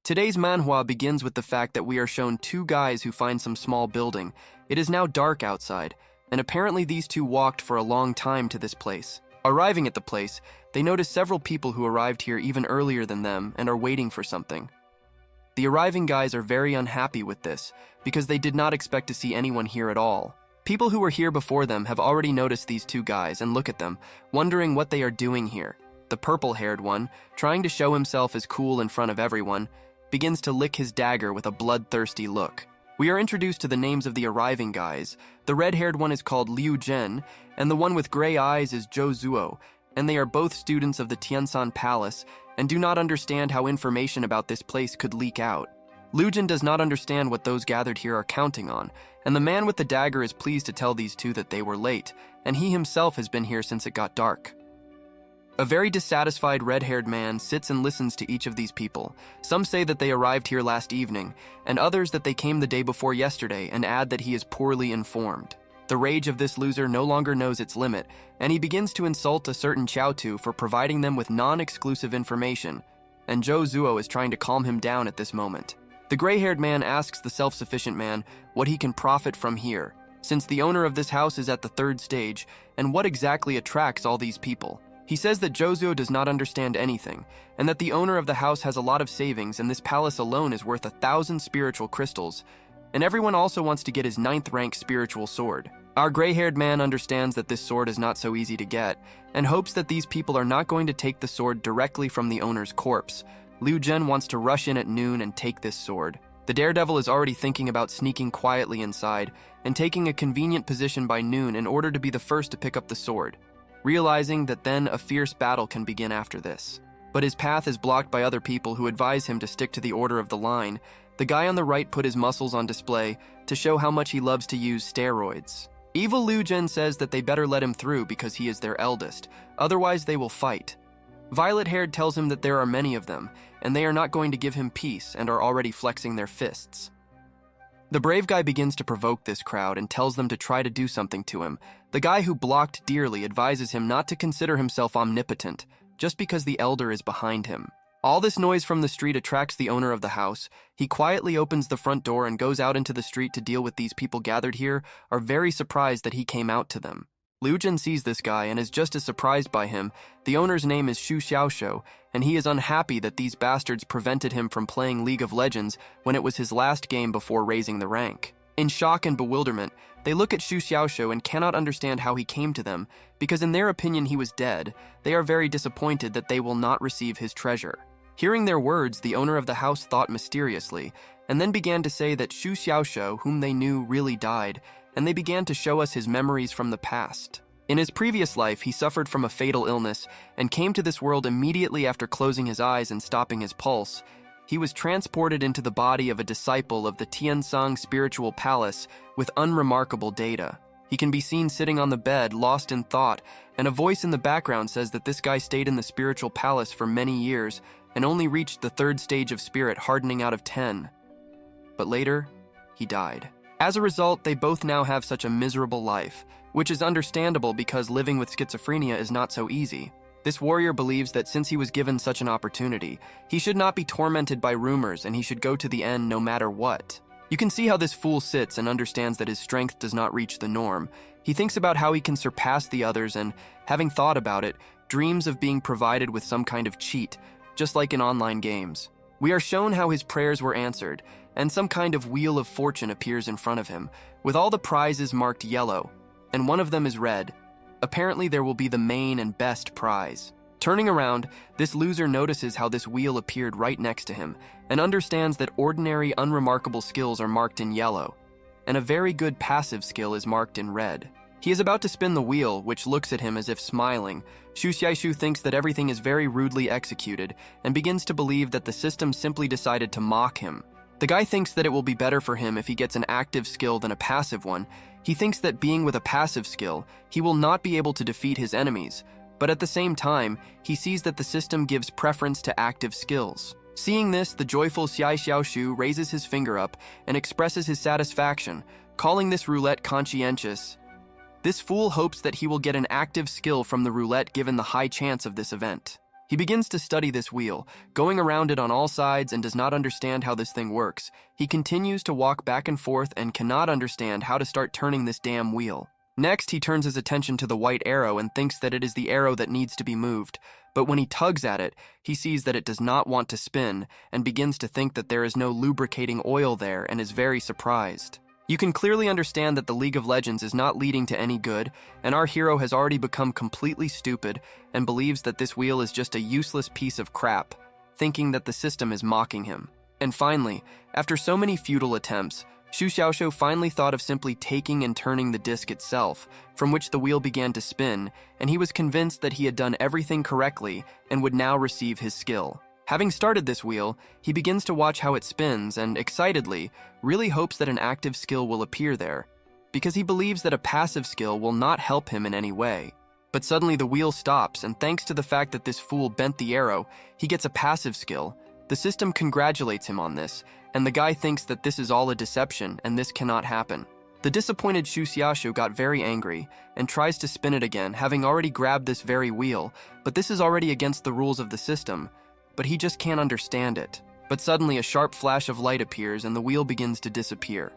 Today's manhwa begins with the fact that we are shown two guys who find some small building. It is now dark outside, and apparently these two walked for a long time to this place. Arriving at the place, they notice several people who arrived here even earlier than them and are waiting for something. The arriving guys are very unhappy with this, because they did not expect to see anyone here at all. People who were here before them have already noticed these two guys and look at them, wondering what they are doing here. The purple-haired one, trying to show himself as cool in front of everyone, begins to lick his dagger with a bloodthirsty look. We are introduced to the names of the arriving guys. The red-haired one is called Liu Zhen, and the one with gray eyes is Zhou Zuo, and they are both students of the Tiansan Palace and do not understand how information about this place could leak out. Liu Zhen does not understand what those gathered here are counting on, and the man with the dagger is pleased to tell these two that they were late, and he himself has been here since it got dark. A very dissatisfied red-haired man sits and listens to each of these people. Some say that they arrived here last evening, and others that they came the day before yesterday, and add that he is poorly informed. The rage of this loser no longer knows its limit, and he begins to insult a certain Chaotu for providing them with non-exclusive information, and Zhou Zuo is trying to calm him down at this moment. The gray-haired man asks the self-sufficient man what he can profit from here, since the owner of this house is at the third stage, and what exactly attracts all these people. He says that Zhou Zuo does not understand anything, and that the owner of the house has a lot of savings and this palace alone is worth 1,000 spiritual crystals, and everyone also wants to get his 9th rank spiritual sword. Our gray-haired man understands that this sword is not so easy to get, and hopes that these people are not going to take the sword directly from the owner's corpse. Liu Zhen wants to rush in at noon and take this sword. The daredevil is already thinking about sneaking quietly inside and taking a convenient position by noon in order to be the first to pick up the sword, realizing that then a fierce battle can begin after this. But his path is blocked by other people who advise him to stick to the order of the line. The guy on the right put his muscles on display to show how much he loves to use steroids. Evil Liu Zhen says that they better let him through because he is their eldest, otherwise they will fight. Violet-haired tells him that there are many of them, and they are not going to give him peace and are already flexing their fists. The brave guy begins to provoke this crowd and tells them to try to do something to him. The guy who blocked dearly advises him not to consider himself omnipotent, just because the elder is behind him. All this noise from the street attracts the owner of the house. He quietly opens the front door and goes out into the street to deal with these people gathered here, are very surprised that he came out to them. Liu Zhen sees this guy and is just as surprised by him. The owner's name is Xu Xiaoshou, and he is unhappy that these bastards prevented him from playing League of Legends when it was his last game before raising the rank. In shock and bewilderment, they look at Xu Xiaoshou and cannot understand how he came to them, because in their opinion he was dead. They are very disappointed that they will not receive his treasure. Hearing their words, the owner of the house thought mysteriously, and then began to say that Xu Xiaoshou, whom they knew, really died, and they began to show us his memories from the past. In his previous life, he suffered from a fatal illness and came to this world immediately after closing his eyes and stopping his pulse. He was transported into the body of a disciple of the Tiansang spiritual palace with unremarkable data. He can be seen sitting on the bed, lost in thought, and a voice in the background says that this guy stayed in the spiritual palace for many years and only reached the 3rd stage of spirit hardening out of 10. But later, he died. As a result, they both now have such a miserable life, which is understandable because living with schizophrenia is not so easy. This warrior believes that since he was given such an opportunity, he should not be tormented by rumors and he should go to the end no matter what. You can see how this fool sits and understands that his strength does not reach the norm. He thinks about how he can surpass the others and, having thought about it, dreams of being provided with some kind of cheat, just like in online games. We are shown how his prayers were answered, and some kind of wheel of fortune appears in front of him, with all the prizes marked yellow, and one of them is red. Apparently there will be the main and best prize. Turning around, this loser notices how this wheel appeared right next to him, and understands that ordinary, unremarkable skills are marked in yellow, and a very good passive skill is marked in red. He is about to spin the wheel, which looks at him as if smiling. Xu Xiaishu thinks that everything is very rudely executed, and begins to believe that the system simply decided to mock him. The guy thinks that it will be better for him if he gets an active skill than a passive one. He thinks that being with a passive skill, he will not be able to defeat his enemies, but at the same time, he sees that the system gives preference to active skills. Seeing this, the joyful Xiai Xiaoshu raises his finger up and expresses his satisfaction, calling this roulette conscientious. This fool hopes that he will get an active skill from the roulette given the high chance of this event. He begins to study this wheel, going around it on all sides and does not understand how this thing works. He continues to walk back and forth and cannot understand how to start turning this damn wheel. Next, he turns his attention to the white arrow and thinks that it is the arrow that needs to be moved. But when he tugs at it, he sees that it does not want to spin and begins to think that there is no lubricating oil there and is very surprised. You can clearly understand that the League of Legends is not leading to any good, and our hero has already become completely stupid and believes that this wheel is just a useless piece of crap, thinking that the system is mocking him. And finally, after so many futile attempts, Xu Xiaoxiu finally thought of simply taking and turning the disc itself, from which the wheel began to spin, and he was convinced that he had done everything correctly and would now receive his skill. Having started this wheel, he begins to watch how it spins and, excitedly, really hopes that an active skill will appear there, because he believes that a passive skill will not help him in any way. But suddenly the wheel stops, and thanks to the fact that this fool bent the arrow, he gets a passive skill. The system congratulates him on this, and the guy thinks that this is all a deception and this cannot happen. The disappointed Xu Xiaoxiu got very angry and tries to spin it again, having already grabbed this very wheel, but this is already against the rules of the system. But he just can't understand it. But suddenly a sharp flash of light appears and the wheel begins to disappear.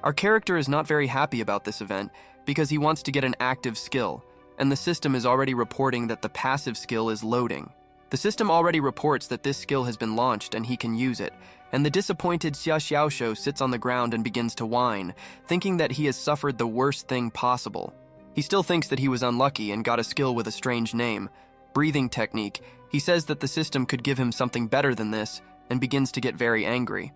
Our character is not very happy about this event because he wants to get an active skill, and the system is already reporting that the passive skill is loading. The system already reports that this skill has been launched and he can use it, and the disappointed Xia Xiaoxiu sits on the ground and begins to whine, thinking that he has suffered the worst thing possible. He still thinks that he was unlucky and got a skill with a strange name, breathing technique. He says that the system could give him something better than this and begins to get very angry.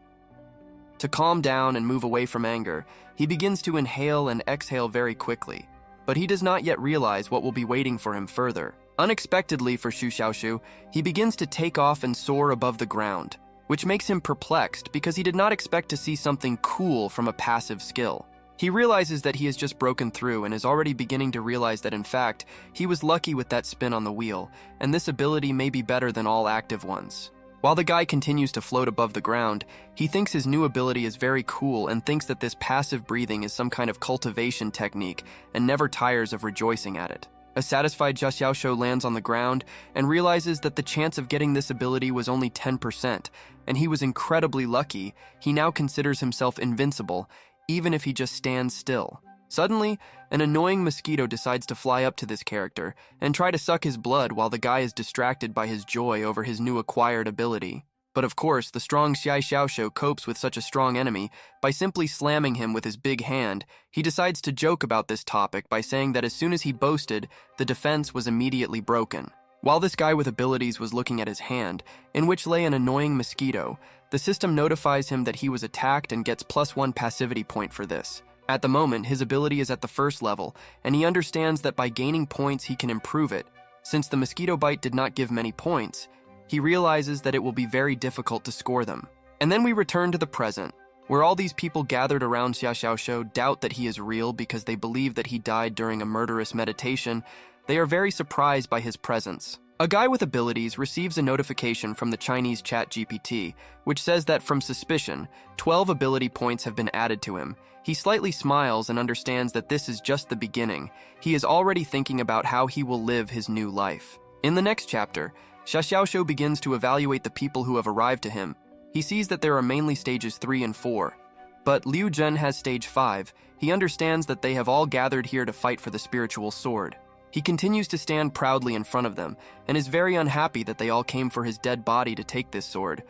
To calm down and move away from anger, he begins to inhale and exhale very quickly, but he does not yet realize what will be waiting for him further. Unexpectedly for Xu Xiaoxiu, he begins to take off and soar above the ground, which makes him perplexed because he did not expect to see something cool from a passive skill. He realizes that he has just broken through and is already beginning to realize that in fact, he was lucky with that spin on the wheel, and this ability may be better than all active ones. While the guy continues to float above the ground, he thinks his new ability is very cool and thinks that this passive breathing is some kind of cultivation technique and never tires of rejoicing at it. A satisfied Xia Xiaoxiu lands on the ground and realizes that the chance of getting this ability was only 10%, and he was incredibly lucky. He now considers himself invincible, even if he just stands still. Suddenly, an annoying mosquito decides to fly up to this character and try to suck his blood while the guy is distracted by his joy over his new acquired ability. But of course, the strong Xia Xiaoxiu copes with such a strong enemy by simply slamming him with his big hand. He decides to joke about this topic by saying that as soon as he boasted, the defense was immediately broken. While this guy with abilities was looking at his hand, in which lay an annoying mosquito, the system notifies him that he was attacked and gets +1 passivity point for this. At the moment, his ability is at the first level, and he understands that by gaining points he can improve it. Since the mosquito bite did not give many points, he realizes that it will be very difficult to score them. And then we return to the present, where all these people gathered around Xia Xiaoxiu doubt that he is real because they believe that he died during a murderous meditation. They are very surprised by his presence. A guy with abilities receives a notification from the Chinese chat GPT, which says that from suspicion, 12 ability points have been added to him. He slightly smiles and understands that this is just the beginning. He is already thinking about how he will live his new life. In the next chapter, Xia Xiaoxiu begins to evaluate the people who have arrived to him. He sees that there are mainly stages 3 and 4. But Liu Zhen has stage 5. He understands that they have all gathered here to fight for the spiritual sword. He continues to stand proudly in front of them, and is very unhappy that they all came for his dead body to take this sword.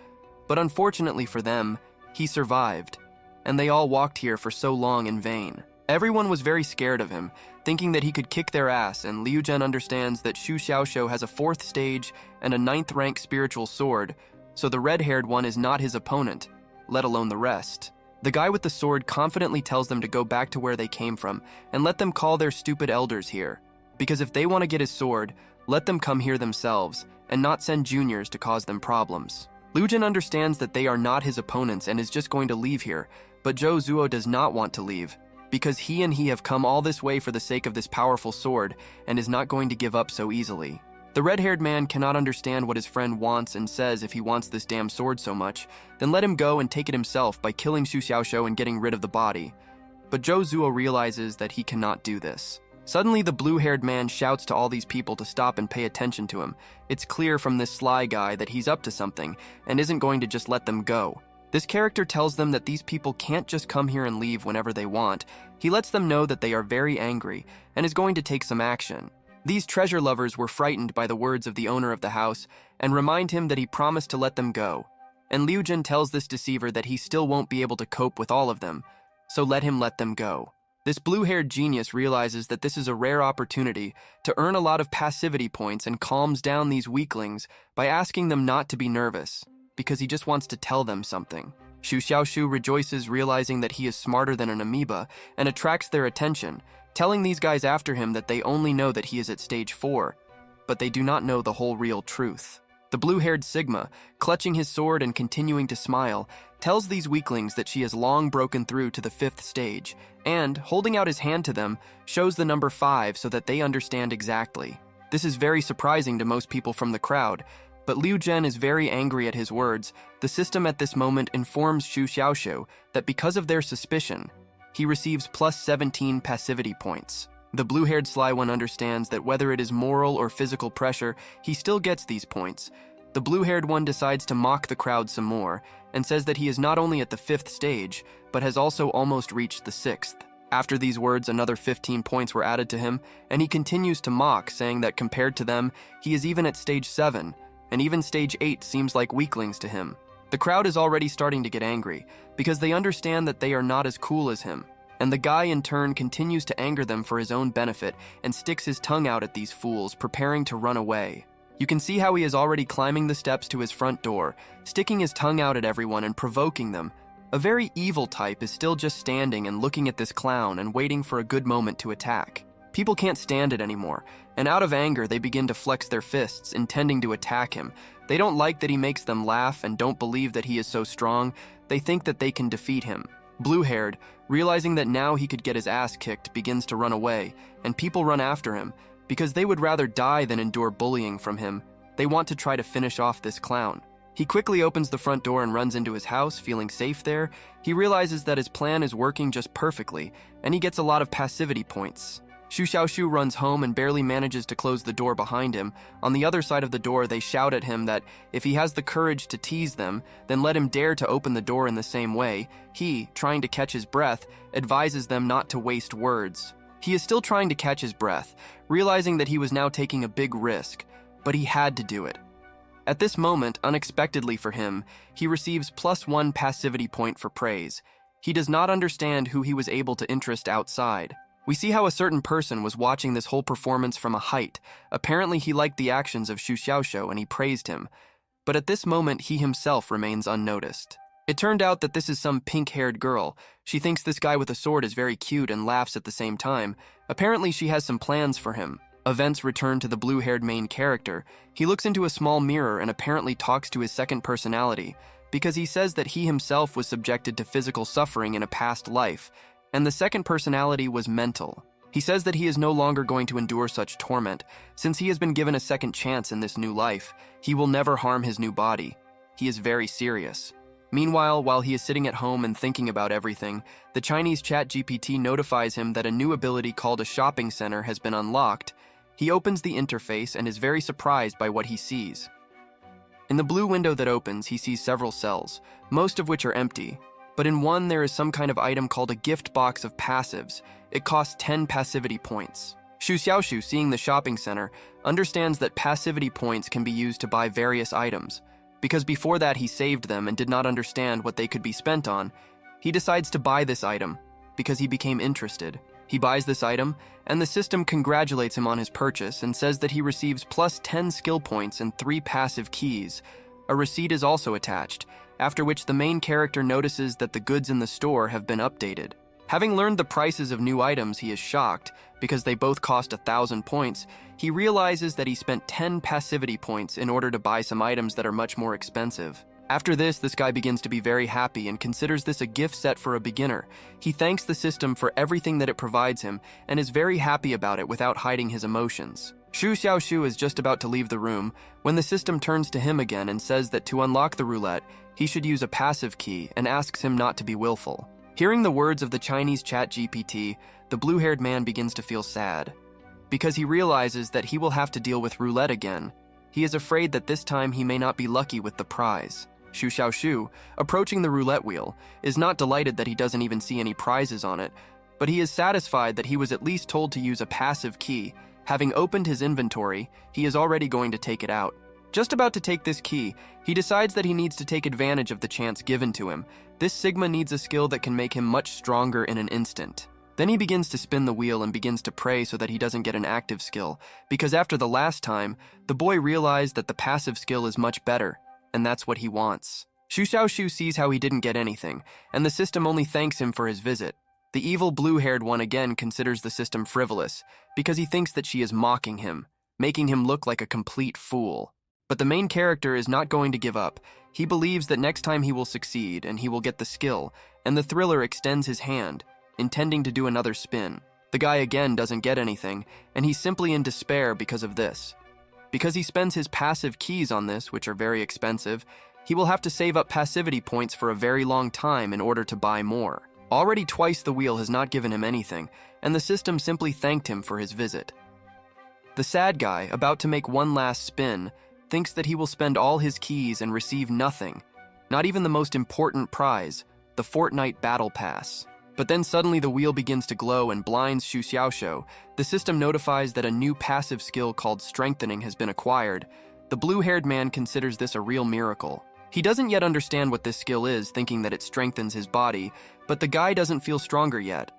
But unfortunately for them, he survived, and they all walked here for so long in vain. Everyone was very scared of him, thinking that he could kick their ass, and Liu Zhen understands that Xu Xiaoxiu has a 4th stage and a 9th rank spiritual sword, so the red-haired one is not his opponent, let alone the rest. The guy with the sword confidently tells them to go back to where they came from, and let them call their stupid elders here. Because if they want to get his sword, let them come here themselves, and not send juniors to cause them problems. Liu Zhen understands that they are not his opponents and is just going to leave here, but Zhou Zuo does not want to leave, because he have come all this way for the sake of this powerful sword, and is not going to give up so easily. The red-haired man cannot understand what his friend wants and says if he wants this damn sword so much, then let him go and take it himself by killing Xu Xiaoxiu and getting rid of the body. But Zhou Zuo realizes that he cannot do this. Suddenly, the blue-haired man shouts to all these people to stop and pay attention to him. It's clear from this sly guy that he's up to something and isn't going to just let them go. This character tells them that these people can't just come here and leave whenever they want. He lets them know that they are very angry and is going to take some action. These treasure lovers were frightened by the words of the owner of the house and remind him that he promised to let them go. And Liu Jin tells this deceiver that he still won't be able to cope with all of them, so let him let them go. This blue-haired genius realizes that this is a rare opportunity to earn a lot of passivity points and calms down these weaklings by asking them not to be nervous, because he just wants to tell them something. Xu Xiaoshu rejoices, realizing that he is smarter than an amoeba, and attracts their attention, telling these guys after him that they only know that he is at stage 4, but they do not know the whole real truth. The blue-haired Sigma, clutching his sword and continuing to smile, tells these weaklings that she has long broken through to the 5th stage, and, holding out his hand to them, shows the number 5 so that they understand exactly. This is very surprising to most people from the crowd, but Liu Jin is very angry at his words. The system at this moment informs Xu Xiaoshu that because of their suspicion, he receives plus 17 passivity points. The blue-haired sly one understands that whether it is moral or physical pressure, he still gets these points. The blue-haired one decides to mock the crowd some more, and says that he is not only at the 5th stage, but has also almost reached the 6th. After these words, another 15 points were added to him, and he continues to mock, saying that compared to them, he is even at stage 7, and even stage 8 seems like weaklings to him. The crowd is already starting to get angry, because they understand that they are not as cool as him, and the guy in turn continues to anger them for his own benefit and sticks his tongue out at these fools, preparing to run away. You can see how he is already climbing the steps to his front door, sticking his tongue out at everyone and provoking them. A very evil type is still just standing and looking at this clown and waiting for a good moment to attack. People can't stand it anymore, and out of anger they begin to flex their fists, intending to attack him. They don't like that he makes them laugh and don't believe that he is so strong. They think that they can defeat him. Blue-haired, realizing that now he could get his ass kicked, begins to run away, and people run after him, because they would rather die than endure bullying from him. They want to try to finish off this clown. He quickly opens the front door and runs into his house, feeling safe there. He realizes that his plan is working just perfectly, and he gets a lot of passivity points. Xu Xiaoshu runs home and barely manages to close the door behind him. On the other side of the door, they shout at him that if he has the courage to tease them, then let him dare to open the door in the same way. He, trying to catch his breath, advises them not to waste words. He is still trying to catch his breath, realizing that he was now taking a big risk, but he had to do it. At this moment, unexpectedly for him, he receives +1 passivity point for praise. He does not understand who he was able to interest outside. We see how a certain person was watching this whole performance from a height. Apparently he liked the actions of Xu Xiaoshu and he praised him. But at this moment, he himself remains unnoticed. It turned out that this is some pink-haired girl. She thinks this guy with a sword is very cute and laughs at the same time. Apparently she has some plans for him. Events return to the blue-haired main character. He looks into a small mirror and apparently talks to his second personality, because he says that he himself was subjected to physical suffering in a past life, and the second personality was mental. He says that he is no longer going to endure such torment. Since he has been given a second chance in this new life, he will never harm his new body. He is very serious. Meanwhile, while he is sitting at home and thinking about everything, the Chinese ChatGPT notifies him that a new ability called a shopping center has been unlocked. He opens the interface and is very surprised by what he sees. In the blue window that opens, he sees several cells, most of which are empty. But in one, there is some kind of item called a gift box of passives. It costs 10 passivity points. Xu Xiaoshu, seeing the shopping center, understands that passivity points can be used to buy various items. Because before that he saved them and did not understand what they could be spent on, he decides to buy this item because he became interested. He buys this item, and the system congratulates him on his purchase and says that he receives +10 skill points and 3 passive keys. A receipt is also attached, after which the main character notices that the goods in the store have been updated. Having learned the prices of new items, he is shocked, because they both cost 1,000 points. He realizes that he spent 10 passivity points in order to buy some items that are much more expensive. After this guy begins to be very happy and considers this a gift set for a beginner. He thanks the system for everything that it provides him and is very happy about it without hiding his emotions. Xu Xiaoshu is just about to leave the room when the system turns to him again and says that to unlock the roulette, he should use a passive key and asks him not to be willful. Hearing the words of the Chinese ChatGPT, the blue-haired man begins to feel sad. Because he realizes that he will have to deal with roulette again, he is afraid that this time he may not be lucky with the prize. Shu Xiaoshu, approaching the roulette wheel, is not delighted that he doesn't even see any prizes on it, but he is satisfied that he was at least told to use a passive key. Having opened his inventory, he is already going to take it out. Just about to take this key, he decides that he needs to take advantage of the chance given to him. This Sigma needs a skill that can make him much stronger in an instant. Then he begins to spin the wheel and begins to pray so that he doesn't get an active skill, because after the last time, the boy realized that the passive skill is much better, and that's what he wants. Shu Xiaoshu sees how he didn't get anything, and the system only thanks him for his visit. The evil blue-haired one again considers the system frivolous, because he thinks that she is mocking him, making him look like a complete fool. But the main character is not going to give up. He believes that next time he will succeed, and he will get the skill, and the thriller extends his hand, intending to do another spin. The guy again doesn't get anything, and he's simply in despair because of this. Because he spends his passive keys on this, which are very expensive, he will have to save up passivity points for a very long time in order to buy more. Already twice the wheel has not given him anything, and the system simply thanked him for his visit. The sad guy, about to make one last spin, thinks that he will spend all his keys and receive nothing, not even the most important prize, the Fortnite Battle Pass. But then suddenly the wheel begins to glow and blinds Shu Xiaoshu. The system notifies that a new passive skill called Strengthening has been acquired. The blue-haired man considers this a real miracle. He doesn't yet understand what this skill is, thinking that it strengthens his body, but the guy doesn't feel stronger yet.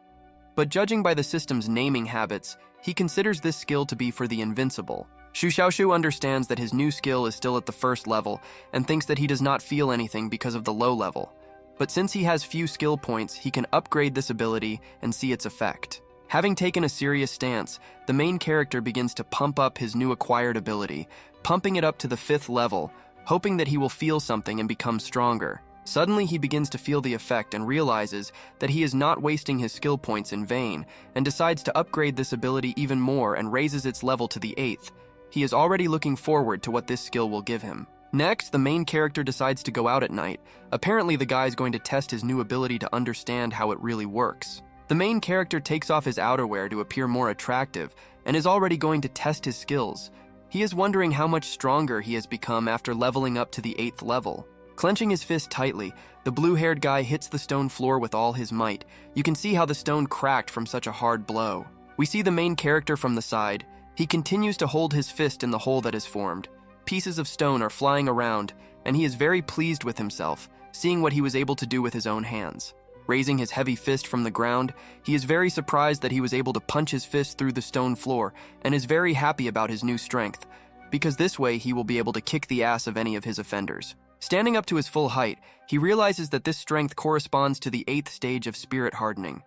But judging by the system's naming habits, he considers this skill to be for the invincible. Shu Xiaoshu understands that his new skill is still at the first level and thinks that he does not feel anything because of the low level. But since he has few skill points, he can upgrade this ability and see its effect. Having taken a serious stance, the main character begins to pump up his new acquired ability, pumping it up to the 5th level, hoping that he will feel something and become stronger. Suddenly he begins to feel the effect and realizes that he is not wasting his skill points in vain, and decides to upgrade this ability even more and raises its level to the 8th. He is already looking forward to what this skill will give him. Next, the main character decides to go out at night. Apparently the guy is going to test his new ability to understand how it really works. The main character takes off his outerwear to appear more attractive and is already going to test his skills. He is wondering how much stronger he has become after leveling up to the 8th level. Clenching his fist tightly, the blue-haired guy hits the stone floor with all his might. You can see how the stone cracked from such a hard blow. We see the main character from the side. He continues to hold his fist in the hole that is formed. Pieces of stone are flying around, and he is very pleased with himself, seeing what he was able to do with his own hands. Raising his heavy fist from the ground, he is very surprised that he was able to punch his fist through the stone floor, and is very happy about his new strength, because this way he will be able to kick the ass of any of his offenders. Standing up to his full height, he realizes that this strength corresponds to the 8th stage of spirit hardening.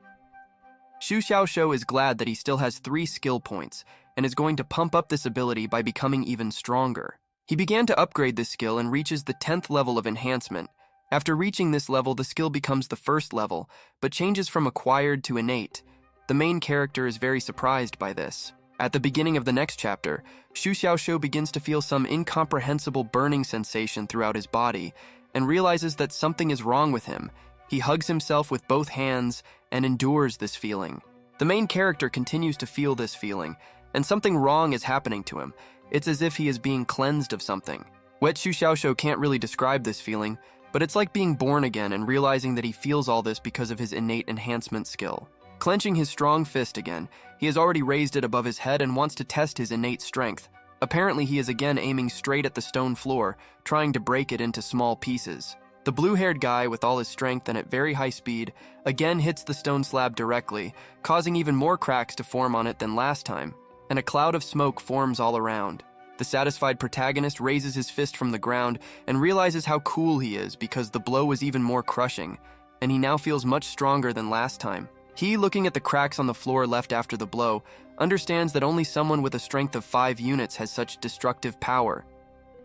Shu Xiaoshu is glad that he still has 3 skill points, and is going to pump up this ability by becoming even stronger. He began to upgrade this skill and reaches the 10th level of enhancement. After reaching this level, the skill becomes the 1st level, but changes from acquired to innate. The main character is very surprised by this. At the beginning of the next chapter, Shu Xiaoshu begins to feel some incomprehensible burning sensation throughout his body, and realizes that something is wrong with him. He hugs himself with both hands and endures this feeling. The main character continues to feel this feeling, and something wrong is happening to him. It's as if he is being cleansed of something. Wet Shu Xiaoshu can't really describe this feeling, but it's like being born again and realizing that he feels all this because of his innate enhancement skill. Clenching his strong fist again, he has already raised it above his head and wants to test his innate strength. Apparently he is again aiming straight at the stone floor, trying to break it into small pieces. The blue-haired guy, with all his strength and at very high speed, again hits the stone slab directly, causing even more cracks to form on it than last time, and a cloud of smoke forms all around. The satisfied protagonist raises his fist from the ground and realizes how cool he is because the blow was even more crushing, and he now feels much stronger than last time. He, looking at the cracks on the floor left after the blow, understands that only someone with a strength of 5 units has such destructive power.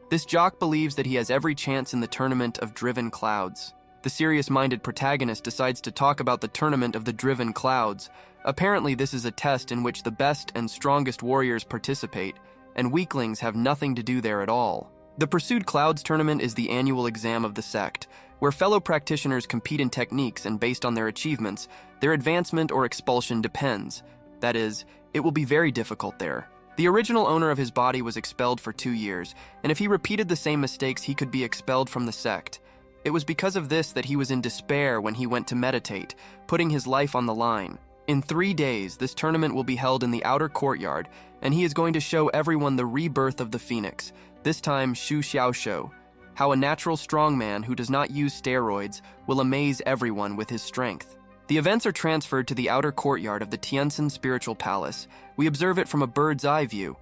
This jock believes that he has every chance in the tournament of driven clouds. The serious-minded protagonist decides to talk about the tournament of the driven clouds. Apparently this is a test in which the best and strongest warriors participate, and weaklings have nothing to do there at all. The Pursued Clouds tournament is the annual exam of the sect, where fellow practitioners compete in techniques and based on their achievements, their advancement or expulsion depends. That is, it will be very difficult there. The original owner of his body was expelled for 2 years, and if he repeated the same mistakes, he could be expelled from the sect. It was because of this that he was in despair when he went to meditate, putting his life on the line. In 3 days, this tournament will be held in the outer courtyard, and he is going to show everyone the rebirth of the phoenix, this time Xu Xiaoshou, how a natural strongman who does not use steroids will amaze everyone with his strength. The events are transferred to the outer courtyard of the Tianxin Spiritual Palace. We observe it from a bird's eye view.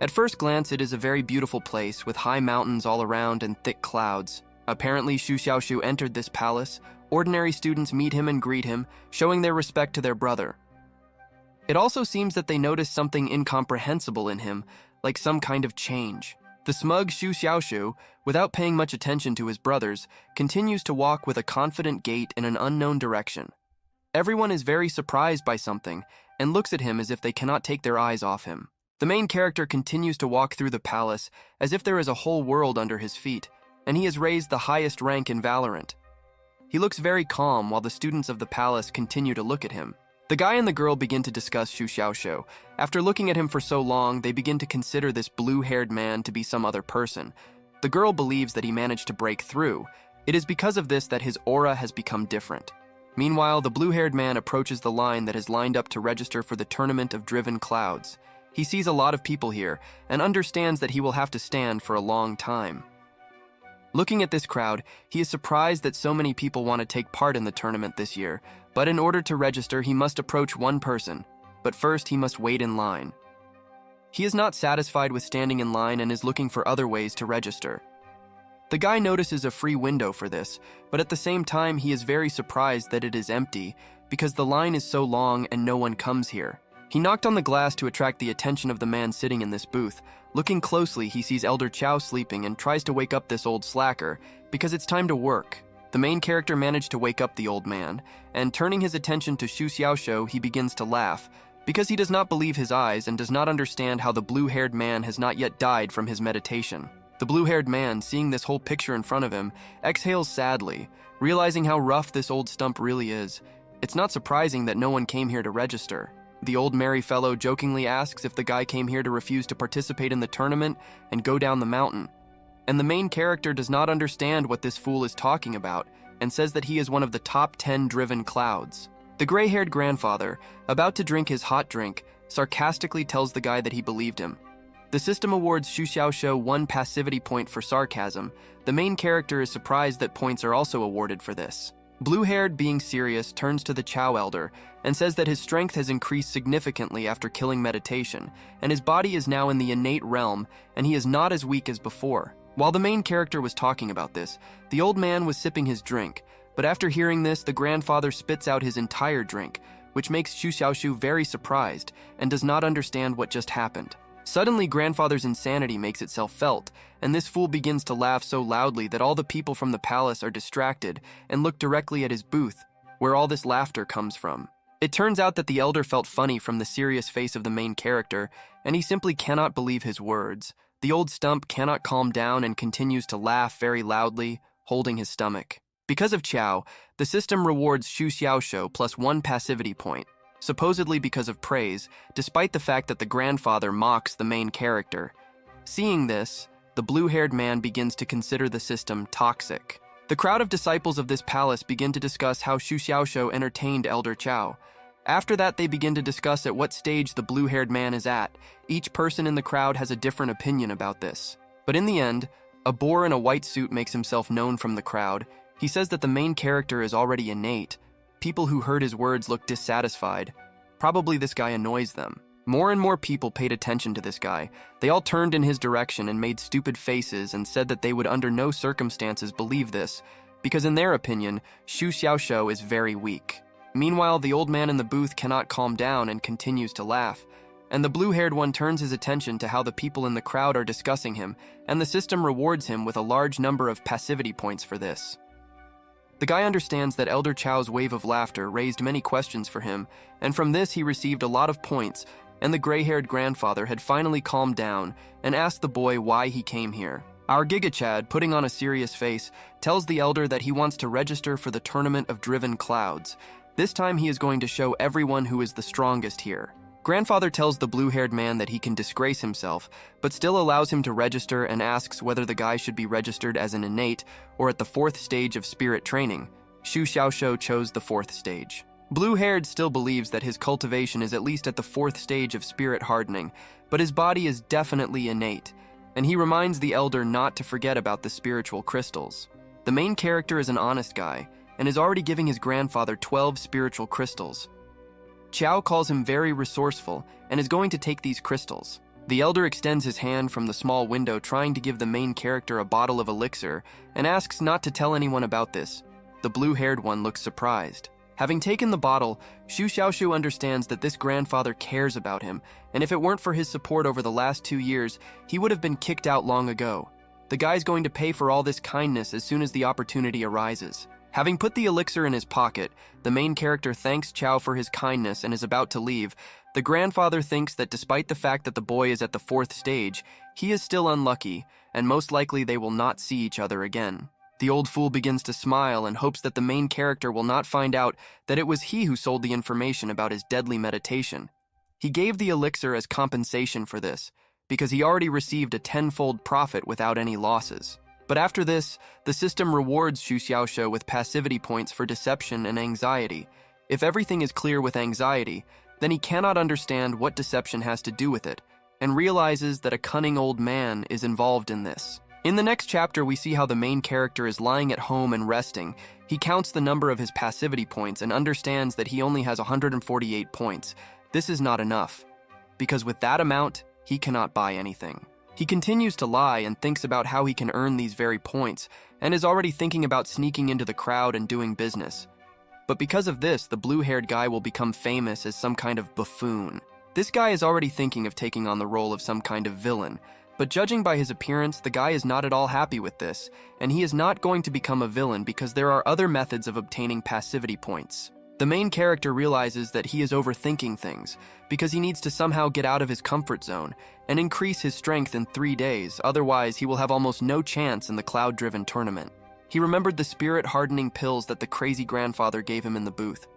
At first glance, it is a very beautiful place with high mountains all around and thick clouds. Apparently, Xu Xiaoshu entered this palace. Ordinary students meet him and greet him, showing their respect to their brother. It also seems that they notice something incomprehensible in him, like some kind of change. The smug Xu Xiaoshu, without paying much attention to his brothers, continues to walk with a confident gait in an unknown direction. Everyone is very surprised by something and looks at him as if they cannot take their eyes off him. The main character continues to walk through the palace as if there is a whole world under his feet, and he has raised the highest rank in Valorant. He looks very calm while the students of the palace continue to look at him. The guy and the girl begin to discuss Xu Xiaoshu. After looking at him for so long, they begin to consider this blue-haired man to be some other person. The girl believes that he managed to break through. It is because of this that his aura has become different. Meanwhile, the blue-haired man approaches the line that is lined up to register for the Tournament of Driven Clouds. He sees a lot of people here and understands that he will have to stand for a long time. Looking at this crowd, he is surprised that so many people want to take part in the tournament this year, but in order to register, he must approach one person. But first, he must wait in line. He is not satisfied with standing in line and is looking for other ways to register. The guy notices a free window for this, but at the same time, he is very surprised that it is empty because the line is so long and no one comes here. He knocked on the glass to attract the attention of the man sitting in this booth. Looking closely, he sees Elder Chow sleeping and tries to wake up this old slacker because it's time to work. The main character managed to wake up the old man, and turning his attention to Xu Xiaoshu, he begins to laugh because he does not believe his eyes and does not understand how the blue-haired man has not yet died from his meditation. The blue-haired man, seeing this whole picture in front of him, exhales sadly, realizing how rough this old stump really is. It's not surprising that no one came here to register. The old merry fellow jokingly asks if the guy came here to refuse to participate in the tournament and go down the mountain. And the main character does not understand what this fool is talking about and says that he is one of the top 10 driven clouds. The gray-haired grandfather, about to drink his hot drink, sarcastically tells the guy that he believed him. The system awards Xu Xiaoshu 1 passivity point for sarcasm. The main character is surprised that points are also awarded for this. Blue-haired, being serious, turns to the Chow Elder and says that his strength has increased significantly after killing meditation, and his body is now in the innate realm, and he is not as weak as before. While the main character was talking about this, the old man was sipping his drink, but after hearing this, the grandfather spits out his entire drink, which makes Xu Xiaoshu very surprised and does not understand what just happened. Suddenly, grandfather's insanity makes itself felt, and this fool begins to laugh so loudly that all the people from the palace are distracted and look directly at his booth, where all this laughter comes from. It turns out that the elder felt funny from the serious face of the main character, and he simply cannot believe his words. The old stump cannot calm down and continues to laugh very loudly, holding his stomach. Because of Chow, the system rewards Xu Xiaoshu plus 1 passivity point, supposedly because of praise, despite the fact that the grandfather mocks the main character. Seeing this, the blue-haired man begins to consider the system toxic. The crowd of disciples of this palace begin to discuss how Xu Xiaoshu entertained Elder Chow. After that, they begin to discuss at what stage the blue-haired man is at. Each person in the crowd has a different opinion about this. But in the end, a boar in a white suit makes himself known from the crowd. He says that the main character is already innate. People who heard his words look dissatisfied. Probably this guy annoys them. More and more people paid attention to this guy. They all turned in his direction and made stupid faces and said that they would under no circumstances believe this, because in their opinion, Xu Xiaoshu is very weak. Meanwhile, the old man in the booth cannot calm down and continues to laugh. And the blue-haired one turns his attention to how the people in the crowd are discussing him, and the system rewards him with a large number of passivity points for this. The guy understands that Elder Chow's wave of laughter raised many questions for him, and from this he received a lot of points, and the gray-haired grandfather had finally calmed down and asked the boy why he came here. Our Giga Chad, putting on a serious face, tells the elder that he wants to register for the Tournament of Driven Clouds. This time he is going to show everyone who is the strongest here. Grandfather tells the blue-haired man that he can disgrace himself, but still allows him to register and asks whether the guy should be registered as an innate or at the 4th stage of spirit training. Xu Xiaoshou chose the 4th stage. Blue-haired still believes that his cultivation is at least at the 4th stage of spirit hardening, but his body is definitely innate, and he reminds the elder not to forget about the spiritual crystals. The main character is an honest guy, and is already giving his grandfather 12 spiritual crystals. Qiao calls him very resourceful, and is going to take these crystals. The elder extends his hand from the small window, trying to give the main character a bottle of elixir, and asks not to tell anyone about this. The blue-haired one looks surprised. Having taken the bottle, Xu Xiaoxu understands that this grandfather cares about him, and if it weren't for his support over the last 2 years, he would have been kicked out long ago. The guy's going to pay for all this kindness as soon as the opportunity arises. Having put the elixir in his pocket, the main character thanks Qiao for his kindness and is about to leave. The grandfather thinks that despite the fact that the boy is at the 4th stage, he is still unlucky, and most likely they will not see each other again. The old fool begins to smile and hopes that the main character will not find out that it was he who sold the information about his deadly meditation. He gave the elixir as compensation for this, because he already received a 10-fold profit without any losses. But after this, the system rewards Xu Xiaoshou with passivity points for deception and anxiety. If everything is clear with anxiety, then he cannot understand what deception has to do with it, and realizes that a cunning old man is involved in this. In the next chapter, we see how the main character is lying at home and resting. He counts the number of his passivity points and understands that he only has 148 points. This is not enough, because with that amount, he cannot buy anything. He continues to lie and thinks about how he can earn these very points, and is already thinking about sneaking into the crowd and doing business. But because of this, the blue-haired guy will become famous as some kind of buffoon. This guy is already thinking of taking on the role of some kind of villain, but judging by his appearance, the guy is not at all happy with this, and he is not going to become a villain because there are other methods of obtaining passivity points. The main character realizes that he is overthinking things, because he needs to somehow get out of his comfort zone and increase his strength in 3 days, otherwise he will have almost no chance in the cloud-driven tournament. He remembered the spirit-hardening pills that the crazy grandfather gave him in the booth.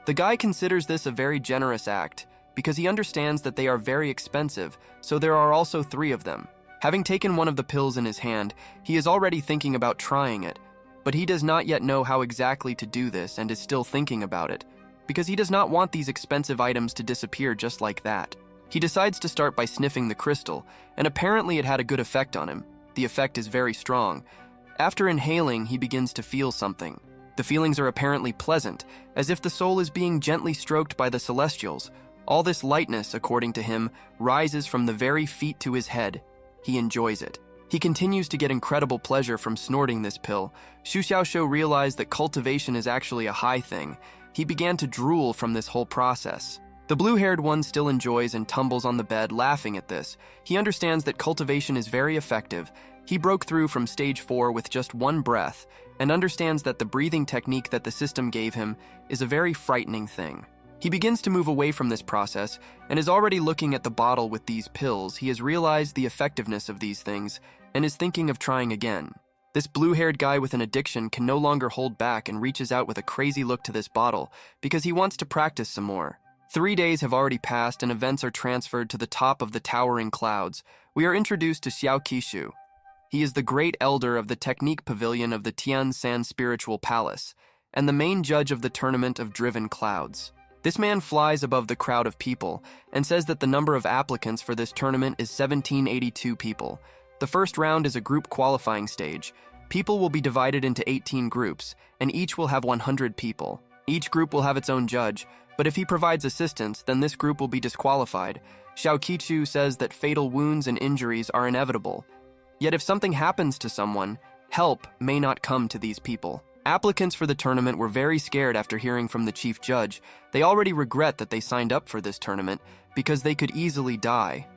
The guy considers this a very generous act, because he understands that they are very expensive, so there are also 3 of them. Having taken one of the pills in his hand, he is already thinking about trying it, but he does not yet know how exactly to do this and is still thinking about it, because he does not want these expensive items to disappear just like that. He decides to start by sniffing the crystal, and apparently it had a good effect on him. The effect is very strong. After inhaling, he begins to feel something. The feelings are apparently pleasant, as if the soul is being gently stroked by the celestials. All this lightness, according to him, rises from the very feet to his head. He enjoys it. He continues to get incredible pleasure from snorting this pill. Xu Xiaoshou realized that cultivation is actually a high thing. He began to drool from this whole process. The blue-haired one still enjoys and tumbles on the bed, laughing at this. He understands that cultivation is very effective. He broke through from stage 4 with just 1 breath, and understands that the breathing technique that the system gave him is a very frightening thing. He begins to move away from this process, and is already looking at the bottle with these pills. He has realized the effectiveness of these things, and is thinking of trying again. This blue-haired guy with an addiction can no longer hold back and reaches out with a crazy look to this bottle, because he wants to practice some more. 3 days have already passed, and events are transferred to the top of the towering clouds. We are introduced to Xiao Qishu. He is the great elder of the Technique Pavilion of the Tian-San Spiritual Palace, and the main judge of the Tournament of Driven Clouds. This man flies above the crowd of people and says that the number of applicants for this tournament is 1782 people. The first round is a group qualifying stage. People will be divided into 18 groups, and each will have 100 people. Each group will have its own judge, but if he provides assistance, then this group will be disqualified. Xiao Qichu says that fatal wounds and injuries are inevitable. Yet if something happens to someone, help may not come to these people. Applicants for the tournament were very scared after hearing from the chief judge. They already regret that they signed up for this tournament because they could easily die.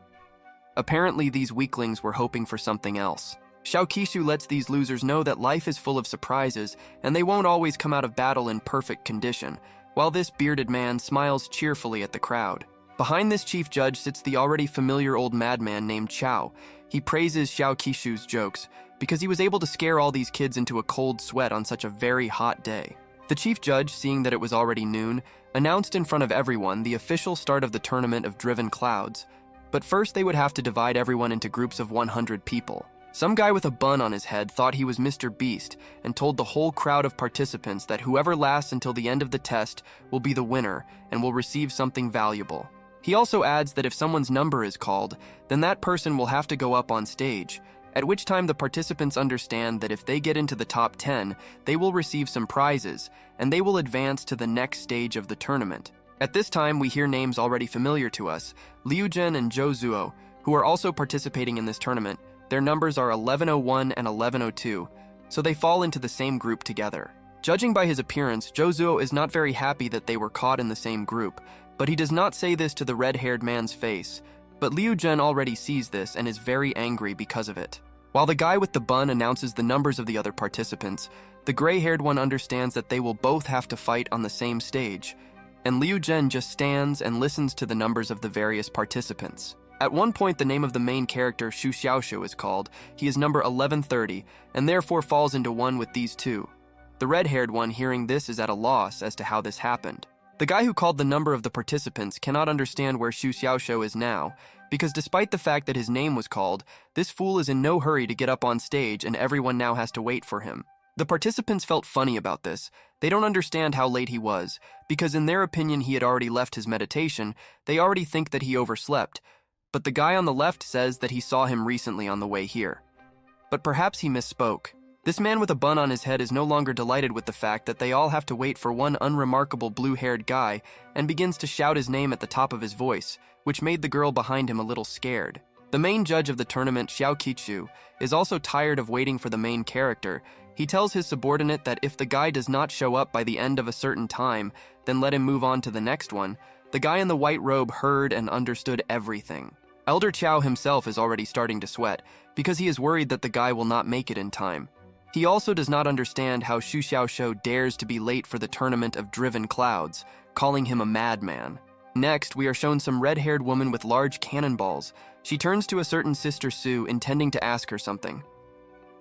Apparently, these weaklings were hoping for something else. Xiao Qishu lets these losers know that life is full of surprises and they won't always come out of battle in perfect condition, while this bearded man smiles cheerfully at the crowd. Behind this chief judge sits the already familiar old madman named Chow. He praises Xiao Qishu's jokes because he was able to scare all these kids into a cold sweat on such a very hot day. The chief judge, seeing that it was already noon, announced in front of everyone the official start of the tournament of driven clouds. But first they would have to divide everyone into groups of 100 people. Some guy with a bun on his head thought he was Mr. Beast and told the whole crowd of participants that whoever lasts until the end of the test will be the winner and will receive something valuable. He also adds that if someone's number is called, then that person will have to go up on stage, at which time the participants understand that if they get into the top 10, they will receive some prizes, and they will advance to the next stage of the tournament. At this time, we hear names already familiar to us, Liu Jin and Zhou Zuo, who are also participating in this tournament. Their numbers are 1101 and 1102, so they fall into the same group together. Judging by his appearance, Zhou Zuo is not very happy that they were caught in the same group, but he does not say this to the red-haired man's face. But Liu Jin already sees this and is very angry because of it. While the guy with the bun announces the numbers of the other participants, the gray-haired one understands that they will both have to fight on the same stage, and Liu Jin just stands and listens to the numbers of the various participants. At one point, the name of the main character, Shu Xiaoshu, is called. He is number 1130, and therefore falls into one with these two. The red-haired one, hearing this, is at a loss as to how this happened. The guy who called the number of the participants cannot understand where Shu Xiaoshu is now, because despite the fact that his name was called, this fool is in no hurry to get up on stage and everyone now has to wait for him. The participants felt funny about this. They don't understand how late he was, because in their opinion he had already left his meditation. They already think that he overslept, but the guy on the left says that he saw him recently on the way here. But perhaps he misspoke. This man with a bun on his head is no longer delighted with the fact that they all have to wait for one unremarkable blue-haired guy and begins to shout his name at the top of his voice, which made the girl behind him a little scared. The main judge of the tournament, Xiao Qichu, is also tired of waiting for the main character. He tells his subordinate that if the guy does not show up by the end of a certain time, then let him move on to the next one. The guy in the white robe heard and understood everything. Elder Chow himself is already starting to sweat because he is worried that the guy will not make it in time. He also does not understand how Shu Xiaoshu dares to be late for the tournament of driven clouds, calling him a madman. Next, we are shown some red-haired woman with large cannonballs. She turns to a certain Sister Su, intending to ask her something.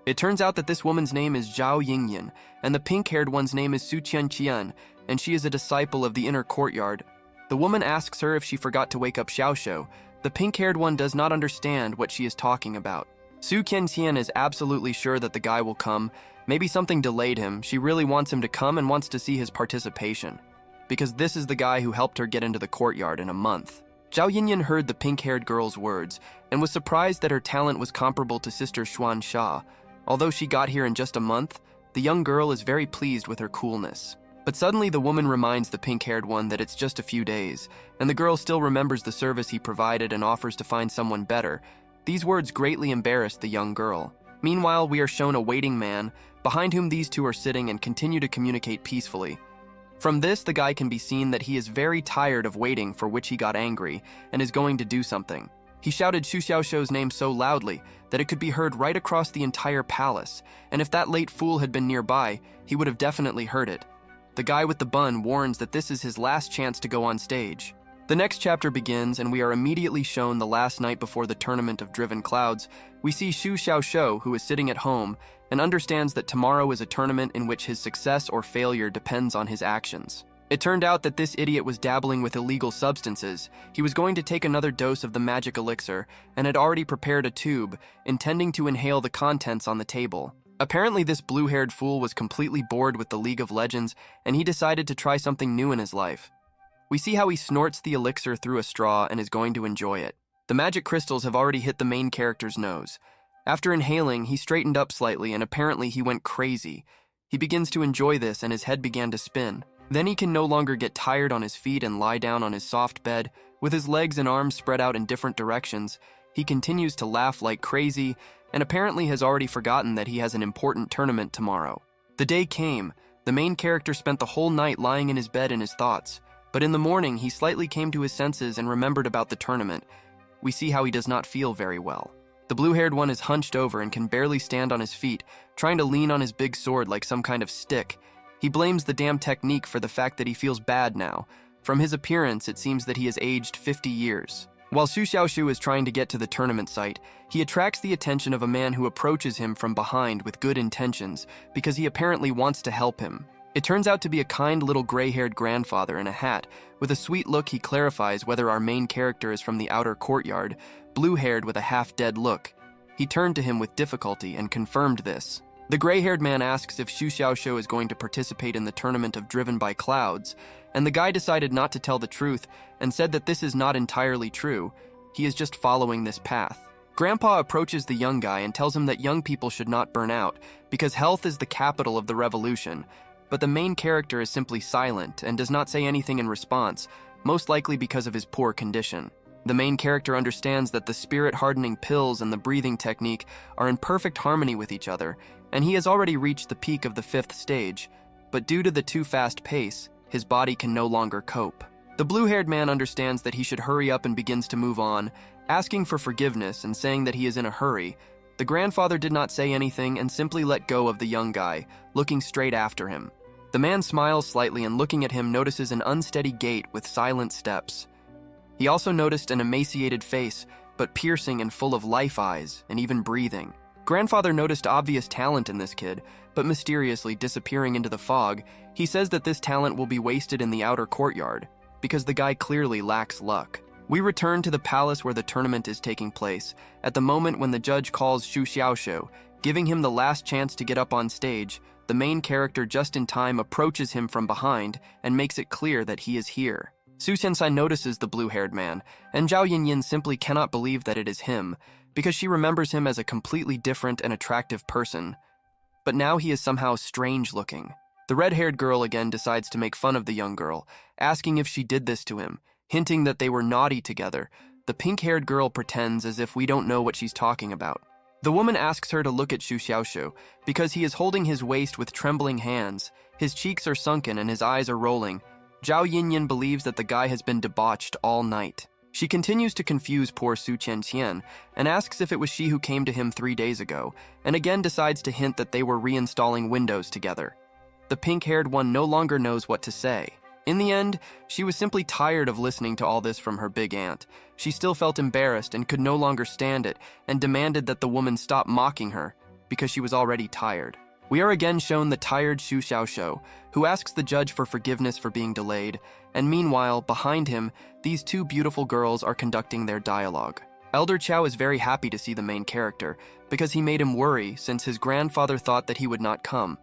It turns out that this woman's name is Zhao Yingyan, and the pink-haired one's name is Su Qianqian, and she is a disciple of the inner courtyard. The woman asks her if she forgot to wake up Xiaoshu. The pink-haired one does not understand what she is talking about. Su Qianqian is absolutely sure that the guy will come. Maybe something delayed him. She really wants him to come and wants to see his participation, because this is the guy who helped her get into the courtyard in a month. Zhao Yinyan heard the pink-haired girl's words and was surprised that her talent was comparable to Sister Xuan Sha. Although she got here in just a month, the young girl is very pleased with her coolness. But suddenly the woman reminds the pink-haired one that it's just a few days, and the girl still remembers the service he provided and offers to find someone better. These words greatly embarrassed the young girl. Meanwhile, we are shown a waiting man, behind whom these two are sitting and continue to communicate peacefully. From this, the guy can be seen that he is very tired of waiting, for which he got angry, and is going to do something. He shouted Shu Xiaoshu's name so loudly that it could be heard right across the entire palace, and if that late fool had been nearby, he would have definitely heard it. The guy with the bun warns that this is his last chance to go on stage. The next chapter begins, and we are immediately shown the last night before the tournament of driven clouds. We see Shu Xiaoshu, who is sitting at home and understands that tomorrow is a tournament in which his success or failure depends on his actions. It turned out that this idiot was dabbling with illegal substances. He was going to take another dose of the magic elixir and had already prepared a tube, intending to inhale the contents on the table. Apparently, this blue-haired fool was completely bored with the League of Legends, and he decided to try something new in his life. We see how he snorts the elixir through a straw and is going to enjoy it. The magic crystals have already hit the main character's nose. After inhaling, he straightened up slightly and apparently he went crazy. He begins to enjoy this and his head began to spin. Then he can no longer get tired on his feet and lie down on his soft bed. With his legs and arms spread out in different directions, he continues to laugh like crazy and apparently has already forgotten that he has an important tournament tomorrow. The day came. The main character spent the whole night lying in his bed in his thoughts. But in the morning, he slightly came to his senses and remembered about the tournament. We see how he does not feel very well. The blue-haired one is hunched over and can barely stand on his feet, trying to lean on his big sword like some kind of stick. He blames the damn technique for the fact that he feels bad now. From his appearance, it seems that he has aged 50 years. While Xu Xiaoshu is trying to get to the tournament site, he attracts the attention of a man who approaches him from behind with good intentions because he apparently wants to help him. It turns out to be a kind little gray-haired grandfather in a hat. With a sweet look, he clarifies whether our main character is from the outer courtyard, blue-haired with a half-dead look. He turned to him with difficulty and confirmed this. The gray-haired man asks if Xu Xiaoshu is going to participate in the tournament of Driven by Clouds, and the guy decided not to tell the truth and said that this is not entirely true. He is just following this path. Grandpa approaches the young guy and tells him that young people should not burn out because health is the capital of the revolution. But the main character is simply silent and does not say anything in response, most likely because of his poor condition. The main character understands that the spirit-hardening pills and the breathing technique are in perfect harmony with each other, and he has already reached the peak of the 5th stage, but due to the too fast pace, his body can no longer cope. The blue-haired man understands that he should hurry up and begins to move on, asking for forgiveness and saying that he is in a hurry. The grandfather did not say anything and simply let go of the young guy, looking straight after him. The man smiles slightly and looking at him notices an unsteady gait with silent steps. He also noticed an emaciated face, but piercing and full of life eyes, and even breathing. Grandfather noticed obvious talent in this kid, but mysteriously disappearing into the fog. He says that this talent will be wasted in the outer courtyard, because the guy clearly lacks luck. We return to the palace where the tournament is taking place, at the moment when the judge calls Xu Xiaoshu, giving him the last chance to get up on stage. The main character just in time approaches him from behind and makes it clear that he is here. Su Sensai notices the blue-haired man, and Zhao Yinyin simply cannot believe that it is him, because she remembers him as a completely different and attractive person. But now he is somehow strange-looking. The red-haired girl again decides to make fun of the young girl, asking if she did this to him, hinting that they were naughty together. The pink-haired girl pretends as if we don't know what she's talking about. The woman asks her to look at Xu Xiaoshu, because he is holding his waist with trembling hands. His cheeks are sunken and his eyes are rolling. Zhao Yinyin believes that the guy has been debauched all night. She continues to confuse poor Su Qianqian and asks if it was she who came to him 3 days ago, and again decides to hint that they were reinstalling Windows together. The pink-haired one no longer knows what to say. In the end, she was simply tired of listening to all this from her big aunt. She still felt embarrassed and could no longer stand it, and demanded that the woman stop mocking her, because she was already tired. We are again shown the tired Xu Xiaoshu, who asks the judge for forgiveness for being delayed, and meanwhile, behind him, these two beautiful girls are conducting their dialogue. Elder Chow is very happy to see the main character, because he made him worry since his grandfather thought that he would not come.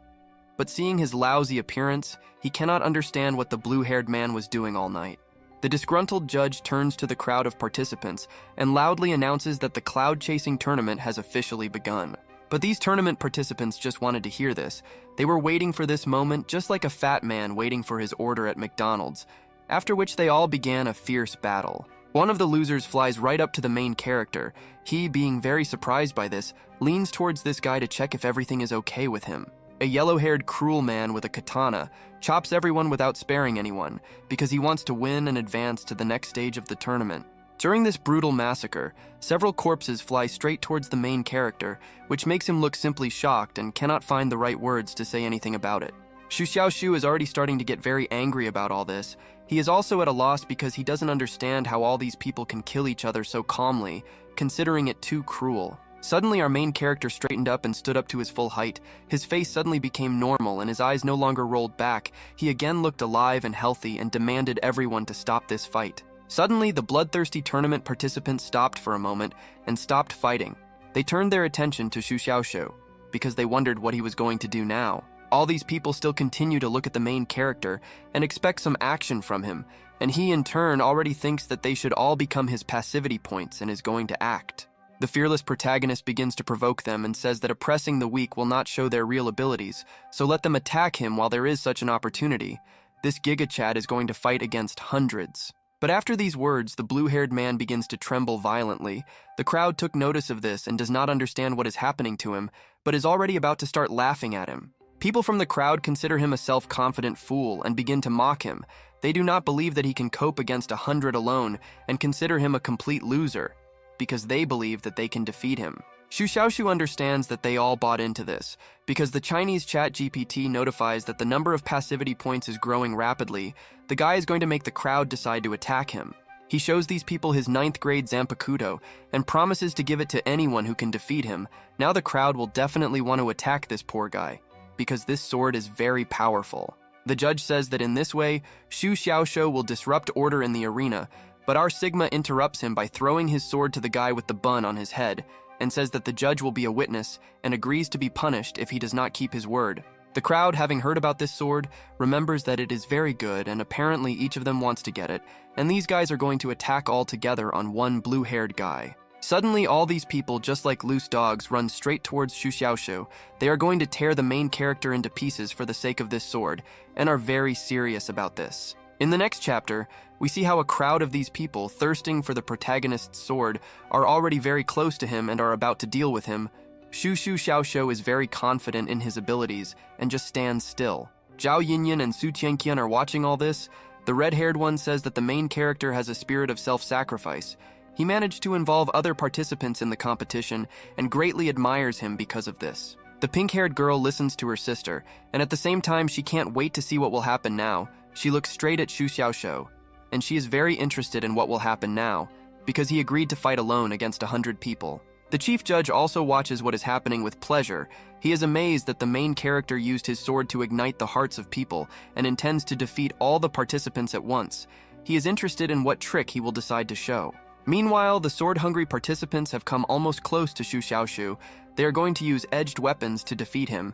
But seeing his lousy appearance, he cannot understand what the blue-haired man was doing all night. The disgruntled judge turns to the crowd of participants and loudly announces that the cloud-chasing tournament has officially begun. But these tournament participants just wanted to hear this. They were waiting for this moment just like a fat man waiting for his order at McDonald's, after which they all began a fierce battle. One of the losers flies right up to the main character. He, being very surprised by this, leans towards this guy to check if everything is okay with him. A yellow-haired cruel man with a katana chops everyone without sparing anyone because he wants to win and advance to the next stage of the tournament. During this brutal massacre, several corpses fly straight towards the main character, which makes him look simply shocked and cannot find the right words to say anything about it. Xu Xiaoshu is already starting to get very angry about all this. He is also at a loss because he doesn't understand how all these people can kill each other so calmly, considering it too cruel. Suddenly, our main character straightened up and stood up to his full height. His face suddenly became normal and his eyes no longer rolled back. He again looked alive and healthy and demanded everyone to stop this fight. Suddenly, the bloodthirsty tournament participants stopped for a moment and stopped fighting. They turned their attention to Xu Xiaoshu because they wondered what he was going to do now. All these people still continue to look at the main character and expect some action from him, and he in turn already thinks that they should all become his passivity points and is going to act. The fearless protagonist begins to provoke them and says that oppressing the weak will not show their real abilities, so let them attack him while there is such an opportunity. This Giga Chad is going to fight against hundreds. But after these words, the blue-haired man begins to tremble violently. The crowd took notice of this and does not understand what is happening to him, but is already about to start laughing at him. People from the crowd consider him a self-confident fool and begin to mock him. They do not believe that he can cope against 100 alone and consider him a complete loser, because they believe that they can defeat him. Xu Xiaoshu understands that they all bought into this, because the Chinese chat GPT notifies that the number of passivity points is growing rapidly. The guy is going to make the crowd decide to attack him. He shows these people his 9th grade Zanpakuto and promises to give it to anyone who can defeat him. Now the crowd will definitely want to attack this poor guy, because this sword is very powerful. The judge says that in this way, Xu Xiaoshu will disrupt order in the arena, but our Sigma interrupts him by throwing his sword to the guy with the bun on his head, and says that the judge will be a witness and agrees to be punished if he does not keep his word. The crowd, having heard about this sword, remembers that it is very good, and apparently each of them wants to get it, and these guys are going to attack all together on one blue-haired guy. Suddenly, all these people, just like loose dogs, run straight towards Xu Xiaoshu. They are going to tear the main character into pieces for the sake of this sword, and are very serious about this. In the next chapter, we see how a crowd of these people, thirsting for the protagonist's sword, are already very close to him and are about to deal with him. Xu Xiaoshu is very confident in his abilities and just stands still. Zhao Yinyan and Su Qianqian are watching all this. The red-haired one says that the main character has a spirit of self-sacrifice. He managed to involve other participants in the competition and greatly admires him because of this. The pink-haired girl listens to her sister, and at the same time she can't wait to see what will happen now. She looks straight at Xu Xiaoshu, and she is very interested in what will happen now, because he agreed to fight alone against 100 people. The chief judge also watches what is happening with pleasure. He is amazed that the main character used his sword to ignite the hearts of people and intends to defeat all the participants at once. He is interested in what trick he will decide to show. Meanwhile, the sword-hungry participants have come almost close to Xu Xiaoshu. They are going to use edged weapons to defeat him,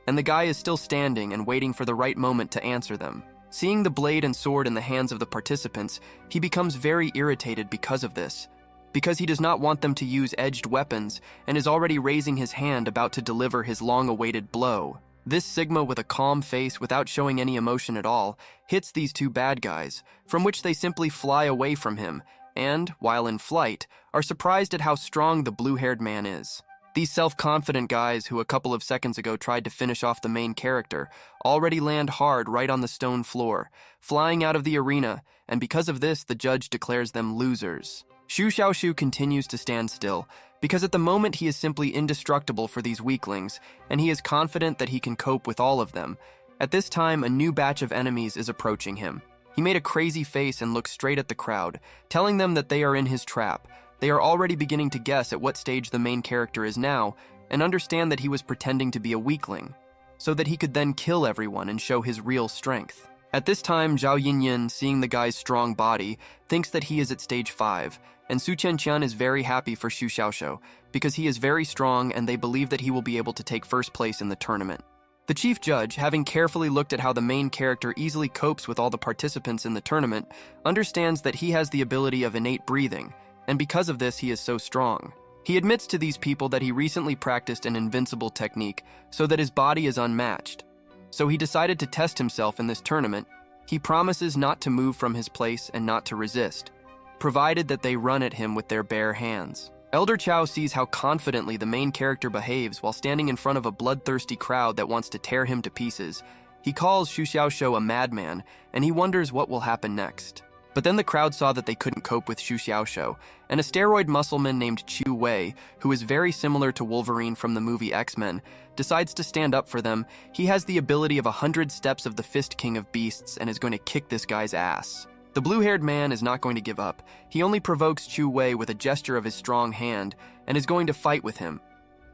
and the guy is still standing and waiting for the right moment to answer them. Seeing the blade and sword in the hands of the participants, he becomes very irritated because of this, because he does not want them to use edged weapons and is already raising his hand about to deliver his long-awaited blow. This Sigma, with a calm face without showing any emotion at all, hits these two bad guys, from which they simply fly away from him, and, while in flight, are surprised at how strong the blue-haired man is. These self-confident guys who a couple of seconds ago tried to finish off the main character already land hard right on the stone floor, flying out of the arena, and because of this, the judge declares them losers. Xu Xiaoshu continues to stand still, because at the moment he is simply indestructible for these weaklings, and he is confident that he can cope with all of them. At this time, a new batch of enemies is approaching him. He made a crazy face and looked straight at the crowd, telling them that they are in his trap. They are already beginning to guess at what stage the main character is now, and understand that he was pretending to be a weakling, so that he could then kill everyone and show his real strength. At this time, Zhao Yinyan, seeing the guy's strong body, thinks that he is at stage 5, and Su Qianqian is very happy for Xu Xiaoshu, because he is very strong and they believe that he will be able to take first place in the tournament. The chief judge, having carefully looked at how the main character easily copes with all the participants in the tournament, understands that he has the ability of innate breathing, and because of this he is so strong. He admits to these people that he recently practiced an invincible technique so that his body is unmatched. So he decided to test himself in this tournament. He promises not to move from his place and not to resist, provided that they run at him with their bare hands. Elder Chow sees how confidently the main character behaves while standing in front of a bloodthirsty crowd that wants to tear him to pieces. He calls Xu Xiaoshu a madman, and he wonders what will happen next. But then the crowd saw that they couldn't cope with Xu Xiaoshu, and a steroid muscleman named Chu Wei, who is very similar to Wolverine from the movie X-Men, decides to stand up for them. He has the ability of 100 steps of the Fist King of Beasts and is going to kick this guy's ass. The blue-haired man is not going to give up. He only provokes Chu Wei with a gesture of his strong hand and is going to fight with him.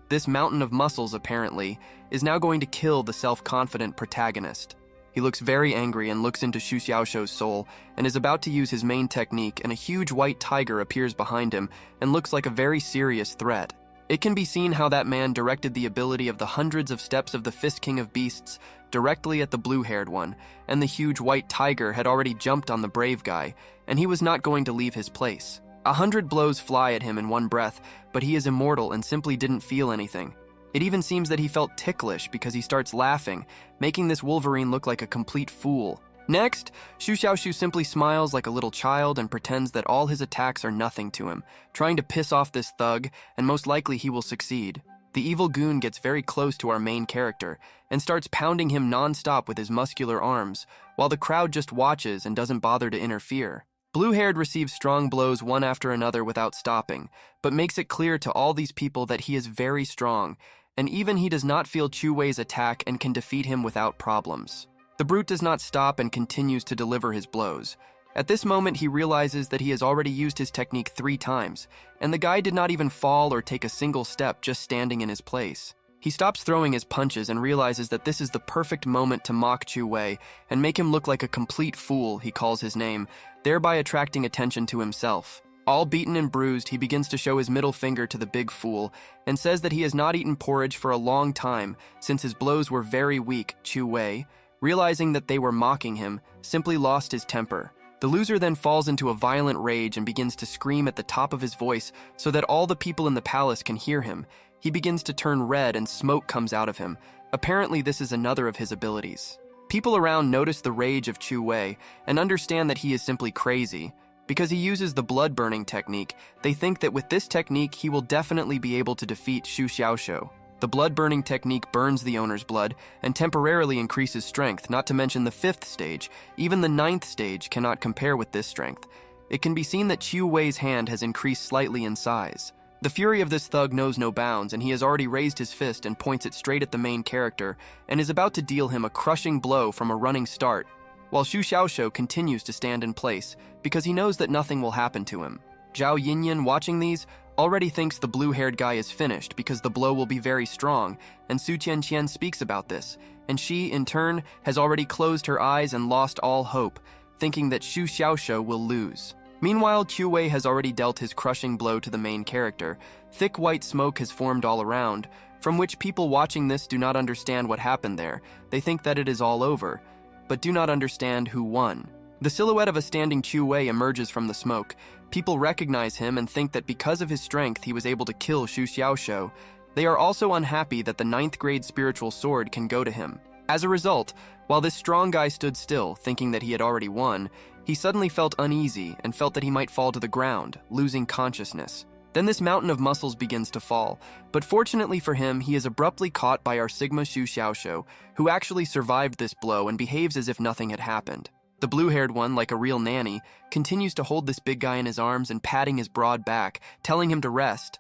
This mountain of muscles, apparently, is now going to kill the self-confident protagonist. He looks very angry and looks into Xu Xiaoshu's soul and is about to use his main technique, and a huge white tiger appears behind him and looks like a very serious threat. It can be seen how that man directed the ability of the hundreds of steps of the Fist King of Beasts directly at the blue-haired one, and the huge white tiger had already jumped on the brave guy, and he was not going to leave his place. 100 blows fly at him in one breath, but he is immortal and simply didn't feel anything. It even seems that he felt ticklish because he starts laughing, making this Wolverine look like a complete fool. Next, Xu Xiaoshu simply smiles like a little child and pretends that all his attacks are nothing to him, trying to piss off this thug, and most likely he will succeed. The evil goon gets very close to our main character and starts pounding him non-stop with his muscular arms, while the crowd just watches and doesn't bother to interfere. Blue-haired receives strong blows one after another without stopping, but makes it clear to all these people that he is very strong, and even he does not feel Chu Wei's attack and can defeat him without problems. The brute does not stop and continues to deliver his blows. At this moment, he realizes that he has already used his technique 3 times, and the guy did not even fall or take a single step, just standing in his place. He stops throwing his punches and realizes that this is the perfect moment to mock Chu Wei and make him look like a complete fool, he calls his name, thereby attracting attention to himself. All beaten and bruised, he begins to show his middle finger to the big fool and says that he has not eaten porridge for a long time since his blows were very weak. Chu Wei, realizing that they were mocking him, simply lost his temper. The loser then falls into a violent rage and begins to scream at the top of his voice so that all the people in the palace can hear him. He begins to turn red and smoke comes out of him. Apparently, this is another of his abilities. People around notice the rage of Chu Wei and understand that he is simply crazy. Because he uses the blood-burning technique, they think that with this technique, he will definitely be able to defeat Xu Xiaoxiu. The blood-burning technique burns the owner's blood and temporarily increases strength, not to mention the 5th stage. Even the 9th stage cannot compare with this strength. It can be seen that Chu Wei's hand has increased slightly in size. The fury of this thug knows no bounds, and he has already raised his fist and points it straight at the main character and is about to deal him a crushing blow from a running start, while Xu Xiaoxiu continues to stand in place because he knows that nothing will happen to him. Zhao Yinyan, watching these, already thinks the blue-haired guy is finished because the blow will be very strong, and Su Tianqian speaks about this, and she, in turn, has already closed her eyes and lost all hope, thinking that Xu Xiaoxiu will lose. Meanwhile, Chu Wei has already dealt his crushing blow to the main character. Thick white smoke has formed all around, from which people watching this do not understand what happened there. They think that it is all over, but do not understand who won. The silhouette of a standing Chu Wei emerges from the smoke. People recognize him and think that because of his strength he was able to kill Xu Xiaoxiu. They are also unhappy that the 9th grade spiritual sword can go to him. As a result, while this strong guy stood still, thinking that he had already won, he suddenly felt uneasy and felt that he might fall to the ground, losing consciousness. Then this mountain of muscles begins to fall, but fortunately for him, he is abruptly caught by our Sigma Xu Xiaoxiu, who actually survived this blow and behaves as if nothing had happened. The blue-haired one, like a real nanny, continues to hold this big guy in his arms and patting his broad back, telling him to rest.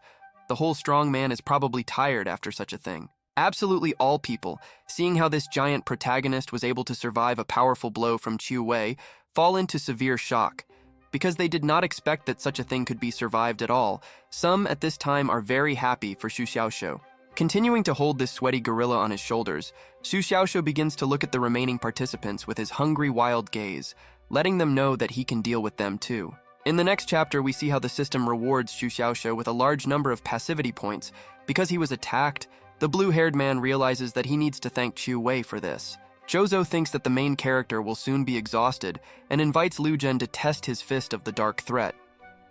The whole strong man is probably tired after such a thing. Absolutely all people, seeing how this giant protagonist was able to survive a powerful blow from Chu Wei, fall into severe shock. Because they did not expect that such a thing could be survived at all, some at this time are very happy for Xu Xiaoxiu. Continuing to hold this sweaty gorilla on his shoulders, Xu Xiaoxiu begins to look at the remaining participants with his hungry, wild gaze, letting them know that he can deal with them too. In the next chapter, we see how the system rewards Xu Xiaoxiu with a large number of passivity points. Because he was attacked, the blue-haired man realizes that he needs to thank Chu Wei for this. Zhou thinks that the main character will soon be exhausted and invites Lu Zhen to test his fist of the dark threat.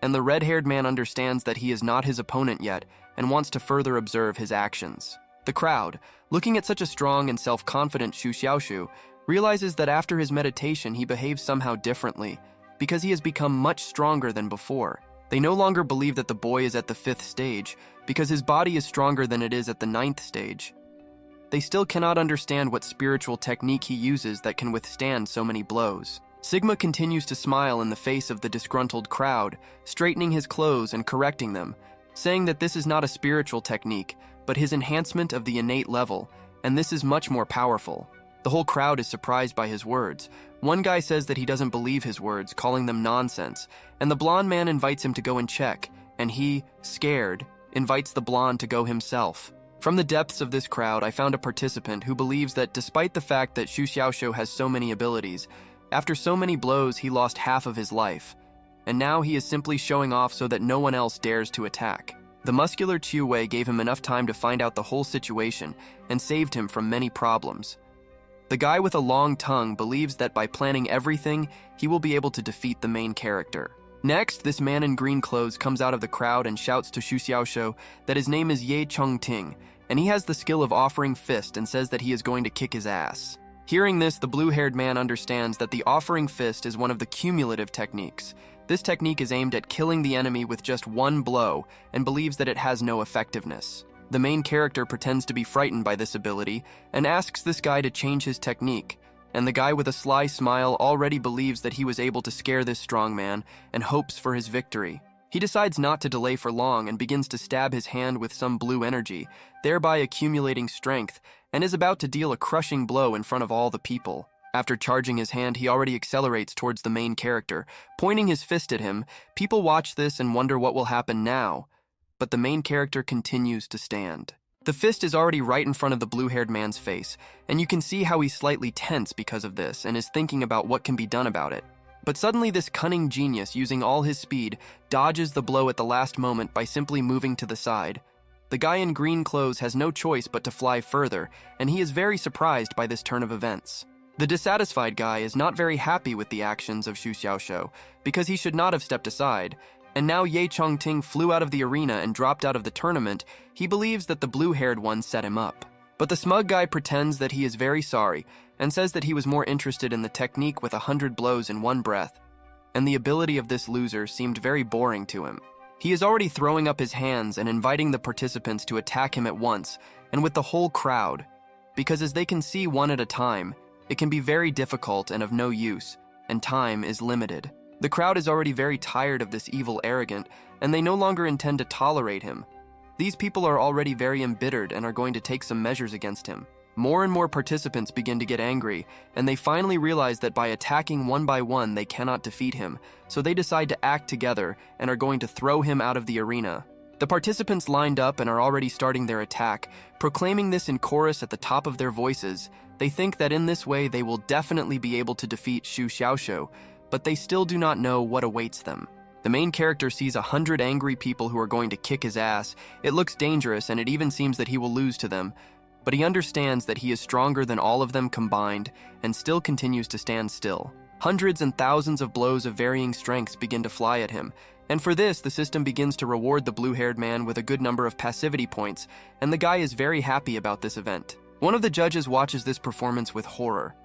And the red-haired man understands that he is not his opponent yet and wants to further observe his actions. The crowd, looking at such a strong and self-confident Xu Xiaoxiu, realizes that after his meditation he behaves somehow differently because he has become much stronger than before. They no longer believe that the boy is at the 5th stage because his body is stronger than it is at the 9th stage. They still cannot understand what spiritual technique he uses that can withstand so many blows. Sigma continues to smile in the face of the disgruntled crowd, straightening his clothes and correcting them, saying that this is not a spiritual technique, but his enhancement of the innate level, and this is much more powerful. The whole crowd is surprised by his words. One guy says that he doesn't believe his words, calling them nonsense, and the blonde man invites him to go and check, and he, scared, invites the blonde to go himself. From the depths of this crowd, I found a participant who believes that despite the fact that Xu Xiaoxiu has so many abilities, after so many blows he lost half of his life, and now he is simply showing off so that no one else dares to attack. The muscular Chu Wei gave him enough time to find out the whole situation and saved him from many problems. The guy with a long tongue believes that by planning everything, he will be able to defeat the main character. Next, this man in green clothes comes out of the crowd and shouts to Xu Xiaoxiu that his name is Ye Chengting, and he has the skill of offering fist and says that he is going to kick his ass. Hearing this, the blue-haired man understands that the offering fist is one of the cumulative techniques. This technique is aimed at killing the enemy with just one blow and believes that it has no effectiveness. The main character pretends to be frightened by this ability and asks this guy to change his technique. and the guy with a sly smile already believes that he was able to scare this strong man and hopes for his victory. He decides not to delay for long and begins to stab his hand with some blue energy, thereby accumulating strength, and is about to deal a crushing blow in front of all the people. After charging his hand, he already accelerates towards the main character, pointing his fist at him. People watch this and wonder what will happen now, but the main character continues to stand. The fist is already right in front of the blue-haired man's face, and you can see how he's slightly tense because of this and is thinking about what can be done about it. But suddenly this cunning genius, using all his speed, dodges the blow at the last moment by simply moving to the side. The guy in green clothes has no choice but to fly further, and he is very surprised by this turn of events. The dissatisfied guy is not very happy with the actions of Xu Xiaoshou because he should not have stepped aside, and now Ye Chongting flew out of the arena and dropped out of the tournament. He believes that the blue-haired one set him up. But the smug guy pretends that he is very sorry and says that he was more interested in the technique with 100 blows in one breath, and the ability of this loser seemed very boring to him. He is already throwing up his hands and inviting the participants to attack him at once and with the whole crowd, because as they can see one at a time, it can be very difficult and of no use, and time is limited. The crowd is already very tired of this evil arrogant, and they no longer intend to tolerate him. These people are already very embittered and are going to take some measures against him. More and more participants begin to get angry, and they finally realize that by attacking one by one they cannot defeat him, so they decide to act together and are going to throw him out of the arena. The participants lined up and are already starting their attack, proclaiming this in chorus at the top of their voices. They think that in this way they will definitely be able to defeat Xu Xiaoshou, but they still do not know what awaits them. The main character sees 100 angry people who are going to kick his ass. It looks dangerous and it even seems that he will lose to them, but he understands that he is stronger than all of them combined and still continues to stand still. Hundreds and thousands of blows of varying strengths begin to fly at him, and for this the system begins to reward the blue-haired man with a good number of passivity points, and the guy is very happy about this event. One of the judges watches this performance with horror.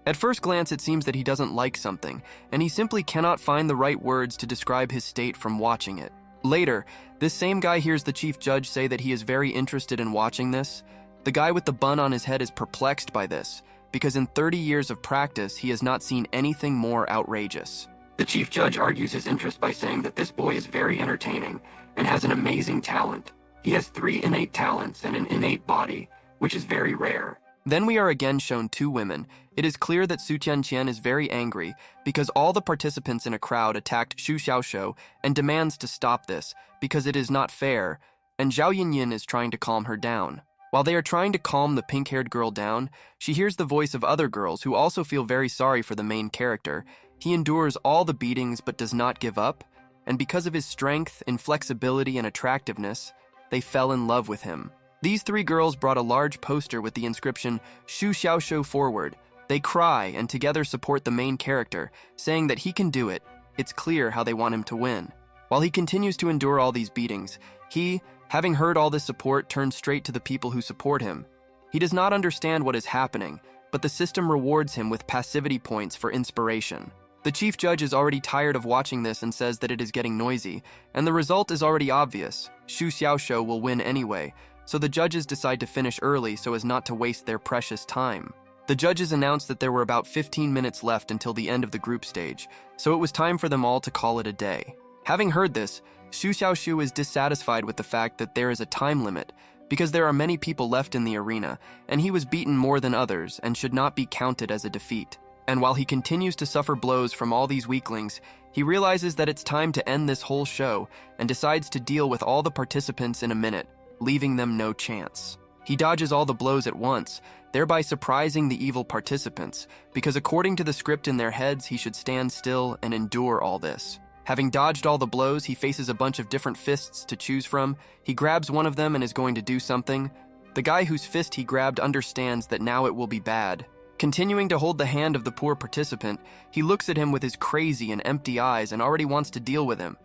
At first glance, it seems that he doesn't like something, and he simply cannot find the right words to describe his state from watching it. Later, this same guy hears the chief judge say that he is very interested in watching this. The guy with the bun on his head is perplexed by this, because in 30 years of practice, he has not seen anything more outrageous. The chief judge argues his interest by saying that this boy is very entertaining and has an amazing talent. He has 3 innate talents and an innate body, which is very rare. Then we are again shown 2 women. It is clear that Su Tianqian is very angry because all the participants in a crowd attacked Xu Xiaoshou and demands to stop this because it is not fair, and Zhao Yinyin is trying to calm her down. While they are trying to calm the pink-haired girl down, she hears the voice of other girls who also feel very sorry for the main character. He endures all the beatings but does not give up, and because of his strength, inflexibility, and attractiveness, they fell in love with him. These 3 girls brought a large poster with the inscription, Xu Xiaoshou forward. They cry and together support the main character, saying that he can do it. It's clear how they want him to win. While he continues to endure all these beatings, he, having heard all this support, turns straight to the people who support him. He does not understand what is happening, but the system rewards him with passivity points for inspiration. The chief judge is already tired of watching this and says that it is getting noisy, and the result is already obvious. Xu Xiaoshou will win anyway, so the judges decide to finish early so as not to waste their precious time. The judges announced that there were about 15 minutes left until the end of the group stage, so it was time for them all to call it a day. Having heard this, Xu Xiaoshou is dissatisfied with the fact that there is a time limit, because there are many people left in the arena, and he was beaten more than others and should not be counted as a defeat. And while he continues to suffer blows from all these weaklings, he realizes that it's time to end this whole show and decides to deal with all the participants in a minute, leaving them no chance. He dodges all the blows at once, thereby surprising the evil participants, because according to the script in their heads, he should stand still and endure all this. Having dodged all the blows, he faces a bunch of different fists to choose from. He grabs one of them and is going to do something. The guy whose fist he grabbed understands that now it will be bad. Continuing to hold the hand of the poor participant, he looks at him with his crazy and empty eyes and already wants to deal with him.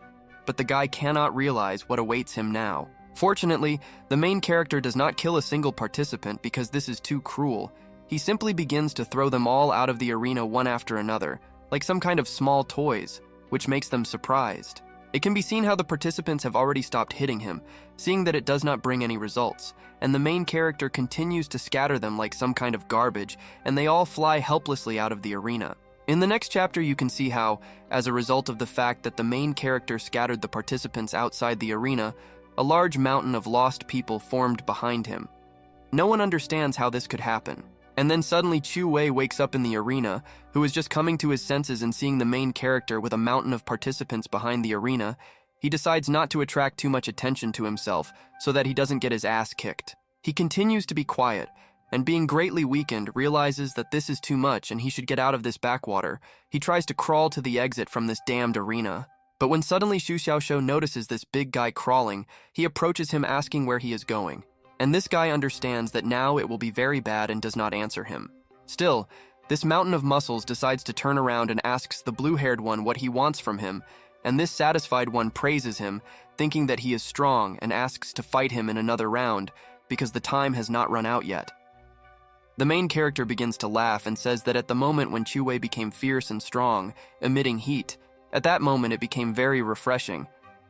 But the guy cannot realize what awaits him now. Fortunately, the main character does not kill a single participant because this is too cruel. He simply begins to throw them all out of the arena one after another, like some kind of small toys, which makes them surprised. It can be seen how the participants have already stopped hitting him, seeing that it does not bring any results, and the main character continues to scatter them like some kind of garbage, and they all fly helplessly out of the arena. In the next chapter, you can see how, as a result of the fact that the main character scattered the participants outside the arena, a large mountain of lost people formed behind him. No one understands how this could happen. And then suddenly Chu Wei wakes up in the arena, who is just coming to his senses and seeing the main character with a mountain of participants behind the arena. He decides not to attract too much attention to himself so that he doesn't get his ass kicked. He continues to be quiet, and being greatly weakened, realizes that this is too much and he should get out of this backwater. He tries to crawl to the exit from this damned arena. But when suddenly Xu Xiaoshou notices this big guy crawling, he approaches him asking where he is going. And this guy understands that now it will be very bad and does not answer him. Still, this mountain of muscles decides to turn around and asks the blue-haired one what he wants from him, and this satisfied one praises him, thinking that he is strong, and asks to fight him in another round because the time has not run out yet. The main character begins to laugh and says that at the moment when Chu Wei became fierce and strong, emitting heat, at that moment it became very refreshing,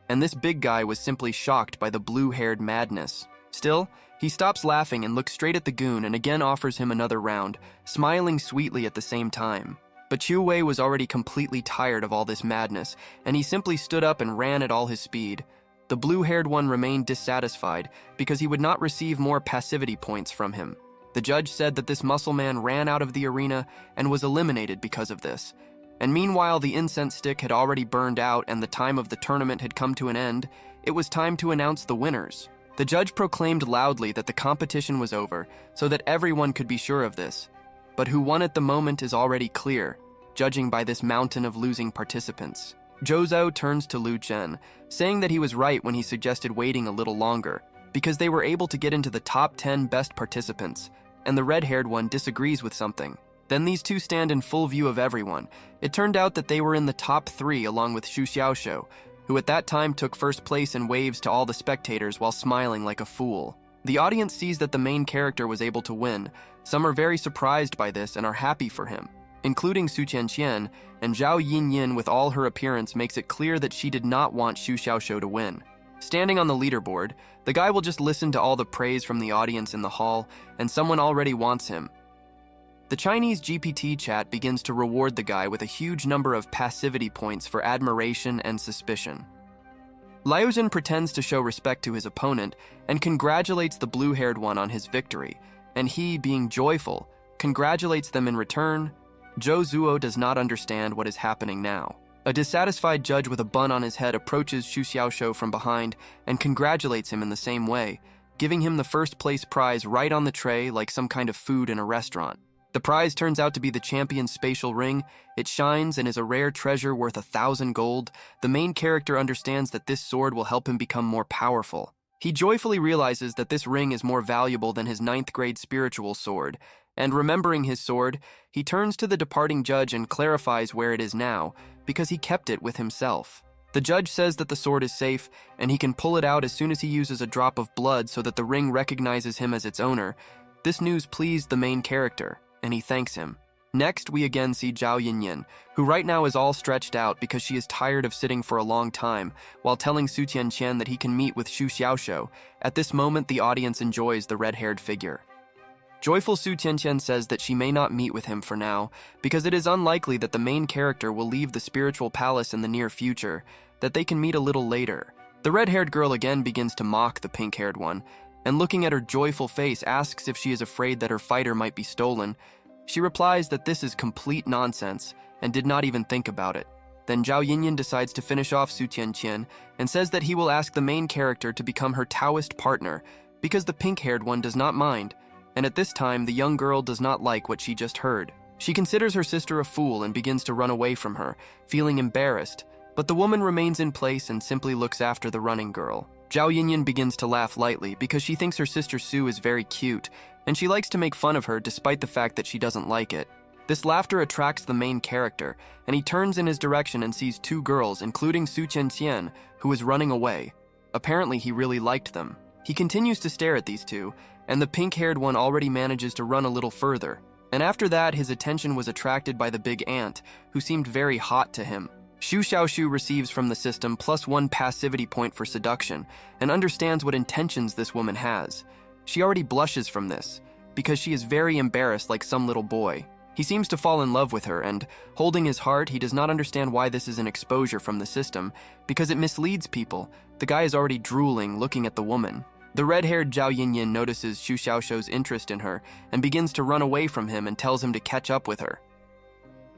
and this big guy was simply shocked by the blue-haired madness. Still, he stops laughing and looks straight at the goon and again offers him another round, smiling sweetly at the same time. But Chu Wei was already completely tired of all this madness, and he simply stood up and ran at all his speed. The blue-haired one remained dissatisfied because he would not receive more passivity points from him. The judge said that this muscle man ran out of the arena and was eliminated because of this. And meanwhile, the incense stick had already burned out and the time of the tournament had come to an end. It was time to announce the winners. The judge proclaimed loudly that the competition was over, so that everyone could be sure of this. But who won at the moment is already clear, judging by this mountain of losing participants. Zhou Zhou turns to Lu Zhen, saying that he was right when he suggested waiting a little longer, because they were able to get into the top 10 best participants, and the red-haired one disagrees with something. Then these two stand in full view of everyone. It turned out that they were in the top 3 along with Xu Xiaoshou, who at that time took first place and waves to all the spectators while smiling like a fool. The audience sees that the main character was able to win. Some are very surprised by this and are happy for him, including Su Qianqian, and Zhao Yinyin with all her appearance makes it clear that she did not want Xu Xiaoshou to win. Standing on the leaderboard, the guy will just listen to all the praise from the audience in the hall, and someone already wants him. The Chinese GPT chat begins to reward the guy with a huge number of passivity points for admiration and suspicion. Liuzhen pretends to show respect to his opponent and congratulates the blue-haired one on his victory, and he, being joyful, congratulates them in return. Zhou Zuo does not understand what is happening now. A dissatisfied judge with a bun on his head approaches Xu Xiaoshou from behind and congratulates him in the same way, giving him the first-place prize right on the tray like some kind of food in a restaurant. The prize turns out to be the champion's spatial ring. It shines and is a rare treasure worth 1,000 gold. The main character understands that this sword will help him become more powerful. He joyfully realizes that this ring is more valuable than his 9th grade spiritual sword, and remembering his sword, he turns to the departing judge and clarifies where it is now, because he kept it with himself. The judge says that the sword is safe, and he can pull it out as soon as he uses a drop of blood so that the ring recognizes him as its owner. This news pleased the main character, and he thanks him. Next, we again see Zhao Yinyin, who right now is all stretched out because she is tired of sitting for a long time, while telling Su Tianqian that he can meet with Xu Xiaoshou. At this moment, the audience enjoys the red-haired figure. Joyful Su Tianqian says that she may not meet with him for now, because it is unlikely that the main character will leave the spiritual palace in the near future, that they can meet a little later. The red-haired girl again begins to mock the pink-haired one, and looking at her joyful face asks if she is afraid that her fighter might be stolen. She replies that this is complete nonsense and did not even think about it. Then Zhao Yinyin decides to finish off Su Tianqian and says that he will ask the main character to become her Taoist partner because the pink-haired one does not mind, and at this time the young girl does not like what she just heard. She considers her sister a fool and begins to run away from her, feeling embarrassed, but the woman remains in place and simply looks after the running girl. Zhao Yinyin begins to laugh lightly because she thinks her sister Su is very cute, and she likes to make fun of her despite the fact that she doesn't like it. This laughter attracts the main character, and he turns in his direction and sees 2 girls, including Su Qianqian, who is running away. Apparently he really liked them. He continues to stare at these 2, and the pink-haired one already manages to run a little further. And after that, his attention was attracted by the big ant, who seemed very hot to him. Xu Xiaoshu receives from the system +1 passivity point for seduction and understands what intentions this woman has. She already blushes from this, because she is very embarrassed like some little boy. He seems to fall in love with her, and holding his heart, he does not understand why this is an exposure from the system, because it misleads people. The guy is already drooling, looking at the woman. The red-haired Zhao Yinyin notices Xu Xiaoshu's interest in her and begins to run away from him and tells him to catch up with her.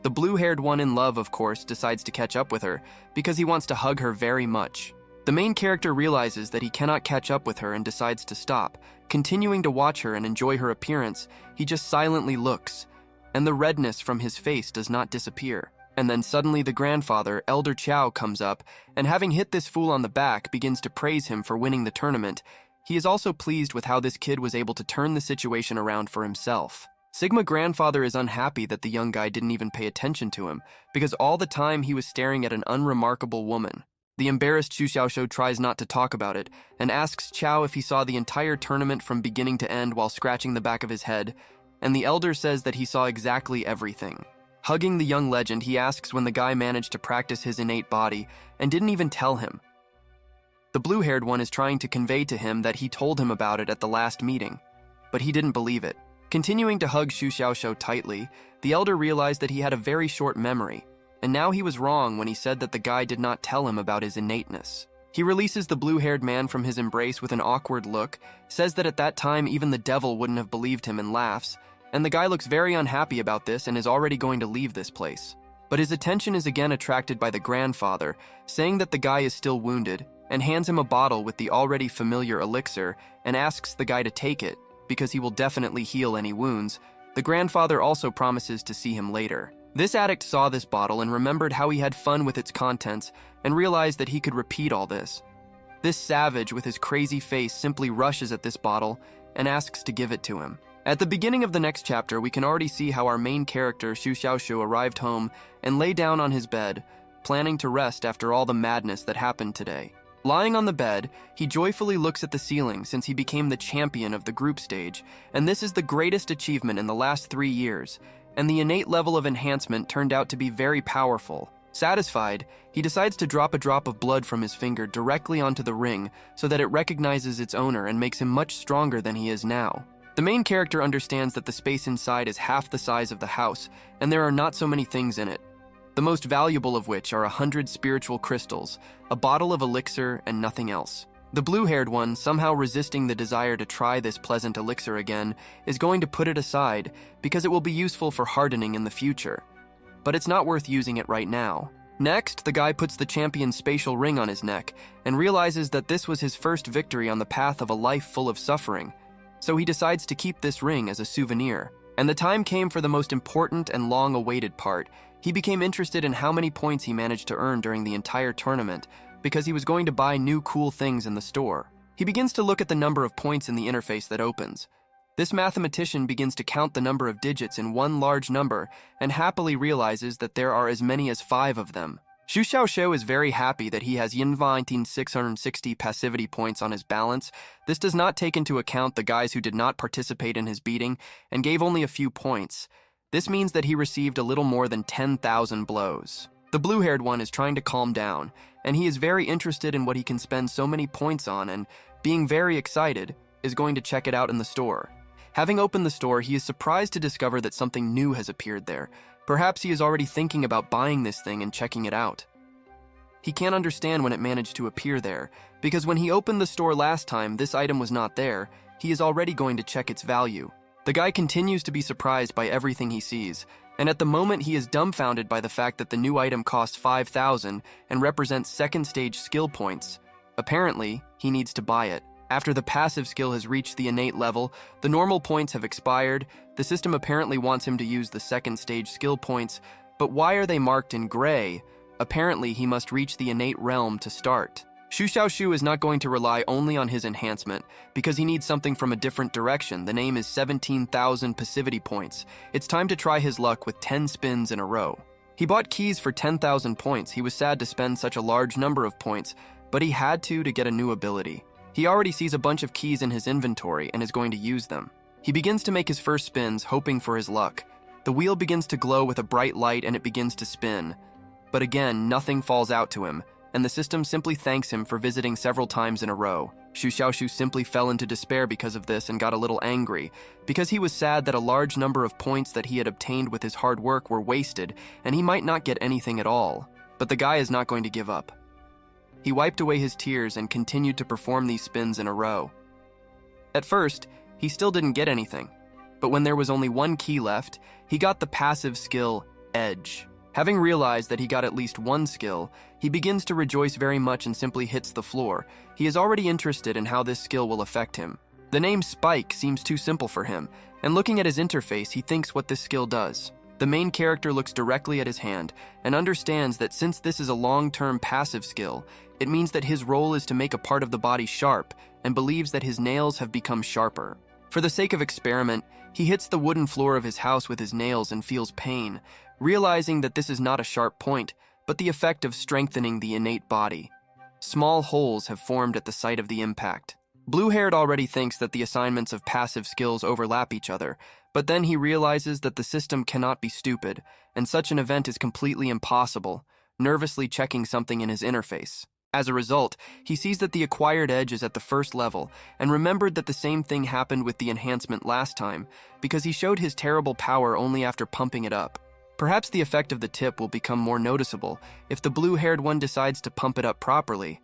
The blue-haired one in love, of course, decides to catch up with her because he wants to hug her very much. The main character realizes that he cannot catch up with her and decides to stop. Continuing to watch her and enjoy her appearance, he just silently looks, and the redness from his face does not disappear. And then suddenly the grandfather, Elder Chao, comes up, and having hit this fool on the back, begins to praise him for winning the tournament. He is also pleased with how this kid was able to turn the situation around for himself. Sigma grandfather is unhappy that the young guy didn't even pay attention to him, because all the time he was staring at an unremarkable woman. The embarrassed Xu Xiaoshu tries not to talk about it, and asks Chao if he saw the entire tournament from beginning to end while scratching the back of his head, and the elder says that he saw exactly everything. Hugging the young legend, he asks when the guy managed to practice his innate body, and didn't even tell him. The blue-haired one is trying to convey to him that he told him about it at the last meeting, but he didn't believe it. Continuing to hug Xu Xiaoshu tightly, the elder realized that he had a very short memory, and now he was wrong when he said that the guy did not tell him about his innateness. He releases the blue-haired man from his embrace with an awkward look, says that at that time even the devil wouldn't have believed him, and laughs, and the guy looks very unhappy about this and is already going to leave this place. But his attention is again attracted by the grandfather, saying that the guy is still wounded, and hands him a bottle with the already familiar elixir and asks the guy to take it, because he will definitely heal any wounds. The grandfather also promises to see him later. This addict saw this bottle and remembered how he had fun with its contents and realized that he could repeat all this. This savage with his crazy face simply rushes at this bottle and asks to give it to him. At the beginning of the next chapter, we can already see how our main character, Xu Xiaoshu, arrived home and lay down on his bed, planning to rest after all the madness that happened today. Lying on the bed, he joyfully looks at the ceiling since he became the champion of the group stage, and this is the greatest achievement in the last 3 years, and the innate level of enhancement turned out to be very powerful. Satisfied, he decides to drop a drop of blood from his finger directly onto the ring so that it recognizes its owner and makes him much stronger than he is now. The main character understands that the space inside is half the size of the house, and there are not so many things in it. The most valuable of which are 100 spiritual crystals, a bottle of elixir, and nothing else. The blue-haired one, somehow resisting the desire to try this pleasant elixir again, is going to put it aside because it will be useful for hardening in the future. But it's not worth using it right now. Next, the guy puts the champion's spatial ring on his neck and realizes that this was his first victory on the path of a life full of suffering, so he decides to keep this ring as a souvenir. And the time came for the most important and long-awaited part. He became interested in how many points he managed to earn during the entire tournament because he was going to buy new cool things in the store. He begins to look at the number of points in the interface that opens. This mathematician begins to count the number of digits in one large number and happily realizes that there are as many as 5 of them. Xu Xiaoshu is very happy that he has 660 passivity points on his balance. This does not take into account the guys who did not participate in his beating and gave only a few points. This means that he received a little more than 10,000 blows. The blue-haired one is trying to calm down, and he is very interested in what he can spend so many points on and, being very excited, is going to check it out in the store. Having opened the store, he is surprised to discover that something new has appeared there. Perhaps he is already thinking about buying this thing and checking it out. He can't understand when it managed to appear there, because when he opened the store last time, this item was not there. He is already going to check its value. The guy continues to be surprised by everything he sees, and at the moment he is dumbfounded by the fact that the new item costs 5,000 and represents second stage skill points. Apparently, he needs to buy it. After the passive skill has reached the innate level, the normal points have expired. The system apparently wants him to use the second stage skill points, but why are they marked in gray? Apparently, he must reach the innate realm to start. Xu Xiaoshu is not going to rely only on his enhancement, because he needs something from a different direction. The name is 17,000 passivity points. It's time to try his luck with 10 spins in a row. He bought keys for 10,000 points. He was sad to spend such a large number of points, but he had to get a new ability. He already sees a bunch of keys in his inventory and is going to use them. He begins to make his first spins, hoping for his luck. The wheel begins to glow with a bright light and it begins to spin. But again, nothing falls out to him, and the system simply thanks him for visiting several times in a row. Xu Xiaoshu simply fell into despair because of this and got a little angry, because he was sad that a large number of points that he had obtained with his hard work were wasted, and he might not get anything at all. But the guy is not going to give up. He wiped away his tears and continued to perform these spins in a row. At first, he still didn't get anything, but when there was only one key left, he got the passive skill, Edge. Having realized that he got at least one skill, he begins to rejoice very much and simply hits the floor. He is already interested in how this skill will affect him. The name Spike seems too simple for him, and looking at his interface, he thinks what this skill does. The main character looks directly at his hand and understands that since this is a long-term passive skill, it means that his role is to make a part of the body sharp, and believes that his nails have become sharper. For the sake of experiment, he hits the wooden floor of his house with his nails and feels pain, realizing that this is not a sharp point, but the effect of strengthening the innate body. Small holes have formed at the site of the impact. Blue-haired already thinks that the assignments of passive skills overlap each other, but then he realizes that the system cannot be stupid, and such an event is completely impossible, nervously checking something in his interface. As a result, he sees that the acquired edge is at the first level, and remembered that the same thing happened with the enhancement last time, because he showed his terrible power only after pumping it up. Perhaps the effect of the tip will become more noticeable if the blue-haired one decides to pump it up properly.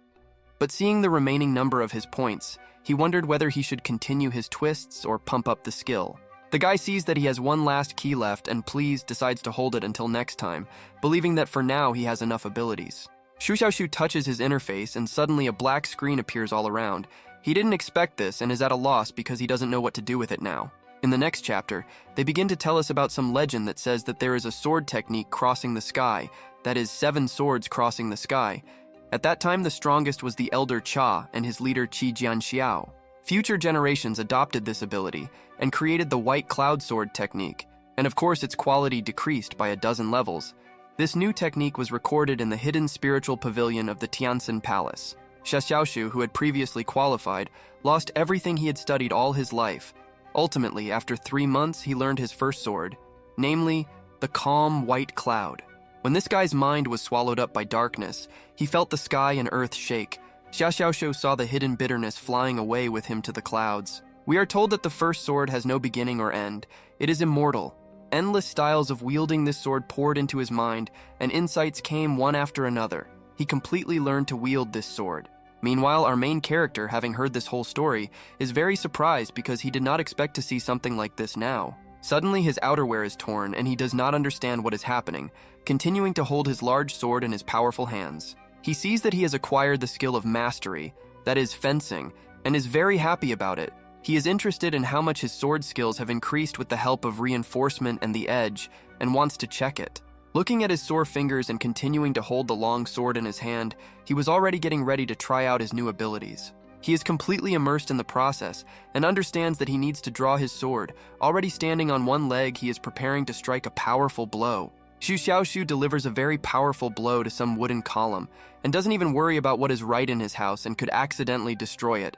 But seeing the remaining number of his points, he wondered whether he should continue his twists or pump up the skill. The guy sees that he has one last key left and decides to hold it until next time, believing that for now he has enough abilities. Xu Xiaoshu touches his interface and suddenly a black screen appears all around. He didn't expect this and is at a loss because he doesn't know what to do with it now. In the next chapter, they begin to tell us about some legend that says that there is a sword technique crossing the sky, that is 7 swords crossing the sky. At that time, the strongest was the elder Cha and his leader Qi Jianxiao. Future generations adopted this ability and created the white cloud sword technique, and of course its quality decreased by a dozen levels. This new technique was recorded in the hidden spiritual pavilion of the Tianxin Palace. Xu Xiaoshu, who had previously qualified, lost everything he had studied all his life. Ultimately, after 3 months, he learned his first sword, namely, the calm white cloud. When this guy's mind was swallowed up by darkness, he felt the sky and earth shake. Xu Xiaoshu saw the hidden bitterness flying away with him to the clouds. We are told that the first sword has no beginning or end. It is immortal. Endless styles of wielding this sword poured into his mind, and insights came one after another. He completely learned to wield this sword. Meanwhile, our main character, having heard this whole story, is very surprised because he did not expect to see something like this now. Suddenly, his outerwear is torn, and he does not understand what is happening, continuing to hold his large sword in his powerful hands. He sees that he has acquired the skill of mastery, that is, fencing, and is very happy about it. He is interested in how much his sword skills have increased with the help of reinforcement and the edge, and wants to check it. Looking at his sore fingers and continuing to hold the long sword in his hand, he was already getting ready to try out his new abilities. He is completely immersed in the process and understands that he needs to draw his sword. Already standing on one leg, he is preparing to strike a powerful blow. Xu Xiaoshu delivers a very powerful blow to some wooden column and doesn't even worry about what is right in his house and could accidentally destroy it.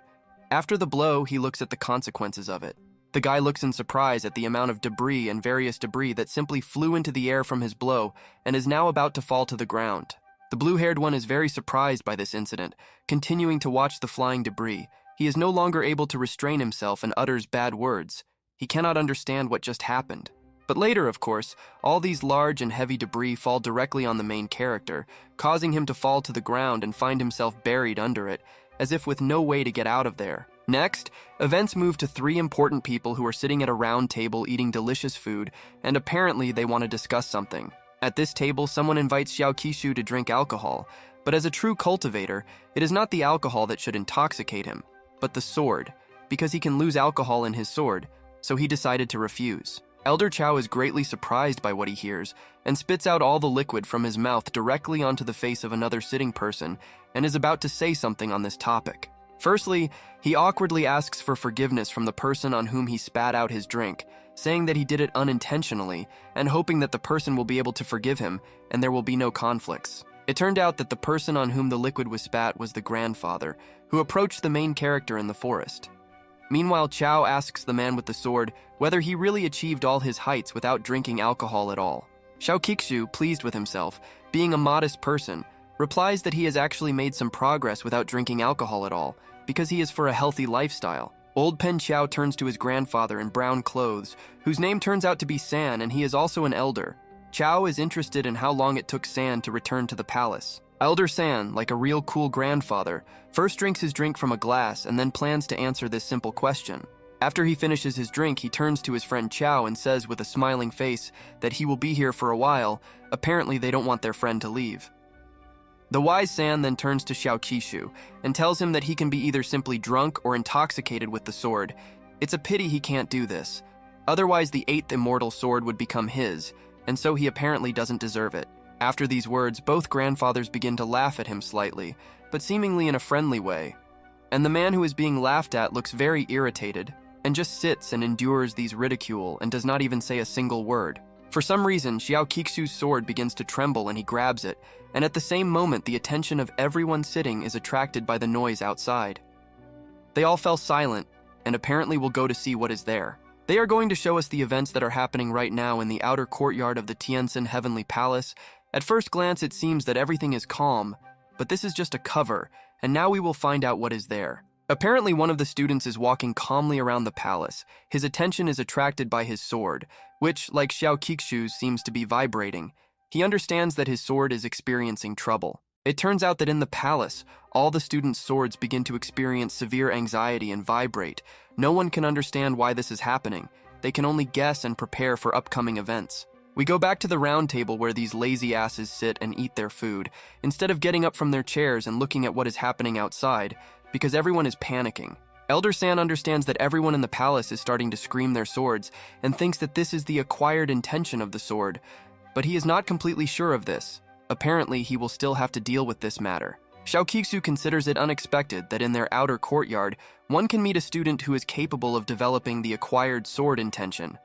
After the blow, he looks at the consequences of it. The guy looks in surprise at the amount of debris and various debris that simply flew into the air from his blow and is now about to fall to the ground. The blue-haired one is very surprised by this incident, continuing to watch the flying debris. He is no longer able to restrain himself and utters bad words. He cannot understand what just happened. But later, of course, all these large and heavy debris fall directly on the main character, causing him to fall to the ground and find himself buried under it, as if with no way to get out of there. Next, events move to 3 important people who are sitting at a round table eating delicious food, and apparently they want to discuss something. At this table, someone invites Xiao Qishu to drink alcohol, but as a true cultivator, it is not the alcohol that should intoxicate him, but the sword, because he can lose alcohol in his sword, so he decided to refuse. Elder Chao is greatly surprised by what he hears, and spits out all the liquid from his mouth directly onto the face of another sitting person, and is about to say something on this topic. Firstly, he awkwardly asks for forgiveness from the person on whom he spat out his drink, saying that he did it unintentionally, and hoping that the person will be able to forgive him, and there will be no conflicts. It turned out that the person on whom the liquid was spat was the grandfather, who approached the main character in the forest. Meanwhile, Chao asks the man with the sword whether he really achieved all his heights without drinking alcohol at all. Xiao Qiqu, pleased with himself, being a modest person, replies that he has actually made some progress without drinking alcohol at all, because he is for a healthy lifestyle. Old Pen Qiao turns to his grandfather in brown clothes, whose name turns out to be San, and he is also an elder. Qiao is interested in how long it took San to return to the palace. Elder San, like a real cool grandfather, first drinks his drink from a glass and then plans to answer this simple question. After he finishes his drink, he turns to his friend Qiao and says with a smiling face that he will be here for a while. Apparently, they don't want their friend to leave. The wise San then turns to Xiao Qiqu and tells him that he can be either simply drunk or intoxicated with the sword. It's a pity he can't do this. Otherwise, the 8th immortal sword would become his, and so he apparently doesn't deserve it. After these words, both grandfathers begin to laugh at him slightly, but seemingly in a friendly way. And the man who is being laughed at looks very irritated, and just sits and endures these ridicule and does not even say a single word. For some reason, Xiao Qiqu's sword begins to tremble and he grabs it, and at the same moment the attention of everyone sitting is attracted by the noise outside. They all fell silent, and apparently will go to see what is there. They are going to show us the events that are happening right now in the outer courtyard of the Tianxin Heavenly Palace. At first glance it seems that everything is calm, but this is just a cover, and now we will find out what is there. Apparently one of the students is walking calmly around the palace. His attention is attracted by his sword, which, like Xiao Qiqu's, seems to be vibrating. He understands that his sword is experiencing trouble. It turns out that in the palace, all the students' swords begin to experience severe anxiety and vibrate. No one can understand why this is happening. They can only guess and prepare for upcoming events. We go back to the round table where these lazy asses sit and eat their food, instead of getting up from their chairs and looking at what is happening outside, because everyone is panicking. Elder San understands that everyone in the palace is starting to scream their swords and thinks that this is the acquired intention of the sword, but he is not completely sure of this. Apparently, he will still have to deal with this matter. Xiao Qiqu considers it unexpected that in their outer courtyard, one can meet a student who is capable of developing the acquired sword intention.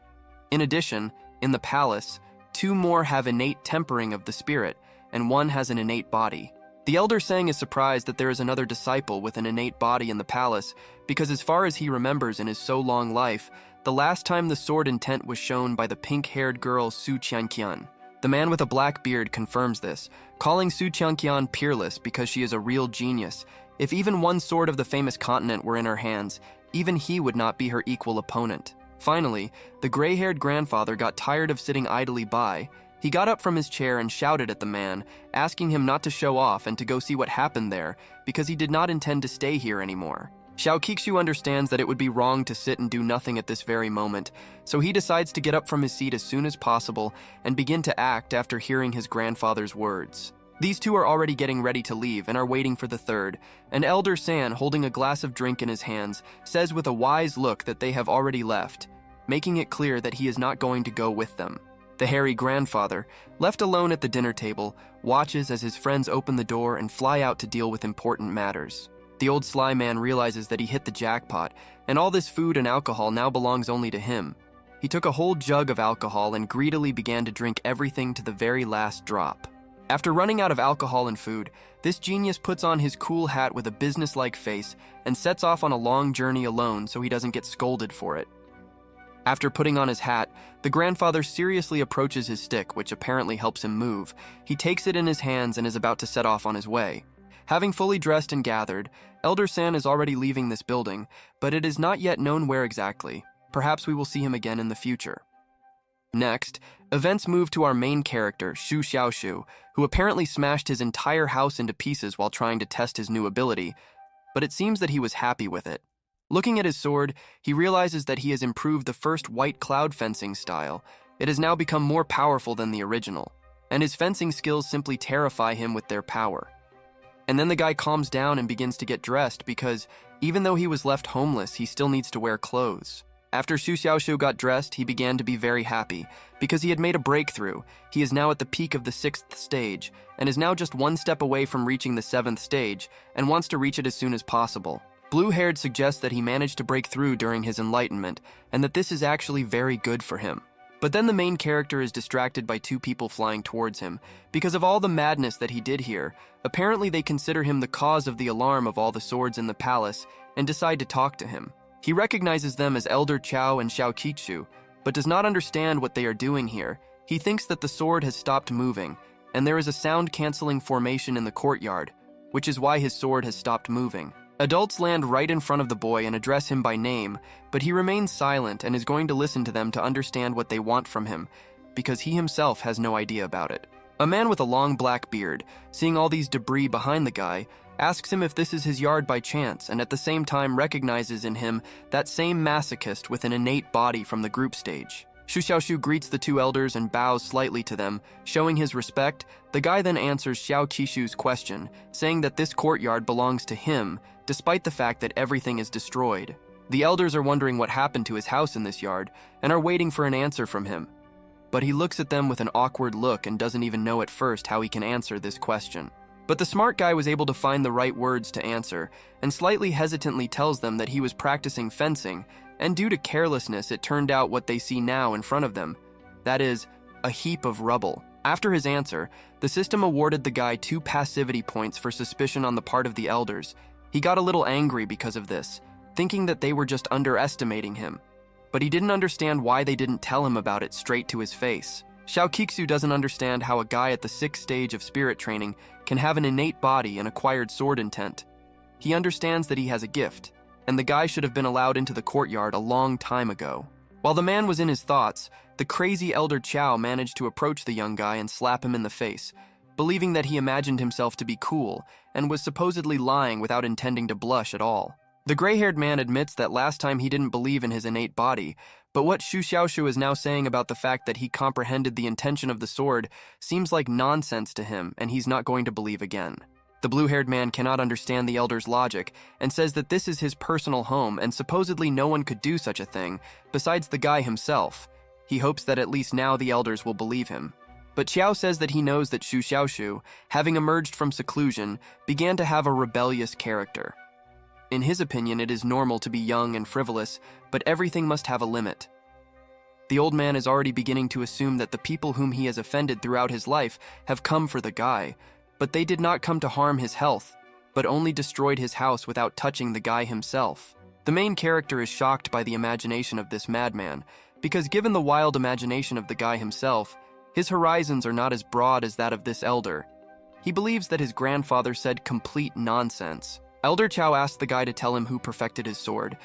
In addition, in the palace, 2 more have innate tempering of the spirit, and 1 has an innate body. The elder Sang is surprised that there is another disciple with an innate body in the palace, because as far as he remembers in his so long life, the last time the sword intent was shown by the pink-haired girl Su Qianqian. The man with a black beard confirms this, calling Su Qianqian peerless because she is a real genius. If even 1 sword of the famous continent were in her hands, even he would not be her equal opponent. Finally, the gray-haired grandfather got tired of sitting idly by. He got up from his chair and shouted at the man, asking him not to show off and to go see what happened there, because he did not intend to stay here anymore. Xiao Qiqu understands that it would be wrong to sit and do nothing at this very moment, so he decides to get up from his seat as soon as possible and begin to act after hearing his grandfather's words. These 2 are already getting ready to leave and are waiting for the third, and Elder San, holding a glass of drink in his hands, says with a wise look that they have already left, making it clear that he is not going to go with them. The hairy grandfather, left alone at the dinner table, watches as his friends open the door and fly out to deal with important matters. The old sly man realizes that he hit the jackpot, and all this food and alcohol now belongs only to him. He took a whole jug of alcohol and greedily began to drink everything to the very last drop. After running out of alcohol and food, this genius puts on his cool hat with a businesslike face and sets off on a long journey alone so he doesn't get scolded for it. After putting on his hat, the grandfather seriously approaches his stick, which apparently helps him move. He takes it in his hands and is about to set off on his way. Having fully dressed and gathered, Elder San is already leaving this building, but it is not yet known where exactly. Perhaps we will see him again in the future. Next, events move to our main character, Xu Xiaoshu, who apparently smashed his entire house into pieces while trying to test his new ability, but it seems that he was happy with it. Looking at his sword, he realizes that he has improved the first white cloud fencing style. It has now become more powerful than the original, and his fencing skills simply terrify him with their power. And then the guy calms down and begins to get dressed because, even though he was left homeless, he still needs to wear clothes. After Xu Xiaoshu got dressed, he began to be very happy because he had made a breakthrough. He is now at the peak of the 6th stage and is now just 1 step away from reaching the 7th stage and wants to reach it as soon as possible. Blue-haired suggests that he managed to break through during his enlightenment and that this is actually very good for him. But then the main character is distracted by 2 people flying towards him. Because of all the madness that he did here, apparently they consider him the cause of the alarm of all the swords in the palace and decide to talk to him. He recognizes them as Elder Qiao and Xiao Qiqu, but does not understand what they are doing here. He thinks that the sword has stopped moving, and there is a sound-canceling formation in the courtyard, which is why his sword has stopped moving. Adults land right in front of the boy and address him by name, but he remains silent and is going to listen to them to understand what they want from him, because he himself has no idea about it. A man with a long black beard, seeing all these debris behind the guy, asks him if this is his yard by chance, and at the same time recognizes in him that same masochist with an innate body from the group stage. Shu Xiaoshu greets the two elders and bows slightly to them, showing his respect. The guy then answers Xiao Qishu's question, saying that this courtyard belongs to him, despite the fact that everything is destroyed. The elders are wondering what happened to his house in this yard, and are waiting for an answer from him. But he looks at them with an awkward look and doesn't even know at first how he can answer this question. But the smart guy was able to find the right words to answer, and slightly hesitantly tells them that he was practicing fencing, and due to carelessness it turned out what they see now in front of them. That is, a heap of rubble. After his answer, the system awarded the guy 2 passivity points for suspicion on the part of the elders. He got a little angry because of this, thinking that they were just underestimating him. But he didn't understand why they didn't tell him about it straight to his face. Xiao Qixu doesn't understand how a guy at the 6th stage of spirit training can have an innate body and acquired sword intent. He understands that he has a gift, and the guy should have been allowed into the courtyard a long time ago. While the man was in his thoughts, the crazy Elder Chao managed to approach the young guy and slap him in the face, believing that he imagined himself to be cool and was supposedly lying without intending to blush at all. The gray-haired man admits that last time he didn't believe in his innate body, but what Shu Xiaoshu is now saying about the fact that he comprehended the intention of the sword seems like nonsense to him, and he's not going to believe again. The blue-haired man cannot understand the elder's logic and says that this is his personal home and supposedly no one could do such a thing besides the guy himself. He hopes that at least now the elders will believe him. But Qiao says that he knows that Shu Xiaoshu, having emerged from seclusion, began to have a rebellious character. In his opinion, it is normal to be young and frivolous, but everything must have a limit. The old man is already beginning to assume that the people whom he has offended throughout his life have come for the guy, but they did not come to harm his health, but only destroyed his house without touching the guy himself. The main character is shocked by the imagination of this madman, because given the wild imagination of the guy himself, his horizons are not as broad as that of this elder. He believes that his grandfather said complete nonsense. Elder Chao asks the guy to tell him who perfected his sword,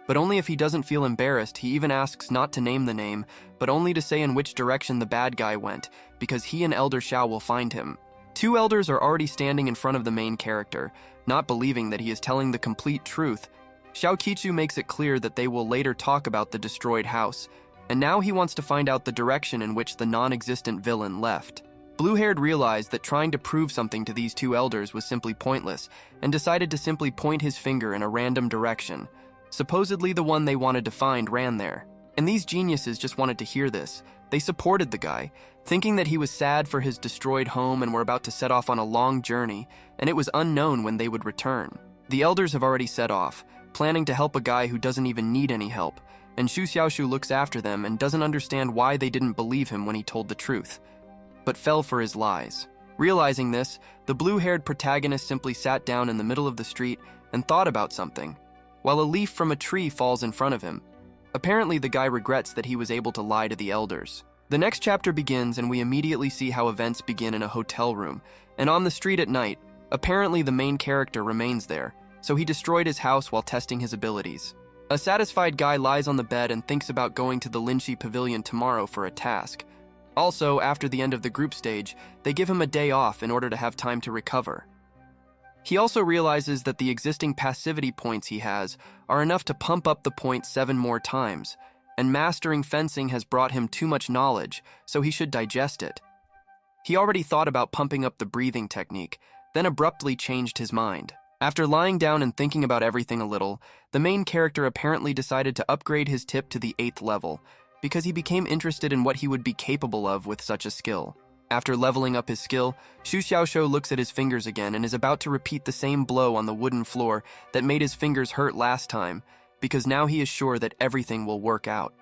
but only if he doesn't feel embarrassed. He even asks not to name the name, but only to say in which direction the bad guy went, because he and Elder Chao will find him. 2 elders are already standing in front of the main character, not believing that he is telling the complete truth. Xiao Qichu makes it clear that they will later talk about the destroyed house, and now he wants to find out the direction in which the non-existent villain left. Blue-haired realized that trying to prove something to these 2 elders was simply pointless, and decided to simply point his finger in a random direction. Supposedly the one they wanted to find ran there. And these geniuses just wanted to hear this. They supported the guy, thinking that he was sad for his destroyed home and were about to set off on a long journey, and it was unknown when they would return. The elders have already set off, planning to help a guy who doesn't even need any help, and Shu Xiaoshu looks after them and doesn't understand why they didn't believe him when he told the truth, but fell for his lies. Realizing this, the blue-haired protagonist simply sat down in the middle of the street and thought about something, while a leaf from a tree falls in front of him. Apparently, the guy regrets that he was able to lie to the elders. The next chapter begins, and we immediately see how events begin in a hotel room, and on the street at night. Apparently, the main character remains there, so he destroyed his house while testing his abilities. A satisfied guy lies on the bed and thinks about going to the Linshi Pavilion tomorrow for a task. Also, after the end of the group stage, they give him a day off in order to have time to recover. He also realizes that the existing passivity points he has are enough to pump up the point 7 more times, and mastering fencing has brought him too much knowledge, so he should digest it. He already thought about pumping up the breathing technique, then abruptly changed his mind. After lying down and thinking about everything a little, the main character apparently decided to upgrade his tip to the 8th level, because he became interested in what he would be capable of with such a skill. After leveling up his skill, Shu Xiaoshu looks at his fingers again and is about to repeat the same blow on the wooden floor that made his fingers hurt last time, because now he is sure that everything will work out.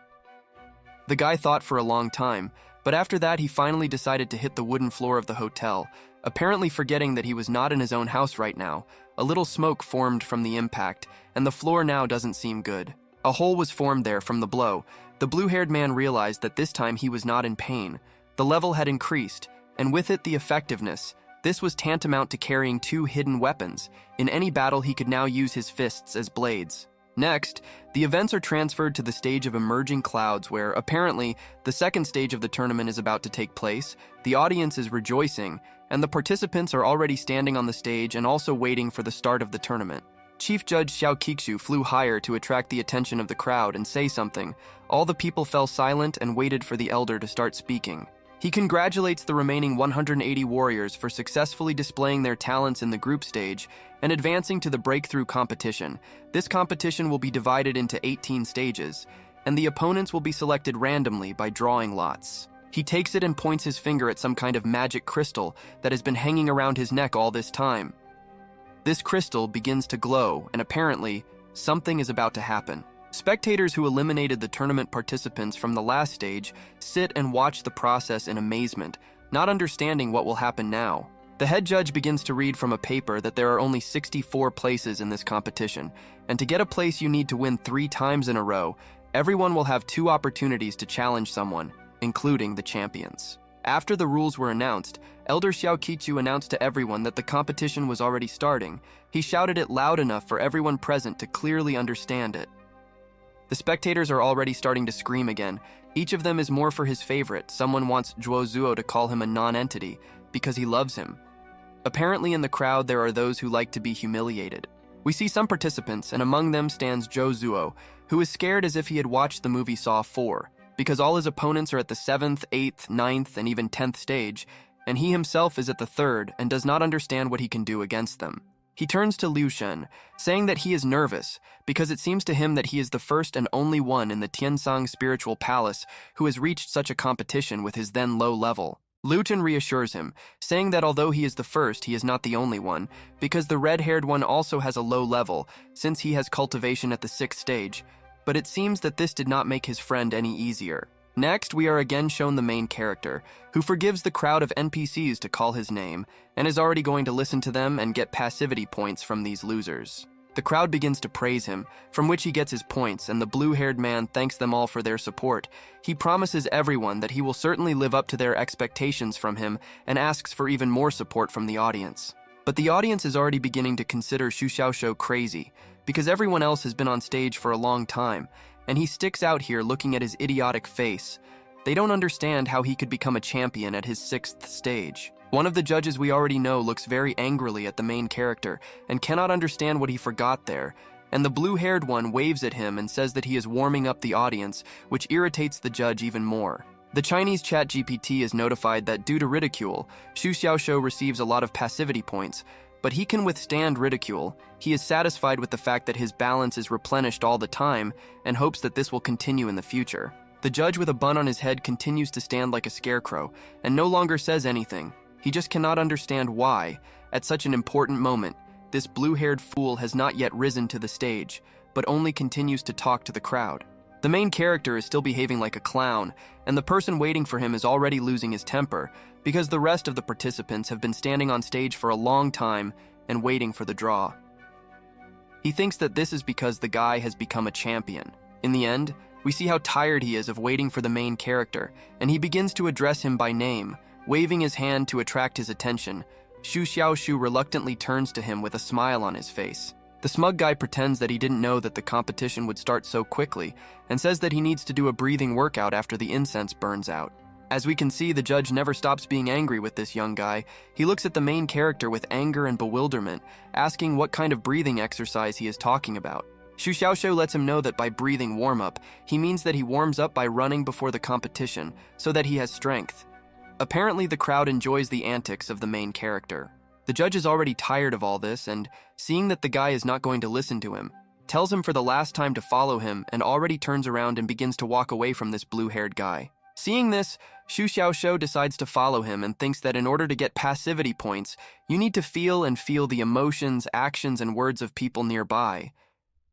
The guy thought for a long time, but after that he finally decided to hit the wooden floor of the hotel, apparently forgetting that he was not in his own house right now. A little smoke formed from the impact, and the floor now doesn't seem good. A hole was formed there from the blow. The blue-haired man realized that this time he was not in pain. The level had increased, and with it the effectiveness. This was tantamount to carrying 2 hidden weapons. In any battle, he could now use his fists as blades. Next, the events are transferred to the stage of emerging clouds where, apparently, the second stage of the tournament is about to take place. The audience is rejoicing, and the participants are already standing on the stage and also waiting for the start of the tournament. Chief Judge Xiao Qiqu flew higher to attract the attention of the crowd and say something. All the people fell silent and waited for the elder to start speaking. He congratulates the remaining 180 warriors for successfully displaying their talents in the group stage and advancing to the breakthrough competition. This competition will be divided into 18 stages, and the opponents will be selected randomly by drawing lots. He takes it and points his finger at some kind of magic crystal that has been hanging around his neck all this time. This crystal begins to glow, and apparently, something is about to happen. Spectators who eliminated the tournament participants from the last stage sit and watch the process in amazement, not understanding what will happen now. The head judge begins to read from a paper that there are only 64 places in this competition, and to get a place you need to win 3 times in a row. Everyone will have 2 opportunities to challenge someone, including the champions. After the rules were announced, Elder Xiao Qiqu announced to everyone that the competition was already starting. He shouted it loud enough for everyone present to clearly understand it. The spectators are already starting to scream again. Each of them is more for his favorite. Someone wants Zhuo Zuo to call him a non-entity because he loves him. Apparently in the crowd there are those who like to be humiliated. We see some participants, and among them stands Zhuo Zuo, who is scared as if he had watched the movie Saw 4, because all his opponents are at the 7th, 8th, 9th, and even 10th stage, and he himself is at the 3rd and does not understand what he can do against them. He turns to Liu Shen, saying that he is nervous because it seems to him that he is the first and only one in the Tiansang spiritual palace who has reached such a competition with his then low level. Liu Shen reassures him, saying that although he is the first, he is not the only one, because the red-haired one also has a low level, since he has cultivation at the 6th stage, but it seems that this did not make his friend any easier. Next, we are again shown the main character, who forgives the crowd of NPCs to call his name, and is already going to listen to them and get passivity points from these losers. The crowd begins to praise him, from which he gets his points, and the blue-haired man thanks them all for their support. He promises everyone that he will certainly live up to their expectations from him and asks for even more support from the audience. But the audience is already beginning to consider Xu Xiaoshou crazy, because everyone else has been on stage for a long time, and he sticks out here looking at his idiotic face. They don't understand how he could become a champion at his 6th stage. One of the judges we already know looks very angrily at the main character and cannot understand what he forgot there, and the blue-haired one waves at him and says that he is warming up the audience, which irritates the judge even more. The Chinese ChatGPT is notified that due to ridicule, Xu Xiaoshou receives a lot of passivity points, but he can withstand ridicule. He is satisfied with the fact that his balance is replenished all the time and hopes that this will continue in the future. The judge with a bun on his head continues to stand like a scarecrow and no longer says anything. He just cannot understand why, at such an important moment, this blue-haired fool has not yet risen to the stage, but only continues to talk to the crowd. The main character is still behaving like a clown, and the person waiting for him is already losing his temper, because the rest of the participants have been standing on stage for a long time and waiting for the draw. He thinks that this is because the guy has become a champion. In the end, we see how tired he is of waiting for the main character, and he begins to address him by name, waving his hand to attract his attention. Xu Xiaoshu reluctantly turns to him with a smile on his face. The smug guy pretends that he didn't know that the competition would start so quickly, and says that he needs to do a breathing workout after the incense burns out. As we can see, the judge never stops being angry with this young guy. He looks at the main character with anger and bewilderment, asking what kind of breathing exercise he is talking about. Xu Xiaoshou lets him know that by breathing warm-up, he means that he warms up by running before the competition, so that he has strength. Apparently, the crowd enjoys the antics of the main character. The judge is already tired of all this, and, seeing that the guy is not going to listen to him, tells him for the last time to follow him and already turns around and begins to walk away from this blue-haired guy. Seeing this, Xu Xiaoshou decides to follow him and thinks that in order to get passivity points, you need to feel the emotions, actions, and words of people nearby.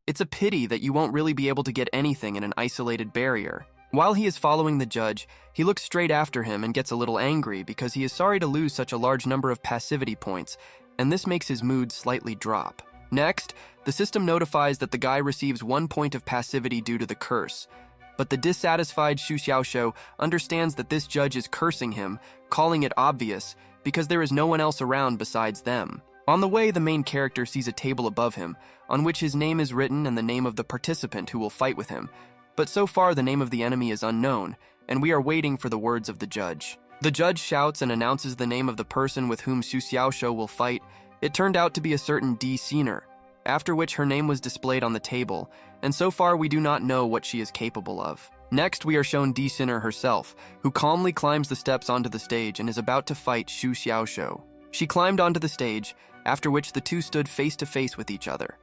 It's a pity that you won't really be able to get anything in an isolated barrier. While he is following the judge, he looks straight after him and gets a little angry because he is sorry to lose such a large number of passivity points, and this makes his mood slightly drop. Next, the system notifies that the guy receives 1 point of passivity due to the curse. But the dissatisfied Xu Xiaoshou understands that this judge is cursing him, calling it obvious, because there is no one else around besides them. On the way, the main character sees a table above him, on which his name is written and the name of the participant who will fight with him. But so far, the name of the enemy is unknown, and we are waiting for the words of the judge. The judge shouts and announces the name of the person with whom Xu Xiaoshou will fight. It turned out to be a certain Di Siner, after which her name was displayed on the table, and so far we do not know what she is capable of. Next, we are shown Di Siner herself, who calmly climbs the steps onto the stage and is about to fight Xu Xiaoshou. She climbed onto the stage, after which the two stood face to face with each other.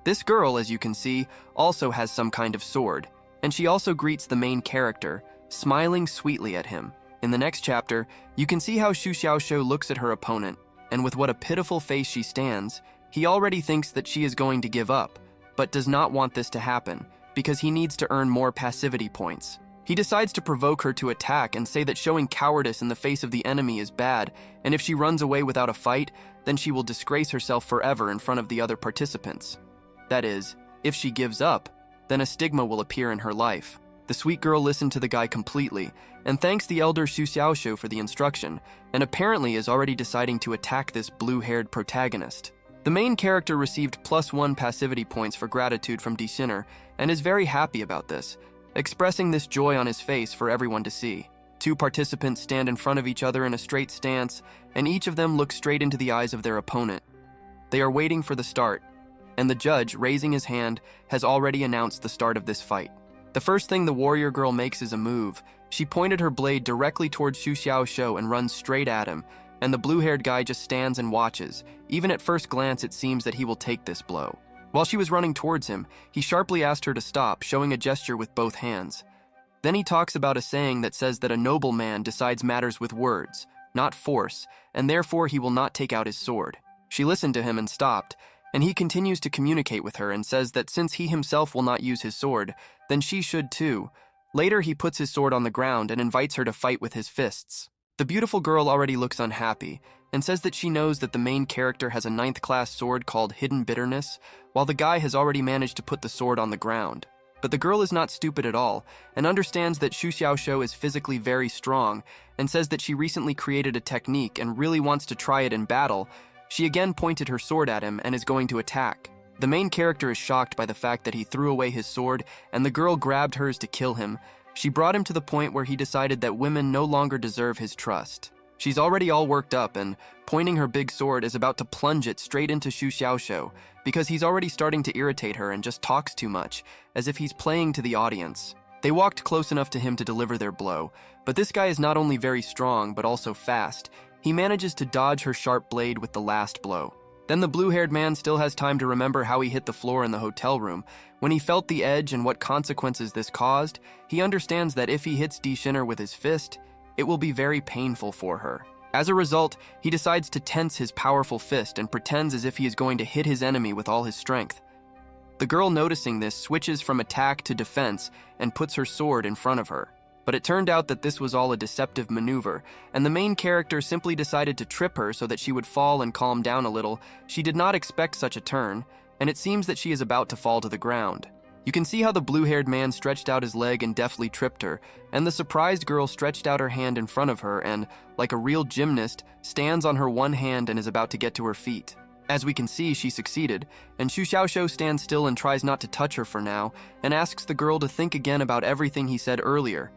This girl, as you can see, also has some kind of sword, and she also greets the main character, smiling sweetly at him. In the next chapter, you can see how Xu Xiaoshou looks at her opponent, and with what a pitiful face she stands, he already thinks that she is going to give up, but does not want this to happen, because he needs to earn more passivity points. He decides to provoke her to attack and say that showing cowardice in the face of the enemy is bad, and if she runs away without a fight, then she will disgrace herself forever in front of the other participants. That is, if she gives up, then a stigma will appear in her life. The sweet girl listened to the guy completely, and thanks the elder Xu Xiaoshou for the instruction, and apparently is already deciding to attack this blue-haired protagonist. The main character received +1 passivity points for gratitude from Di Siner, and is very happy about this, expressing this joy on his face for everyone to see. Two participants stand in front of each other in a straight stance, and each of them looks straight into the eyes of their opponent. They are waiting for the start, and the judge, raising his hand, has already announced the start of this fight. The first thing the warrior girl makes is a move. She pointed her blade directly towards Xu Xiaoshou and runs straight at him, and the blue-haired guy just stands and watches. Even at first glance, it seems that he will take this blow. While she was running towards him, he sharply asked her to stop, showing a gesture with both hands. Then he talks about a saying that says that a noble man decides matters with words, not force, and therefore he will not take out his sword. She listened to him and stopped, and he continues to communicate with her and says that since he himself will not use his sword, then she should too. Later, he puts his sword on the ground and invites her to fight with his fists. The beautiful girl already looks unhappy, and says that she knows that the main character has a 9th-class sword called Hidden Bitterness, while the guy has already managed to put the sword on the ground. But the girl is not stupid at all, and understands that Xu Xiaoshou is physically very strong, and says that she recently created a technique and really wants to try it in battle. She again pointed her sword at him and is going to attack. The main character is shocked by the fact that he threw away his sword, and the girl grabbed hers to kill him. She brought him to the point where he decided that women no longer deserve his trust. She's already all worked up and, pointing her big sword, is about to plunge it straight into Xu Xiaoshou, because he's already starting to irritate her and just talks too much, as if he's playing to the audience. They walked close enough to him to deliver their blow, but this guy is not only very strong, but also fast. He manages to dodge her sharp blade with the last blow. Then the blue-haired man still has time to remember how he hit the floor in the hotel room. When he felt the edge and what consequences this caused, he understands that if he hits Di Siner with his fist, it will be very painful for her. As a result, he decides to tense his powerful fist and pretends as if he is going to hit his enemy with all his strength. The girl, noticing this, switches from attack to defense and puts her sword in front of her. But it turned out that this was all a deceptive maneuver, and the main character simply decided to trip her so that she would fall and calm down a little. She did not expect such a turn, and it seems that she is about to fall to the ground. You can see how the blue-haired man stretched out his leg and deftly tripped her, and the surprised girl stretched out her hand in front of her and, like a real gymnast, stands on her one hand and is about to get to her feet. As we can see, she succeeded, and Xu Xiaoshou stands still and tries not to touch her for now, and asks the girl to think again about everything he said earlier,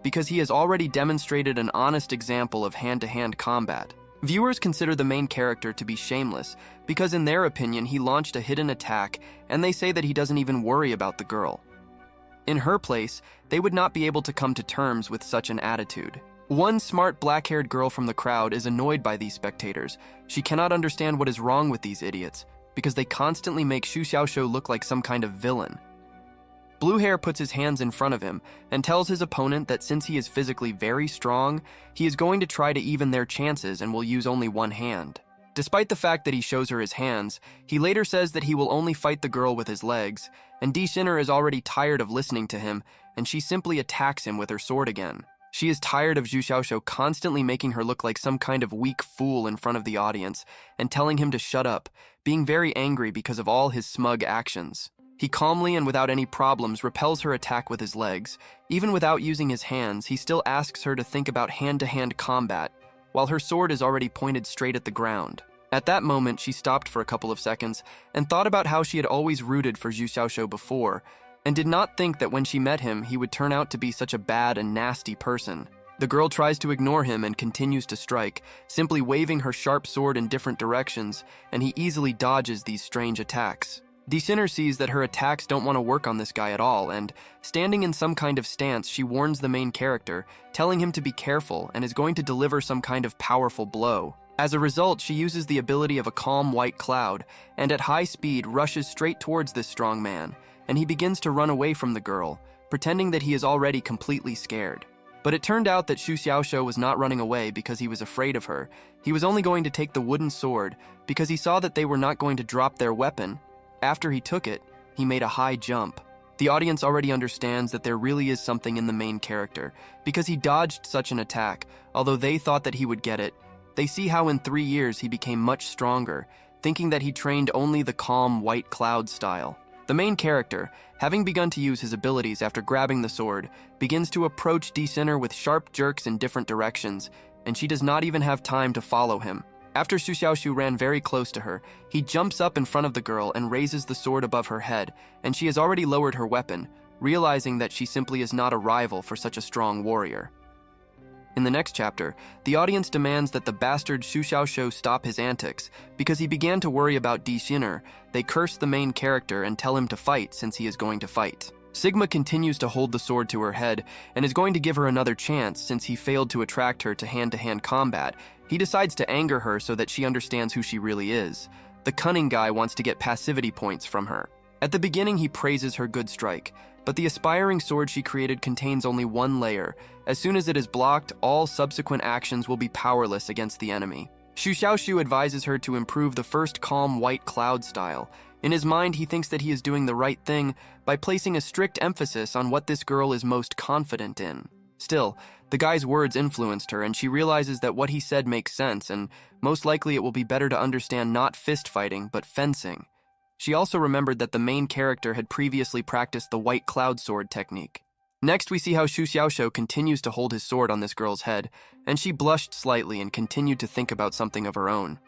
because he has already demonstrated an honest example of hand-to-hand combat. Viewers consider the main character to be shameless, because in their opinion he launched a hidden attack, and they say that he doesn't even worry about the girl. In her place, they would not be able to come to terms with such an attitude. One smart black-haired girl from the crowd is annoyed by these spectators. She cannot understand what is wrong with these idiots, because they constantly make Xu Xiaoshou look like some kind of villain. Blue Hair puts his hands in front of him and tells his opponent that since he is physically very strong, he is going to try to even their chances and will use only one hand. Despite the fact that he shows her his hands, he later says that he will only fight the girl with his legs, and Di Siner is already tired of listening to him, and she simply attacks him with her sword again. She is tired of Xu Xiaoshou constantly making her look like some kind of weak fool in front of the audience and telling him to shut up, being very angry because of all his smug actions. He calmly and without any problems repels her attack with his legs. Even without using his hands, he still asks her to think about hand-to-hand combat, while her sword is already pointed straight at the ground. At that moment, she stopped for a couple of seconds and thought about how she had always rooted for Zhu Xiaoshou before, and did not think that when she met him, he would turn out to be such a bad and nasty person. The girl tries to ignore him and continues to strike, simply waving her sharp sword in different directions, and he easily dodges these strange attacks. Sinner sees that her attacks don't want to work on this guy at all, and, standing in some kind of stance, she warns the main character, telling him to be careful and is going to deliver some kind of powerful blow. As a result, she uses the ability of a calm white cloud, and at high speed rushes straight towards this strong man, and he begins to run away from the girl, pretending that he is already completely scared. But it turned out that Zhu Xiaoshou was not running away because he was afraid of her. He was only going to take the wooden sword because he saw that they were not going to drop their weapon. After he took it, he made a high jump. The audience already understands that there really is something in the main character, because he dodged such an attack. Although they thought that he would get it, they see how in 3 years he became much stronger, thinking that he trained only the calm white cloud style. The main character, having begun to use his abilities after grabbing the sword, begins to approach Sinner with sharp jerks in different directions, and she does not even have time to follow him. After Zhu Xiaoshou ran very close to her, he jumps up in front of the girl and raises the sword above her head, and she has already lowered her weapon, realizing that she simply is not a rival for such a strong warrior. In the next chapter, the audience demands that the bastard Zhu Xiaoshou stop his antics, because he began to worry about Sinner. They curse the main character and tell him to fight since he is going to fight. Sigma continues to hold the sword to her head and is going to give her another chance since he failed to attract her to hand-to-hand combat. He decides to anger her so that she understands who she really is. The cunning guy wants to get passivity points from her. At the beginning, he praises her good strike, but the aspiring sword she created contains only one layer. As soon as it is blocked, all subsequent actions will be powerless against the enemy. Zhu Xiaoshou advises her to improve the first calm white cloud style. In his mind, he thinks that he is doing the right thing by placing a strict emphasis on what this girl is most confident in. Still, the guy's words influenced her, and she realizes that what he said makes sense, and most likely it will be better to understand not fist fighting, but fencing. She also remembered that the main character had previously practiced the white cloud sword technique. Next, we see how Zhu Xiaoshou continues to hold his sword on this girl's head, and she blushed slightly and continued to think about something of her own.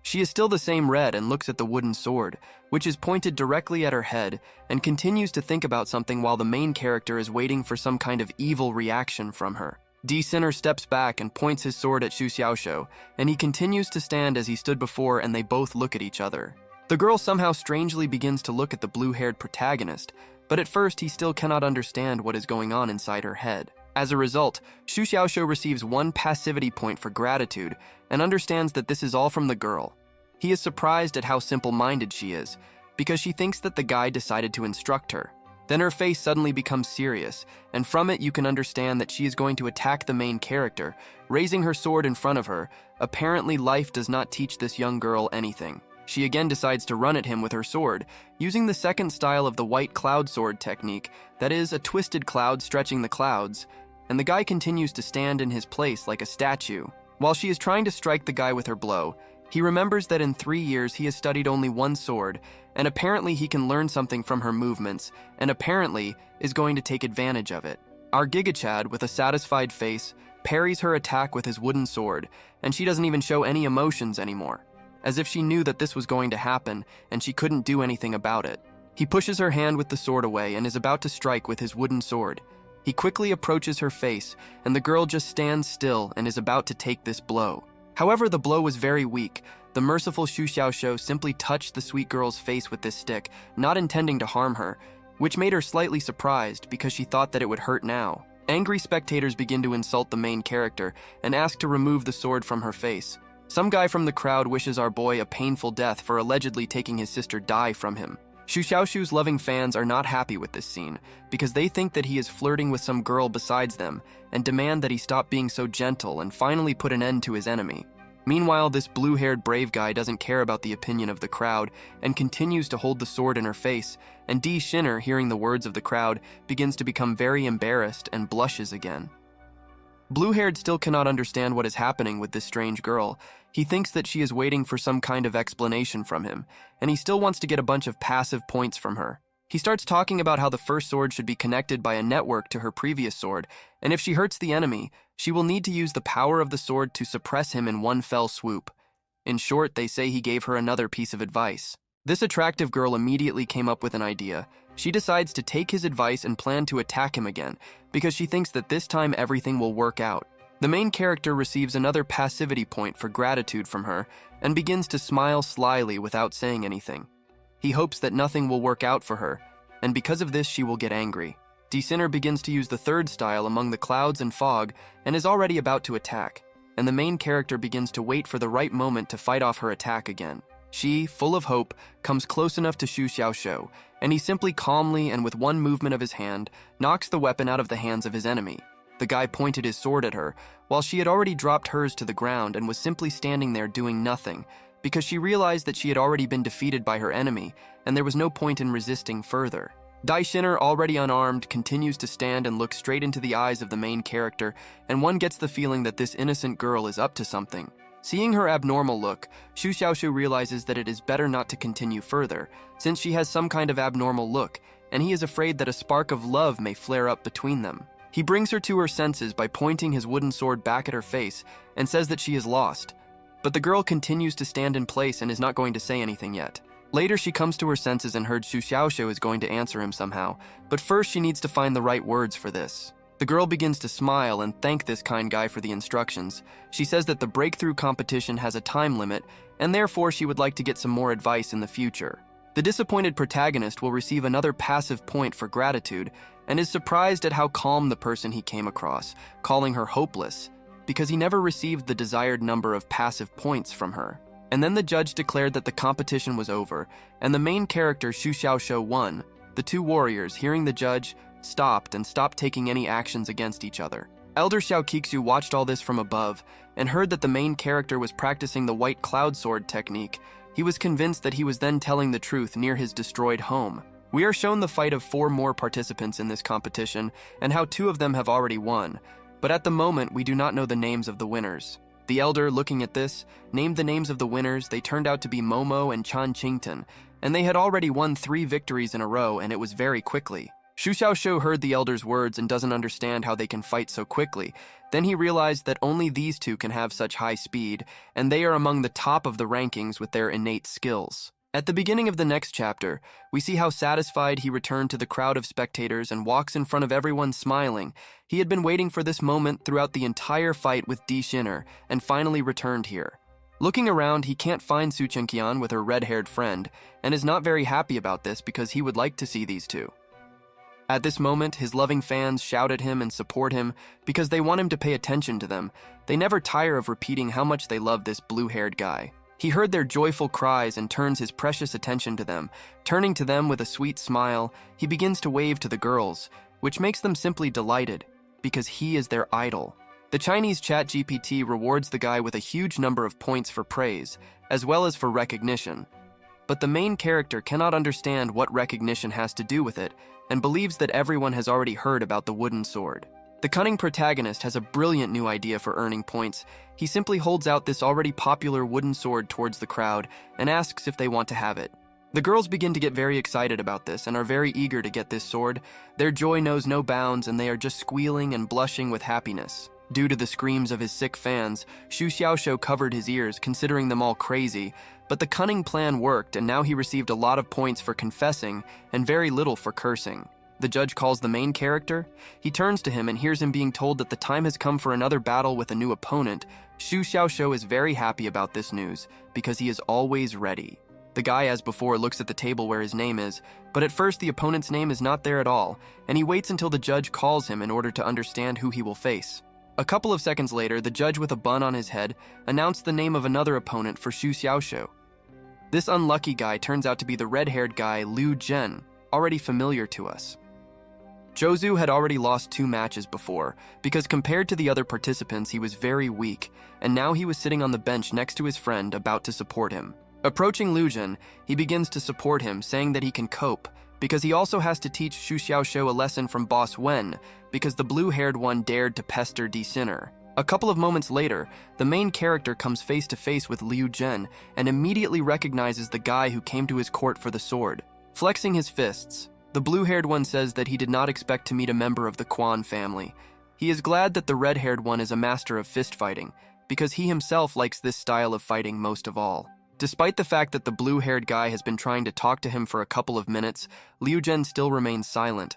She is still the same red and looks at the wooden sword, which is pointed directly at her head, and continues to think about something while the main character is waiting for some kind of evil reaction from her. Sinner steps back and points his sword at Zhu Xiaoshou, and he continues to stand as he stood before, and they both look at each other. The girl somehow strangely begins to look at the blue-haired protagonist, but at first he still cannot understand what is going on inside her head. As a result, Zhu Xiaoshou receives 1 passivity point for gratitude and understands that this is all from the girl. He is surprised at how simple-minded she is, because she thinks that the guy decided to instruct her. Then her face suddenly becomes serious, and from it you can understand that she is going to attack the main character, raising her sword in front of her. Apparently, life does not teach this young girl anything. She again decides to run at him with her sword, using the second style of the white cloud sword technique, that is, a twisted cloud stretching the clouds, and the guy continues to stand in his place like a statue. While she is trying to strike the guy with her blow, he remembers that in 3 years he has studied only one sword, and apparently he can learn something from her movements, and apparently is going to take advantage of it. Our Gigachad, with a satisfied face, parries her attack with his wooden sword, and she doesn't even show any emotions anymore, as if she knew that this was going to happen and she couldn't do anything about it. He pushes her hand with the sword away and is about to strike with his wooden sword. He quickly approaches her face, and the girl just stands still and is about to take this blow. However, the blow was very weak. The merciful Zhu Xiaoshou simply touched the sweet girl's face with this stick, not intending to harm her, which made her slightly surprised because she thought that it would hurt now. Angry spectators begin to insult the main character and ask to remove the sword from her face. Some guy from the crowd wishes our boy a painful death for allegedly taking his sister Dai from him. Zhu Xiaoshou's loving fans are not happy with this scene because they think that he is flirting with some girl besides them and demand that he stop being so gentle and finally put an end to his enemy. Meanwhile, this blue-haired brave guy doesn't care about the opinion of the crowd and continues to hold the sword in her face, and Sinner, hearing the words of the crowd, begins to become very embarrassed and blushes again. Blue-haired still cannot understand what is happening with this strange girl. He thinks that she is waiting for some kind of explanation from him, and he still wants to get a bunch of passive points from her. He starts talking about how the first sword should be connected by a network to her previous sword, and if she hurts the enemy, she will need to use the power of the sword to suppress him in one fell swoop. In short, they say he gave her another piece of advice. This attractive girl immediately came up with an idea. She decides to take his advice and plan to attack him again, because she thinks that this time everything will work out. The main character receives another passivity point for gratitude from her, and begins to smile slyly without saying anything. He hopes that nothing will work out for her, and because of this she will get angry. D-Sinner begins to use the third style among the clouds and fog, and is already about to attack, and the main character begins to wait for the right moment to fight off her attack again. She, full of hope, comes close enough to Xu Xiaoshou, and he simply calmly and with one movement of his hand, knocks the weapon out of the hands of his enemy. The guy pointed his sword at her, while she had already dropped hers to the ground and was simply standing there doing nothing, because she realized that she had already been defeated by her enemy, and there was no point in resisting further. Daishinner, already unarmed, continues to stand and look straight into the eyes of the main character, and one gets the feeling that this innocent girl is up to something. Seeing her abnormal look, Xu Xiaoshu realizes that it is better not to continue further, since she has some kind of abnormal look, and he is afraid that a spark of love may flare up between them. He brings her to her senses by pointing his wooden sword back at her face and says that she is lost. But the girl continues to stand in place and is not going to say anything yet. Later, she comes to her senses and heard Xu Xiaoshu is going to answer him somehow, but first she needs to find the right words for this. The girl begins to smile and thank this kind guy for the instructions. She says that the breakthrough competition has a time limit, and therefore she would like to get some more advice in the future. The disappointed protagonist will receive another passive point for gratitude, and is surprised at how calm the person he came across, calling her hopeless, because he never received the desired number of passive points from her. And then the judge declared that the competition was over, and the main character Xu Xiaoshou won. The two warriors, hearing the judge, stopped taking any actions against each other. Elder Xiao Kixu watched all this from above, and heard that the main character was practicing the white cloud sword technique. He was convinced that he was then telling the truth near his destroyed home. We are shown the fight of 4 more participants in this competition, and how 2 of them have already won, but at the moment we do not know the names of the winners. The elder, looking at this, named the names of the winners. They turned out to be Momo and Chan Qington, and they had already won 3 victories in a row, and it was very quickly. Xu Xiaoshu heard the elder's words and doesn't understand how they can fight so quickly. Then he realized that only these 2 can have such high speed, and they are among the top of the rankings with their innate skills. At the beginning of the next chapter, we see how satisfied he returned to the crowd of spectators and walks in front of everyone smiling. He had been waiting for this moment throughout the entire fight with Di Shinner, and finally returned here. Looking around, he can't find Su Chenqian with her red-haired friend, and is not very happy about this because he would like to see these 2. At this moment, his loving fans shout at him and support him because they want him to pay attention to them. They never tire of repeating how much they love this blue-haired guy. He heard their joyful cries and turns his precious attention to them. Turning to them with a sweet smile, he begins to wave to the girls, which makes them simply delighted, because he is their idol. The Chinese ChatGPT rewards the guy with a huge number of points for praise, as well as for recognition. But the main character cannot understand what recognition has to do with it, and believes that everyone has already heard about the wooden sword. The cunning protagonist has a brilliant new idea for earning points. He simply holds out this already popular wooden sword towards the crowd and asks if they want to have it. The girls begin to get very excited about this and are very eager to get this sword. Their joy knows no bounds and they are just squealing and blushing with happiness. Due to the screams of his sick fans, Xu Xiaoshu covered his ears, considering them all crazy, but the cunning plan worked and now he received a lot of points for confessing and very little for cursing. The judge calls the main character. He turns to him and hears him being told that the time has come for another battle with a new opponent. Xu Xiaoshu is very happy about this news because he is always ready. The guy, as before, looks at the table where his name is, but at first the opponent's name is not there at all, and he waits until the judge calls him in order to understand who he will face. A couple of seconds later, the judge with a bun on his head announced the name of another opponent for Xu Xiaoshu. This unlucky guy turns out to be the red-haired guy Liu Zhen, already familiar to us. Zhou had already lost 2 matches before, because compared to the other participants he was very weak, and now he was sitting on the bench next to his friend about to support him. Approaching Liu Zhen, he begins to support him, saying that he can cope, because he also has to teach Xu Xiaoxiu a lesson from Boss Wen, because the blue-haired one dared to pester D. Sinner. A couple of moments later, the main character comes face to face with Liu Zhen and immediately recognizes the guy who came to his court for the sword. Flexing his fists, the blue-haired one says that he did not expect to meet a member of the Quan family. He is glad that the red-haired one is a master of fist fighting, because he himself likes this style of fighting most of all. Despite the fact that the blue-haired guy has been trying to talk to him for a couple of minutes, Liu Zhen still remains silent.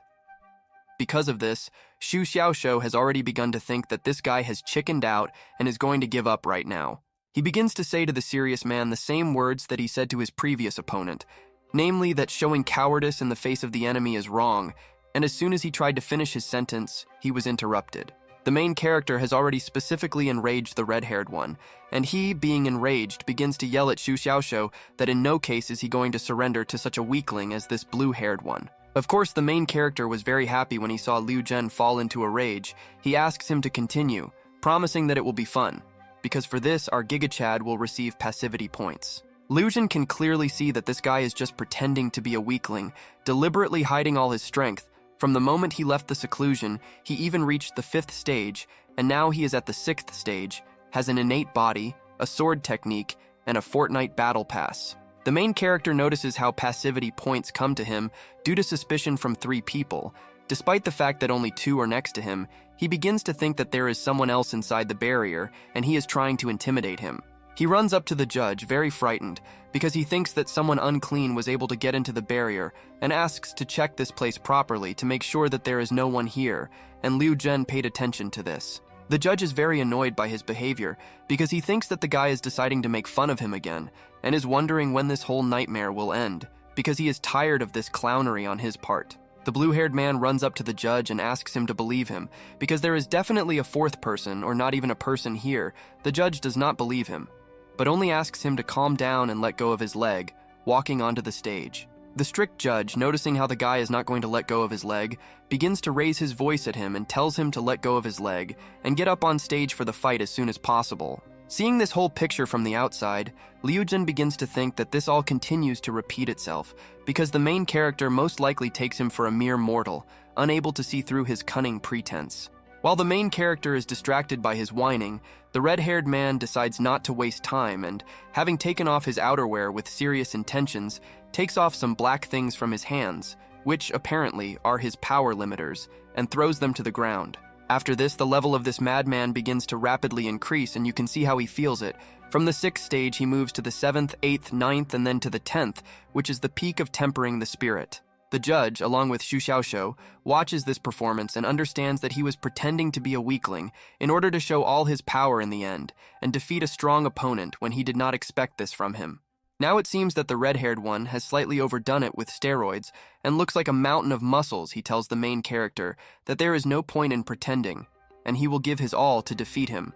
Because of this, Xu Xiaoxiu has already begun to think that this guy has chickened out and is going to give up right now. He begins to say to the serious man the same words that he said to his previous opponent, namely that showing cowardice in the face of the enemy is wrong, and as soon as he tried to finish his sentence, he was interrupted. The main character has already specifically enraged the red-haired one, and he, being enraged, begins to yell at Xu Xiaoxiu that in no case is he going to surrender to such a weakling as this blue-haired one. Of course, the main character was very happy when he saw Liu Zhen fall into a rage. He asks him to continue, promising that it will be fun, because for this, our Giga Chad will receive passivity points. Liu Zhen can clearly see that this guy is just pretending to be a weakling, deliberately hiding all his strength. From the moment he left the seclusion, he even reached the 5th stage, and now he is at the 6th stage, has an innate body, a sword technique, and a Fortnite battle pass. The main character notices how passivity points come to him due to suspicion from 3 people. Despite the fact that only 2 are next to him, he begins to think that there is someone else inside the barrier, and he is trying to intimidate him. He runs up to the judge, very frightened, because he thinks that someone unclean was able to get into the barrier, and asks to check this place properly to make sure that there is no one here, and Liu Zhen paid attention to this. The judge is very annoyed by his behavior, because he thinks that the guy is deciding to make fun of him again, and is wondering when this whole nightmare will end, because he is tired of this clownery on his part. The blue-haired man runs up to the judge and asks him to believe him, because there is definitely a 4th person, or not even a person here. The judge does not believe him, but only asks him to calm down and let go of his leg, walking onto the stage. The strict judge, noticing how the guy is not going to let go of his leg, begins to raise his voice at him and tells him to let go of his leg and get up on stage for the fight as soon as possible. Seeing this whole picture from the outside, Liu Zhen begins to think that this all continues to repeat itself, because the main character most likely takes him for a mere mortal, unable to see through his cunning pretense. While the main character is distracted by his whining, the red-haired man decides not to waste time and, having taken off his outerwear with serious intentions, takes off some black things from his hands, which apparently are his power limiters, and throws them to the ground. After this, the level of this madman begins to rapidly increase, and you can see how he feels it. From the 6th stage, he moves to the 7th, 8th, 9th, and then to the 10th, which is the peak of tempering the spirit. The judge, along with Xu Xiaoxiu, watches this performance and understands that he was pretending to be a weakling in order to show all his power in the end, and defeat a strong opponent when he did not expect this from him. Now it seems that the red-haired one has slightly overdone it with steroids and looks like a mountain of muscles. He tells the main character that there is no point in pretending, and he will give his all to defeat him.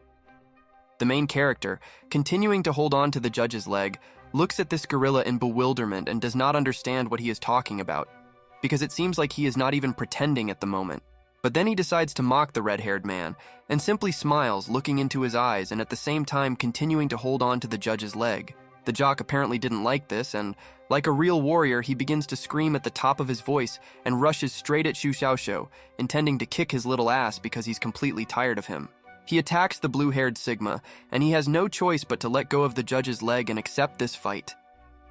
The main character, continuing to hold on to the judge's leg, looks at this gorilla in bewilderment and does not understand what he is talking about, because it seems like he is not even pretending at the moment. But then he decides to mock the red-haired man and simply smiles, looking into his eyes and at the same time continuing to hold on to the judge's leg. The jock apparently didn't like this, and like a real warrior, he begins to scream at the top of his voice and rushes straight at Xu Xiaoxiu, intending to kick his little ass because he's completely tired of him. He attacks the blue-haired Sigma, and he has no choice but to let go of the judge's leg and accept this fight.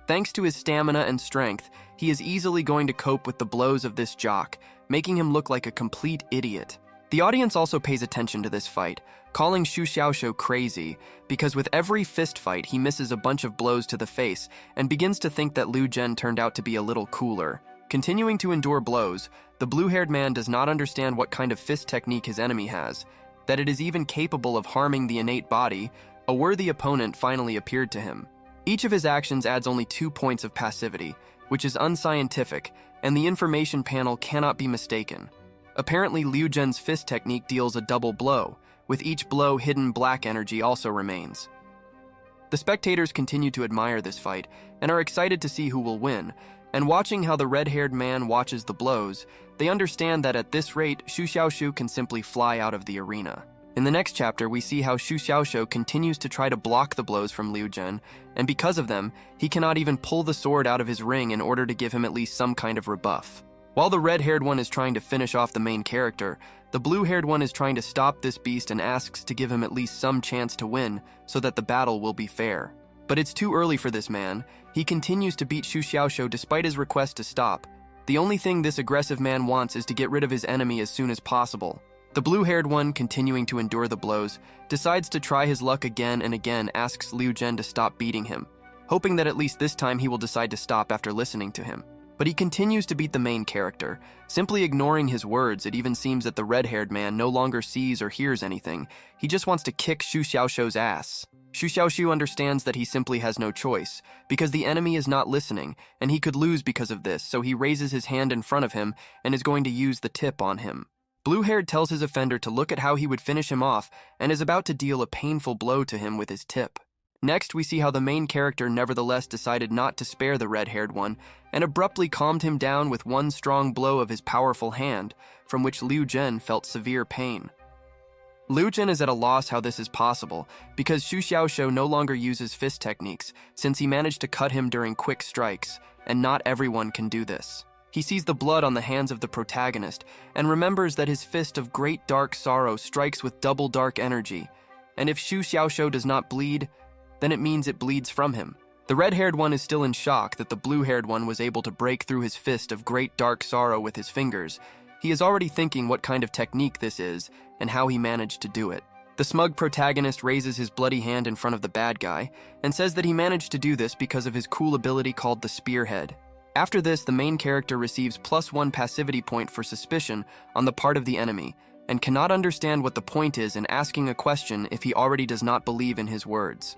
Thanks to his stamina and strength, he is easily going to cope with the blows of this jock, making him look like a complete idiot. The audience also pays attention to this fight, calling Xu Xiaoxiu crazy, because with every fist fight he misses a bunch of blows to the face and begins to think that Liu Zhen turned out to be a little cooler. Continuing to endure blows, the blue-haired man does not understand what kind of fist technique his enemy has, that it is even capable of harming the innate body. A worthy opponent finally appeared to him. Each of his actions adds only 2 points of passivity, which is unscientific, and the information panel cannot be mistaken. Apparently, Liu Zhen's fist technique deals a double blow. With each blow, hidden black energy also remains. The spectators continue to admire this fight and are excited to see who will win, and watching how the red-haired man watches the blows, they understand that at this rate, Xu Xiaoxiu can simply fly out of the arena. In the next chapter, we see how Xu Xiaoxiu continues to try to block the blows from Liu Zhen, and because of them, he cannot even pull the sword out of his ring in order to give him at least some kind of rebuff. While the red-haired one is trying to finish off the main character, the blue-haired one is trying to stop this beast and asks to give him at least some chance to win so that the battle will be fair. But it's too early for this man. He continues to beat Xu Xiaoxiu despite his request to stop. The only thing this aggressive man wants is to get rid of his enemy as soon as possible. The blue-haired one, continuing to endure the blows, decides to try his luck again and again, asks Liu Zhen to stop beating him, hoping that at least this time he will decide to stop after listening to him. But he continues to beat the main character, simply ignoring his words. It even seems that the red-haired man no longer sees or hears anything. He just wants to kick Xu Xiaoxiu's ass. Xu Xiaoxiu understands that he simply has no choice, because the enemy is not listening, and he could lose because of this, so he raises his hand in front of him and is going to use the tip on him. Blue-haired tells his offender to look at how he would finish him off and is about to deal a painful blow to him with his tip. Next, we see how the main character nevertheless decided not to spare the red-haired one and abruptly calmed him down with one strong blow of his powerful hand, from which Liu Zhen felt severe pain. Liu Zhen is at a loss how this is possible, because Xu Xiaoxiu no longer uses fist techniques, since he managed to cut him during quick strikes, and not everyone can do this. He sees the blood on the hands of the protagonist, and remembers that his fist of great dark sorrow strikes with double dark energy, and if Xu Xiaoxiu does not bleed, then it means it bleeds from him. The red-haired one is still in shock that the blue-haired one was able to break through his fist of great dark sorrow with his fingers. He is already thinking what kind of technique this is, and how he managed to do it. The smug protagonist raises his bloody hand in front of the bad guy, and says that he managed to do this because of his cool ability called the Spearhead. After this, the main character receives +1 passivity point for suspicion on the part of the enemy, and cannot understand what the point is in asking a question if he already does not believe in his words.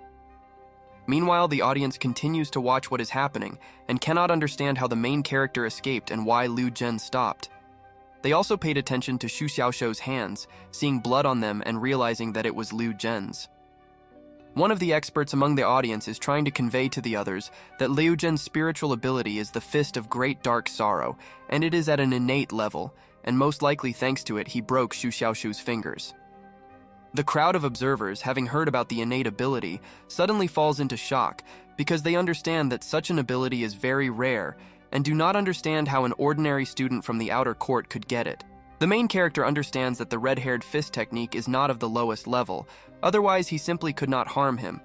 Meanwhile, the audience continues to watch what is happening, and cannot understand how the main character escaped and why Liu Zhen stopped. They also paid attention to Xu Xiaoxiu's hands, seeing blood on them and realizing that it was Liu Zhen's. One of the experts among the audience is trying to convey to the others that Liu Zhen's spiritual ability is the Fist of Great Dark Sorrow, and it is at an innate level, and most likely thanks to it he broke Xu Xiaoxiu's fingers. The crowd of observers, having heard about the innate ability, suddenly falls into shock because they understand that such an ability is very rare and do not understand how an ordinary student from the outer court could get it. The main character understands that the red-haired fist technique is not of the lowest level, otherwise he simply could not harm him.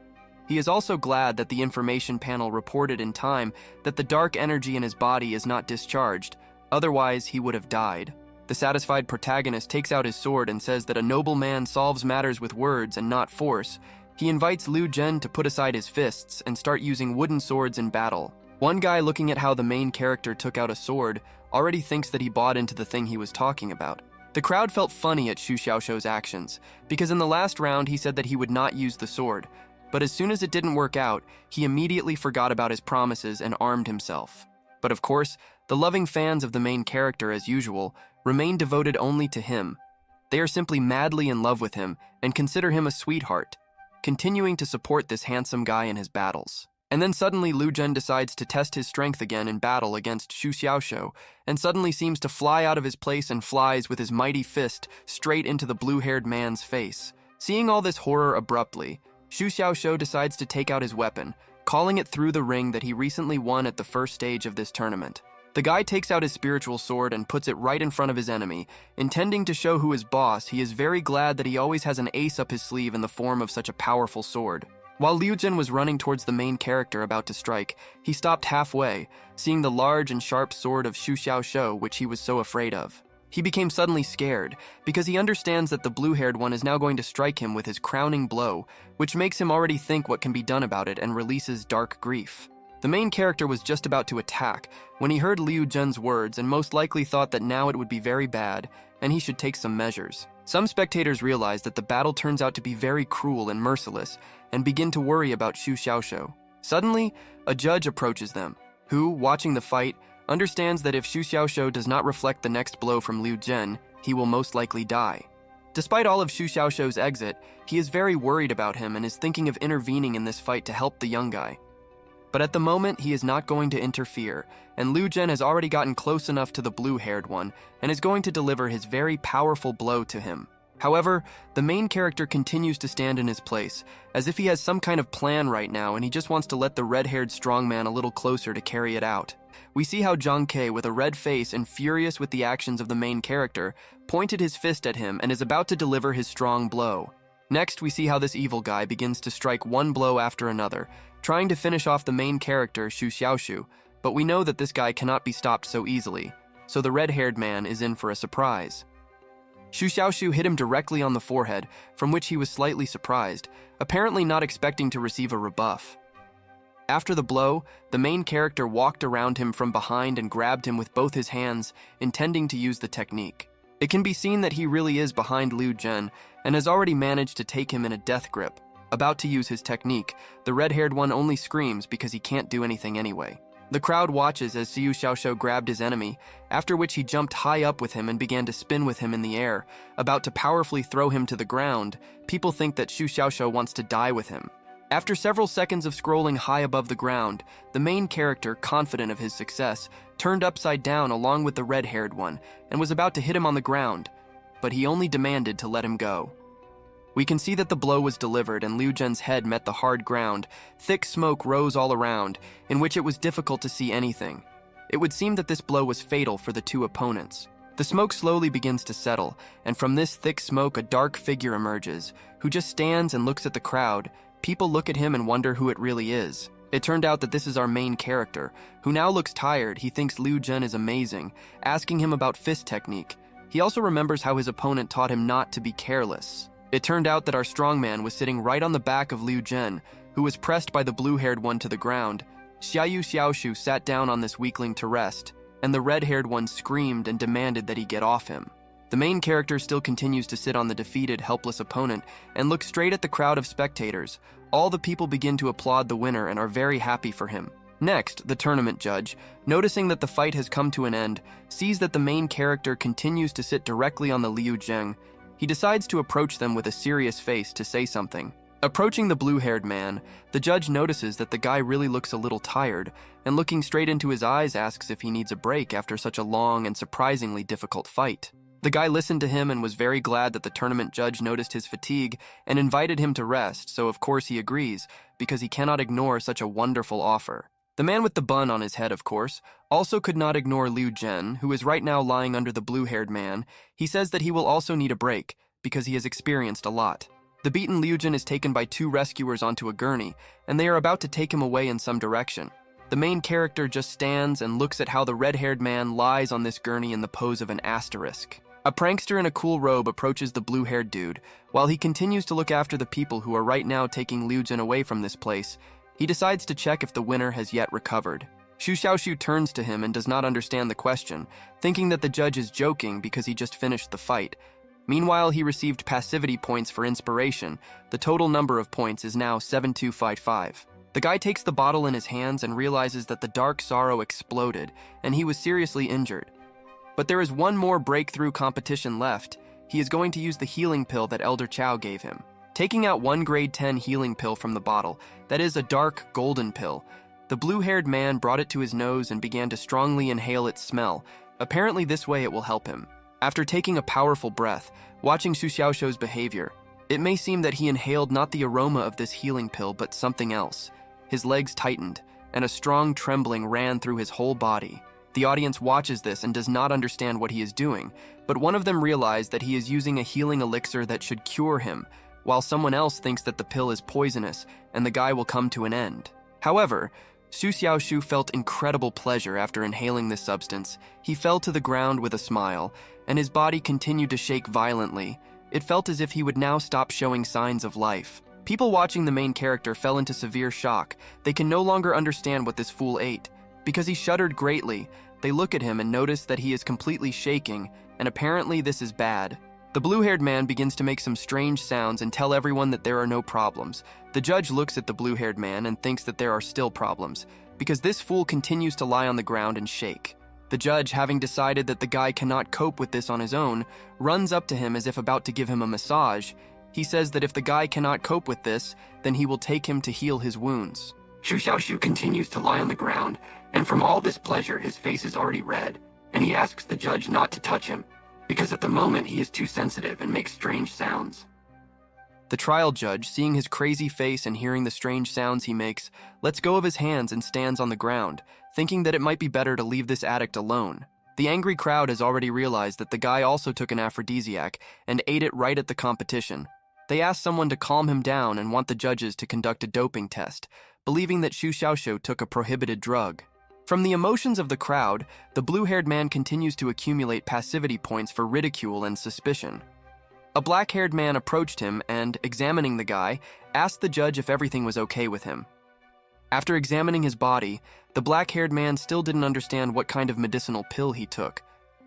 He is also glad that the information panel reported in time that the dark energy in his body is not discharged, otherwise he would have died. The satisfied protagonist takes out his sword and says that a noble man solves matters with words and not force. He invites Liu Zhen to put aside his fists and start using wooden swords in battle. One guy, looking at how the main character took out a sword, already thinks that he bought into the thing he was talking about. The crowd felt funny at Xu Xiaoxiu's actions, because in the last round he said that he would not use the sword, but as soon as it didn't work out, he immediately forgot about his promises and armed himself. But of course, the loving fans of the main character, as usual, remain devoted only to him. They are simply madly in love with him and consider him a sweetheart, continuing to support this handsome guy in his battles. And then suddenly Liu Zhen decides to test his strength again in battle against Xu Xiaoxiu, and suddenly seems to fly out of his place and flies with his mighty fist straight into the blue-haired man's face. Seeing all this horror abruptly, Xu Xiaoxiu decides to take out his weapon, calling it through the ring that he recently won at the first stage of this tournament. The guy takes out his spiritual sword and puts it right in front of his enemy, intending to show who is boss. He is very glad that he always has an ace up his sleeve in the form of such a powerful sword. While Liu Zhen was running towards the main character about to strike, he stopped halfway, seeing the large and sharp sword of Xu Xiaoxiu, which he was so afraid of. He became suddenly scared, because he understands that the blue-haired one is now going to strike him with his crowning blow, which makes him already think what can be done about it and releases dark grief. The main character was just about to attack when he heard Liu Zhen's words and most likely thought that now it would be very bad and he should take some measures. Some spectators realize that the battle turns out to be very cruel and merciless and begin to worry about Xu Xiaoxiu. Suddenly, a judge approaches them, who, watching the fight, understands that if Xu Xiaoxiu does not reflect the next blow from Liu Zhen, he will most likely die. Despite all of Xu Xiaoxiu's exit, he is very worried about him and is thinking of intervening in this fight to help the young guy. But at the moment, he is not going to interfere, and Liu Zhen has already gotten close enough to the blue-haired one and is going to deliver his very powerful blow to him. However, the main character continues to stand in his place, as if he has some kind of plan right now and he just wants to let the red-haired strongman a little closer to carry it out. We see how Jong K, with a red face and furious with the actions of the main character, pointed his fist at him and is about to deliver his strong blow. Next, we see how this evil guy begins to strike one blow after another, trying to finish off the main character, Xu Xiaoshu, but we know that this guy cannot be stopped so easily, so the red-haired man is in for a surprise. Xu Xiaoshu hit him directly on the forehead, from which he was slightly surprised, apparently not expecting to receive a rebuff. After the blow, the main character walked around him from behind and grabbed him with both his hands, intending to use the technique. It can be seen that he really is behind Liu Zhen and has already managed to take him in a death grip. About to use his technique, the red-haired one only screams because he can't do anything anyway. The crowd watches as Xu Xiaoshu grabbed his enemy, after which he jumped high up with him and began to spin with him in the air, about to powerfully throw him to the ground. People think that Xu Xiaoshu wants to die with him. After several seconds of scrolling high above the ground, the main character, confident of his success, turned upside down along with the red-haired one and was about to hit him on the ground, but he only demanded to let him go. We can see that the blow was delivered and Liu Zhen's head met the hard ground. Thick smoke rose all around, in which it was difficult to see anything. It would seem that this blow was fatal for the two opponents. The smoke slowly begins to settle, and from this thick smoke a dark figure emerges, who just stands and looks at the crowd. People look at him and wonder who it really is. It turned out that this is our main character, who now looks tired. He thinks Liu Zhen is amazing, asking him about fist technique. He also remembers how his opponent taught him not to be careless. It turned out that our strongman was sitting right on the back of Liu Zhen, who was pressed by the blue-haired one to the ground. Xiaoyu Xiaoshu sat down on this weakling to rest, and the red-haired one screamed and demanded that he get off him. The main character still continues to sit on the defeated, helpless opponent and look straight at the crowd of spectators. All the people begin to applaud the winner and are very happy for him. Next, the tournament judge, noticing that the fight has come to an end, sees that the main character continues to sit directly on the Liu Zheng. He decides to approach them with a serious face to say something. Approaching the blue-haired man, the judge notices that the guy really looks a little tired, and looking straight into his eyes asks if he needs a break after such a long and surprisingly difficult fight. The guy listened to him and was very glad that the tournament judge noticed his fatigue and invited him to rest, so of course he agrees, because he cannot ignore such a wonderful offer. The man with the bun on his head, of course, also could not ignore Liu Zhen, who is right now lying under the blue-haired man. He says that he will also need a break, because he has experienced a lot. The beaten Liu Zhen is taken by two rescuers onto a gurney, and they are about to take him away in some direction. The main character just stands and looks at how the red-haired man lies on this gurney in the pose of an asterisk. A prankster in a cool robe approaches the blue-haired dude. While he continues to look after the people who are right now taking Liu Zhen away from this place, he decides to check if the winner has yet recovered. Xu Xiaoshu turns to him and does not understand the question, thinking that the judge is joking because he just finished the fight. Meanwhile, he received passivity points for inspiration. The total number of points is now 7255. The guy takes the bottle in his hands and realizes that the dark sorrow exploded, and he was seriously injured. But there is one more breakthrough competition left. He is going to use the healing pill that Elder Chow gave him. Taking out one grade 10 healing pill from the bottle, that is a dark golden pill, the blue-haired man brought it to his nose and began to strongly inhale its smell. Apparently this way it will help him. After taking a powerful breath, watching Xu Xiaoshu's behavior, it may seem that he inhaled not the aroma of this healing pill but something else. His legs tightened, and a strong trembling ran through his whole body. The audience watches this and does not understand what he is doing, but one of them realized that he is using a healing elixir that should cure him, while someone else thinks that the pill is poisonous and the guy will come to an end. However, Xu Xiaoshu felt incredible pleasure after inhaling this substance. He fell to the ground with a smile, and his body continued to shake violently. It felt as if he would now stop showing signs of life. People watching the main character fell into severe shock. They can no longer understand what this fool ate. Because he shuddered greatly, they look at him and notice that he is completely shaking, and apparently this is bad. The blue-haired man begins to make some strange sounds and tell everyone that there are no problems. The judge looks at the blue-haired man and thinks that there are still problems, because this fool continues to lie on the ground and shake. The judge, having decided that the guy cannot cope with this on his own, runs up to him as if about to give him a massage. He says that if the guy cannot cope with this, then he will take him to heal his wounds. Xu Xiaoshu continues to lie on the ground, and from all this pleasure his face is already red, and he asks the judge not to touch him. because at the moment he is too sensitive and makes strange sounds. The trial judge, seeing his crazy face and hearing the strange sounds he makes, lets go of his hands and stands on the ground, thinking that it might be better to leave this addict alone. The angry crowd has already realized that the guy also took an aphrodisiac and ate it right at the competition. They ask someone to calm him down and want the judges to conduct a doping test, believing that Xu Xiaoxiu took a prohibited drug. From the emotions of the crowd, the blue-haired man continues to accumulate passivity points for ridicule and suspicion. A black-haired man approached him and, examining the guy, asked the judge if everything was okay with him. After examining his body, the black-haired man still didn't understand what kind of medicinal pill he took,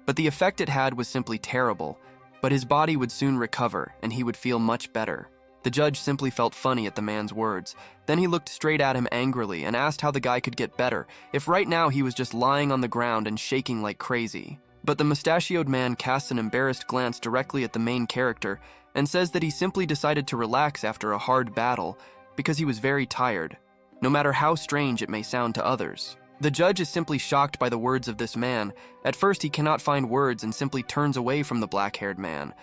but the effect it had was simply terrible, but his body would soon recover and he would feel much better. The judge simply felt funny at the man's words. Then he looked straight at him angrily and asked how the guy could get better, if right now he was just lying on the ground and shaking like crazy. But the mustachioed man casts an embarrassed glance directly at the main character and says that he simply decided to relax after a hard battle because he was very tired, no matter how strange it may sound to others. The judge is simply shocked by the words of this man. At first he cannot find words and simply turns away from the black-haired man.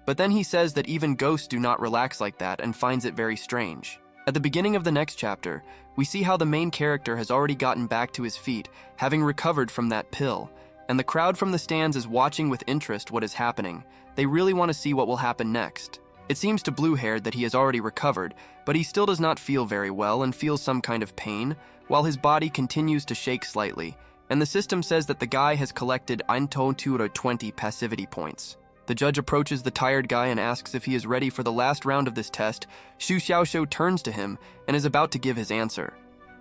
But then he says that even ghosts do not relax like that and finds it very strange. At the beginning of the next chapter, we see how the main character has already gotten back to his feet, having recovered from that pill, and the crowd from the stands is watching with interest what is happening. They really want to see what will happen next. It seems to Blue-haired that he has already recovered, but he still does not feel very well and feels some kind of pain, while his body continues to shake slightly, and the system says that the guy has collected 120 passivity points. The judge approaches the tired guy and asks if he is ready for the last round of this test. Xu Xiaoxiu turns to him and is about to give his answer,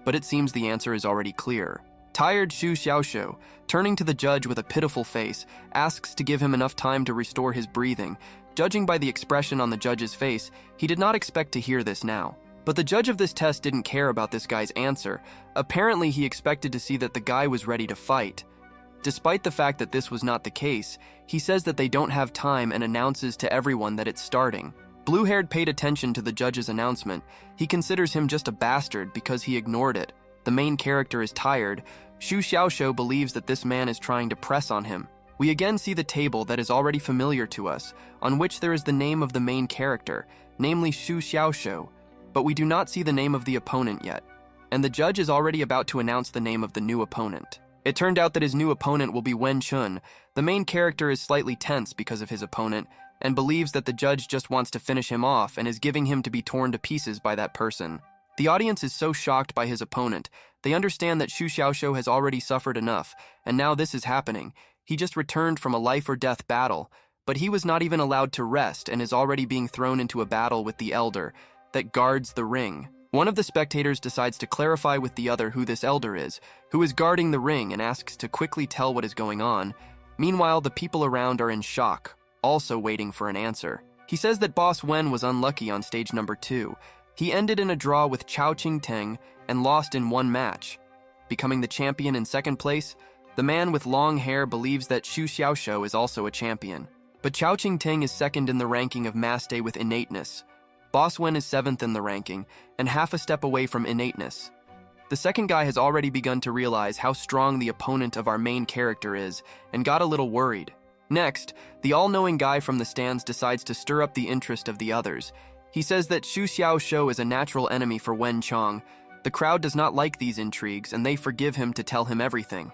but it seems the answer is already clear. Tired Xu Xiaoxiu, turning to the judge with a pitiful face, asks to give him enough time to restore his breathing. Judging by the expression on the judge's face, he did not expect to hear this now. But the judge of this test didn't care about this guy's answer. Apparently, he expected to see that the guy was ready to fight. Despite the fact that this was not the case, he says that they don't have time and announces to everyone that it's starting. Blue-haired paid attention to the judge's announcement. He considers him just a bastard because he ignored it. The main character is tired. Xu Xiaoxiu believes that this man is trying to press on him. We again see the table that is already familiar to us, on which there is the name of the main character, namely Xu Xiaoxiu, but we do not see the name of the opponent yet, and the judge is already about to announce the name of the new opponent. It turned out that his new opponent will be Wen Chun. The main character is slightly tense because of his opponent, and believes that the judge just wants to finish him off and is giving him to be torn to pieces by that person. The audience is so shocked by his opponent. They understand that Xu Xiaoxiu has already suffered enough, and now this is happening. He just returned from a life-or-death battle, but he was not even allowed to rest and is already being thrown into a battle with the elder that guards the ring. One of the spectators decides to clarify with the other who this elder is, who is guarding the ring, and asks to quickly tell what is going on. Meanwhile, the people around are in shock, also waiting for an answer. He says that Boss Wen was unlucky on stage number 2. He ended in a draw with Chao Qingteng and lost in one match. Becoming the champion in second place, the man with long hair believes that Xu Xiaoxiu is also a champion. But Chao Qingteng is second in the ranking of Master with innateness. Boss Wen is 7th in the ranking, and half a step away from innateness. The second guy has already begun to realize how strong the opponent of our main character is, and got a little worried. Next, the all-knowing guy from the stands decides to stir up the interest of the others. He says that Xu Xiaoxiu is a natural enemy for Wen Chong. The crowd does not like these intrigues, and they forgive him to tell him everything.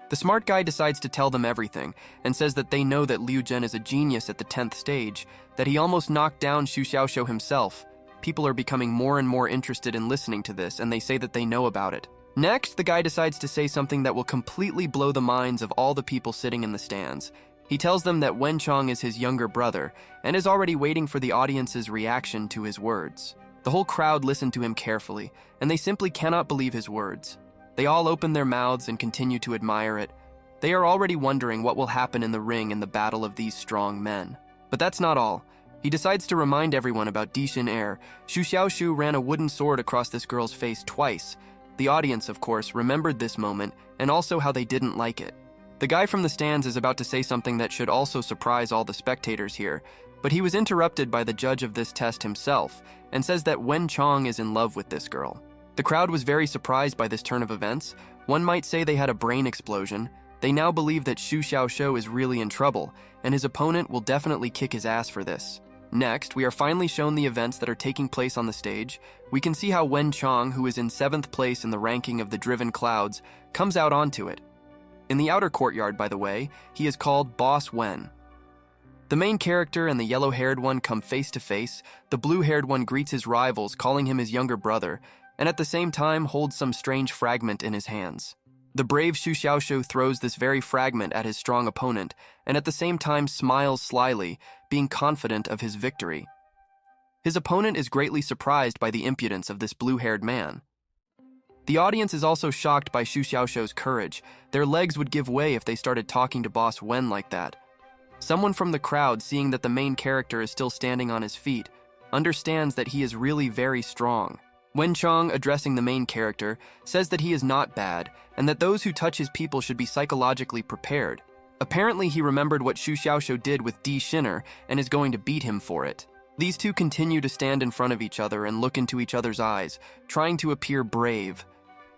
The smart guy decides to tell them everything, and says that they know that Liu Zhen is a genius at the 10th stage, that he almost knocked down Xu Xiaoxiu himself. People are becoming more and more interested in listening to this, and they say that they know about it. Next, the guy decides to say something that will completely blow the minds of all the people sitting in the stands. He tells them that Wen Chong is his younger brother, and is already waiting for the audience's reaction to his words. The whole crowd listened to him carefully, and they simply cannot believe his words. They all open their mouths and continue to admire it. They are already wondering what will happen in the ring in the battle of these strong men. But that's not all. He decides to remind everyone about Dishin Air. Xu Xiaoxiu ran a wooden sword across this girl's face twice. The audience, of course, remembered this moment, and also how they didn't like it. The guy from the stands is about to say something that should also surprise all the spectators here, but he was interrupted by the judge of this test himself, and says that Wen Chong is in love with this girl. The crowd was very surprised by this turn of events. One might say they had a brain explosion. They now believe that Xu Xiaoxiu is really in trouble, and his opponent will definitely kick his ass for this. Next, we are finally shown the events that are taking place on the stage. We can see how Wen Chong, who is in 7th place in the ranking of the Driven Clouds, comes out onto it. In the outer courtyard, by the way, he is called Boss Wen. The main character and the yellow-haired one come face to face. The blue-haired one greets his rivals, calling him his younger brother, and at the same time holds some strange fragment in his hands. The brave Xu Xiaoxiu throws this very fragment at his strong opponent, and at the same time smiles slyly, being confident of his victory. His opponent is greatly surprised by the impudence of this blue-haired man. The audience is also shocked by Xu Xiaoxiu's courage. Their legs would give way if they started talking to Boss Wen like that. Someone from the crowd, seeing that the main character is still standing on his feet, understands that he is really very strong. Wen Chong, addressing the main character, says that he is not bad, and that those who touch his people should be psychologically prepared. Apparently, he remembered what Xu Xiaoxiu did with Di Shinner and is going to beat him for it. These two continue to stand in front of each other and look into each other's eyes, trying to appear brave.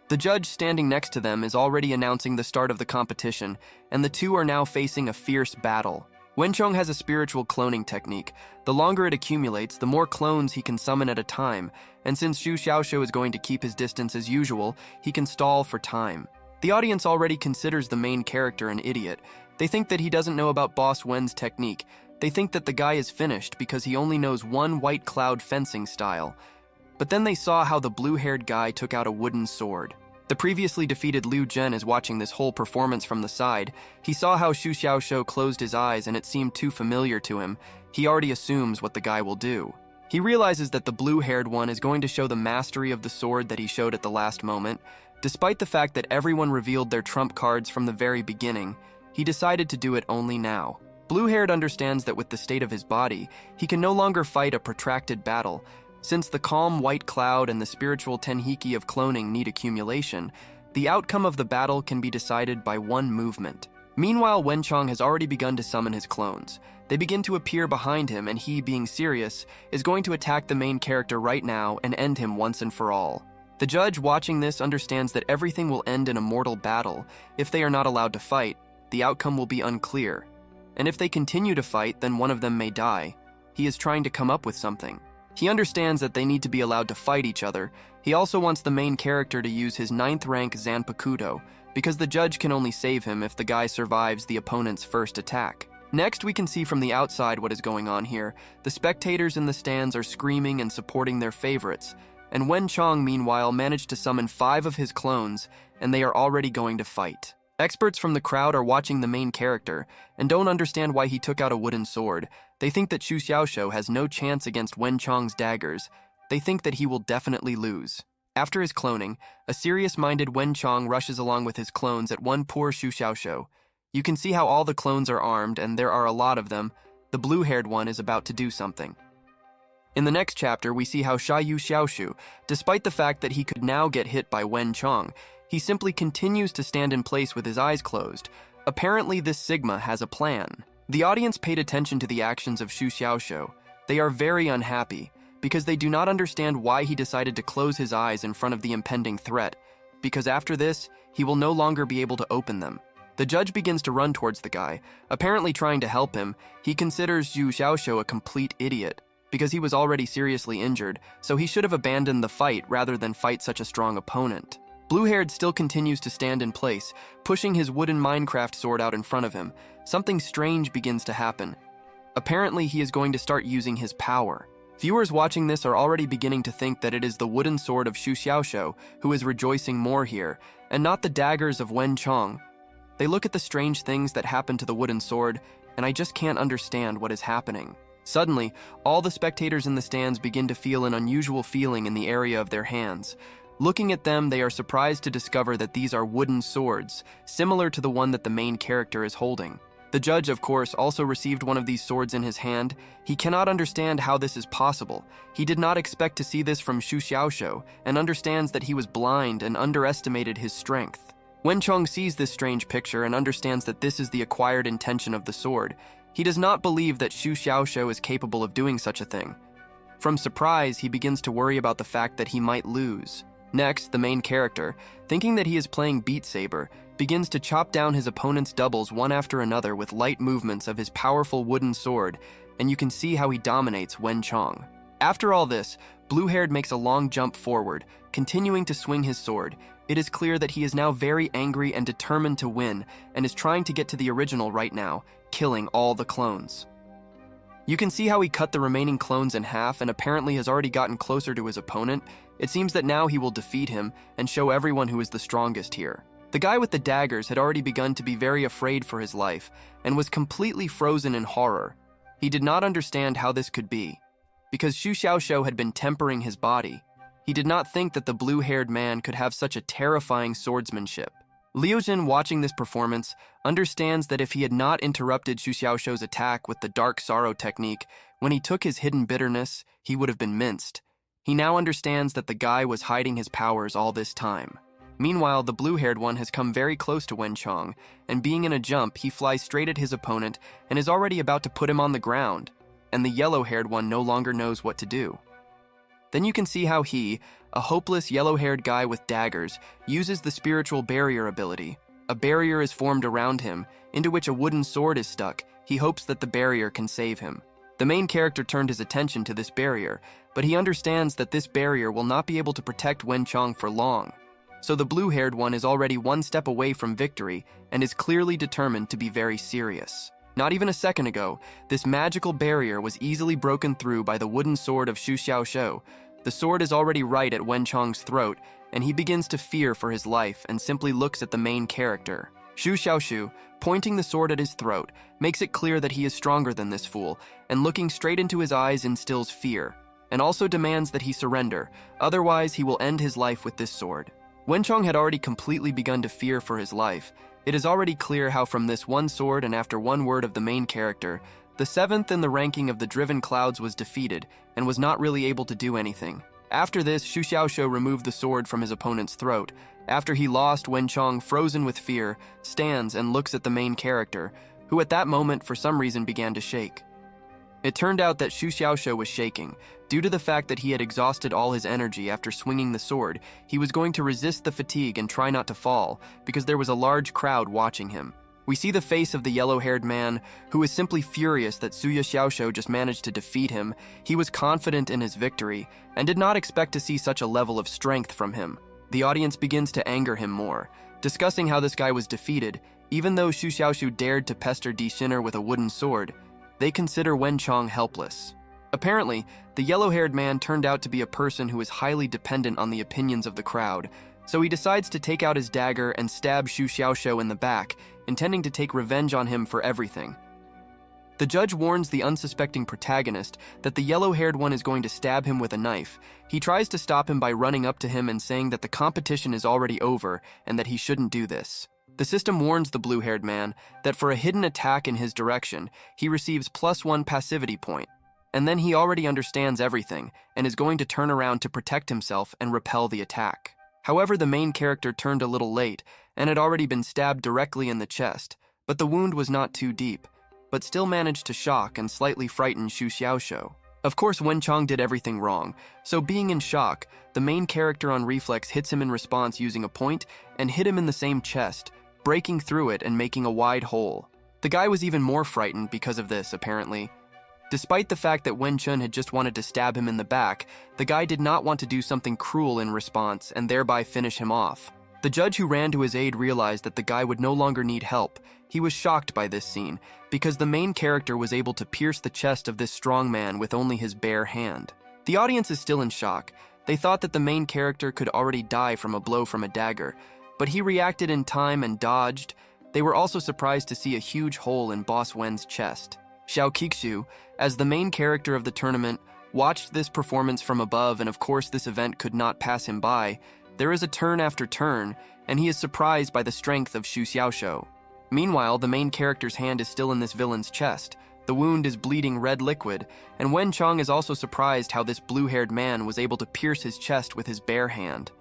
The judge standing next to them is already announcing the start of the competition, and the two are now facing a fierce battle. Wen Chong has a spiritual cloning technique. The longer it accumulates, the more clones he can summon at a time, and since Xu Xiaoxiu is going to keep his distance as usual, he can stall for time. The audience already considers the main character an idiot. They think that he doesn't know about Boss Wen's technique. They think that the guy is finished because he only knows one white cloud fencing style. But then they saw how the blue-haired guy took out a wooden sword. The previously defeated Liu Zhen is watching this whole performance from the side. He saw how Xu Xiaoxiu closed his eyes and it seemed too familiar to him. He already assumes what the guy will do. He realizes that the blue-haired one is going to show the mastery of the sword that he showed at the last moment. Despite the fact that everyone revealed their trump cards from the very beginning, he decided to do it only now. Blue-haired understands that with the state of his body, he can no longer fight a protracted battle. Since the calm white cloud and the spiritual tenhiki of cloning need accumulation, the outcome of the battle can be decided by one movement. Meanwhile, Wen Chong has already begun to summon his clones. They begin to appear behind him, and he, being serious, is going to attack the main character right now and end him once and for all. The judge watching this understands that everything will end in a mortal battle. If they are not allowed to fight, the outcome will be unclear. And if they continue to fight, then one of them may die. He is trying to come up with something. He understands that they need to be allowed to fight each other. He also wants the main character to use his 9th rank Zanpakuto, because the judge can only save him if the guy survives the opponent's first attack. Next, we can see from the outside what is going on here. The spectators in the stands are screaming and supporting their favorites, and Wen Chong, meanwhile, managed to summon 5 of his clones, and they are already going to fight. Experts from the crowd are watching the main character and don't understand why he took out a wooden sword. They think that Xu Xiaoxiu has no chance against Wen Chong's daggers. They think that he will definitely lose. After his cloning, a serious-minded Wen Chong rushes along with his clones at one poor Xu Xiaoxiu. You can see how all the clones are armed, and there are a lot of them. The blue-haired one is about to do something. In the next chapter, we see how Yu Xiaoxiu, despite the fact that he could now get hit by Wen Chong, he simply continues to stand in place with his eyes closed. Apparently, this Sigma has a plan. The audience paid attention to the actions of Xu Xiaoxiu. They are very unhappy, because they do not understand why he decided to close his eyes in front of the impending threat, because after this, he will no longer be able to open them. The judge begins to run towards the guy, apparently trying to help him. He considers Xu Xiaoxiu a complete idiot, because he was already seriously injured, so he should have abandoned the fight rather than fight such a strong opponent. Blue-haired still continues to stand in place, pushing his wooden Minecraft sword out in front of him. Something strange begins to happen. Apparently, he is going to start using his power. Viewers watching this are already beginning to think that it is the wooden sword of Xu Xiaoxiu who is rejoicing more here, and not the daggers of Wen Chong. They look at the strange things that happen to the wooden sword, and I just can't understand what is happening. Suddenly, all the spectators in the stands begin to feel an unusual feeling in the area of their hands. Looking at them, they are surprised to discover that these are wooden swords, similar to the one that the main character is holding. The judge, of course, also received one of these swords in his hand. He cannot understand how this is possible. He did not expect to see this from Xu Xiaoxiu, and understands that he was blind and underestimated his strength. Wen Chong sees this strange picture and understands that this is the acquired intention of the sword. He does not believe that Xu Xiaoxiu is capable of doing such a thing. From surprise, he begins to worry about the fact that he might lose. Next, the main character, thinking that he is playing Beat Saber, begins to chop down his opponent's doubles one after another with light movements of his powerful wooden sword, and you can see how he dominates Wen Chong. After all this, Blue-haired makes a long jump forward, continuing to swing his sword. It is clear that he is now very angry and determined to win, and is trying to get to the original right now, killing all the clones. You can see how he cut the remaining clones in half and apparently has already gotten closer to his opponent. It seems that now he will defeat him and show everyone who is the strongest here. The guy with the daggers had already begun to be very afraid for his life and was completely frozen in horror. He did not understand how this could be. Because Xu Xiaoxiu had been tempering his body, he did not think that the blue-haired man could have such a terrifying swordsmanship. Liu Jin, watching this performance, understands that if he had not interrupted Xu Xiaoxiu's attack with the Dark Sorrow technique, when he took his hidden bitterness, he would have been minced. He now understands that the guy was hiding his powers all this time. Meanwhile, the blue-haired one has come very close to Wen Chong, and being in a jump, he flies straight at his opponent and is already about to put him on the ground, and the yellow-haired one no longer knows what to do. Then you can see how he, a hopeless yellow-haired guy with daggers, uses the spiritual barrier ability. A barrier is formed around him, into which a wooden sword is stuck. He hopes that the barrier can save him. The main character turned his attention to this barrier, but he understands that this barrier will not be able to protect Wen Chong for long. So the blue-haired one is already one step away from victory and is clearly determined to be very serious. Not even a second ago, this magical barrier was easily broken through by the wooden sword of Xu Xiaoxiu. The sword is already right at Wen Chong's throat, and he begins to fear for his life and simply looks at the main character. Xu Xiaoxiu, pointing the sword at his throat, makes it clear that he is stronger than this fool, and looking straight into his eyes instills fear, and also demands that he surrender, otherwise he will end his life with this sword. Wen Chong had already completely begun to fear for his life. It is already clear how from this one sword and after one word of the main character, the seventh in the ranking of the Driven Clouds was defeated and was not really able to do anything. After this, Xu Xiaoxiu removed the sword from his opponent's throat. After he lost, Wen Chong, frozen with fear, stands and looks at the main character, who at that moment for some reason began to shake. It turned out that Xu Xiaoxiu was shaking. Due to the fact that he had exhausted all his energy after swinging the sword, he was going to resist the fatigue and try not to fall, because there was a large crowd watching him. We see the face of the yellow-haired man, who is simply furious that Suya Xiaoxiu just managed to defeat him. He was confident in his victory, and did not expect to see such a level of strength from him. The audience begins to anger him more, discussing how this guy was defeated. Even though Xu Xiaoxiu dared to pester Di Shinner with a wooden sword, they consider Wen Chong helpless. Apparently, the yellow-haired man turned out to be a person who is highly dependent on the opinions of the crowd, so he decides to take out his dagger and stab Xu Xiaoxiu in the back, intending to take revenge on him for everything. The judge warns the unsuspecting protagonist that the yellow-haired one is going to stab him with a knife. He tries to stop him by running up to him and saying that the competition is already over and that he shouldn't do this. The system warns the blue-haired man that for a hidden attack in his direction, he receives +1 passivity point. And then he already understands everything and is going to turn around to protect himself and repel the attack. However, the main character turned a little late and had already been stabbed directly in the chest, but the wound was not too deep, but still managed to shock and slightly frighten Xu Xiaoxiu. Of course, Wen Chong did everything wrong, so being in shock, the main character on reflex hits him in response using a point and hit him in the same chest, breaking through it and making a wide hole. The guy was even more frightened because of this, apparently. Despite the fact that Wen Chun had just wanted to stab him in the back, the guy did not want to do something cruel in response and thereby finish him off. The judge who ran to his aid realized that the guy would no longer need help. He was shocked by this scene, because the main character was able to pierce the chest of this strong man with only his bare hand. The audience is still in shock. They thought that the main character could already die from a blow from a dagger, but he reacted in time and dodged. They were also surprised to see a huge hole in Boss Wen's chest. Xiao Qixiu, as the main character of the tournament, watched this performance from above, and of course this event could not pass him by. There is a turn after turn, and he is surprised by the strength of Xu Xiaoxiu. Meanwhile, the main character's hand is still in this villain's chest. The wound is bleeding red liquid, and Wen Chong is also surprised how this blue-haired man was able to pierce his chest with his bare hand.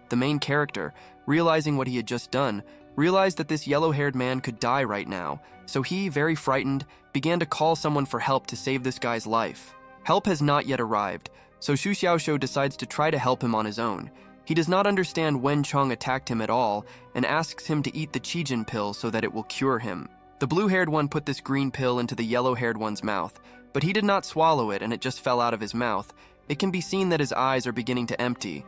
The main character, realizing what he had just done, realized that this yellow-haired man could die right now, so he, very frightened, began to call someone for help to save this guy's life. Help has not yet arrived, so Xu Xiaoxiu decides to try to help him on his own. He does not understand Wen Chong attacked him at all and asks him to eat the Qijin pill so that it will cure him. The blue-haired one put this green pill into the yellow-haired one's mouth, but he did not swallow it and it just fell out of his mouth. It can be seen that his eyes are beginning to empty,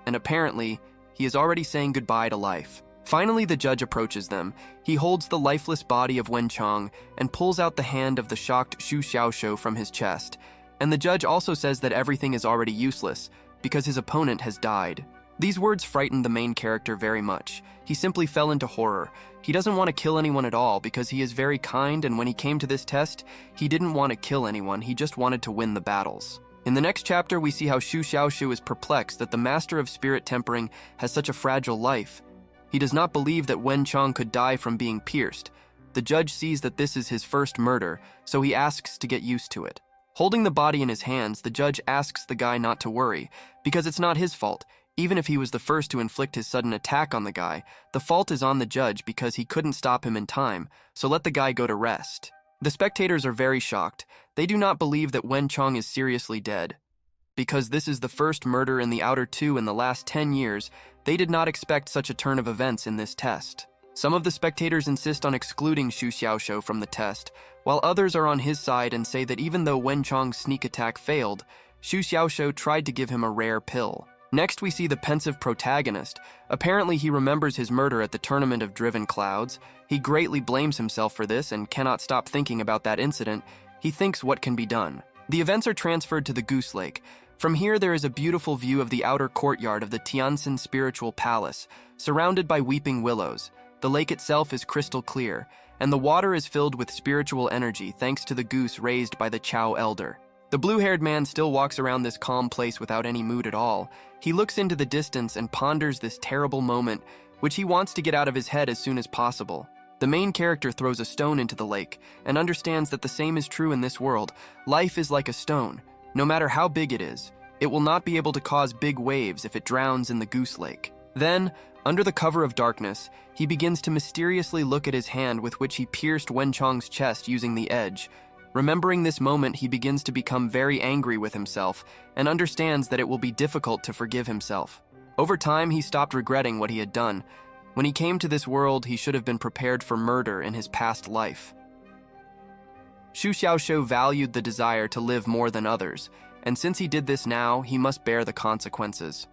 and apparently, he is already saying goodbye to life. Finally, the judge approaches them. He holds the lifeless body of Wen Chong and pulls out the hand of the shocked Xu Xiaoshou from his chest. And the judge also says that everything is already useless because his opponent has died. These words frightened the main character very much. He simply fell into horror. He doesn't want to kill anyone at all because he is very kind, and when he came to this test, he didn't want to kill anyone, he just wanted to win the battles. In the next chapter, we see how Xu Xiaoshou is perplexed that the master of spirit tempering has such a fragile life. He does not believe that Wen Chong could die from being pierced. The judge sees that this is his first murder, so he asks to get used to it. Holding the body in his hands, the judge asks the guy not to worry, because it's not his fault. Even if he was the first to inflict his sudden attack on the guy, the fault is on the judge because he couldn't stop him in time, so let the guy go to rest. The spectators are very shocked. They do not believe that Wen Chong is seriously dead. Because this is the first murder in the Outer Two in the last 10 years, they did not expect such a turn of events in this test. Some of the spectators insist on excluding Xu Xiaoshou from the test, while others are on his side and say that even though Wen Chong's sneak attack failed, Xu Xiaoshou tried to give him a rare pill. Next, we see the pensive protagonist. Apparently, he remembers his murder at the Tournament of Driven Clouds. He greatly blames himself for this and cannot stop thinking about that incident. He thinks what can be done. The events are transferred to the Goose Lake. From here, there is a beautiful view of the outer courtyard of the Tianxin Spiritual Palace, surrounded by weeping willows. The lake itself is crystal clear, and the water is filled with spiritual energy thanks to the goose raised by the Chao Elder. The blue-haired man still walks around this calm place without any mood at all. He looks into the distance and ponders this terrible moment, which he wants to get out of his head as soon as possible. The main character throws a stone into the lake and understands that the same is true in this world. Life is like a stone. No matter how big it is, it will not be able to cause big waves if it drowns in the Goose Lake. Then, under the cover of darkness, he begins to mysteriously look at his hand with which he pierced Wen Chong's chest using the edge. Remembering this moment, he begins to become very angry with himself and understands that it will be difficult to forgive himself. Over time, he stopped regretting what he had done. When he came to this world, he should have been prepared for murder in his past life. Xu Xiaoshou valued the desire to live more than others, and since he did this now, he must bear the consequences.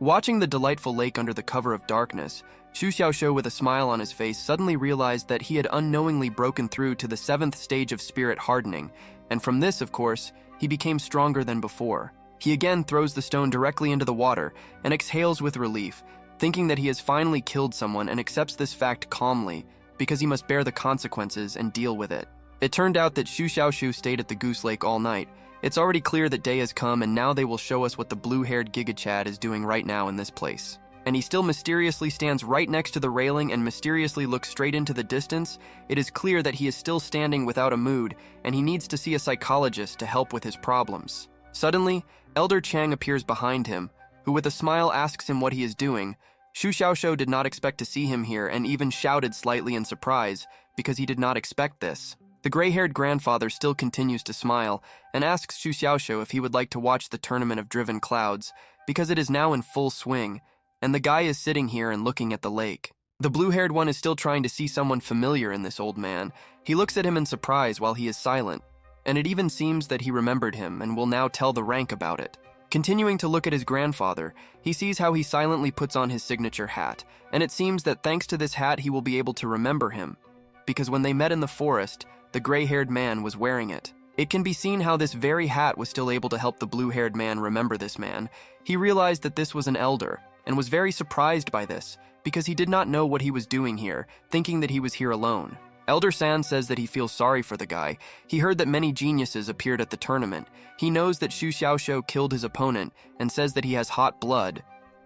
Watching the delightful lake under the cover of darkness, Xu Xiaoshou, with a smile on his face, suddenly realized that he had unknowingly broken through to the 7th stage of spirit hardening, and from this, of course, he became stronger than before. He again throws the stone directly into the water and exhales with relief, thinking that he has finally killed someone, and accepts this fact calmly because he must bear the consequences and deal with it. It turned out that Xu Xiaoshou stayed at the Goose Lake all night. It's already clear that day has come, and now they will show us what the blue-haired Giga Chad is doing right now in this place. And he still mysteriously stands right next to the railing and mysteriously looks straight into the distance. It is clear that he is still standing without a mood, and he needs to see a psychologist to help with his problems. Suddenly, Elder Chang appears behind him, who with a smile asks him what he is doing. Xu Xiaoshou did not expect to see him here and even shouted slightly in surprise because he did not expect this. The gray-haired grandfather still continues to smile and asks Xu Xiaoshou if he would like to watch the Tournament of Driven Clouds because it is now in full swing, and the guy is sitting here and looking at the lake. The blue-haired one is still trying to see someone familiar in this old man. He looks at him in surprise while he is silent, and it even seems that he remembered him and will now tell the rank about it. Continuing to look at his grandfather, he sees how he silently puts on his signature hat, and it seems that thanks to this hat he will be able to remember him, because when they met in the forest, the gray-haired man was wearing it. It can be seen how this very hat was still able to help the blue-haired man remember this man. He realized that this was an elder, and was very surprised by this, because he did not know what he was doing here, thinking that he was here alone. Elder San says that he feels sorry for the guy. He heard that many geniuses appeared at the tournament. He knows that Xu Xiaoshou killed his opponent, and says that he has hot blood.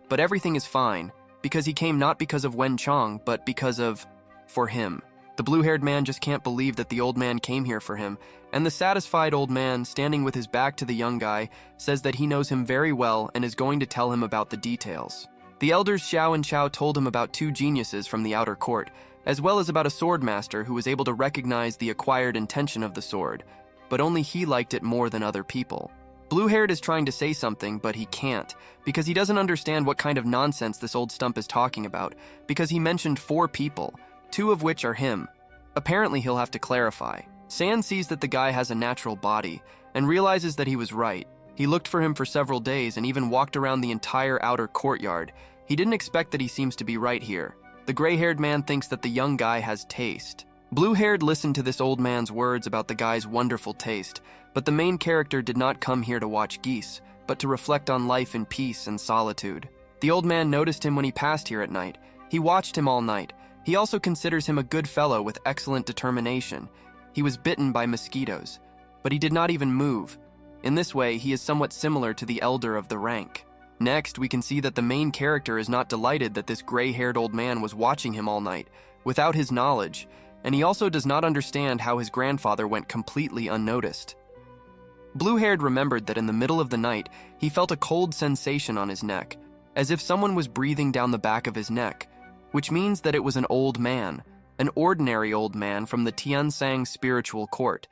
But everything is fine, because he came not because of Wen Chong, but because of... for him. The blue-haired man just can't believe that the old man came here for him, and the satisfied old man, standing with his back to the young guy, says that he knows him very well and is going to tell him about the details. The elders Xiao and Chao told him about 2 geniuses from the outer court, as well as about a sword master who was able to recognize the acquired intention of the sword, but only he liked it more than other people. Blue-haired is trying to say something, but he can't, because he doesn't understand what kind of nonsense this old stump is talking about, because he mentioned 4 people, 2 of which are him. Apparently he'll have to clarify. San sees that the guy has a natural body, and realizes that he was right. He looked for him for several days and even walked around the entire outer courtyard. He didn't expect that he seems to be right here. The gray-haired man thinks that the young guy has taste. Blue-haired listened to this old man's words about the guy's wonderful taste, but the main character did not come here to watch geese, but to reflect on life in peace and solitude. The old man noticed him when he passed here at night. He watched him all night. He also considers him a good fellow with excellent determination. He was bitten by mosquitoes, but he did not even move. In this way, he is somewhat similar to the elder of the rank. Next, we can see that the main character is not delighted that this gray-haired old man was watching him all night, without his knowledge, and he also does not understand how his grandfather went completely unnoticed. Blue-haired remembered that in the middle of the night, he felt a cold sensation on his neck, as if someone was breathing down the back of his neck, which means that it was an old man, an ordinary old man from the Tiansang spiritual court,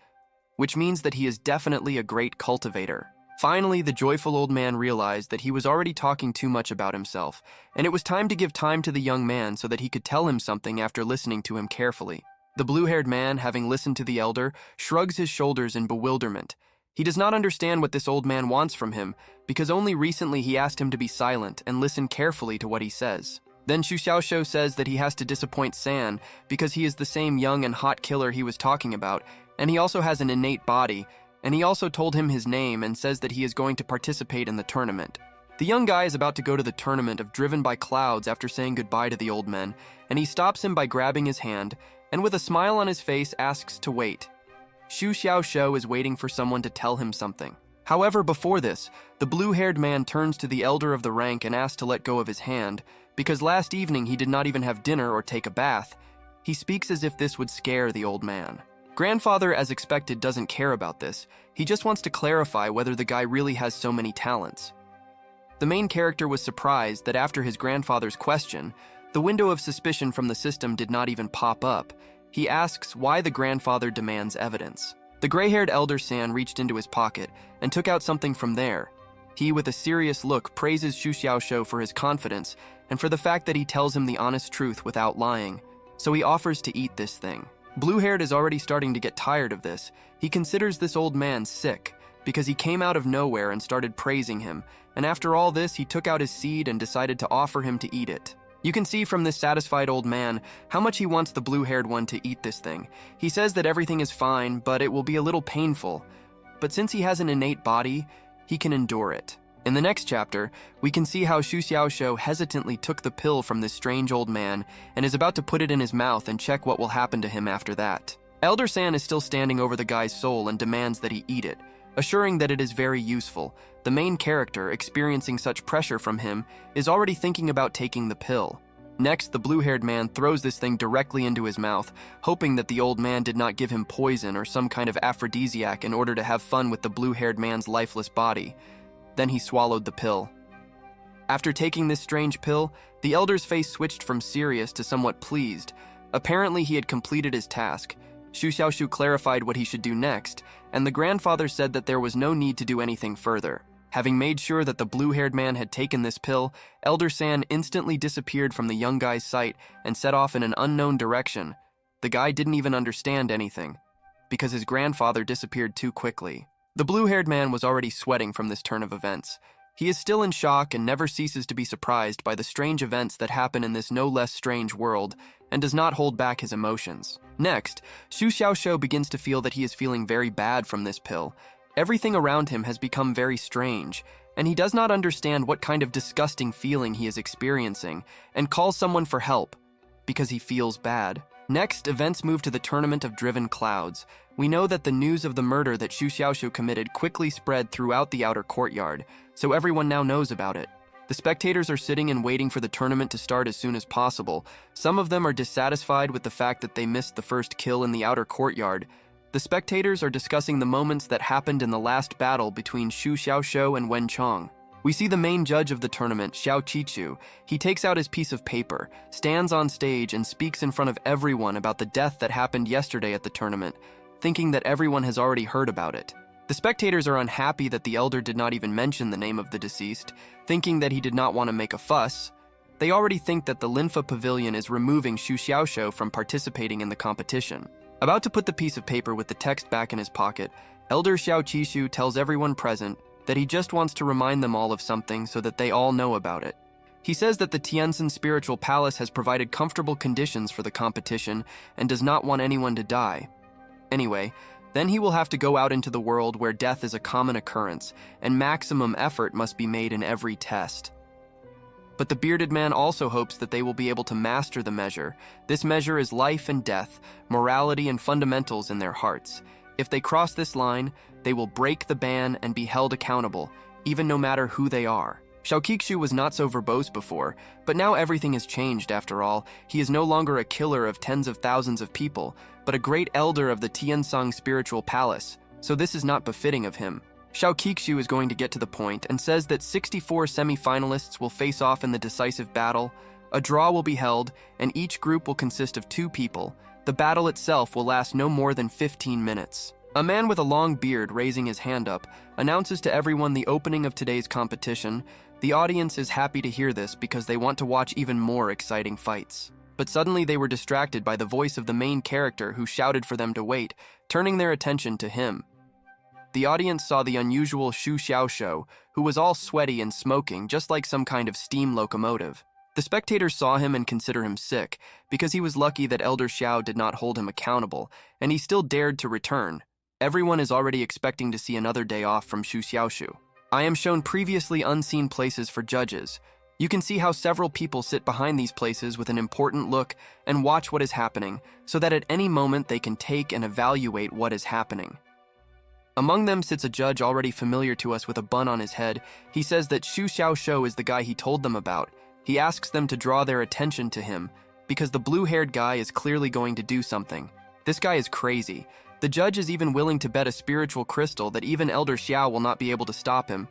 which means that he is definitely a great cultivator. Finally, the joyful old man realized that he was already talking too much about himself, and it was time to give time to the young man so that he could tell him something after listening to him carefully. The blue-haired man, having listened to the elder, shrugs his shoulders in bewilderment. He does not understand what this old man wants from him, because only recently he asked him to be silent and listen carefully to what he says. Then Xu Xiaoshou says that he has to disappoint San because he is the same young and hot killer he was talking about, and he also has an innate body, and he also told him his name and says that he is going to participate in the tournament. The young guy is about to go to the tournament of Driven by Clouds after saying goodbye to the old men, and he stops him by grabbing his hand, and with a smile on his face asks to wait. Xu Xiaoshou is waiting for someone to tell him something. However, before this, the blue-haired man turns to the elder of the rank and asks to let go of his hand, because last evening he did not even have dinner or take a bath. He speaks as if this would scare the old man. Grandfather, as expected, doesn't care about this. He just wants to clarify whether the guy really has so many talents. The main character was surprised that after his grandfather's question, the window of suspicion from the system did not even pop up. He asks why the grandfather demands evidence. The gray-haired elder San reached into his pocket and took out something from there. He, with a serious look, praises Xu Xiaoshou for his confidence and for the fact that he tells him the honest truth without lying, so he offers to eat this thing. Blue-haired is already starting to get tired of this. He considers this old man sick because he came out of nowhere and started praising him, and after all this, he took out his seed and decided to offer him to eat it. You can see from this satisfied old man how much he wants the blue-haired one to eat this thing. He says that everything is fine, but it will be a little painful. But since he has an innate body, he can endure it. In the next chapter, we can see how Xu Xiaoshou hesitantly took the pill from this strange old man and is about to put it in his mouth and check what will happen to him after that. Elder San is still standing over the guy's soul and demands that he eat it, assuring that it is very useful. The main character, experiencing such pressure from him, is already thinking about taking the pill. Next, the blue-haired man throws this thing directly into his mouth, hoping that the old man did not give him poison or some kind of aphrodisiac in order to have fun with the blue-haired man's lifeless body. Then he swallowed the pill. After taking this strange pill, the elder's face switched from serious to somewhat pleased. Apparently he had completed his task. Xu Xiaoshou clarified what he should do next, and the grandfather said that there was no need to do anything further. Having made sure that the blue-haired man had taken this pill, Elder San instantly disappeared from the young guy's sight and set off in an unknown direction. The guy didn't even understand anything, because his grandfather disappeared too quickly. The blue-haired man was already sweating from this turn of events. He is still in shock and never ceases to be surprised by the strange events that happen in this no less strange world, and does not hold back his emotions. Next, Xu Xiaoshou begins to feel that he is feeling very bad from this pill. Everything around him has become very strange, and he does not understand what kind of disgusting feeling he is experiencing, and calls someone for help, because he feels bad. Next, events move to the Tournament of Driven Clouds. We know that the news of the murder that Xu Xiaoshou committed quickly spread throughout the outer courtyard, so everyone now knows about it. The spectators are sitting and waiting for the tournament to start as soon as possible. Some of them are dissatisfied with the fact that they missed the first kill in the outer courtyard. The spectators are discussing the moments that happened in the last battle between Xu Xiaoshou and Wen Chong. We see the main judge of the tournament, Xiao Qichu. He takes out his piece of paper, stands on stage, and speaks in front of everyone about the death that happened yesterday at the tournament, thinking that everyone has already heard about it. The spectators are unhappy that the elder did not even mention the name of the deceased, thinking that he did not want to make a fuss. They already think that the Linfa Pavilion is removing Xu Xiaoshou from participating in the competition. About to put the piece of paper with the text back in his pocket, Elder Xiao Qishu tells everyone present that he just wants to remind them all of something so that they all know about it. He says that the Tianzin Spiritual Palace has provided comfortable conditions for the competition and does not want anyone to die. Anyway, then he will have to go out into the world where death is a common occurrence and maximum effort must be made in every test. But the bearded man also hopes that they will be able to master the measure. This measure is life and death, morality and fundamentals in their hearts. If they cross this line, they will break the ban and be held accountable, even no matter who they are. Xiao Qiqu was not so verbose before, but now everything has changed after all. He is no longer a killer of tens of thousands of people, but a great elder of the Tianzin Spiritual Palace, so this is not befitting of him. Xiao Qiqu is going to get to the point and says that 64 semi-finalists will face off in the decisive battle. A draw will be held, and each group will consist of 2 people. The battle itself will last no more than 15 minutes. A man with a long beard raising his hand up announces to everyone the opening of today's competition. The audience is happy to hear this because they want to watch even more exciting fights. But suddenly they were distracted by the voice of the main character who shouted for them to wait, turning their attention to him. The audience saw the unusual Xu Xiaoshou, who was all sweaty and smoking, just like some kind of steam locomotive. The spectators saw him and consider him sick, because he was lucky that Elder Xiao did not hold him accountable, and he still dared to return. Everyone is already expecting to see another day off from Xu Xiaoshou. I am shown previously unseen places for judges. You can see how several people sit behind these places with an important look and watch what is happening, so that at any moment they can take and evaluate what is happening. Among them sits a judge already familiar to us with a bun on his head. He says that Xu Xiaoshou is the guy he told them about. He asks them to draw their attention to him, because the blue-haired guy is clearly going to do something. This guy is crazy. The judge is even willing to bet a spiritual crystal that even Elder Xiao will not be able to stop him.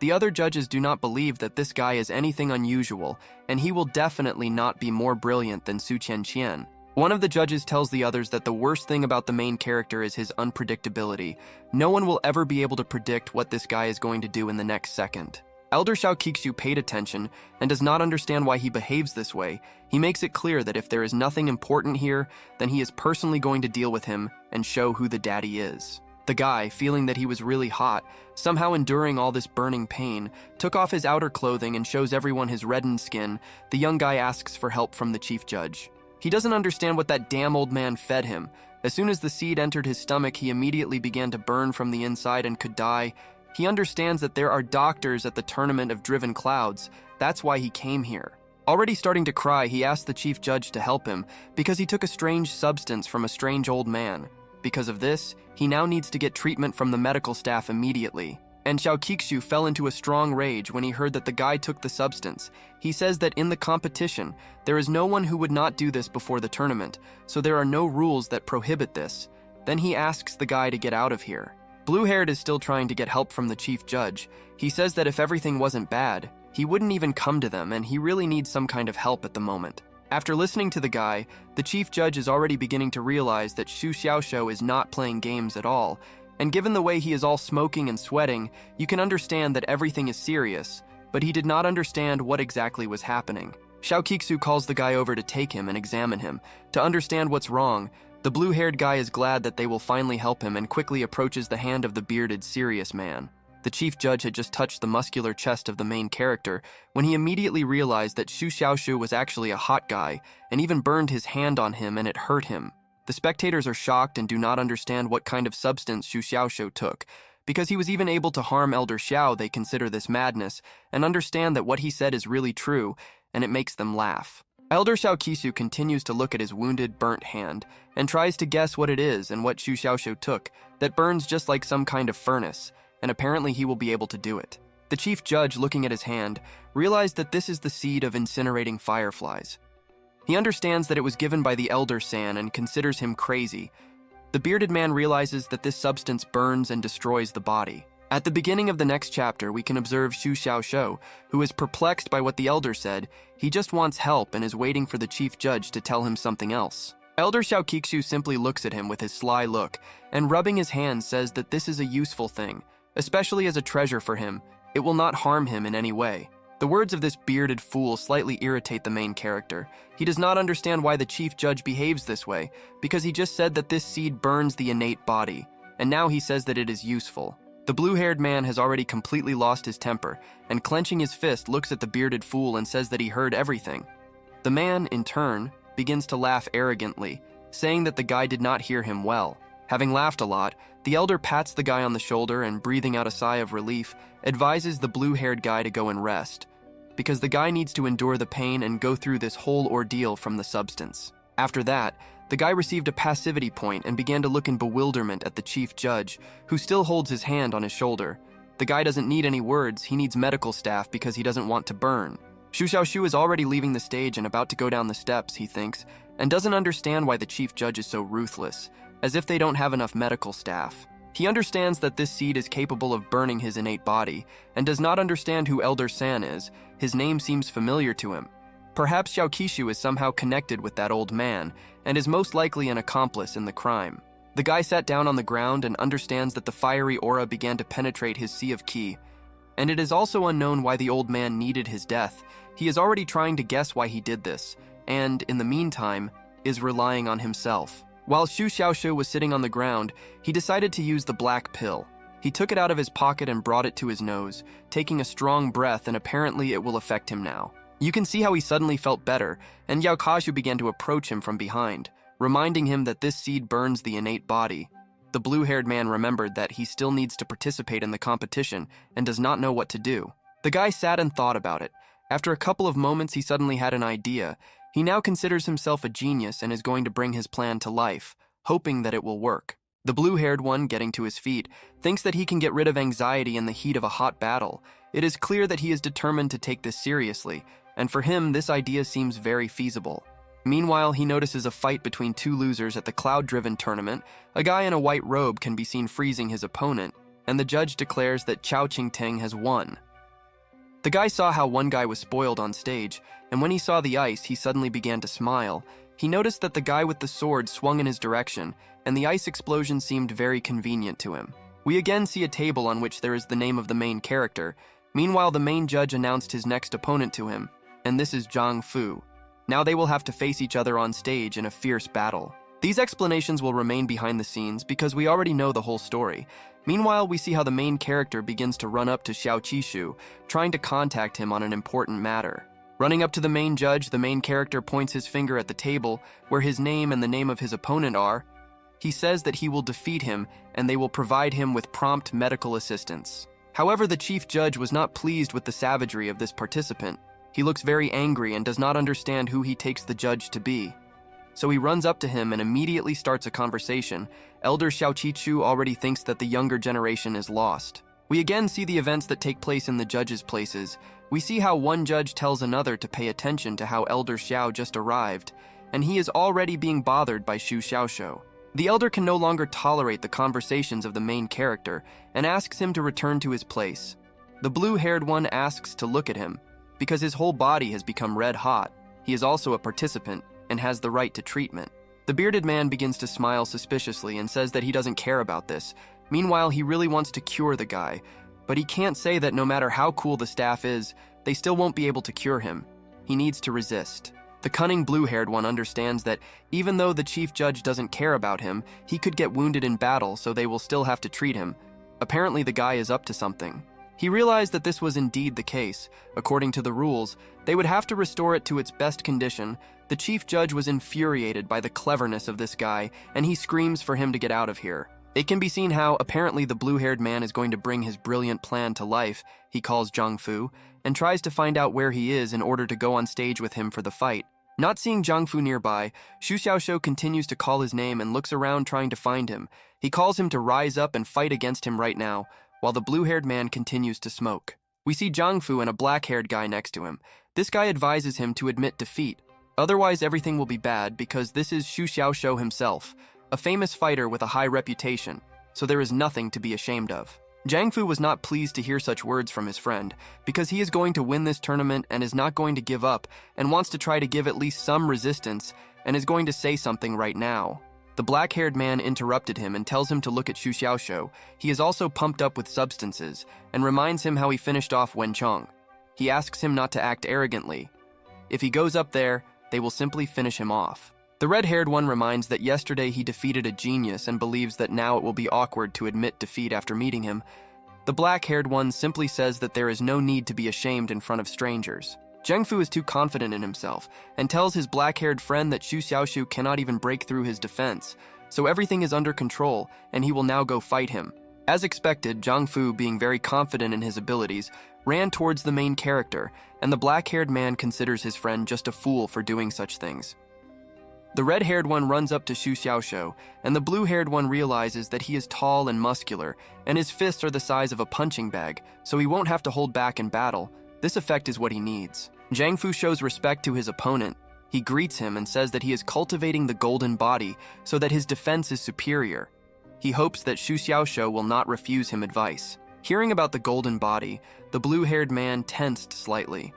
The other judges do not believe that this guy is anything unusual, and he will definitely not be more brilliant than Su Qianqian. One of the judges tells the others that the worst thing about the main character is his unpredictability. No one will ever be able to predict what this guy is going to do in the next second. Elder Xiao Qiqu paid attention and does not understand why he behaves this way. He makes it clear that if there is nothing important here, then he is personally going to deal with him and show who the daddy is. The guy, feeling that he was really hot, somehow enduring all this burning pain, took off his outer clothing and shows everyone his reddened skin. The young guy asks for help from the chief judge. He doesn't understand what that damn old man fed him. As soon as the seed entered his stomach, he immediately began to burn from the inside and could die. He understands that there are doctors at the tournament of driven clouds. That's why he came here. Already starting to cry, he asked the chief judge to help him because he took a strange substance from a strange old man. Because of this, he now needs to get treatment from the medical staff immediately. And Xiao Qiqu fell into a strong rage when he heard that the guy took the substance. He says that in the competition, there is no one who would not do this before the tournament, so there are no rules that prohibit this. Then he asks the guy to get out of here. Blue-haired is still trying to get help from the chief judge. He says that if everything wasn't bad, he wouldn't even come to them and he really needs some kind of help at the moment. After listening to the guy, the chief judge is already beginning to realize that Xu Xiaoshou is not playing games at all. And given the way he is all smoking and sweating, you can understand that everything is serious, but he did not understand what exactly was happening. Xiao Qiqu calls the guy over to take him and examine him. To understand what's wrong, the blue-haired guy is glad that they will finally help him and quickly approaches the hand of the bearded, serious man. The chief judge had just touched the muscular chest of the main character when he immediately realized that Xu Xiaoshou was actually a hot guy and even burned his hand on him and it hurt him. The spectators are shocked and do not understand what kind of substance Xu Xiaoshou took. Because he was even able to harm Elder Xiao, they consider this madness and understand that what he said is really true, and it makes them laugh. Elder Xiao Qiqu continues to look at his wounded, burnt hand and tries to guess what it is and what Xu Xiaoshou took that burns just like some kind of furnace, and apparently he will be able to do it. The chief judge, looking at his hand, realized that this is the seed of incinerating fireflies. He understands that it was given by the Elder San and considers him crazy. The bearded man realizes that this substance burns and destroys the body. At the beginning of the next chapter, we can observe Xu Xiaoshou, who is perplexed by what the elder said. He just wants help and is waiting for the chief judge to tell him something else. Elder Xiaoqiqu simply looks at him with his sly look, and rubbing his hands says that this is a useful thing, especially as a treasure for him. It will not harm him in any way. The words of this bearded fool slightly irritate the main character. He does not understand why the chief judge behaves this way, because he just said that this seed burns the innate body, and now he says that it is useful. The blue-haired man has already completely lost his temper, and clenching his fist looks at the bearded fool and says that he heard everything. The man, in turn, begins to laugh arrogantly, saying that the guy did not hear him well. Having laughed a lot, the elder pats the guy on the shoulder and, breathing out a sigh of relief, advises the blue-haired guy to go and rest, because the guy needs to endure the pain and go through this whole ordeal from the substance. After that, the guy received a passivity point and began to look in bewilderment at the chief judge, who still holds his hand on his shoulder. The guy doesn't need any words, he needs medical staff because he doesn't want to burn. Xu Xiaoshu is already leaving the stage and about to go down the steps, he thinks, and doesn't understand why the chief judge is so ruthless, as if they don't have enough medical staff. He understands that this seed is capable of burning his innate body, and does not understand who Elder San is. His name seems familiar to him. Perhaps Xiaoqiqu is somehow connected with that old man, and is most likely an accomplice in the crime. The guy sat down on the ground and understands that the fiery aura began to penetrate his sea of qi, and it is also unknown why the old man needed his death. He is already trying to guess why he did this, and, in the meantime, is relying on himself. While Xu Xiaoshu was sitting on the ground, he decided to use the black pill. He took it out of his pocket and brought it to his nose, taking a strong breath, and apparently it will affect him now. You can see how he suddenly felt better, and Yao Kaju began to approach him from behind, reminding him that this seed burns the innate body. The blue-haired man remembered that he still needs to participate in the competition and does not know what to do. The guy sat and thought about it. After a couple of moments, he suddenly had an idea. He now considers himself a genius and is going to bring his plan to life, hoping that it will work. The blue-haired one, getting to his feet, thinks that he can get rid of anxiety in the heat of a hot battle. It is clear that he is determined to take this seriously, and for him, this idea seems very feasible. Meanwhile, he notices a fight between two losers at the cloud-driven tournament. A guy in a white robe can be seen freezing his opponent, and the judge declares that Chao Qingting has won. The guy saw how one guy was spoiled on stage, and when he saw the ice, he suddenly began to smile. He noticed that the guy with the sword swung in his direction, and the ice explosion seemed very convenient to him. We again see a table on which there is the name of the main character. Meanwhile, the main judge announced his next opponent to him, and this is Zhang Fu. Now they will have to face each other on stage in a fierce battle. These explanations will remain behind the scenes because we already know the whole story. Meanwhile, we see how the main character begins to run up to Xiaoqiqu, trying to contact him on an important matter. Running up to the main judge, the main character points his finger at the table where his name and the name of his opponent are. He says that he will defeat him and they will provide him with prompt medical assistance. However, the chief judge was not pleased with the savagery of this participant. He looks very angry and does not understand who he takes the judge to be. So he runs up to him and immediately starts a conversation. Elder Xiaoqiqu already thinks that the younger generation is lost. We again see the events that take place in the judges' places. We see how one judge tells another to pay attention to how Elder Xiao just arrived, and he is already being bothered by Xu Xiaoshu. The elder can no longer tolerate the conversations of the main character and asks him to return to his place. The blue-haired one asks to look at him, because his whole body has become red hot. He is also a participant and has the right to treatment. The bearded man begins to smile suspiciously and says that he doesn't care about this. Meanwhile, he really wants to cure the guy, but he can't say that no matter how cool the staff is, they still won't be able to cure him. He needs to resist. The cunning blue-haired one understands that even though the chief judge doesn't care about him, he could get wounded in battle, so they will still have to treat him. Apparently, the guy is up to something. He realized that this was indeed the case. According to the rules, they would have to restore it to its best condition. The chief judge was infuriated by the cleverness of this guy, and he screams for him to get out of here. It can be seen how, apparently, the blue-haired man is going to bring his brilliant plan to life. He calls Zhang Fu, and tries to find out where he is in order to go on stage with him for the fight. Not seeing Zhang Fu nearby, Xu Xiaoshu continues to call his name and looks around trying to find him. He calls him to rise up and fight against him right now, while the blue-haired man continues to smoke. We see Zhang Fu and a black-haired guy next to him. This guy advises him to admit defeat. Otherwise, everything will be bad because this is Xu Xiaoshu himself, a famous fighter with a high reputation, so there is nothing to be ashamed of. Jiang Fu was not pleased to hear such words from his friend, because he is going to win this tournament and is not going to give up and wants to try to give at least some resistance and is going to say something right now. The black-haired man interrupted him and tells him to look at Xu Xiaoshou. He is also pumped up with substances and reminds him how he finished off Wen Cheng. He asks him not to act arrogantly. If he goes up there, they will simply finish him off. The red-haired one reminds that yesterday he defeated a genius and believes that now it will be awkward to admit defeat after meeting him. The black-haired one simply says that there is no need to be ashamed in front of strangers. Jiang Fu is too confident in himself and tells his black-haired friend that Xu Xiaoshu cannot even break through his defense, so everything is under control and he will now go fight him. As expected, Jiang Fu, being very confident in his abilities, ran towards the main character, and the black-haired man considers his friend just a fool for doing such things. The red-haired one runs up to Xu Xiaoshou, and the blue-haired one realizes that he is tall and muscular, and his fists are the size of a punching bag, so he won't have to hold back in battle. This effect is what he needs. Jiang Fu shows respect to his opponent. He greets him and says that he is cultivating the golden body so that his defense is superior. He hopes that Xu Xiaoshou will not refuse him advice. Hearing about the golden body, the blue-haired man tensed slightly.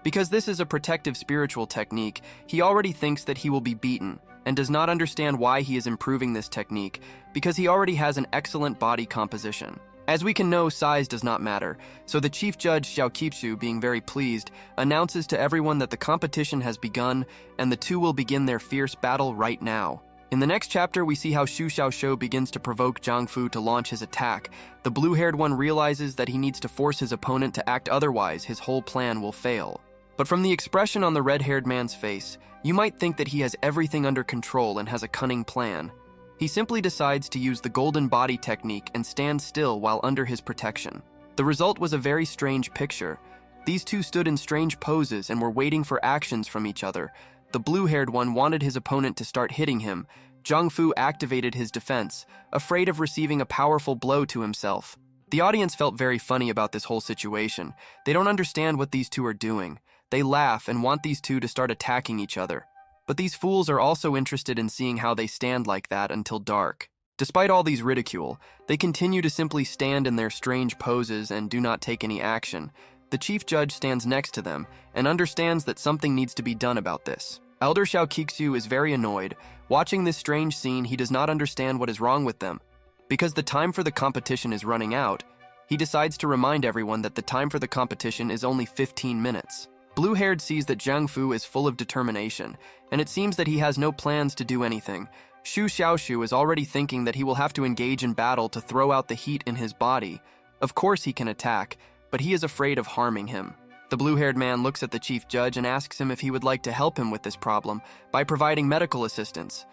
Because this is a protective spiritual technique, he already thinks that he will be beaten and does not understand why he is improving this technique because he already has an excellent body composition. As we can know, size does not matter, so the chief judge Xiao Qipshu, being very pleased, announces to everyone that the competition has begun and the two will begin their fierce battle right now. In the next chapter, we see how Xu Xiaoshou begins to provoke Jiang Fu to launch his attack. The blue-haired one realizes that he needs to force his opponent to act, otherwise his whole plan will fail. But from the expression on the red-haired man's face, you might think that he has everything under control and has a cunning plan. He simply decides to use the golden body technique and stand still while under his protection. The result was a very strange picture. These two stood in strange poses and were waiting for actions from each other. The blue-haired one wanted his opponent to start hitting him. Jiang Fu activated his defense, afraid of receiving a powerful blow to himself. The audience felt very funny about this whole situation. They don't understand what these two are doing. They laugh and want these two to start attacking each other. But these fools are also interested in seeing how they stand like that until dark. Despite all these ridicule, they continue to simply stand in their strange poses and do not take any action. The chief judge stands next to them and understands that something needs to be done about this. Elder Xiao Qixu is very annoyed. Watching this strange scene, he does not understand what is wrong with them. Because the time for the competition is running out, he decides to remind everyone that the time for the competition is only 15 minutes. Blue-haired sees that Jiang Fu is full of determination, and it seems that he has no plans to do anything. Xu Xiaoshu is already thinking that he will have to engage in battle to throw out the heat in his body. Of course he can attack, but he is afraid of harming him. The blue-haired man looks at the chief judge and asks him if he would like to help him with this problem by providing medical assistance.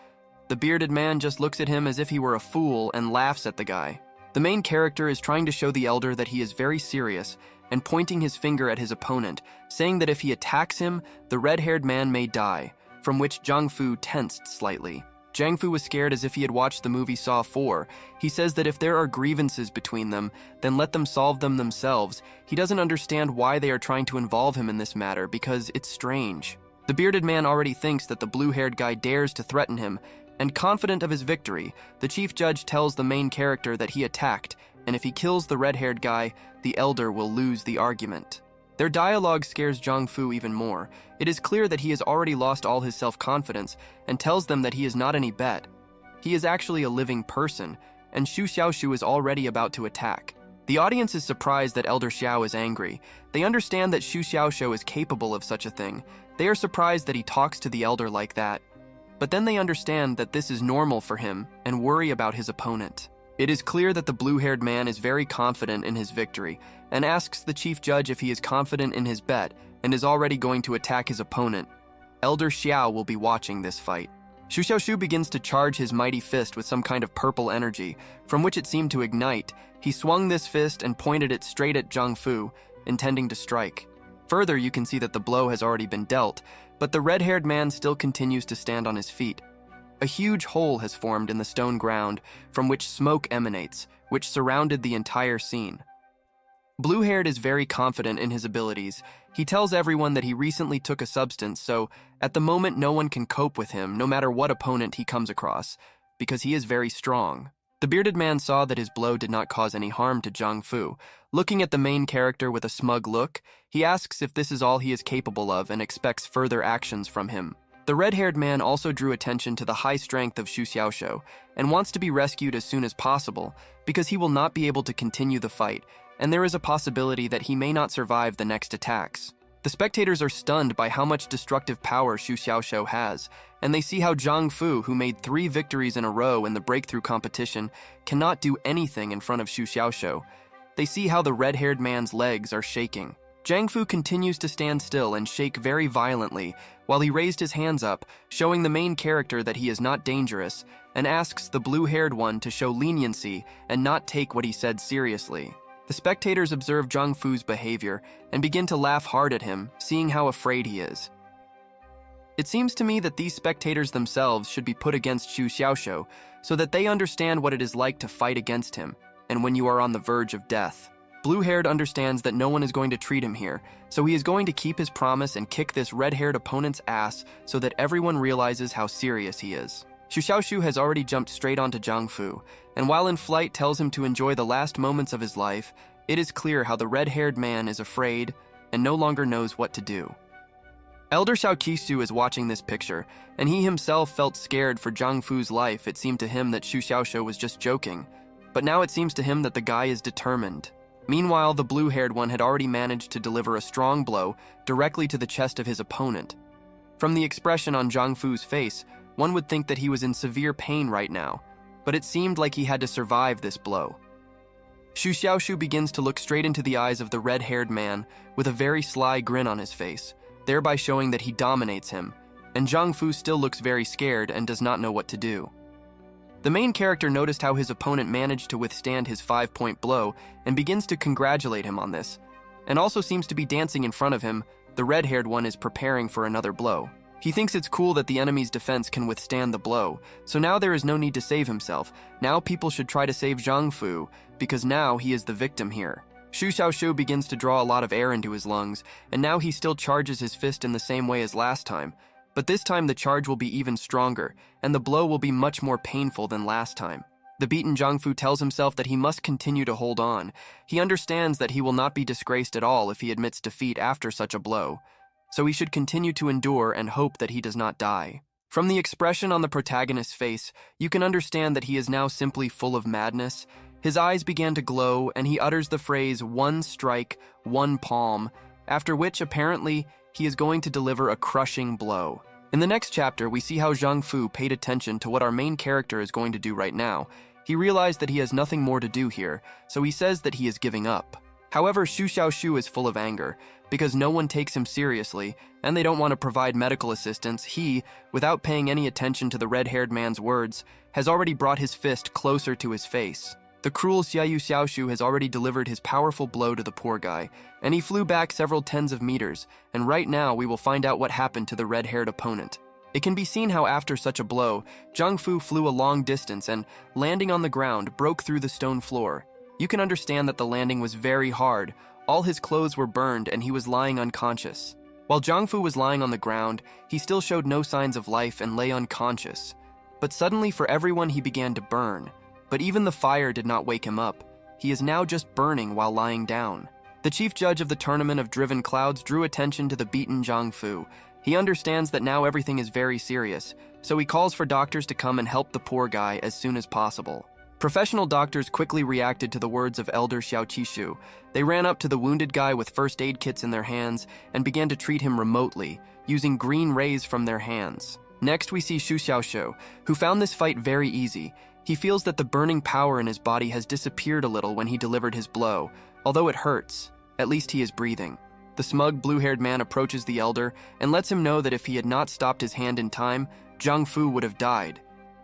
The bearded man just looks at him as if he were a fool and laughs at the guy. The main character is trying to show the elder that he is very serious and pointing his finger at his opponent, saying that if he attacks him, the red-haired man may die, from which Jiang Fu tensed slightly. Jiang Fu was scared as if he had watched the movie Saw 4. He says that if there are grievances between them, then let them solve them themselves. He doesn't understand why they are trying to involve him in this matter because it's strange. The bearded man already thinks that the blue-haired guy dares to threaten him, and confident of his victory, the chief judge tells the main character that he attacked, and if he kills the red-haired guy, the elder will lose the argument. Their dialogue scares Jiang Fu even more. It is clear that he has already lost all his self-confidence and tells them that he is not any bet. He is actually a living person, and Xu Xiaoshu is already about to attack. The audience is surprised that Elder Xiao is angry. They understand that Xu Xiaoshu is capable of such a thing. They are surprised that he talks to the elder like that. But then they understand that this is normal for him and worry about his opponent. It is clear that the blue-haired man is very confident in his victory and asks the chief judge if he is confident in his bet and is already going to attack his opponent. Elder Xiao will be watching this fight. Xu Xiaoshu begins to charge his mighty fist with some kind of purple energy, from which it seemed to ignite. He swung this fist and pointed it straight at Jiang Fu, intending to strike. Further, you can see that the blow has already been dealt, but the red-haired man still continues to stand on his feet. A huge hole has formed in the stone ground, from which smoke emanates, which surrounded the entire scene. Blue-haired is very confident in his abilities. He tells everyone that he recently took a substance, so at the moment no one can cope with him, no matter what opponent he comes across, because he is very strong. The bearded man saw that his blow did not cause any harm to Zhang Fu. Looking at the main character with a smug look, he asks if this is all he is capable of and expects further actions from him. The red-haired man also drew attention to the high strength of Xu Xiaoxiu and wants to be rescued as soon as possible because he will not be able to continue the fight, and there is a possibility that he may not survive the next attacks. The spectators are stunned by how much destructive power Xu Xiaoxiu has, and they see how Zhang Fu, who made 3 victories in a row in the breakthrough competition, cannot do anything in front of Xu Xiaoxiu. They see how the red-haired man's legs are shaking. Zhang Fu continues to stand still and shake very violently while he raised his hands up, showing the main character that he is not dangerous, and asks the blue-haired one to show leniency and not take what he said seriously. The spectators observe Zhang Fu's behavior and begin to laugh hard at him, seeing how afraid he is. It seems to me that these spectators themselves should be put against Xu Xiaoxiu so that they understand what it is like to fight against him, and when you are on the verge of death. Blue-haired understands that no one is going to treat him here, so he is going to keep his promise and kick this red-haired opponent's ass so that everyone realizes how serious he is. Xu Xiaoxiu has already jumped straight onto Zhang Fu, and while in flight tells him to enjoy the last moments of his life, it is clear how the red-haired man is afraid and no longer knows what to do. Elder Xiao Qixu is watching this picture, and he himself felt scared for Zhang Fu's life. It seemed to him that Xu Xiaoxiu was just joking, but now it seems to him that the guy is determined. Meanwhile, the blue-haired one had already managed to deliver a strong blow directly to the chest of his opponent. From the expression on Zhang Fu's face, one would think that he was in severe pain right now, but it seemed like he had to survive this blow. Xu Xiaoxiu begins to look straight into the eyes of the red-haired man with a very sly grin on his face, thereby showing that he dominates him, and Zhang Fu still looks very scared and does not know what to do. The main character noticed how his opponent managed to withstand his 5-point blow and begins to congratulate him on this, and also seems to be dancing in front of him. The red-haired one is preparing for another blow. He thinks it's cool that the enemy's defense can withstand the blow, so now there is no need to save himself. Now people should try to save Zhang Fu, because now he is the victim here. Xu Xiaoxiu begins to draw a lot of air into his lungs, and now he still charges his fist in the same way as last time. But this time the charge will be even stronger, and the blow will be much more painful than last time. The beaten Zhang Fu tells himself that he must continue to hold on. He understands that he will not be disgraced at all if he admits defeat after such a blow, so he should continue to endure and hope that he does not die. From the expression on the protagonist's face, you can understand that he is now simply full of madness. His eyes began to glow, and he utters the phrase, "one strike, one palm," after which, apparently, he is going to deliver a crushing blow. In the next chapter, we see how Zhang Fu paid attention to what our main character is going to do right now. He realized that he has nothing more to do here, so he says that he is giving up. However, Xu Xiaoxiu is full of anger, because no one takes him seriously, and they don't want to provide medical assistance. He, without paying any attention to the red-haired man's words, has already brought his fist closer to his face. The cruel Xiaoyu Xiaoxiu has already delivered his powerful blow to the poor guy, and he flew back several tens of meters, and right now we will find out what happened to the red-haired opponent. It can be seen how after such a blow, Zhang Fu flew a long distance and, landing on the ground, broke through the stone floor. You can understand that the landing was very hard. All his clothes were burned and he was lying unconscious. While Zhang Fu was lying on the ground, he still showed no signs of life and lay unconscious. But suddenly for everyone he began to burn. But even the fire did not wake him up. He is now just burning while lying down. The chief judge of the tournament of driven clouds drew attention to the beaten Zhang Fu. He understands that now everything is very serious, so he calls for doctors to come and help the poor guy as soon as possible. Professional doctors quickly reacted to the words of Elder Xiao Qixu. They ran up to the wounded guy with first aid kits in their hands and began to treat him remotely, using green rays from their hands. Next we see Xu Xiaoxiu, who found this fight very easy. He feels that the burning power in his body has disappeared a little when he delivered his blow. Although it hurts, at least he is breathing. The smug, blue-haired man approaches the elder and lets him know that if he had not stopped his hand in time, Zhang Fu would have died.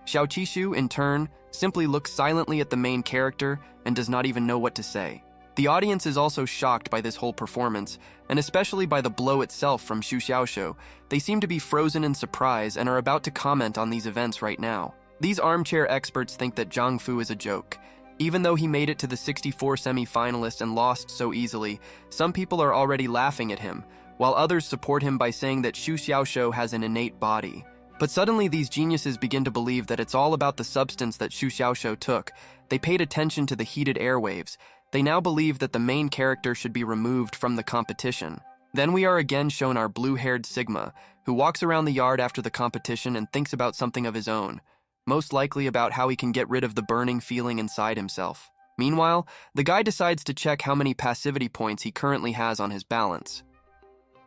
Xiao Qixu, in turn, simply looks silently at the main character and does not even know what to say. The audience is also shocked by this whole performance, and especially by the blow itself from Xu Xiaoxiu. They seem to be frozen in surprise and are about to comment on these events right now. These armchair experts think that Zhang Fu is a joke. Even though he made it to the 64 semi-finalists and lost so easily, some people are already laughing at him, while others support him by saying that Xu Xiaoxiu has an innate body. But suddenly these geniuses begin to believe that it's all about the substance that Xu Xiaoxiu took. They paid attention to the heated airwaves. They now believe that the main character should be removed from the competition. Then we are again shown our blue-haired Sigma, who walks around the yard after the competition and thinks about something of his own, most likely about how he can get rid of the burning feeling inside himself. Meanwhile, the guy decides to check how many passivity points he currently has on his balance.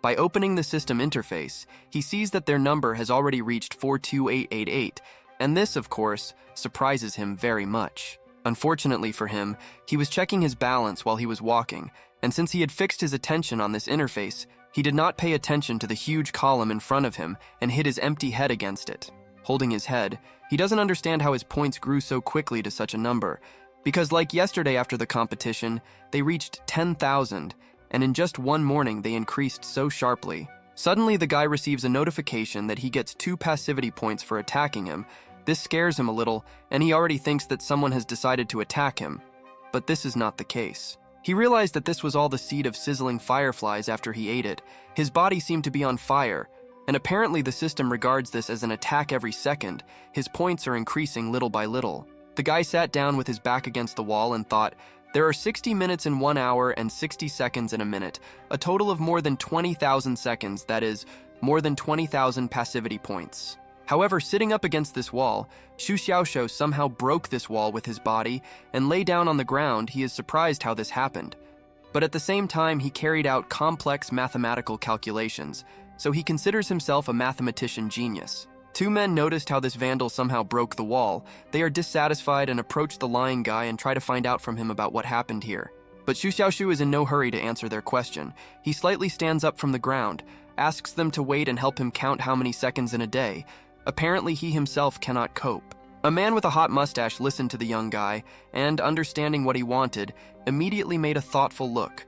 By opening the system interface, he sees that their number has already reached 42888, and this, of course, surprises him very much. Unfortunately for him, he was checking his balance while he was walking, and since he had fixed his attention on this interface, he did not pay attention to the huge column in front of him and hit his empty head against it. Holding his head, he doesn't understand how his points grew so quickly to such a number, because like yesterday after the competition, they reached 10,000, and in just one morning they increased so sharply. Suddenly the guy receives a notification that he gets 2 passivity points for attacking him. This scares him a little, and he already thinks that someone has decided to attack him. But this is not the case. He realized that this was all the seed of sizzling fireflies after he ate it. His body seemed to be on fire, and apparently the system regards this as an attack every second. His points are increasing little by little. The guy sat down with his back against the wall and thought, there are 60 minutes in 1 hour and 60 seconds in a minute, a total of more than 20,000 seconds, that is, more than 20,000 passivity points. However, sitting up against this wall, Xu Xiaoxiu somehow broke this wall with his body and lay down on the ground. He is surprised how this happened. But at the same time, he carried out complex mathematical calculations, so he considers himself a mathematician genius. 2 men noticed how this vandal somehow broke the wall. They are dissatisfied and approach the lying guy and try to find out from him about what happened here. But Xu Xiaoxiu is in no hurry to answer their question. He slightly stands up from the ground, asks them to wait and help him count how many seconds in a day. Apparently he himself cannot cope. A man with a hot mustache listened to the young guy and, understanding what he wanted, immediately made a thoughtful look.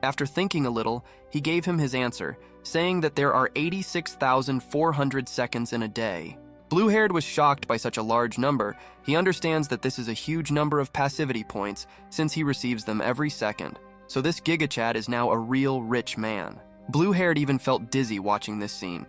After thinking a little, he gave him his answer, saying that there are 86,400 seconds in a day. Blue-haired was shocked by such a large number. He understands that this is a huge number of passivity points since he receives them every second. So this GigaChad is now a real rich man. Blue-haired even felt dizzy watching this scene.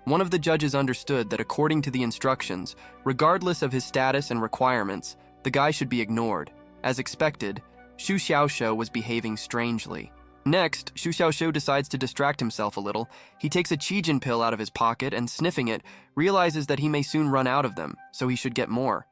One of the judges understood that according to the instructions, regardless of his status and requirements, the guy should be ignored. As expected, Xu Xiaoxiu was behaving strangely. Next, Xu Xiaoxiu decides to distract himself a little. He takes a Qijin pill out of his pocket and, sniffing it, realizes that he may soon run out of them, so he should get more.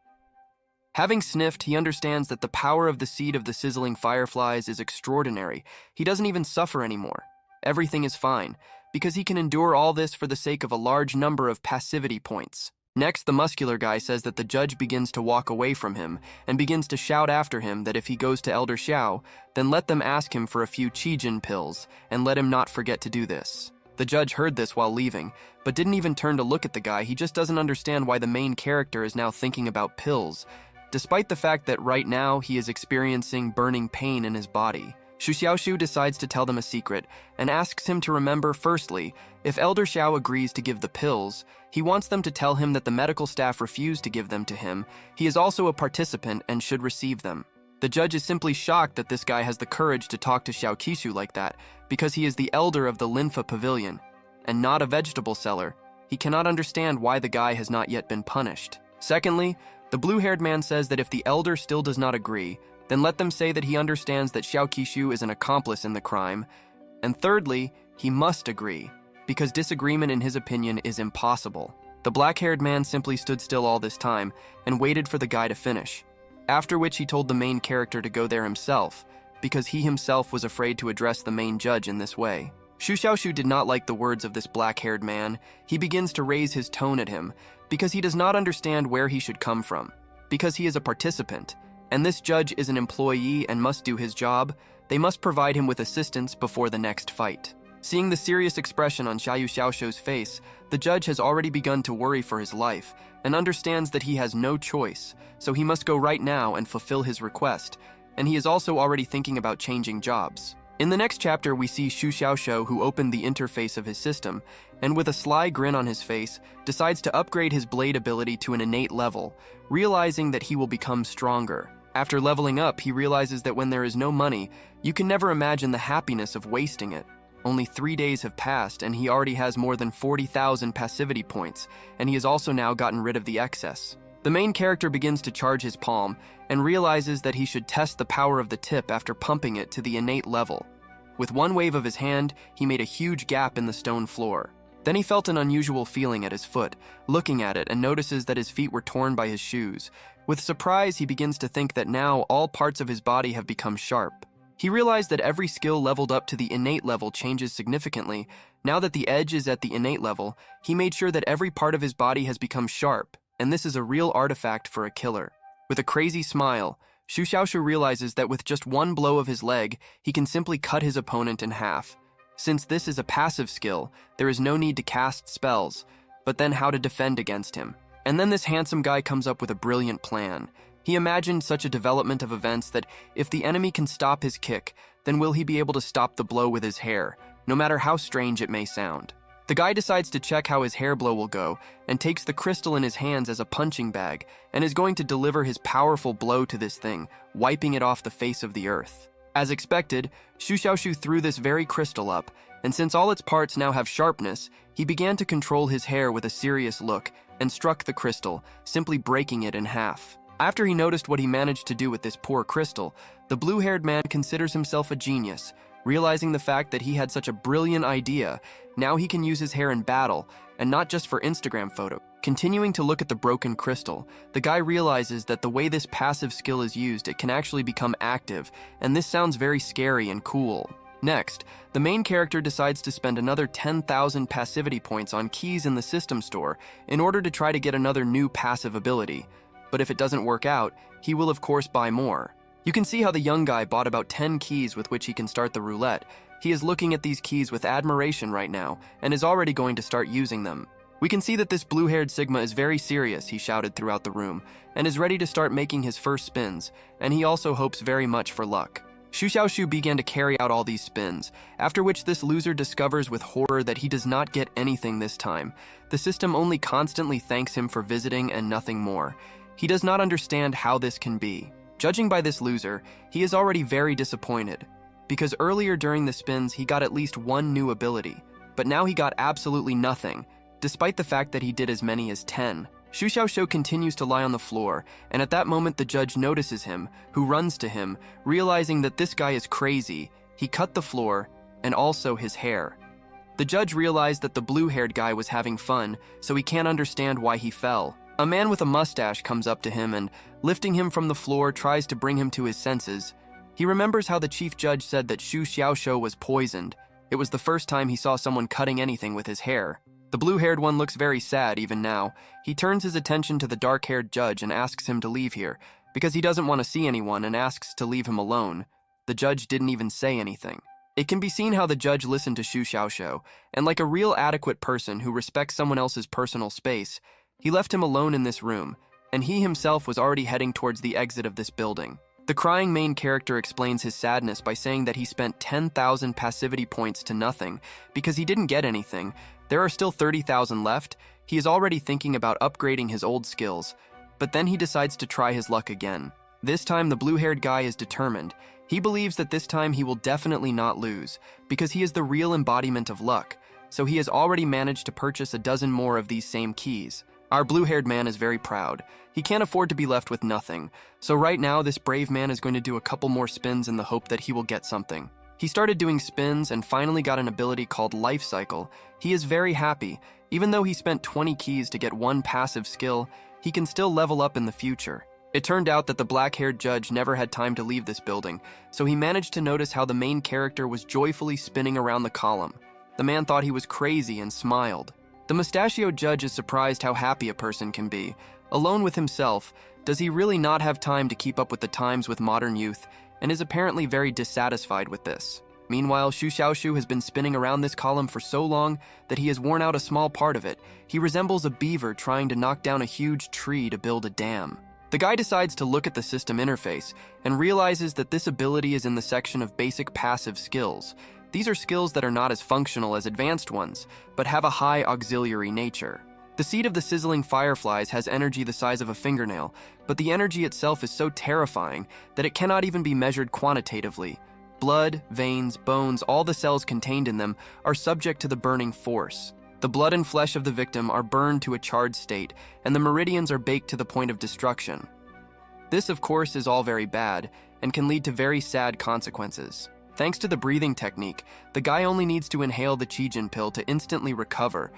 Having sniffed, he understands that the power of the seed of the sizzling fireflies is extraordinary. He doesn't even suffer anymore. Everything is fine, because he can endure all this for the sake of a large number of passivity points. Next, the muscular guy says that the judge begins to walk away from him and begins to shout after him that if he goes to Elder Xiao, then let them ask him for a few Qijin pills and let him not forget to do this. The judge heard this while leaving, but didn't even turn to look at the guy. He just doesn't understand why the main character is now thinking about pills, despite the fact that right now he is experiencing burning pain in his body. Xu Xiaoxiu decides to tell them a secret and asks him to remember, firstly, if Elder Xiao agrees to give the pills, he wants them to tell him that the medical staff refused to give them to him. He is also a participant and should receive them. The judge is simply shocked that this guy has the courage to talk to Xiao Qishu like that, because he is the elder of the Linfa Pavilion, and not a vegetable seller. He cannot understand why the guy has not yet been punished. Secondly, the blue-haired man says that if the elder still does not agree, then let them say that he understands that Xiao Qishu is an accomplice in the crime. And thirdly, he must agree, because disagreement in his opinion is impossible. The black-haired man simply stood still all this time and waited for the guy to finish, after which he told the main character to go there himself, because he himself was afraid to address the main judge in this way. Xu Xiaoxiu did not like the words of this black-haired man. He begins to raise his tone at him, because he does not understand where he should come from, because he is a participant, and this judge is an employee and must do his job. They must provide him with assistance before the next fight. Seeing the serious expression on Xiaoyu Xiaoxiu's face, the judge has already begun to worry for his life and understands that he has no choice, so he must go right now and fulfill his request, and he is also already thinking about changing jobs. In the next chapter, we see Xu Xiaoxiu, who opened the interface of his system, and with a sly grin on his face, decides to upgrade his blade ability to an innate level, realizing that he will become stronger. After leveling up, he realizes that when there is no money, you can never imagine the happiness of wasting it. Only 3 days have passed and he already has more than 40,000 passivity points, and he has also now gotten rid of the excess. The main character begins to charge his palm and realizes that he should test the power of the tip after pumping it to the innate level. With one wave of his hand, he made a huge gap in the stone floor. Then he felt an unusual feeling at his foot, looking at it, and notices that his feet were torn by his shoes. With surprise, he begins to think that now all parts of his body have become sharp. He realized that every skill leveled up to the innate level changes significantly. Now that the edge is at the innate level, he made sure that every part of his body has become sharp, and this is a real artifact for a killer. With a crazy smile, Xu Xiaoshu realizes that with just one blow of his leg, he can simply cut his opponent in half. Since this is a passive skill, there is no need to cast spells, but then how to defend against him. And then this handsome guy comes up with a brilliant plan. He imagined such a development of events that if the enemy can stop his kick, then will he be able to stop the blow with his hair, no matter how strange it may sound. The guy decides to check how his hair blow will go and takes the crystal in his hands as a punching bag and is going to deliver his powerful blow to this thing, wiping it off the face of the earth. As expected, Xu Xiaoshu threw this very crystal up, and since all its parts now have sharpness, he began to control his hair with a serious look and struck the crystal, simply breaking it in half. After he noticed what he managed to do with this poor crystal, the blue-haired man considers himself a genius. Realizing the fact that he had such a brilliant idea, now he can use his hair in battle, and not just for Instagram photo. Continuing to look at the broken crystal, the guy realizes that the way this passive skill is used, it can actually become active, and this sounds very scary and cool. Next, the main character decides to spend another 10,000 passivity points on keys in the system store in order to try to get another new passive ability. But if it doesn't work out, he will of course buy more. You can see how the young guy bought about 10 keys with which he can start the roulette. He is looking at these keys with admiration right now and is already going to start using them. We can see that this blue-haired Sigma is very serious, he shouted throughout the room, and is ready to start making his first spins, and he also hopes very much for luck. Xu Xiaoshu began to carry out all these spins, after which this loser discovers with horror that he does not get anything this time. The system only constantly thanks him for visiting and nothing more. He does not understand how this can be. Judging by this loser, he is already very disappointed, because earlier during the spins he got at least one new ability, but now he got absolutely nothing, despite the fact that he did as many as 10. Xu Xiaoshu continues to lie on the floor, and at that moment the judge notices him, who runs to him, realizing that this guy is crazy. He cut the floor, and also his hair. The judge realized that the blue-haired guy was having fun, so he can't understand why he fell. A man with a mustache comes up to him and, lifting him from the floor, tries to bring him to his senses. He remembers how the chief judge said that Xu Xiaoshu was poisoned. It was the first time he saw someone cutting anything with his hair. The blue-haired one looks very sad even now. He turns his attention to the dark-haired judge and asks him to leave here, because he doesn't want to see anyone and asks to leave him alone. The judge didn't even say anything. It can be seen how the judge listened to Xu Xiaoshu, and like a real adequate person who respects someone else's personal space, he left him alone in this room, and he himself was already heading towards the exit of this building. The crying main character explains his sadness by saying that he spent 10,000 passivity points to nothing because he didn't get anything. There are still 30,000 left. He is already thinking about upgrading his old skills, but then he decides to try his luck again. This time the blue-haired guy is determined. He believes that this time he will definitely not lose because he is the real embodiment of luck, so he has already managed to purchase a dozen more of these same keys. Our blue-haired man is very proud. He can't afford to be left with nothing, so right now this brave man is going to do a couple more spins in the hope that he will get something. He started doing spins and finally got an ability called Life Cycle. He is very happy. Even though he spent 20 keys to get one passive skill, he can still level up in the future. It turned out that the black-haired judge never had time to leave this building, so he managed to notice how the main character was joyfully spinning around the column. The man thought he was crazy and smiled. The mustachioed judge is surprised how happy a person can be. Alone with himself, does he really not have time to keep up with the times with modern youth, and is apparently very dissatisfied with this. Meanwhile, Xu Xiaoshu has been spinning around this column for so long that he has worn out a small part of it. He resembles a beaver trying to knock down a huge tree to build a dam. The guy decides to look at the system interface and realizes that this ability is in the section of basic passive skills. These are skills that are not as functional as advanced ones, but have a high auxiliary nature. The seed of the sizzling fireflies has energy the size of a fingernail, but the energy itself is so terrifying that it cannot even be measured quantitatively. Blood, veins, bones, all the cells contained in them are subject to the burning force. The blood and flesh of the victim are burned to a charred state, and the meridians are baked to the point of destruction. This, of course, is all very bad and can lead to very sad consequences. Thanks to the breathing technique, the guy only needs to inhale the Chijin pill to instantly recover,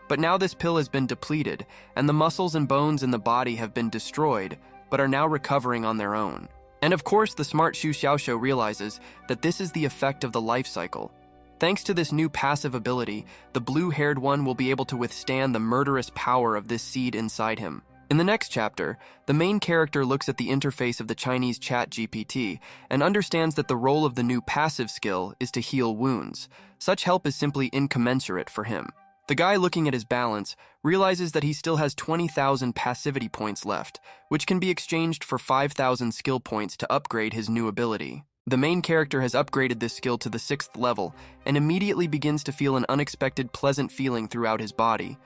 but now this pill has been depleted, and the muscles and bones in the body have been destroyed, but are now recovering on their own. And of course, the smart Xu Xiaoshou realizes that this is the effect of the life cycle. Thanks to this new passive ability, the blue-haired one will be able to withstand the murderous power of this seed inside him. In the next chapter, the main character looks at the interface of the Chinese chat GPT and understands that the role of the new passive skill is to heal wounds. Such help is simply incommensurate for him. The guy looking at his balance realizes that he still has 20,000 passivity points left, which can be exchanged for 5,000 skill points to upgrade his new ability. The main character has upgraded this skill to the 6th level and immediately begins to feel an unexpected pleasant feeling throughout his body.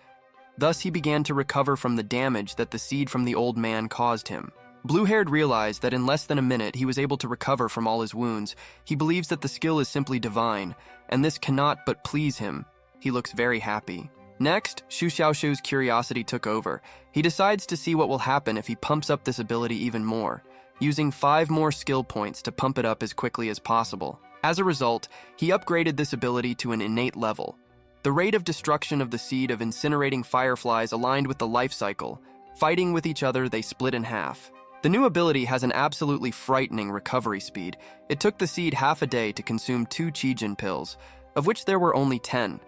Thus, he began to recover from the damage that the seed from the old man caused him. Blue-haired realized that in less than a minute he was able to recover from all his wounds. He believes that the skill is simply divine, and this cannot but please him. He looks very happy. Next, Xu Xiaoshou's curiosity took over. He decides to see what will happen if he pumps up this ability even more, using 5 more skill points to pump it up as quickly as possible. As a result, he upgraded this ability to an innate level. The rate of destruction of the seed of incinerating fireflies aligned with the life cycle. Fighting with each other, they split in half. The new ability has an absolutely frightening recovery speed. It took the seed half a day to consume 2 Chijin pills, of which there were only 10.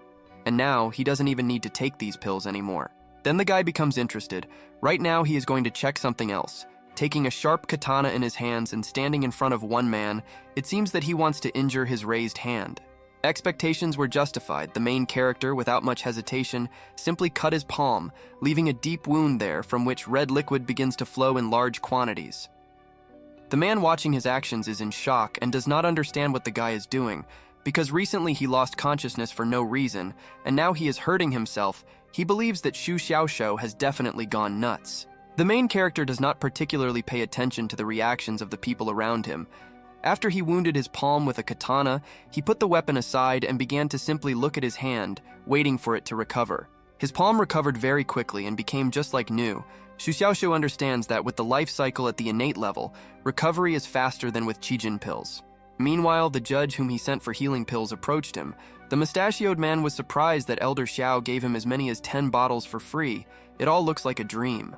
And now, he doesn't even need to take these pills anymore. Then the guy becomes interested. Right now, he is going to check something else. Taking a sharp katana in his hands and standing in front of one man, it seems that he wants to injure his raised hand. Expectations were justified. The main character, without much hesitation, simply cut his palm, leaving a deep wound there from which red liquid begins to flow in large quantities. The man watching his actions is in shock and does not understand what the guy is doing. Because recently he lost consciousness for no reason, and now he is hurting himself, he believes that Xu Xiaoshou has definitely gone nuts. The main character does not particularly pay attention to the reactions of the people around him. After he wounded his palm with a katana, he put the weapon aside and began to simply look at his hand, waiting for it to recover. His palm recovered very quickly and became just like new. Xu Xiaoshou understands that with the life cycle at the innate level, recovery is faster than with Chijin pills. Meanwhile, the judge whom he sent for healing pills approached him. The mustachioed man was surprised that Elder Xiao gave him as many as 10 bottles for free. It all looks like a dream.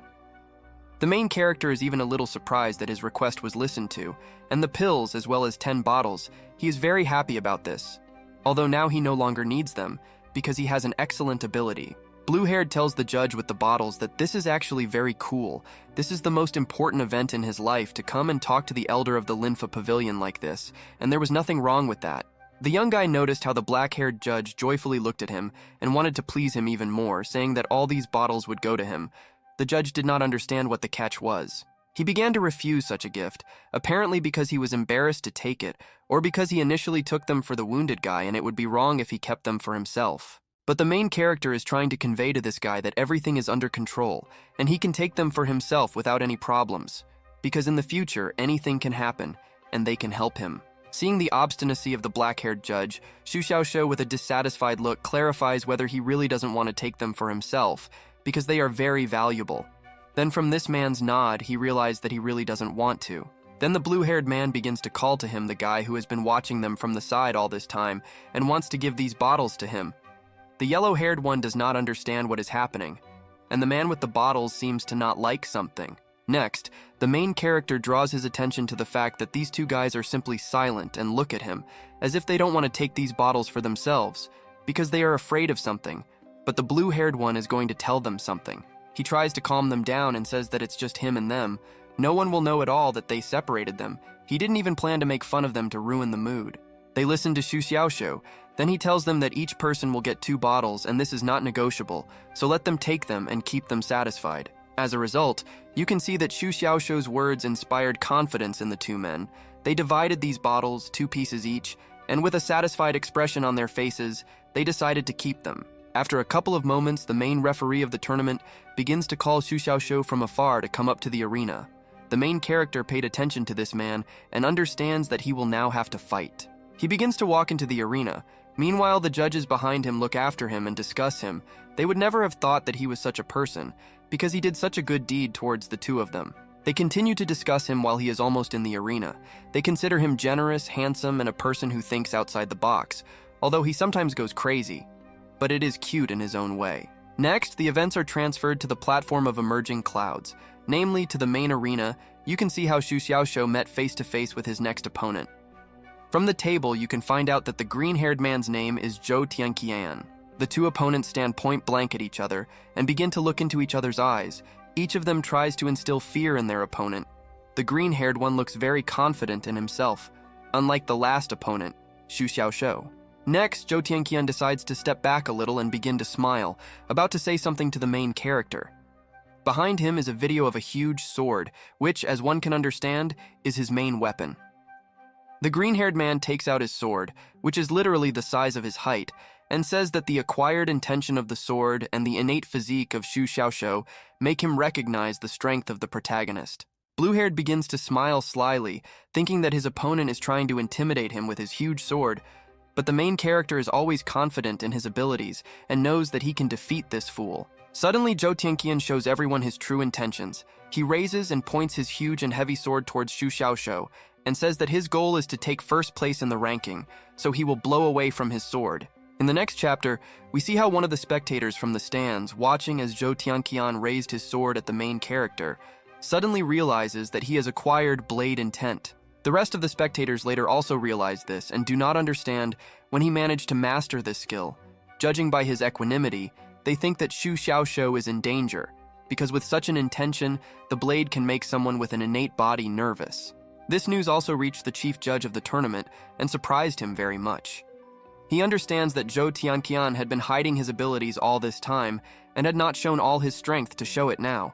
The main character is even a little surprised that his request was listened to, and the pills as well as 10 bottles. He is very happy about this, although now he no longer needs them, because he has an excellent ability. Blue-haired tells the judge with the bottles that this is actually very cool. This is the most important event in his life to come and talk to the elder of the Linfa Pavilion like this, and there was nothing wrong with that. The young guy noticed how the black-haired judge joyfully looked at him and wanted to please him even more, saying that all these bottles would go to him. The judge did not understand what the catch was. He began to refuse such a gift, apparently because he was embarrassed to take it, or because he initially took them for the wounded guy and it would be wrong if he kept them for himself. But the main character is trying to convey to this guy that everything is under control, and he can take them for himself without any problems, because in the future, anything can happen, and they can help him. Seeing the obstinacy of the black-haired judge, Xu Xiaoshou with a dissatisfied look clarifies whether he really doesn't want to take them for himself, because they are very valuable. Then from this man's nod, he realized that he really doesn't want to. Then the blue-haired man begins to call to him the guy who has been watching them from the side all this time, and wants to give these bottles to him. The yellow-haired one does not understand what is happening, and the man with the bottles seems to not like something. Next, the main character draws his attention to the fact that these two guys are simply silent and look at him, as if they don't want to take these bottles for themselves, because they are afraid of something, but the blue-haired one is going to tell them something. He tries to calm them down and says that it's just him and them. No one will know at all that they separated them. He didn't even plan to make fun of them to ruin the mood. They listen to Xu Xiaoshou. Then he tells them that each person will get 2 bottles and this is not negotiable, so let them take them and keep them satisfied. As a result, you can see that Xu Xiaoshou's words inspired confidence in the 2 men. They divided these bottles, 2 pieces each, and with a satisfied expression on their faces, they decided to keep them. After a couple of moments, the main referee of the tournament begins to call Xu Xiaoshou from afar to come up to the arena. The main character paid attention to this man and understands that he will now have to fight. He begins to walk into the arena. Meanwhile, the judges behind him look after him and discuss him. They would never have thought that he was such a person, because he did such a good deed towards the two of them. They continue to discuss him while he is almost in the arena. They consider him generous, handsome, and a person who thinks outside the box, although he sometimes goes crazy. But it is cute in his own way. Next, the events are transferred to the platform of emerging clouds, namely to the main arena. You can see how Xu Xiaoxiu met face-to-face with his next opponent. From the table, you can find out that the green-haired man's name is Zhou Tianqian. The two opponents stand point-blank at each other and begin to look into each other's eyes. Each of them tries to instill fear in their opponent. The green-haired one looks very confident in himself, unlike the last opponent, Xu Xiaoxiu. Next, Zhou Tianqian decides to step back a little and begin to smile, about to say something to the main character. Behind him is a video of a huge sword, which, as one can understand, is his main weapon. The green-haired man takes out his sword, which is literally the size of his height, and says that the acquired intention of the sword and the innate physique of Xu Xiaoxiu make him recognize the strength of the protagonist. Blue-haired begins to smile slyly, thinking that his opponent is trying to intimidate him with his huge sword, but the main character is always confident in his abilities and knows that he can defeat this fool. Suddenly, Zhou Tianqian shows everyone his true intentions. He raises and points his huge and heavy sword towards Xu Xiaoxiu and says that his goal is to take first place in the ranking, so he will blow away from his sword. In the next chapter, we see how one of the spectators from the stands, watching as Zhou Tianqian raised his sword at the main character, suddenly realizes that he has acquired blade intent. The rest of the spectators later also realize this and do not understand when he managed to master this skill. Judging by his equanimity, they think that Xu Xiaoxiu is in danger, because with such an intention, the blade can make someone with an innate body nervous. This news also reached the chief judge of the tournament and surprised him very much. He understands that Zhou Tianqian had been hiding his abilities all this time and had not shown all his strength to show it now.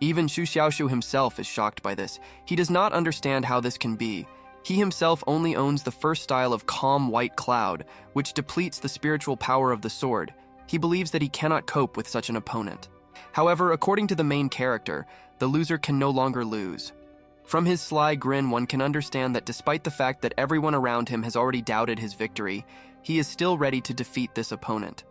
Even Xu Xiaoxiu himself is shocked by this. He does not understand how this can be. He himself only owns the first style of calm white cloud, which depletes the spiritual power of the sword. He believes that he cannot cope with such an opponent. However, according to the main character, the loser can no longer lose. From his sly grin, one can understand that despite the fact that everyone around him has already doubted his victory, he is still ready to defeat this opponent.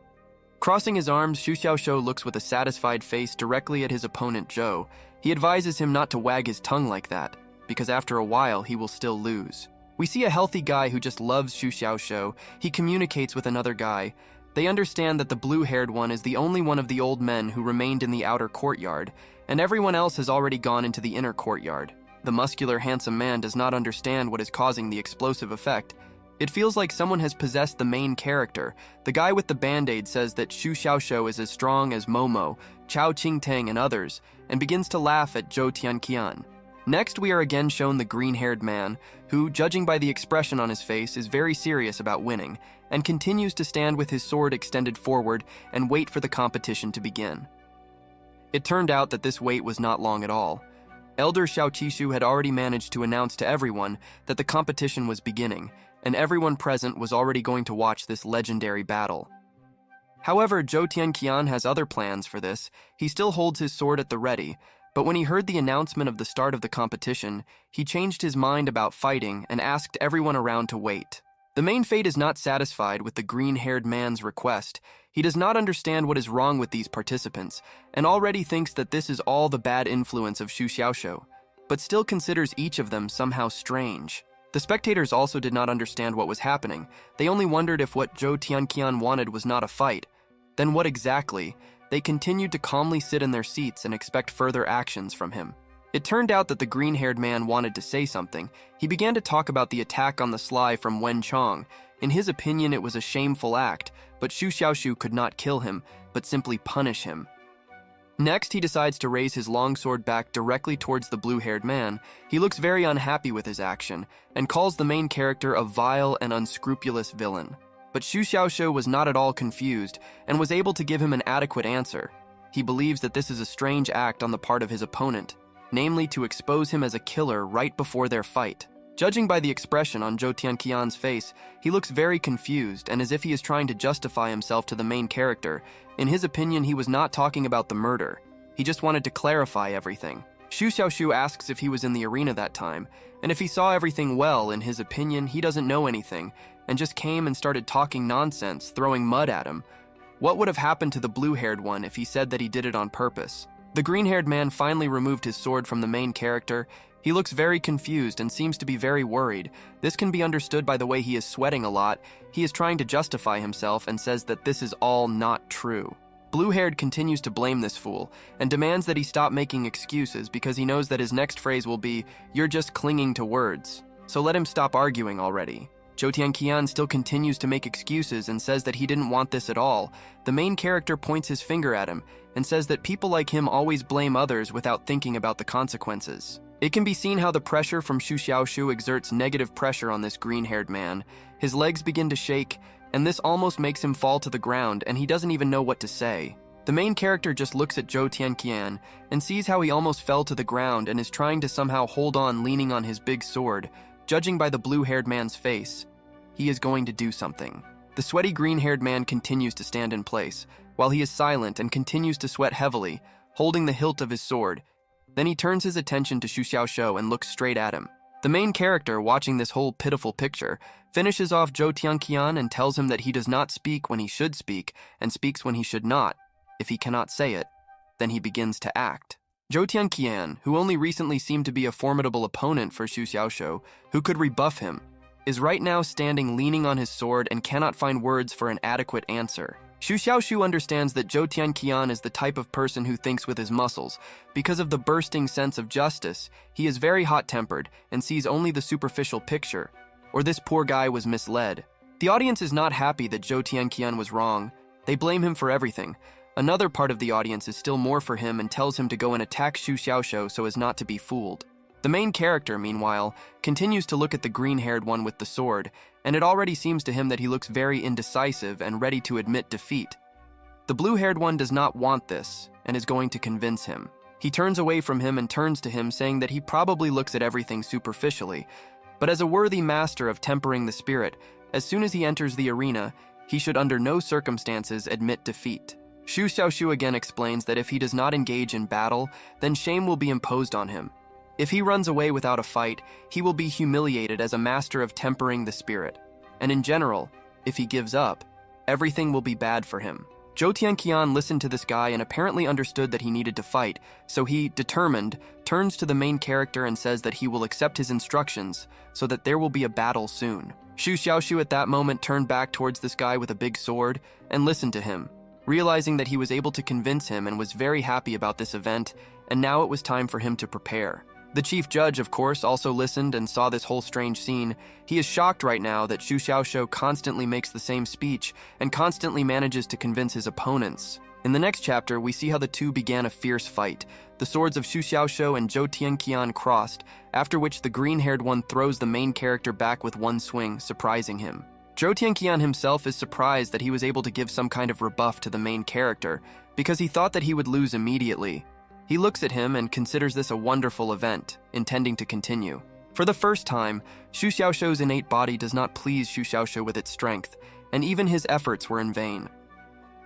Crossing his arms, Xu Xiaoxiu looks with a satisfied face directly at his opponent Zhou. He advises him not to wag his tongue like that, because after a while he will still lose. We see a healthy guy who just loves Xu Xiaoxiu. He communicates with another guy. They understand that the blue-haired one is the only one of the old men who remained in the outer courtyard, and everyone else has already gone into the inner courtyard. The muscular, handsome man does not understand what is causing the explosive effect. It feels like someone has possessed the main character. The guy with the band-aid says that Xu Xiaoxiu is as strong as Momo, Chao Qingtang, and others, and begins to laugh at Zhou Tianqian. Next, we are again shown the green-haired man, who, judging by the expression on his face, is very serious about winning, and continues to stand with his sword extended forward and wait for the competition to begin. It turned out that this wait was not long at all. Elder Xiao Qishu had already managed to announce to everyone that the competition was beginning, and everyone present was already going to watch this legendary battle. However, Zhou Tianqian has other plans for this. He still holds his sword at the ready, but when he heard the announcement of the start of the competition, he changed his mind about fighting and asked everyone around to wait. The main fate is not satisfied with the green-haired man's request. He does not understand what is wrong with these participants, and already thinks that this is all the bad influence of Xu Xiaoxiu, but still considers each of them somehow strange. The spectators also did not understand what was happening. They only wondered if what Zhou Tianqian wanted was not a fight. Then what exactly? They continued to calmly sit in their seats and expect further actions from him. It turned out that the green-haired man wanted to say something. He began to talk about the attack on the sly from Wen Chong. In his opinion, it was a shameful act, but Xu Xiaoxiu could not kill him, but simply punish him. Next, he decides to raise his long sword back directly towards the blue-haired man. He looks very unhappy with his action, and calls the main character a vile and unscrupulous villain. But Xu Xiaoxiu was not at all confused, and was able to give him an adequate answer. He believes that this is a strange act on the part of his opponent, namely to expose him as a killer right before their fight. Judging by the expression on Zhou Tianqian's face, he looks very confused and as if he is trying to justify himself to the main character. In his opinion, he was not talking about the murder. He just wanted to clarify everything. Xu Xiaoshu asks if he was in the arena that time, and if he saw everything well. In his opinion, he doesn't know anything, and just came and started talking nonsense, throwing mud at him. What would have happened to the blue-haired one if he said that he did it on purpose? The green-haired man finally removed his sword from the main character. He looks very confused and seems to be very worried. This can be understood by the way he is sweating a lot. He is trying to justify himself and says that this is all not true. Blue-haired continues to blame this fool and demands that he stop making excuses because he knows that his next phrase will be, "You're just clinging to words. So let him stop arguing already." Zhou Tianqian still continues to make excuses and says that he didn't want this at all. The main character points his finger at him and says that people like him always blame others without thinking about the consequences. It can be seen how the pressure from Xu Xiaoshu exerts negative pressure on this green-haired man. His legs begin to shake, and this almost makes him fall to the ground, and he doesn't even know what to say. The main character just looks at Zhou Tianqian and sees how he almost fell to the ground and is trying to somehow hold on, leaning on his big sword. Judging by the blue-haired man's face, he is going to do something. The sweaty green-haired man continues to stand in place, while he is silent and continues to sweat heavily, holding the hilt of his sword. Then he turns his attention to Xu Xiaoshu and looks straight at him. The main character, watching this whole pitiful picture, finishes off Zhou Tianqian and tells him that he does not speak when he should speak and speaks when he should not. If he cannot say it, then he begins to act. Zhou Tianqian, who only recently seemed to be a formidable opponent for Xu Xiaoshu, who could rebuff him, is right now standing leaning on his sword and cannot find words for an adequate answer. Xu Xiaoshu understands that Zhou Tianqian is the type of person who thinks with his muscles. Because of the bursting sense of justice, he is very hot-tempered and sees only the superficial picture, or this poor guy was misled. The audience is not happy that Zhou Tianqian was wrong. They blame him for everything. Another part of the audience is still more for him and tells him to go and attack Xu Xiaoshu so as not to be fooled. The main character, meanwhile, continues to look at the green-haired one with the sword, and it already seems to him that he looks very indecisive and ready to admit defeat. The blue-haired one does not want this, and is going to convince him. He turns away from him and turns to him, saying that he probably looks at everything superficially, but as a worthy master of tempering the spirit, as soon as he enters the arena, he should under no circumstances admit defeat. Xu Xiaoshu again explains that if he does not engage in battle, then shame will be imposed on him. If he runs away without a fight, he will be humiliated as a master of tempering the spirit. And in general, if he gives up, everything will be bad for him. Zhou Tianqian listened to this guy and apparently understood that he needed to fight, so he, determined, turns to the main character and says that he will accept his instructions so that there will be a battle soon. Xu Xiaoshu at that moment turned back towards this guy with a big sword and listened to him, realizing that he was able to convince him and was very happy about this event, and now it was time for him to prepare. The chief judge, of course, also listened and saw this whole strange scene. He is shocked right now that Xu Xiaoshu constantly makes the same speech and constantly manages to convince his opponents. In the next chapter, we see how the two began a fierce fight. The swords of Xu Xiaoshu and Zhou Tianqian crossed, after which the green-haired one throws the main character back with one swing, surprising him. Zhou Tianqian himself is surprised that he was able to give some kind of rebuff to the main character, because he thought that he would lose immediately. He looks at him and considers this a wonderful event, intending to continue. For the first time, Xu Xiaoshu's innate body does not please Xu Xiaoshu with its strength, and even his efforts were in vain.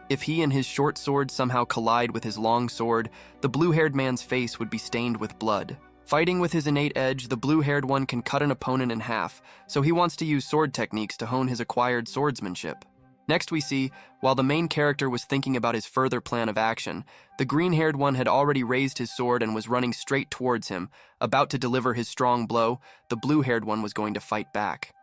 If he and his short sword somehow collide with his long sword, the blue-haired man's face would be stained with blood. Fighting with his innate edge, the blue-haired one can cut an opponent in half, so he wants to use sword techniques to hone his acquired swordsmanship. Next we see, while the main character was thinking about his further plan of action, the green-haired one had already raised his sword and was running straight towards him, about to deliver his strong blow. The blue-haired one was going to fight back.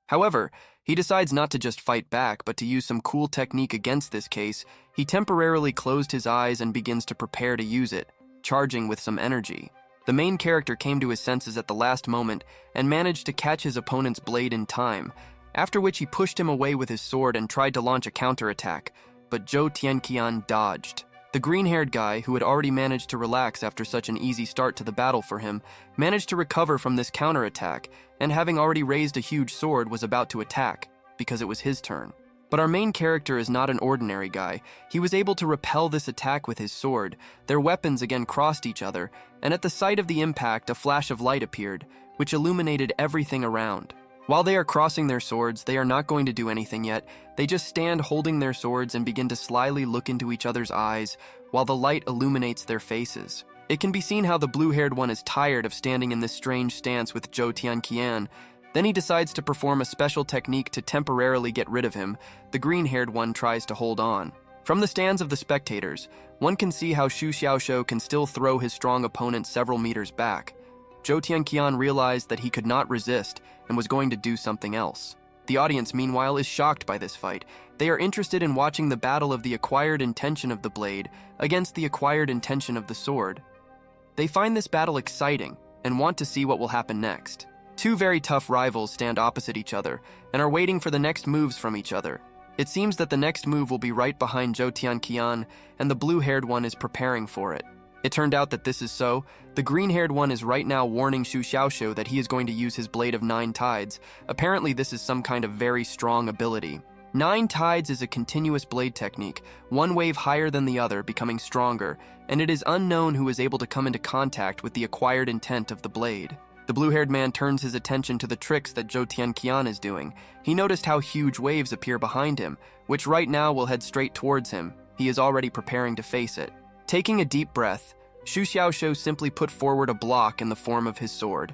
However, he decides not to just fight back, but to use some cool technique against this case. He temporarily closed his eyes and begins to prepare to use it, charging with some energy. The main character came to his senses at the last moment and managed to catch his opponent's blade in time, after which he pushed him away with his sword and tried to launch a counterattack, but Zhou Tianqian dodged. The green-haired guy, who had already managed to relax after such an easy start to the battle for him, managed to recover from this counterattack, and having already raised a huge sword, was about to attack, because it was his turn. But our main character is not an ordinary guy. He was able to repel this attack with his sword. Their weapons again crossed each other, and at the sight of the impact, a flash of light appeared, which illuminated everything around. While they are crossing their swords, they are not going to do anything yet. They just stand holding their swords and begin to slyly look into each other's eyes while the light illuminates their faces. It can be seen how the blue-haired one is tired of standing in this strange stance with Zhou Tianqian. Then he decides to perform a special technique to temporarily get rid of him. The green-haired one tries to hold on. From the stands of the spectators, one can see how Xu Xiaoxiu can still throw his strong opponent several meters back. Zhou Tianqian realized that he could not resist and was going to do something else. The audience, meanwhile, is shocked by this fight. They are interested in watching the battle of the acquired intention of the blade against the acquired intention of the sword. They find this battle exciting and want to see what will happen next. Two very tough rivals stand opposite each other and are waiting for the next moves from each other. It seems that the next move will be right behind Zhou Tianqian, and the blue-haired one is preparing for it. It turned out that this is so. The green-haired one is right now warning Xu Xiaoxiu that he is going to use his Blade of Nine Tides. Apparently this is some kind of very strong ability. Nine Tides is a continuous blade technique, one wave higher than the other, becoming stronger, and it is unknown who is able to come into contact with the acquired intent of the blade. The blue-haired man turns his attention to the tricks that Zhou Tianqian is doing. He noticed how huge waves appear behind him, which right now will head straight towards him. He is already preparing to face it. Taking a deep breath, Xu Xiaoxiu simply put forward a block in the form of his sword.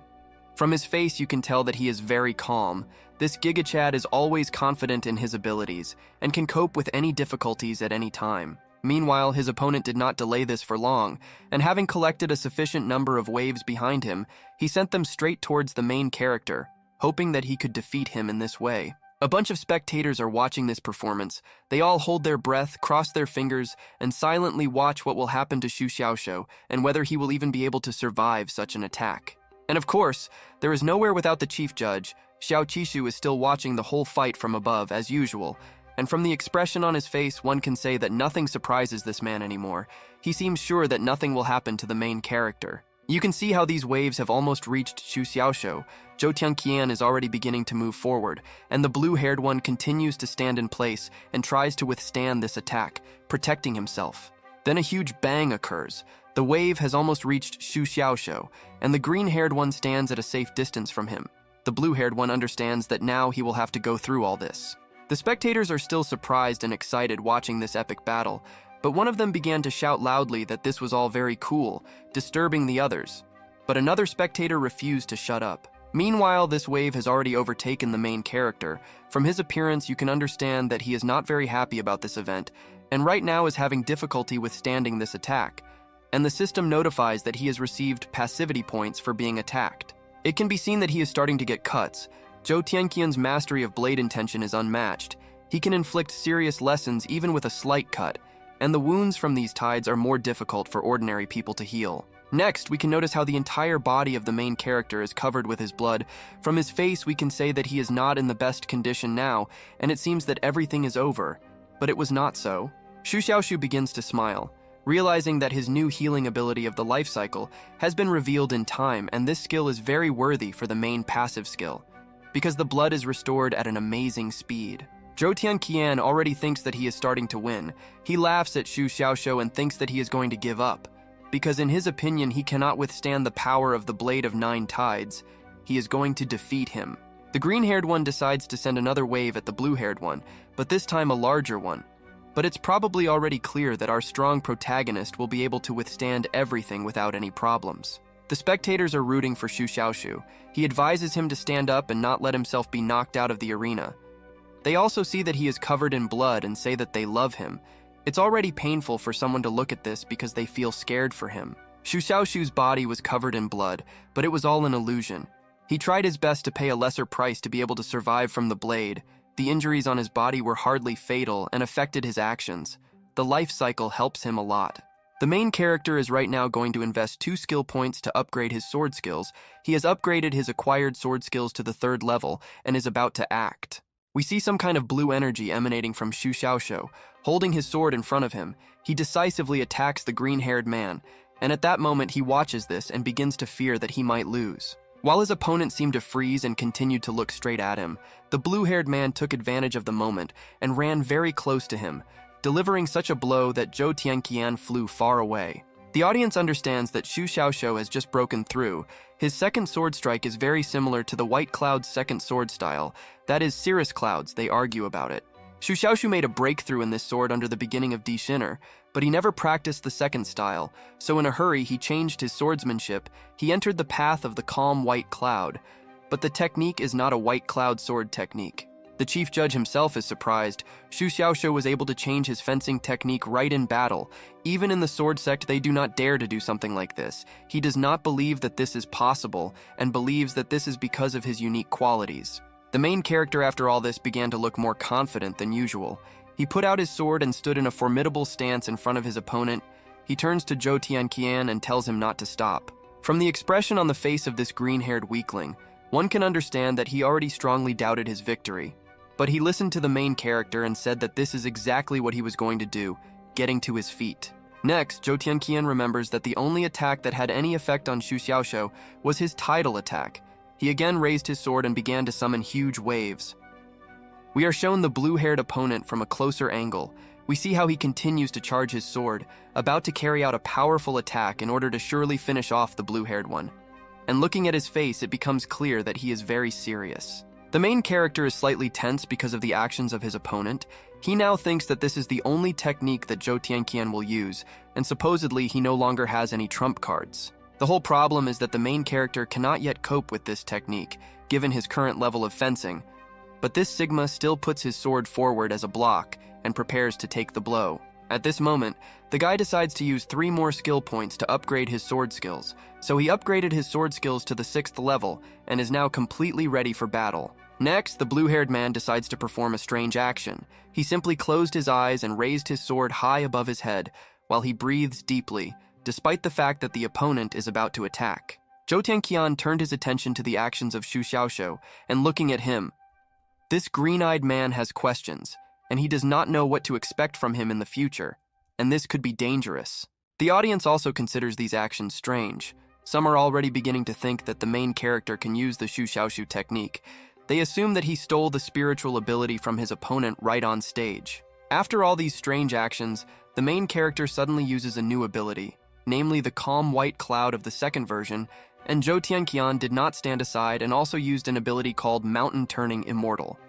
From his face, you can tell that he is very calm. This Giga Chad is always confident in his abilities and can cope with any difficulties at any time. Meanwhile, his opponent did not delay this for long, and having collected a sufficient number of waves behind him, he sent them straight towards the main character, hoping that he could defeat him in this way. A bunch of spectators are watching this performance. They all hold their breath, cross their fingers, and silently watch what will happen to Xu Xiaoxiu and whether he will even be able to survive such an attack. And of course, there is nowhere without the chief judge. Xiao Qishu is still watching the whole fight from above, as usual, and from the expression on his face, one can say that nothing surprises this man anymore. He seems sure that nothing will happen to the main character. You can see how these waves have almost reached Xu Xiaoxiu. Zhou Tianqian is already beginning to move forward, and the blue-haired one continues to stand in place and tries to withstand this attack, protecting himself. Then a huge bang occurs. The wave has almost reached Xu Xiaoxiu, and the green-haired one stands at a safe distance from him. The blue-haired one understands that now he will have to go through all this. The spectators are still surprised and excited watching this epic battle, but one of them began to shout loudly that this was all very cool, disturbing the others. But another spectator refused to shut up. Meanwhile, this wave has already overtaken the main character. From his appearance, you can understand that he is not very happy about this event, and right now is having difficulty withstanding this attack. And the system notifies that he has received passivity points for being attacked. It can be seen that he is starting to get cuts. Zhou Tianqian's mastery of blade intention is unmatched. He can inflict serious lessons even with a slight cut, and the wounds from these tides are more difficult for ordinary people to heal. Next, we can notice how the entire body of the main character is covered with his blood. From his face, we can say that he is not in the best condition now, and it seems that everything is over. But it was not so. Xu Xiaoxiu begins to smile, realizing that his new healing ability of the life cycle has been revealed in time, and this skill is very worthy for the main passive skill, because the blood is restored at an amazing speed. Zhou Tianqian already thinks that he is starting to win. He laughs at Xu Xiaoxiu and thinks that he is going to give up, because in his opinion he cannot withstand the power of the Blade of Nine Tides. He is going to defeat him. The green-haired one decides to send another wave at the blue-haired one, but this time a larger one. But it's probably already clear that our strong protagonist will be able to withstand everything without any problems. The spectators are rooting for Xu Xiaoxiu. He advises him to stand up and not let himself be knocked out of the arena. They also see that he is covered in blood and say that they love him. It's already painful for someone to look at this because they feel scared for him. Xu Xiaoxiu's body was covered in blood, but it was all an illusion. He tried his best to pay a lesser price to be able to survive from the blade. The injuries on his body were hardly fatal and affected his actions. The life cycle helps him a lot. The main character is right now going to invest 2 skill points to upgrade his sword skills. He has upgraded his acquired sword skills to the 3rd level and is about to act. We see some kind of blue energy emanating from Xu Xiaoxiu. Holding his sword in front of him, he decisively attacks the green-haired man, and at that moment he watches this and begins to fear that he might lose. While his opponent seemed to freeze and continued to look straight at him, the blue-haired man took advantage of the moment and ran very close to him, delivering such a blow that Zhou Tianqian flew far away. The audience understands that Xu Xiaoxiu has just broken through. His second sword strike is very similar to the White Cloud's second sword style, that is Cirrus Cloud's. They argue about it. Xu Xiaoxiu made a breakthrough in this sword under the beginning of Di Shinner, but he never practiced the second style, so in a hurry he changed his swordsmanship. He entered the path of the calm white cloud, but the technique is not a white cloud sword technique. The chief judge himself is surprised. Xu Xiaoshou was able to change his fencing technique right in battle. Even in the sword sect, they do not dare to do something like this. He does not believe that this is possible, and believes that this is because of his unique qualities. The main character after all this began to look more confident than usual. He put out his sword and stood in a formidable stance in front of his opponent. He turns to Zhou Tianqian and tells him not to stop. From the expression on the face of this green-haired weakling, one can understand that he already strongly doubted his victory. But he listened to the main character and said that this is exactly what he was going to do, getting to his feet. Next, Zhou Tianqian remembers that the only attack that had any effect on Xu Xiaoshou was his tidal attack. He again raised his sword and began to summon huge waves. We are shown the blue-haired opponent from a closer angle. We see how he continues to charge his sword, about to carry out a powerful attack in order to surely finish off the blue-haired one. And looking at his face, it becomes clear that he is very serious. The main character is slightly tense because of the actions of his opponent. He now thinks that this is the only technique that Zhou Tianqian will use, and supposedly he no longer has any trump cards. The whole problem is that the main character cannot yet cope with this technique, given his current level of fencing. But this Sigma still puts his sword forward as a block and prepares to take the blow. At this moment, the guy decides to use 3 more skill points to upgrade his sword skills. So he upgraded his sword skills to the 6th level and is now completely ready for battle. Next, the blue-haired man decides to perform a strange action. He simply closed his eyes and raised his sword high above his head while he breathes deeply, despite the fact that the opponent is about to attack. Zhou Tianqian turned his attention to the actions of Xu Xiaoshou, and looking at him, this green-eyed man has questions, and he does not know what to expect from him in the future, and this could be dangerous. The audience also considers these actions strange. Some are already beginning to think that the main character can use the Xu Xiaoshou technique. They assume that he stole the spiritual ability from his opponent right on stage. After all these strange actions, the main character suddenly uses a new ability, namely the calm white cloud of the second version, and Zhou Tianqian did not stand aside and also used an ability called Mountain Turning Immortal.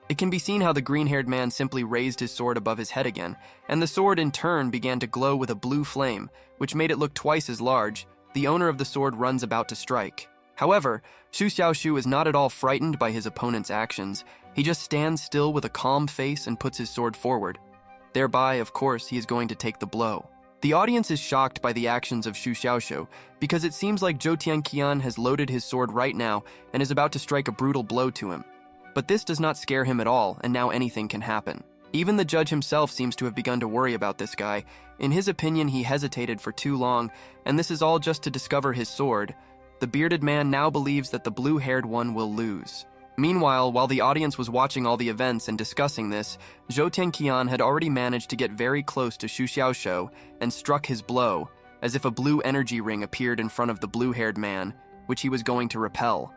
It can be seen how the green-haired man simply raised his sword above his head again, and the sword in turn began to glow with a blue flame, which made it look twice as large. The owner of the sword runs about to strike. However, Xu Xiaoshou is not at all frightened by his opponent's actions. He just stands still with a calm face and puts his sword forward. Thereby, of course, he is going to take the blow. The audience is shocked by the actions of Xu Xiaoshou because it seems like Zhou Tianqian has loaded his sword right now and is about to strike a brutal blow to him. But this does not scare him at all, and now anything can happen. Even the judge himself seems to have begun to worry about this guy. In his opinion, he hesitated for too long, and this is all just to discover his sword. The bearded man now believes that the blue-haired one will lose. Meanwhile, while the audience was watching all the events and discussing this, Zhou Tianqian had already managed to get very close to Xu Xiaoshou and struck his blow, as if a blue energy ring appeared in front of the blue-haired man, which he was going to repel.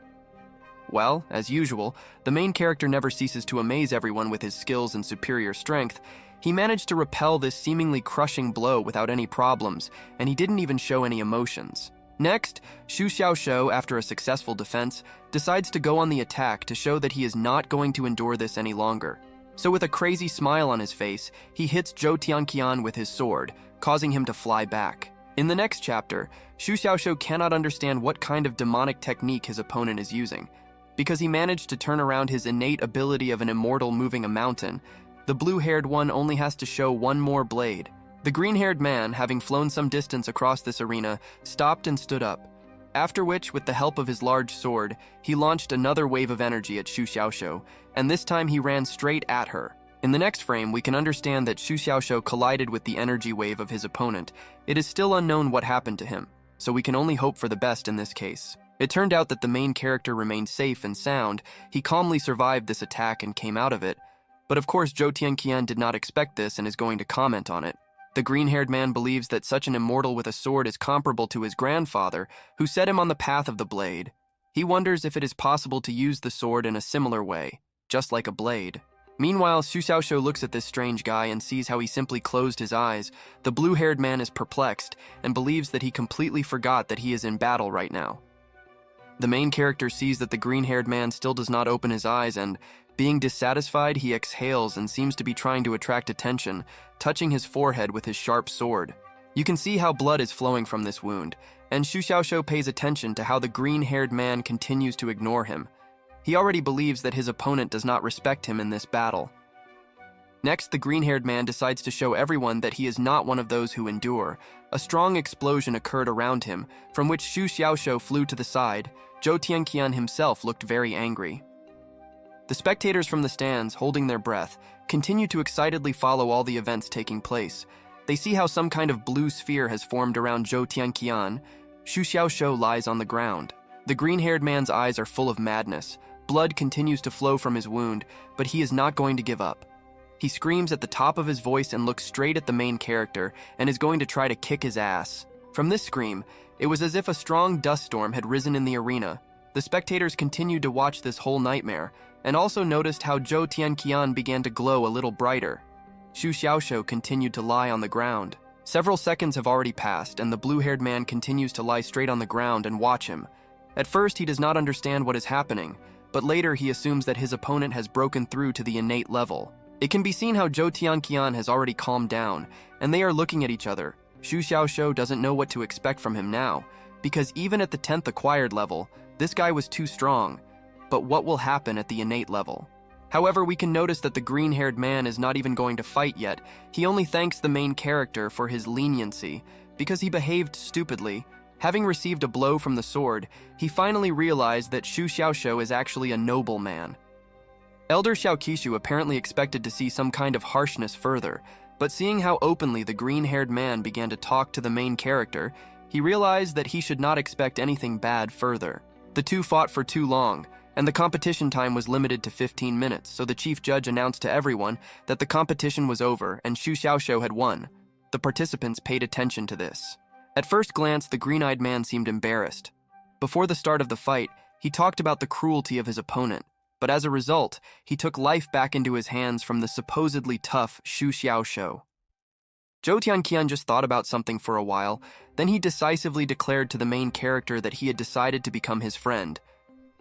Well, as usual, the main character never ceases to amaze everyone with his skills and superior strength. He managed to repel this seemingly crushing blow without any problems, and he didn't even show any emotions. Next, Xu Xiaoshou, after a successful defense, decides to go on the attack to show that he is not going to endure this any longer. So with a crazy smile on his face, he hits Zhou Tianqian with his sword, causing him to fly back. In the next chapter, Xu Xiaoshou cannot understand what kind of demonic technique his opponent is using. Because he managed to turn around his innate ability of an immortal moving a mountain, the blue-haired one only has to show one more blade. The green-haired man, having flown some distance across this arena, stopped and stood up, after which, with the help of his large sword, he launched another wave of energy at Xu Xiaoshou, and this time he ran straight at her. In the next frame, we can understand that Xu Xiaoshou collided with the energy wave of his opponent. It is still unknown what happened to him, so we can only hope for the best in this case. It turned out that the main character remained safe and sound. He calmly survived this attack and came out of it. But of course, Zhou Tianqian did not expect this and is going to comment on it. The green-haired man believes that such an immortal with a sword is comparable to his grandfather, who set him on the path of the blade. He wonders if it is possible to use the sword in a similar way, just like a blade. Meanwhile, Xu Xiaoshou looks at this strange guy and sees how he simply closed his eyes. The blue-haired man is perplexed and believes that he completely forgot that he is in battle right now. The main character sees that the green-haired man still does not open his eyes and, being dissatisfied, he exhales and seems to be trying to attract attention, touching his forehead with his sharp sword. You can see how blood is flowing from this wound, and Xu Xiaoxiu pays attention to how the green-haired man continues to ignore him. He already believes that his opponent does not respect him in this battle. Next, the green-haired man decides to show everyone that he is not one of those who endure. A strong explosion occurred around him, from which Xu Xiaoxiu flew to the side. Zhou Tianqian himself looked very angry. The spectators from the stands, holding their breath, continue to excitedly follow all the events taking place. They see how some kind of blue sphere has formed around Zhou Tianqian. Xu Xiaoxiu lies on the ground. The green-haired man's eyes are full of madness. Blood continues to flow from his wound, but he is not going to give up. He screams at the top of his voice and looks straight at the main character and is going to try to kick his ass. From this scream, it was as if a strong dust storm had risen in the arena. The spectators continued to watch this whole nightmare, and also noticed how Zhou Tianqian began to glow a little brighter. Xu Xiaoxiu continued to lie on the ground. Several seconds have already passed, and the blue-haired man continues to lie straight on the ground and watch him. At first, he does not understand what is happening, but later he assumes that his opponent has broken through to the innate level. It can be seen how Zhou Tianqian has already calmed down, and they are looking at each other. Xu Xiaoxiu doesn't know what to expect from him now, because even at the 10th acquired level, this guy was too strong. But what will happen at the innate level? However, we can notice that the green-haired man is not even going to fight yet. He only thanks the main character for his leniency, because he behaved stupidly. Having received a blow from the sword, he finally realized that Xu Xiaoxiu is actually a noble man. Elder Xiaoqishu apparently expected to see some kind of harshness further, but seeing how openly the green-haired man began to talk to the main character, he realized that he should not expect anything bad further. The two fought for too long, and the competition time was limited to 15 minutes, so the chief judge announced to everyone that the competition was over and Xu Xiaoxiu had won. The participants paid attention to this. At first glance, the green-eyed man seemed embarrassed. Before the start of the fight, he talked about the cruelty of his opponent, but as a result, he took life back into his hands from the supposedly tough Xu Xiaoxiu. Zhou Tianqian just thought about something for a while, then he decisively declared to the main character that he had decided to become his friend.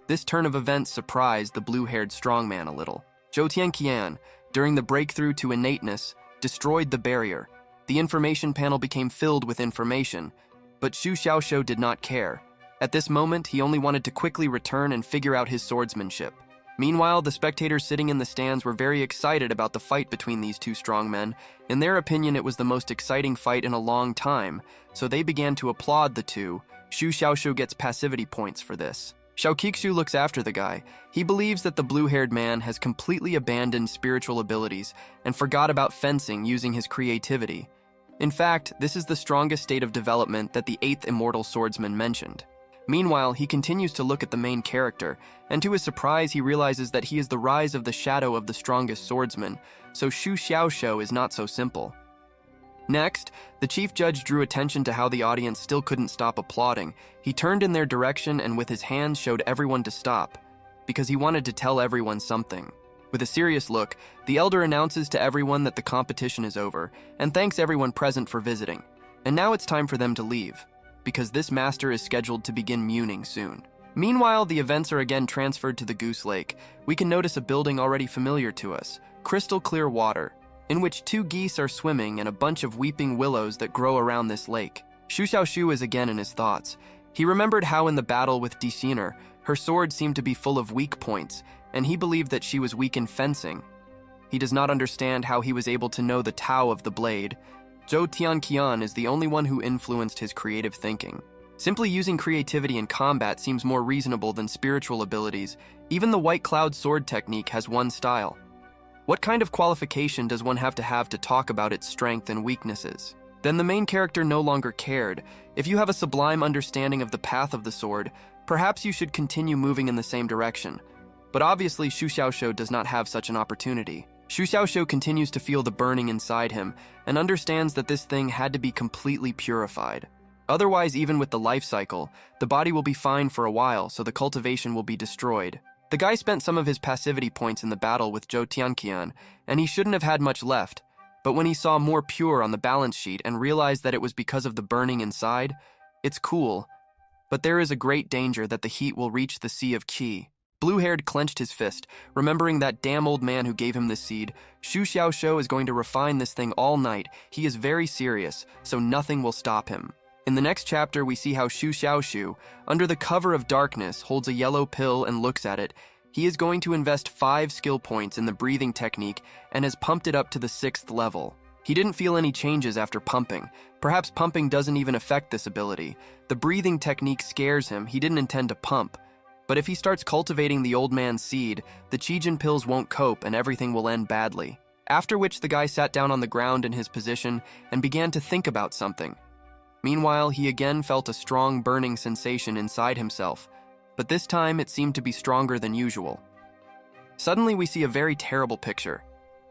This turn of events surprised the blue-haired strongman a little. Zhou Tianqian, during the breakthrough to innateness, destroyed the barrier. The information panel became filled with information, but Xu Xiaoxiu did not care. At this moment, he only wanted to quickly return and figure out his swordsmanship. Meanwhile, the spectators sitting in the stands were very excited about the fight between these two strong men. In their opinion, it was the most exciting fight in a long time, so they began to applaud the two. Xu Xiaoxiu gets passivity points for this. Xiaoqishu looks after the guy. He believes that the blue-haired man has completely abandoned spiritual abilities and forgot about fencing using his creativity. In fact, this is the strongest state of development that the 8th immortal swordsman mentioned. Meanwhile, he continues to look at the main character, and to his surprise he realizes that he is the rise of the shadow of the strongest swordsman, so Xu Xiaoxiu is not so simple. Next, the chief judge drew attention to how the audience still couldn't stop applauding. He turned in their direction and with his hands showed everyone to stop, because he wanted to tell everyone something. With a serious look, the elder announces to everyone that the competition is over, and thanks everyone present for visiting. And now it's time for them to leave, because this master is scheduled to begin mooning soon. Meanwhile, the events are again transferred to the Goose Lake. We can notice a building already familiar to us, crystal clear water, in which 2 geese are swimming and a bunch of weeping willows that grow around this lake. Xu Xiaoxiu is again in his thoughts. He remembered how in the battle with Dixiner, her sword seemed to be full of weak points, and he believed that she was weak in fencing. He does not understand how he was able to know the Tao of the blade. Zhou Tianqian is the only one who influenced his creative thinking. Simply using creativity in combat seems more reasonable than spiritual abilities. Even the White Cloud sword technique has one style. What kind of qualification does one have to talk about its strength and weaknesses? Then the main character no longer cared. If you have a sublime understanding of the path of the sword, perhaps you should continue moving in the same direction. But obviously Xu Xiaoxiu does not have such an opportunity. Xu Xiaoxiu continues to feel the burning inside him and understands that this thing had to be completely purified. Otherwise, even with the life cycle, the body will be fine for a while, so the cultivation will be destroyed. The guy spent some of his passivity points in the battle with Zhou Tianqian, and he shouldn't have had much left, but when he saw more pure on the balance sheet and realized that it was because of the burning inside, it's cool, but there is a great danger that the heat will reach the Sea of Qi. Blue-haired clenched his fist, remembering that damn old man who gave him this seed. Shu Xiaoshu is going to refine this thing all night. He is very serious, so nothing will stop him. In the next chapter, we see how Shu Xiaoshu, under the cover of darkness, holds a yellow pill and looks at it. He is going to invest 5 skill points in the breathing technique and has pumped it up to the 6th level. He didn't feel any changes after pumping. Perhaps pumping doesn't even affect this ability. The breathing technique scares him. He didn't intend to pump. But if he starts cultivating the old man's seed, the Qijin pills won't cope and everything will end badly. After which the guy sat down on the ground in his position and began to think about something. Meanwhile, he again felt a strong burning sensation inside himself, but this time it seemed to be stronger than usual. Suddenly we see a very terrible picture.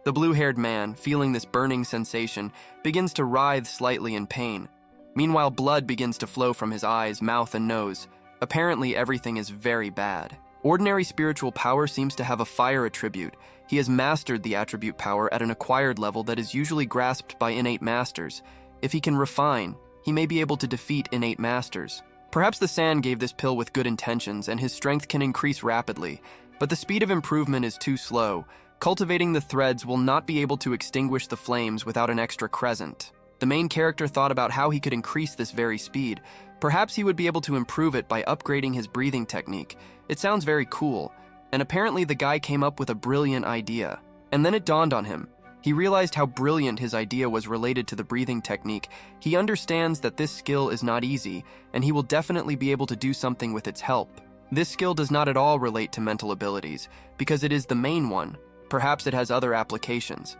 The blue-haired man, feeling this burning sensation, begins to writhe slightly in pain. Meanwhile, blood begins to flow from his eyes, mouth, and nose. Apparently, everything is very bad. Ordinary spiritual power seems to have a fire attribute. He has mastered the attribute power at an acquired level that is usually grasped by innate masters. If he can refine, he may be able to defeat innate masters. Perhaps the Sand gave this pill with good intentions, and his strength can increase rapidly, but the speed of improvement is too slow. Cultivating the threads will not be able to extinguish the flames without an extra crescent. The main character thought about how he could increase this very speed. Perhaps he would be able to improve it by upgrading his breathing technique. It sounds very cool, and apparently the guy came up with a brilliant idea. And then it dawned on him. He realized how brilliant his idea was related to the breathing technique. He understands that this skill is not easy, and he will definitely be able to do something with its help. This skill does not at all relate to mental abilities, because it is the main one. Perhaps it has other applications.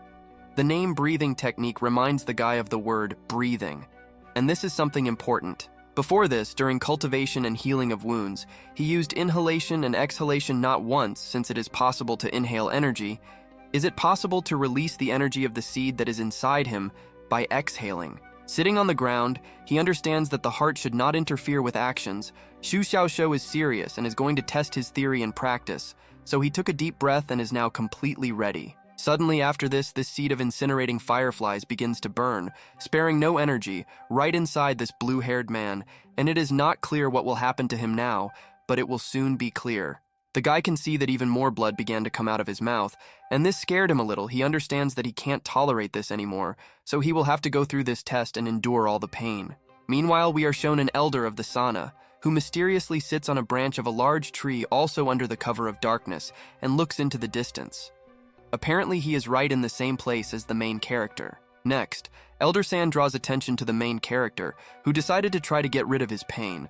The name breathing technique reminds the guy of the word breathing, and this is something important. Before this, during cultivation and healing of wounds, he used inhalation and exhalation not once, since it is possible to inhale energy. Is it possible to release the energy of the seed that is inside him by exhaling? Sitting on the ground, he understands that the heart should not interfere with actions. Shu Xiaoshu is serious and is going to test his theory in practice, so he took a deep breath and is now completely ready. Suddenly after this seed of incinerating fireflies begins to burn, sparing no energy, right inside this blue-haired man, and it is not clear what will happen to him now, but it will soon be clear. The guy can see that even more blood began to come out of his mouth, and this scared him a little. He understands that he can't tolerate this anymore, so he will have to go through this test and endure all the pain. Meanwhile, we are shown an elder of the Sana, who mysteriously sits on a branch of a large tree also under the cover of darkness, and looks into the distance. Apparently, he is right in the same place as the main character. Next, Elder Sand draws attention to the main character, who decided to try to get rid of his pain.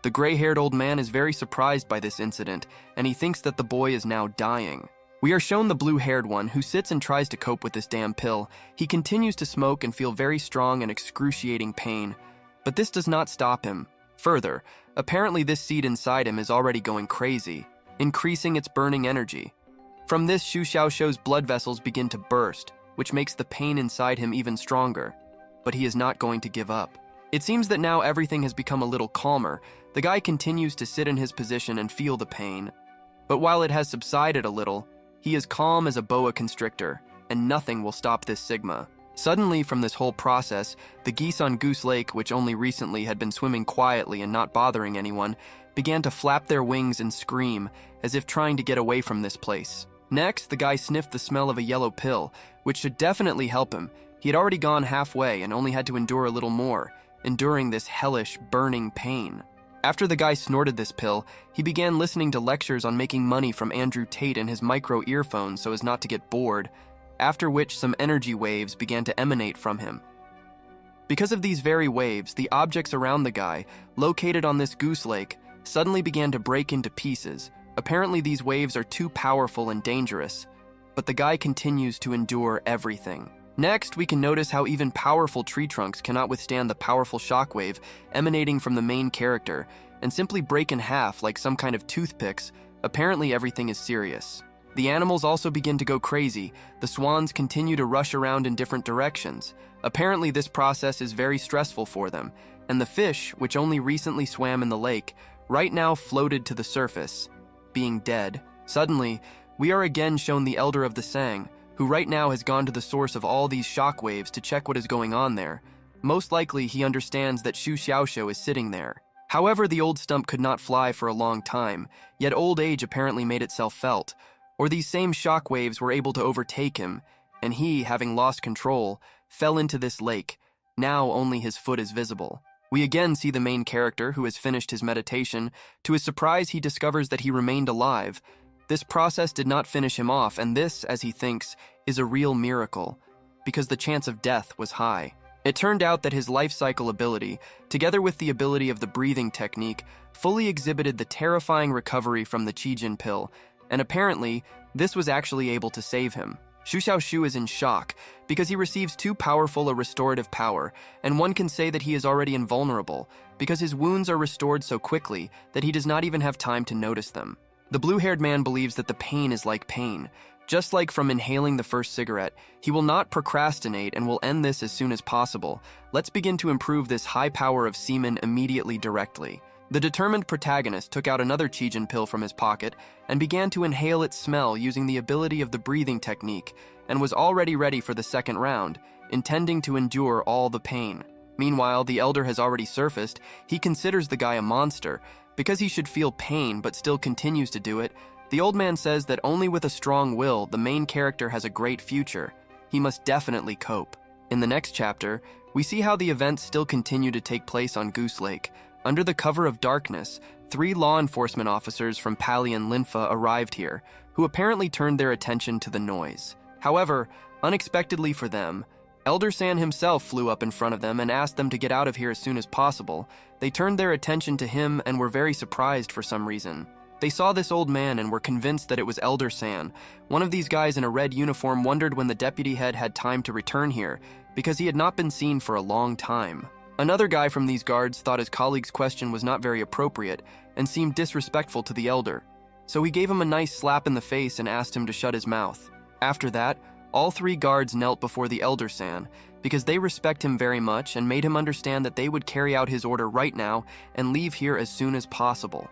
The gray-haired old man is very surprised by this incident, and he thinks that the boy is now dying. We are shown the blue-haired one, who sits and tries to cope with this damn pill. He continues to smoke and feel very strong and excruciating pain, but this does not stop him. Further, apparently this seed inside him is already going crazy, increasing its burning energy. From this, Shu Xiaoshu's blood vessels begin to burst, which makes the pain inside him even stronger. But he is not going to give up. It seems that now everything has become a little calmer. The guy continues to sit in his position and feel the pain. But while it has subsided a little, he is calm as a boa constrictor, and nothing will stop this Sigma. Suddenly, from this whole process, the geese on Goose Lake, which only recently had been swimming quietly and not bothering anyone, began to flap their wings and scream, as if trying to get away from this place. Next, the guy sniffed the smell of a yellow pill, which should definitely help him. He had already gone halfway and only had to endure a little more, enduring this hellish, burning pain. After the guy snorted this pill, he began listening to lectures on making money from Andrew Tate in his micro earphones so as not to get bored, after which some energy waves began to emanate from him. Because of these very waves, the objects around the guy, located on this Goose Lake, suddenly began to break into pieces. Apparently these waves are too powerful and dangerous, but the guy continues to endure everything. Next, we can notice how even powerful tree trunks cannot withstand the powerful shockwave emanating from the main character and simply break in half like some kind of toothpicks. Apparently everything is serious. The animals also begin to go crazy. The swans continue to rush around in different directions. Apparently this process is very stressful for them, and the fish, which only recently swam in the lake, right now floated to the surface, being dead. Suddenly, we are again shown the Elder of the Sang, who right now has gone to the source of all these shockwaves to check what is going on there. Most likely, he understands that Shu Xiaoshu is sitting there. However, the old stump could not fly for a long time, yet old age apparently made itself felt, or these same shock waves were able to overtake him, and he, having lost control, fell into this lake. Now only his foot is visible. We again see the main character, who has finished his meditation. To his surprise, he discovers that he remained alive. This process did not finish him off, and this, as he thinks, is a real miracle, because the chance of death was high. It turned out that his life cycle ability, together with the ability of the breathing technique, fully exhibited the terrifying recovery from the Qijin pill, and apparently, this was actually able to save him. Xu Xiaoshu is in shock, because he receives too powerful a restorative power, and one can say that he is already invulnerable, because his wounds are restored so quickly that he does not even have time to notice them. The blue-haired man believes that the pain is like pain. Just like from inhaling the first cigarette, he will not procrastinate and will end this as soon as possible. Let's begin to improve this high power of semen immediately directly. The determined protagonist took out another Qijin pill from his pocket and began to inhale its smell using the ability of the breathing technique, and was already ready for the second round, intending to endure all the pain. Meanwhile, the elder has already surfaced. He considers the guy a monster. Because he should feel pain but still continues to do it, the old man says that only with a strong will, the main character has a great future. He must definitely cope. In the next chapter, we see how the events still continue to take place on Goose Lake. Under the cover of darkness, 3 law enforcement officers from Pali and Linfa arrived here, who apparently turned their attention to the noise. However, unexpectedly for them, Elder San himself flew up in front of them and asked them to get out of here as soon as possible. They turned their attention to him and were very surprised for some reason. They saw this old man and were convinced that it was Elder San. One of these guys in a red uniform wondered when the deputy head had time to return here, because he had not been seen for a long time. Another guy from these guards thought his colleague's question was not very appropriate and seemed disrespectful to the elder. So he gave him a nice slap in the face and asked him to shut his mouth. After that, all 3 guards knelt before the Elder San, because they respect him very much and made him understand that they would carry out his order right now and leave here as soon as possible.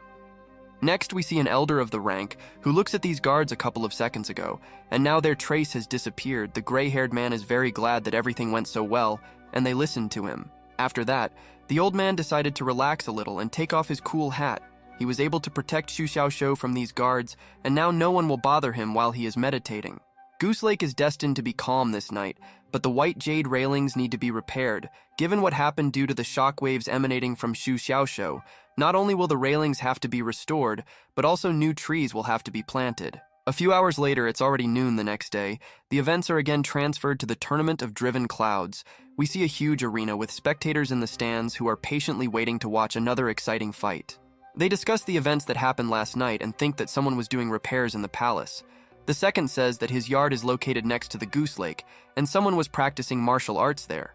Next, we see an elder of the rank who looks at these guards a couple of seconds ago, and now their trace has disappeared. The gray-haired man is very glad that everything went so well, and they listened to him. After that, the old man decided to relax a little and take off his cool hat. He was able to protect Xu Xiaoshu from these guards, and now no one will bother him while he is meditating. Goose Lake is destined to be calm this night, but the white jade railings need to be repaired. Given what happened due to the shock waves emanating from Xu Xiaoshu, not only will the railings have to be restored, but also new trees will have to be planted. A few hours later, it's already noon the next day. The events are again transferred to the Tournament of Driven Clouds. We see a huge arena with spectators in the stands who are patiently waiting to watch another exciting fight. They discuss the events that happened last night and think that someone was doing repairs in the palace. The second says that his yard is located next to the Goose Lake, and someone was practicing martial arts there.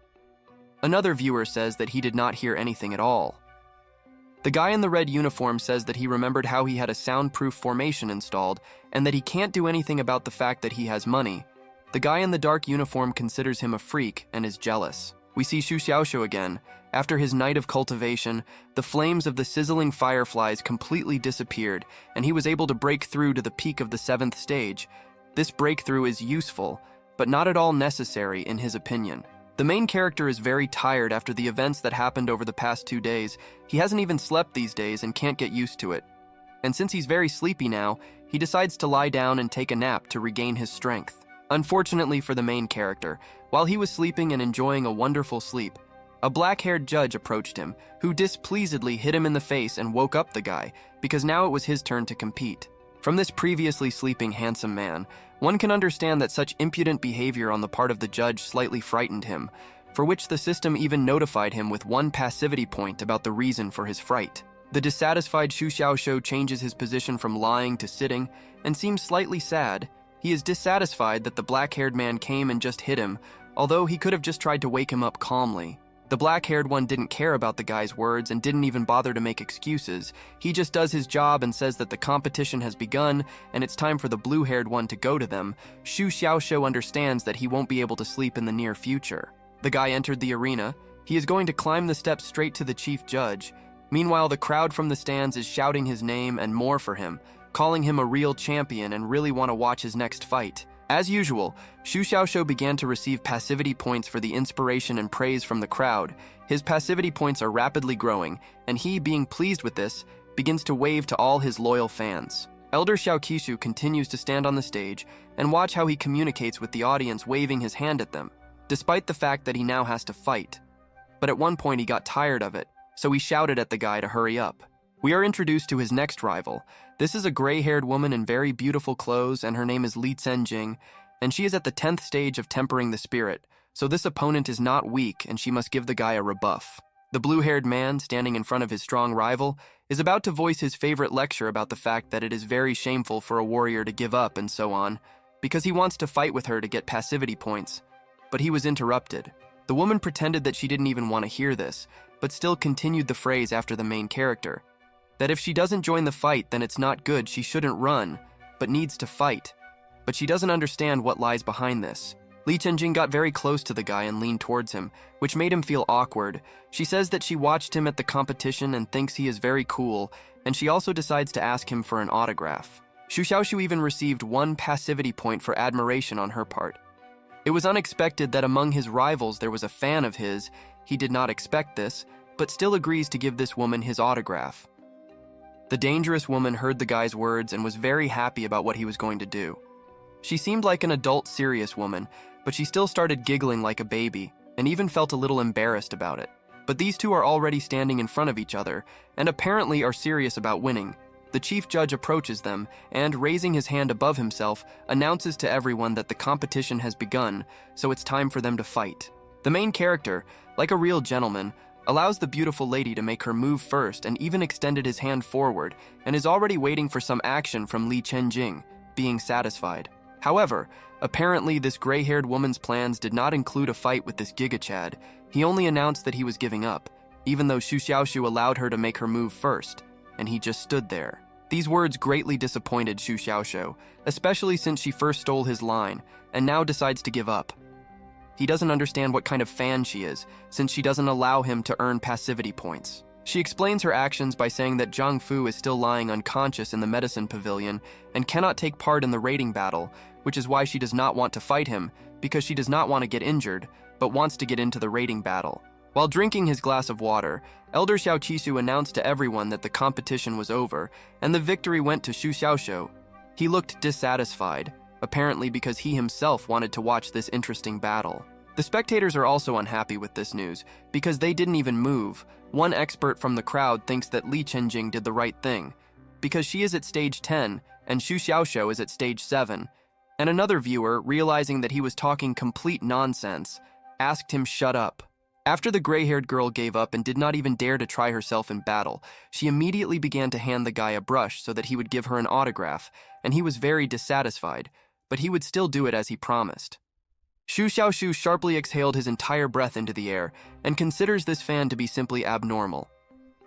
Another viewer says that he did not hear anything at all. The guy in the red uniform says that he remembered how he had a soundproof formation installed, and that he can't do anything about the fact that he has money. The guy in the dark uniform considers him a freak and is jealous. We see Xu Xiaoshu again. After his night of cultivation, the flames of the sizzling fireflies completely disappeared, and he was able to break through to the peak of the 7th stage. This breakthrough is useful, but not at all necessary in his opinion. The main character is very tired after the events that happened over the past 2 days. He hasn't even slept these days and can't get used to it. And since he's very sleepy now, he decides to lie down and take a nap to regain his strength. Unfortunately for the main character, while he was sleeping and enjoying a wonderful sleep, a black-haired judge approached him, who displeasedly hit him in the face and woke up the guy, because now it was his turn to compete. From this previously sleeping handsome man, one can understand that such impudent behavior on the part of the judge slightly frightened him, for which the system even notified him with 1 passivity point about the reason for his fright. The dissatisfied Xu Xiaoshu changes his position from lying to sitting, and seems slightly sad. He is dissatisfied that the black-haired man came and just hit him, although he could have just tried to wake him up calmly. The black-haired one didn't care about the guy's words and didn't even bother to make excuses. He just does his job and says that the competition has begun and it's time for the blue-haired one to go to them. Xu Xiaoshu understands that he won't be able to sleep in the near future. The guy entered the arena. He is going to climb the steps straight to the chief judge. Meanwhile, the crowd from the stands is shouting his name and more for him, calling him a real champion and really want to watch his next fight. As usual, Xu Xiaoxiu began to receive passivity points for the inspiration and praise from the crowd. His passivity points are rapidly growing, and he, being pleased with this, begins to wave to all his loyal fans. Elder Xiao Qishu continues to stand on the stage and watch how he communicates with the audience, waving his hand at them, despite the fact that he now has to fight. But at one point he got tired of it, so he shouted at the guy to hurry up. We are introduced to his next rival. This is a gray-haired woman in very beautiful clothes, and her name is Li Chenjing, and she is at the 10th stage of tempering the spirit, so this opponent is not weak and she must give the guy a rebuff. The blue-haired man, standing in front of his strong rival, is about to voice his favorite lecture about the fact that it is very shameful for a warrior to give up and so on, because he wants to fight with her to get passivity points. But he was interrupted. The woman pretended that she didn't even want to hear this, but still continued the phrase after the main character, that if she doesn't join the fight, then it's not good, she shouldn't run, but needs to fight. But she doesn't understand what lies behind this. Li Chenjing got very close to the guy and leaned towards him, which made him feel awkward. She says that she watched him at the competition and thinks he is very cool, and she also decides to ask him for an autograph. Xu Xiaoxiu even received 1 passivity point for admiration on her part. It was unexpected that among his rivals there was a fan of his. He did not expect this, but still agrees to give this woman his autograph. The dangerous woman heard the guy's words and was very happy about what he was going to do. She seemed like an adult, serious woman, but she still started giggling like a baby, and even felt a little embarrassed about it. But these two are already standing in front of each other, and apparently are serious about winning. The chief judge approaches them, and, raising his hand above himself, announces to everyone that the competition has begun, so it's time for them to fight. The main character, like a real gentleman, allows the beautiful lady to make her move first and even extended his hand forward, and is already waiting for some action from Li Chenjing, being satisfied. However, apparently this gray-haired woman's plans did not include a fight with this Giga-Chad. He only announced that he was giving up, even though Xu Xiaoxiu allowed her to make her move first, and he just stood there. These words greatly disappointed Xu Xiaoxiu, especially since she first stole his line, and now decides to give up. He doesn't understand what kind of fan she is, since she doesn't allow him to earn passivity points. She explains her actions by saying that Zhang Fu is still lying unconscious in the medicine pavilion and cannot take part in the rating battle, which is why she does not want to fight him, because she does not want to get injured, but wants to get into the rating battle. While drinking his glass of water, Elder Xiao Qishu announced to everyone that the competition was over, and the victory went to Xu Xiaoxiu. He looked dissatisfied, apparently because he himself wanted to watch this interesting battle. The spectators are also unhappy with this news, because they didn't even move. One expert from the crowd thinks that Li Chenjing did the right thing, because she is at stage 10, and Xu Xiaoxiu is at stage 7. And another viewer, realizing that he was talking complete nonsense, asked him shut up. After the gray-haired girl gave up and did not even dare to try herself in battle, she immediately began to hand the guy a brush so that he would give her an autograph, and he was very dissatisfied, but he would still do it as he promised. Xu Xiaoxiu sharply exhaled his entire breath into the air and considers this fan to be simply abnormal.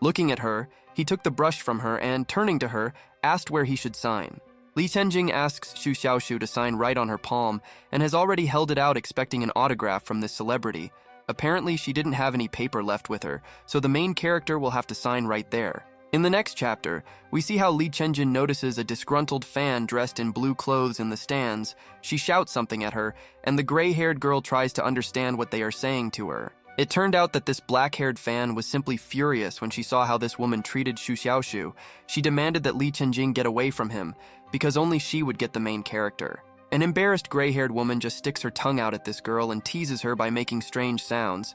Looking at her, he took the brush from her and, turning to her, asked where he should sign. Li Chenjing asks Xu Xiaoxiu to sign right on her palm and has already held it out expecting an autograph from this celebrity. Apparently, she didn't have any paper left with her, so the main character will have to sign right there. In the next chapter, we see how Li Chenjin notices a disgruntled fan dressed in blue clothes in the stands. She shouts something at her, and the gray-haired girl tries to understand what they are saying to her. It turned out that this black-haired fan was simply furious when she saw how this woman treated Xu Xiaoxiu. She demanded that Li Chenjing get away from him, because only she would get the main character. An embarrassed gray-haired woman just sticks her tongue out at this girl and teases her by making strange sounds.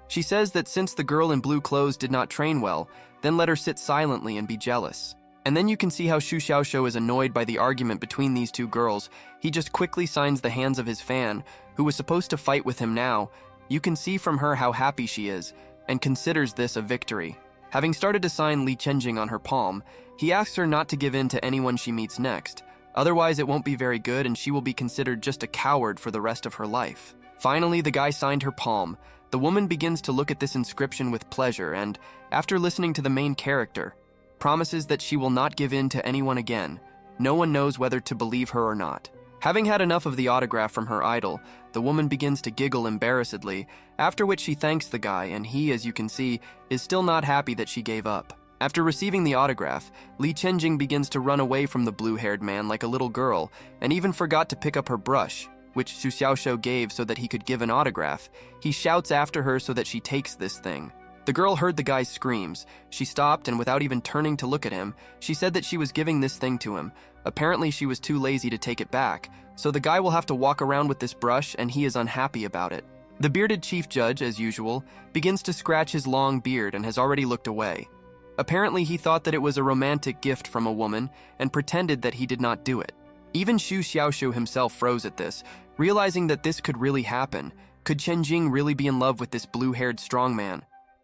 She says that since the girl in blue clothes did not train well, then let her sit silently and be jealous. And then you can see how Xu Xiaoxiu is annoyed by the argument between these two girls. He just quickly signs the hands of his fan, who was supposed to fight with him now. You can see from her how happy she is, and considers this a victory. Having started to sign Li Chenjing on her palm, he asks her not to give in to anyone she meets next. Otherwise, it won't be very good and she will be considered just a coward for the rest of her life. Finally, the guy signed her palm. The woman begins to look at this inscription with pleasure and, after listening to the main character, promises that she will not give in to anyone again. No one knows whether to believe her or not. Having had enough of the autograph from her idol, the woman begins to giggle embarrassedly, after which she thanks the guy, and he, as you can see, is still not happy that she gave up. After receiving the autograph, Li Chenjing begins to run away from the blue-haired man like a little girl and even forgot to pick up her brush, which Xu Xiaoxiu gave so that he could give an autograph. He shouts after her so that she takes this thing. The girl heard the guy's screams. She stopped, and without even turning to look at him, she said that she was giving this thing to him. Apparently, she was too lazy to take it back, so the guy will have to walk around with this brush, and he is unhappy about it. The bearded chief judge, as usual, begins to scratch his long beard and has already looked away. Apparently, he thought that it was a romantic gift from a woman and pretended that he did not do it. Even Xu Xiaoxiu himself froze at this, realizing that this could really happen. Could Chenjing really be in love with this blue-haired strongman?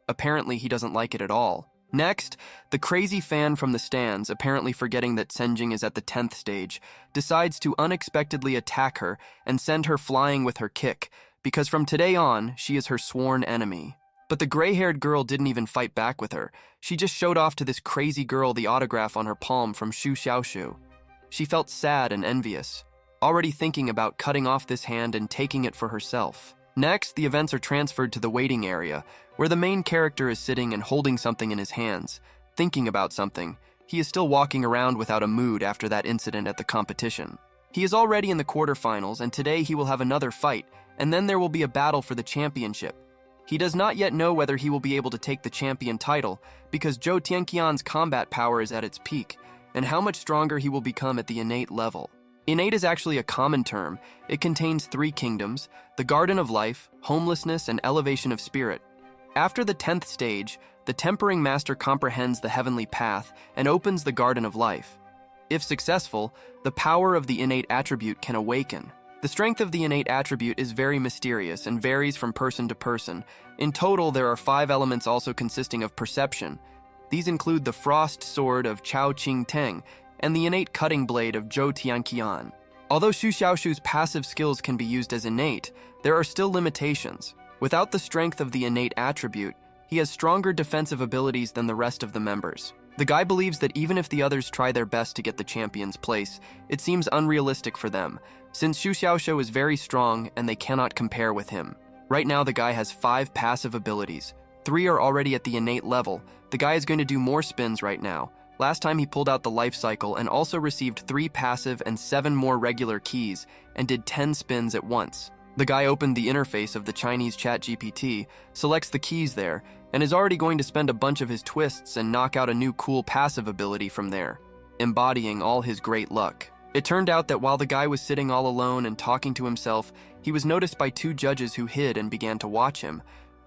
Apparently, he doesn't like it at all. Next, the crazy fan from the stands, apparently forgetting that Chenjing is at the 10th stage, decides to unexpectedly attack her and send her flying with her kick, because from today on, she is her sworn enemy. But the gray-haired girl didn't even fight back with her. She just showed off to this crazy girl the autograph on her palm from Xu Xiaoxiu. She felt sad and envious, already thinking about cutting off this hand and taking it for herself. Next, the events are transferred to the waiting area, where the main character is sitting and holding something in his hands, thinking about something. He is still walking around without a mood after that incident at the competition. He is already in the quarterfinals, and today he will have another fight, and then there will be a battle for the championship. He does not yet know whether he will be able to take the champion title, because Zhou Tianqian's combat power is at its peak, and how much stronger he will become at the innate level. Innate is actually a common term. It contains 3 kingdoms: the Garden of Life, Homelessness, and Elevation of Spirit. After the 10th stage, the Tempering Master comprehends the heavenly path and opens the Garden of Life. If successful, the power of the innate attribute can awaken. The strength of the innate attribute is very mysterious and varies from person to person. In total, there are 5 elements also consisting of perception. These include the Frost Sword of Chao Qing Teng and the innate cutting blade of Zhou Tianqian. Although Xu Xiaoxiu's passive skills can be used as innate, there are still limitations. Without the strength of the innate attribute, he has stronger defensive abilities than the rest of the members. The guy believes that even if the others try their best to get the champion's place, it seems unrealistic for them, since Xu Xiaoxiu is very strong and they cannot compare with him. Right now, the guy has 5 passive abilities. 3 are already at the innate level. The guy is going to do more spins right now. Last time he pulled out the life cycle and also received 3 passive and 7 more regular keys and did 10 spins at once. The guy opened the interface of the Chinese ChatGPT, selects the keys there, and is already going to spend a bunch of his twists and knock out a new cool passive ability from there, embodying all his great luck. It turned out that while the guy was sitting all alone and talking to himself, he was noticed by 2 judges who hid and began to watch him,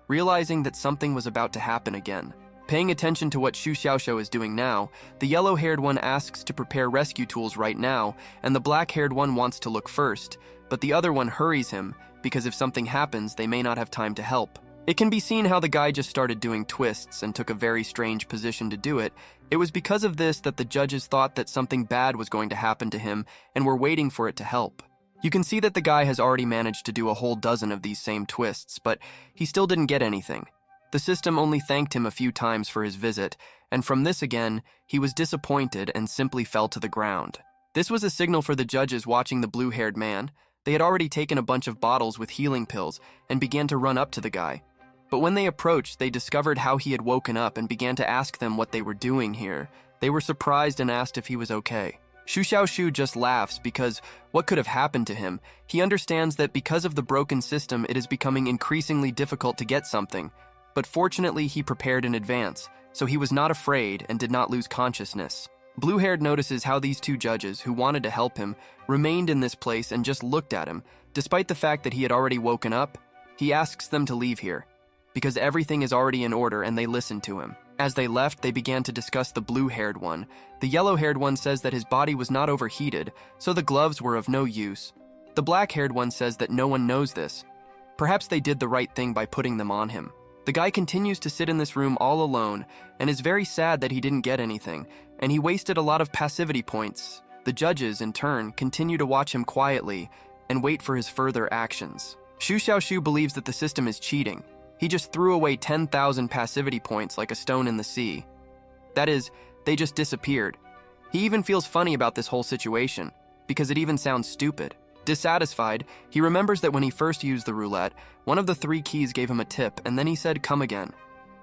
realizing that something was about to happen again. Paying attention to what Xu Xiaoxiu is doing now, the yellow-haired one asks to prepare rescue tools right now, and the black-haired one wants to look first, but the other one hurries him, because if something happens, they may not have time to help. It can be seen how the guy just started doing twists and took a very strange position to do it. It was because of this that the judges thought that something bad was going to happen to him and were waiting for it to help. You can see that the guy has already managed to do a whole dozen of these same twists, but he still didn't get anything. The system only thanked him a few times for his visit, and from this again, he was disappointed and simply fell to the ground. This was a signal for the judges watching the blue-haired man. They had already taken a bunch of bottles with healing pills and began to run up to the guy. But when they approached, they discovered how he had woken up and began to ask them what they were doing here. They were surprised and asked if he was okay. Xu Xiaoxiu just laughs because what could have happened to him? He understands that because of the broken system, it is becoming increasingly difficult to get something. But fortunately, he prepared in advance, so he was not afraid and did not lose consciousness. Blue-haired notices how these 2 judges, who wanted to help him, remained in this place and just looked at him. Despite the fact that he had already woken up, he asks them to leave here, because everything is already in order and they listened to him. As they left, they began to discuss the blue-haired one. The yellow-haired one says that his body was not overheated, so the gloves were of no use. The black-haired one says that no one knows this. Perhaps they did the right thing by putting them on him. The guy continues to sit in this room all alone and is very sad that he didn't get anything, and he wasted a lot of passivity points. The judges, in turn, continue to watch him quietly and wait for his further actions. Xu Xiaoxiu believes that the system is cheating. He just threw away 10,000 passivity points like a stone in the sea. That is, they just disappeared. He even feels funny about this whole situation, because it even sounds stupid. Dissatisfied, he remembers that when he first used the roulette, one of the 3 keys gave him a tip, and then he said, "Come again."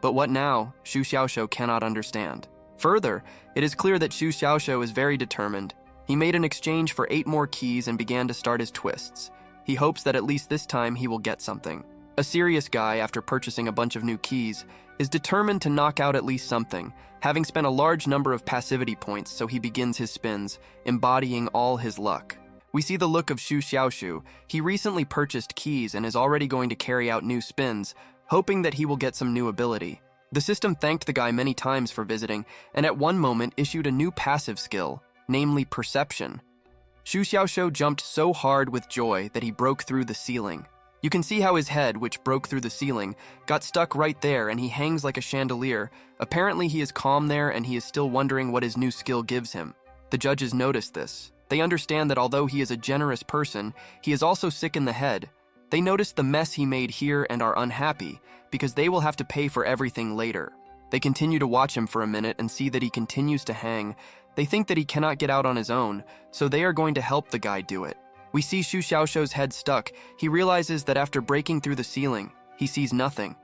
But what now? Xu Xiaoxiu cannot understand. Further, it is clear that Xu Xiaoxiu is very determined. He made an exchange for 8 more keys and began to start his twists. He hopes that at least this time he will get something. A serious guy, after purchasing a bunch of new keys, is determined to knock out at least something, having spent a large number of passivity points, so he begins his spins, embodying all his luck. We see the look of Xu Xiaoxiu. He recently purchased keys and is already going to carry out new spins, hoping that he will get some new ability. The system thanked the guy many times for visiting, and at one moment issued a new passive skill, namely Perception. Xu Xiaoxiu jumped so hard with joy that he broke through the ceiling. You can see how his head, which broke through the ceiling, got stuck right there and he hangs like a chandelier. Apparently he is calm there and he is still wondering what his new skill gives him. The judges notice this. They understand that although he is a generous person, he is also sick in the head. They notice the mess he made here and are unhappy, because they will have to pay for everything later. They continue to watch him for a minute and see that he continues to hang. They think that he cannot get out on his own, so they are going to help the guy do it. We see Xu Xiaoxiu's head stuck. He realizes that after breaking through the ceiling, he sees nothing.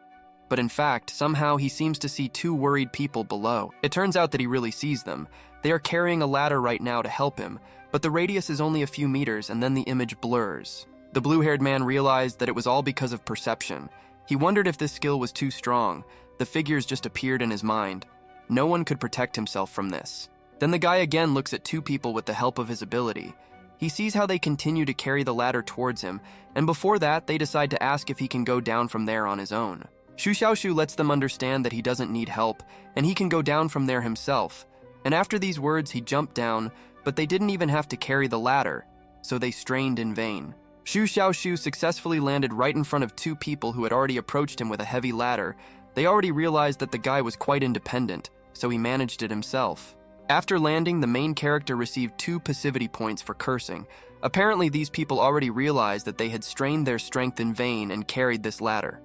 But in fact, somehow he seems to see 2 worried people below. It turns out that he really sees them. They are carrying a ladder right now to help him, but the radius is only a few meters and then the image blurs. The blue-haired man realized that it was all because of perception. He wondered if this skill was too strong. The figures just appeared in his mind. No one could protect himself from this. Then the guy again looks at 2 people with the help of his ability. He sees how they continue to carry the ladder towards him, and before that, they decide to ask if he can go down from there on his own. Xu Xiaoxiu lets them understand that he doesn't need help, and he can go down from there himself. And after these words, he jumped down, but they didn't even have to carry the ladder, so they strained in vain. Xu Xiaoxiu successfully landed right in front of 2 people who had already approached him with a heavy ladder. They already realized that the guy was quite independent, so he managed it himself. After landing, the main character received 2 passivity points for cursing. Apparently, these people already realized that they had strained their strength in vain and carried this ladder.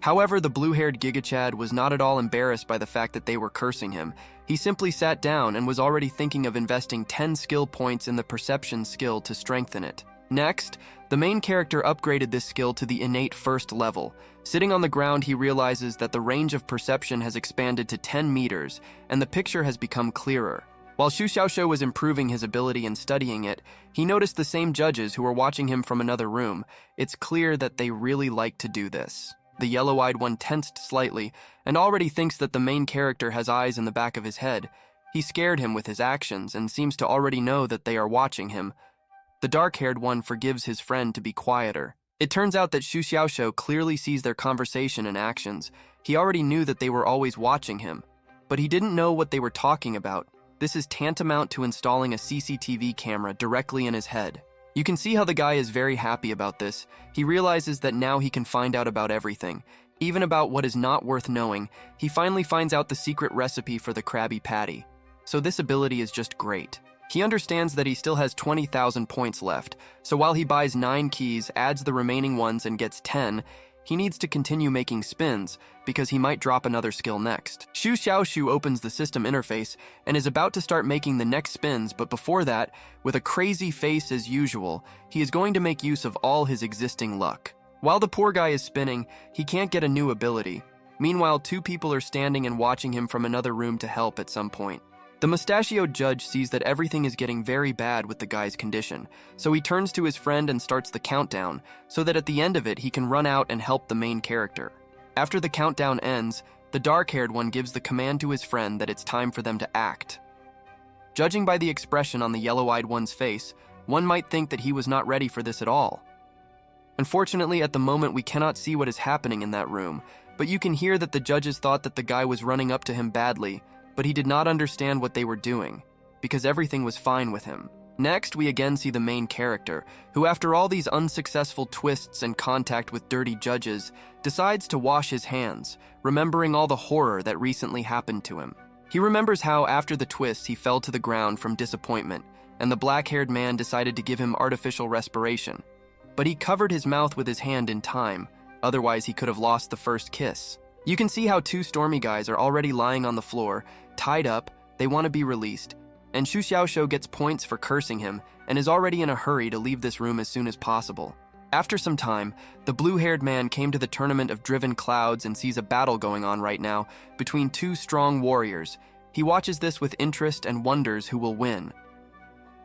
However, the blue-haired Gigachad was not at all embarrassed by the fact that they were cursing him. He simply sat down and was already thinking of investing 10 skill points in the perception skill to strengthen it. Next, the main character upgraded this skill to the innate 1st level. Sitting on the ground, he realizes that the range of perception has expanded to 10 meters, and the picture has become clearer. While Xu Xiaoxiu was improving his ability and studying it, he noticed the same judges who were watching him from another room. It's clear that they really like to do this. The yellow-eyed one tensed slightly, and already thinks that the main character has eyes in the back of his head. He scared him with his actions, and seems to already know that they are watching him. The dark-haired one forgives his friend to be quieter. It turns out that Xu Xiaoxiu clearly sees their conversation and actions. He already knew that they were always watching him, but he didn't know what they were talking about. This is tantamount to installing a CCTV camera directly in his head. You can see how the guy is very happy about this. He realizes that now he can find out about everything, even about what is not worth knowing. He finally finds out the secret recipe for the Krabby Patty. So this ability is just great. He understands that he still has 20,000 points left, so while he buys 9 keys, adds the remaining ones and gets 10, he needs to continue making spins, because he might drop another skill next. Xu Xiaoxiu opens the system interface and is about to start making the next spins, but before that, with a crazy face as usual, he is going to make use of all his existing luck. While the poor guy is spinning, he can't get a new ability. Meanwhile, 2 people are standing and watching him from another room to help at some point. The mustachioed judge sees that everything is getting very bad with the guy's condition, so he turns to his friend and starts the countdown, so that at the end of it he can run out and help the main character. After the countdown ends, the dark-haired one gives the command to his friend that it's time for them to act. Judging by the expression on the yellow-eyed one's face, one might think that he was not ready for this at all. Unfortunately, at the moment we cannot see what is happening in that room, but you can hear that the judges thought that the guy was running up to him badly, but he did not understand what they were doing, because everything was fine with him. Next, we again see the main character, who after all these unsuccessful twists and contact with dirty judges, decides to wash his hands, remembering all the horror that recently happened to him. He remembers how, after the twist, he fell to the ground from disappointment, and the black-haired man decided to give him artificial respiration. But he covered his mouth with his hand in time, otherwise he could have lost the first kiss. You can see how 2 stormy guys are already lying on the floor, tied up, they want to be released, and Xu Xiaoxiu gets points for cursing him and is already in a hurry to leave this room as soon as possible. After some time, the blue-haired man came to the tournament of driven clouds and sees a battle going on right now between 2 strong warriors. He watches this with interest and wonders who will win.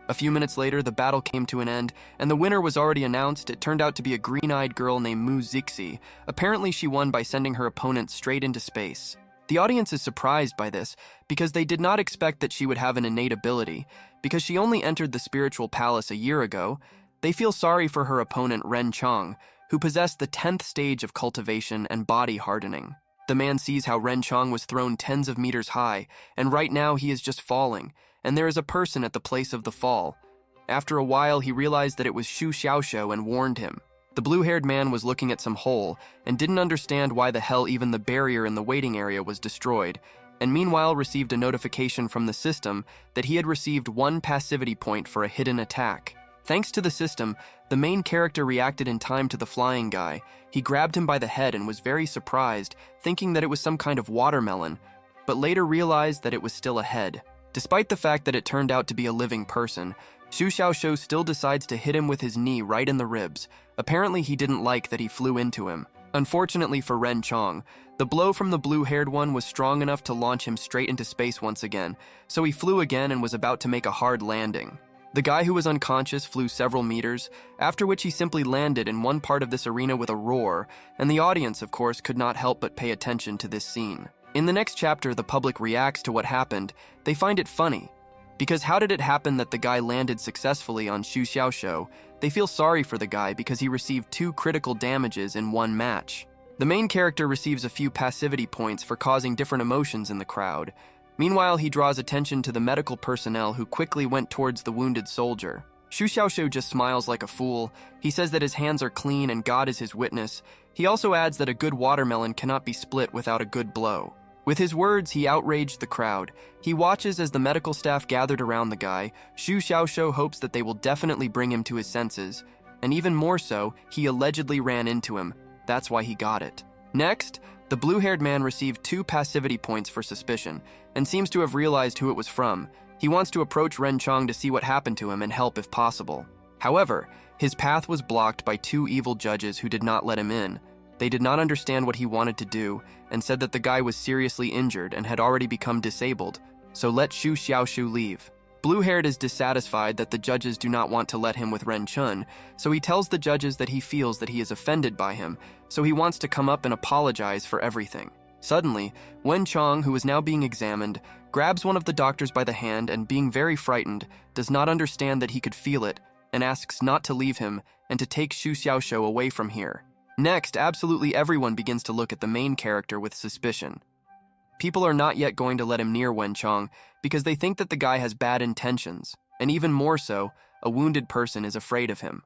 A few minutes later, the battle came to an end, and the winner was already announced. It turned out to be a green-eyed girl named Mu Zixi. Apparently, she won by sending her opponent straight into space. The audience is surprised by this, because they did not expect that she would have an innate ability. Because she only entered the spiritual palace a year ago, they feel sorry for her opponent Ren Chong, who possessed the 10th stage of cultivation and body hardening. The man sees how Ren Chong was thrown tens of meters high, and right now he is just falling, and there is a person at the place of the fall. After a while, he realized that it was Xu Xiaoshou and warned him. The blue-haired man was looking at some hole and didn't understand why the hell even the barrier in the waiting area was destroyed, and meanwhile received a notification from the system that he had received 1 passivity point for a hidden attack. Thanks to the system, the main character reacted in time to the flying guy. He grabbed him by the head and was very surprised, thinking that it was some kind of watermelon, but later realized that it was still a head. Despite the fact that it turned out to be a living person, Xu Xiaoshou still decides to hit him with his knee right in the ribs. Apparently he didn't like that he flew into him. Unfortunately for Ren Chong, the blow from the blue-haired one was strong enough to launch him straight into space once again, so he flew again and was about to make a hard landing. The guy who was unconscious flew several meters, after which he simply landed in one part of this arena with a roar, and the audience, of course, could not help but pay attention to this scene. In the next chapter, the public reacts to what happened. They find it funny. Because how did it happen that the guy landed successfully on Xu Xiaoshou? They feel sorry for the guy because he received 2 critical damages in one match. The main character receives a few passivity points for causing different emotions in the crowd. Meanwhile, he draws attention to the medical personnel who quickly went towards the wounded soldier. Xu Xiaoshou just smiles like a fool. He says that his hands are clean and God is his witness. He also adds that a good watermelon cannot be split without a good blow. With his words, he outraged the crowd. He watches as the medical staff gathered around the guy. Xu Xiaoshou hopes that they will definitely bring him to his senses. And even more so, he allegedly ran into him. That's why he got it. Next, the blue-haired man received 2 passivity points for suspicion, and seems to have realized who it was from. He wants to approach Ren Chong to see what happened to him and help if possible. However, his path was blocked by 2 evil judges who did not let him in. They did not understand what he wanted to do, and said that the guy was seriously injured and had already become disabled, so let Xu Xiaoshou leave. Blue-haired is dissatisfied that the judges do not want to let him with Ren Chun, so he tells the judges that he feels that he is offended by him, so he wants to come up and apologize for everything. Suddenly, Wen Chong, who is now being examined, grabs one of the doctors by the hand and, being very frightened, does not understand that he could feel it, and asks not to leave him and to take Xu Xiaoshou away from here. Next, absolutely everyone begins to look at the main character with suspicion. People are not yet going to let him near Wen Chong because they think that the guy has bad intentions, and even more so, a wounded person is afraid of him.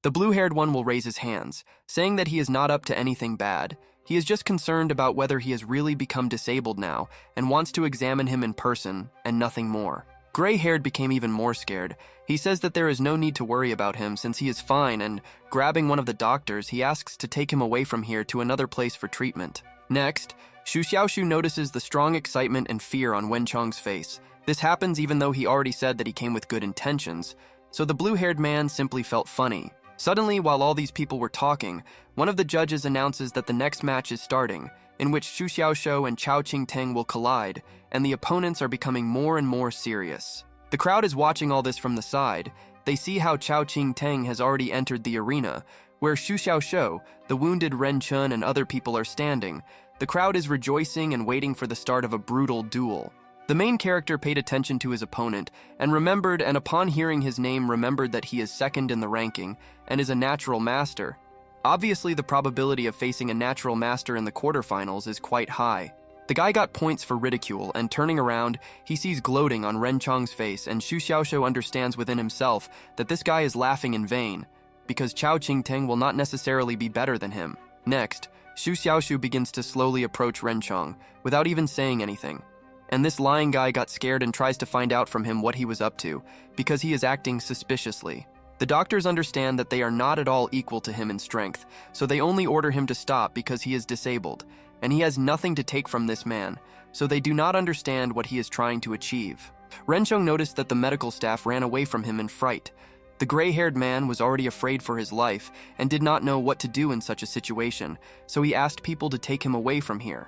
The blue-haired one will raise his hands, saying that he is not up to anything bad. He is just concerned about whether he has really become disabled now and wants to examine him in person and nothing more. Gray-haired became even more scared. He says that there is no need to worry about him since he is fine, and grabbing one of the doctors, he asks to take him away from here to another place for treatment. Next, Xu Xiaoshou notices the strong excitement and fear on Wen Chong's face. This happens even though he already said that he came with good intentions, so the blue-haired man simply felt funny. Suddenly, while all these people were talking, one of the judges announces that the next match is starting, in which Xu Xiaoshou and Chao Qingteng will collide, and the opponents are becoming more and more serious. The crowd is watching all this from the side. They see how Chao Qingteng has already entered the arena, where Xu Xiaoshou, the wounded Ren Chun, and other people are standing. The crowd is rejoicing and waiting for the start of a brutal duel. The main character paid attention to his opponent and remembered, and upon hearing his name remembered that he is second in the ranking and is a natural master. Obviously, the probability of facing a natural master in the quarterfinals is quite high. The guy got points for ridicule, and turning around, he sees gloating on Ren Chong's face, and Xu Xiaoshou understands within himself that this guy is laughing in vain, because Chao Qingteng will not necessarily be better than him. Next, Xu Xiaoshou begins to slowly approach Ren Chong, without even saying anything. And this lying guy got scared and tries to find out from him what he was up to, because he is acting suspiciously. The doctors understand that they are not at all equal to him in strength, so they only order him to stop because he is disabled, and he has nothing to take from this man, so they do not understand what he is trying to achieve. Ren Chong noticed that the medical staff ran away from him in fright. The gray-haired man was already afraid for his life and did not know what to do in such a situation, so he asked people to take him away from here.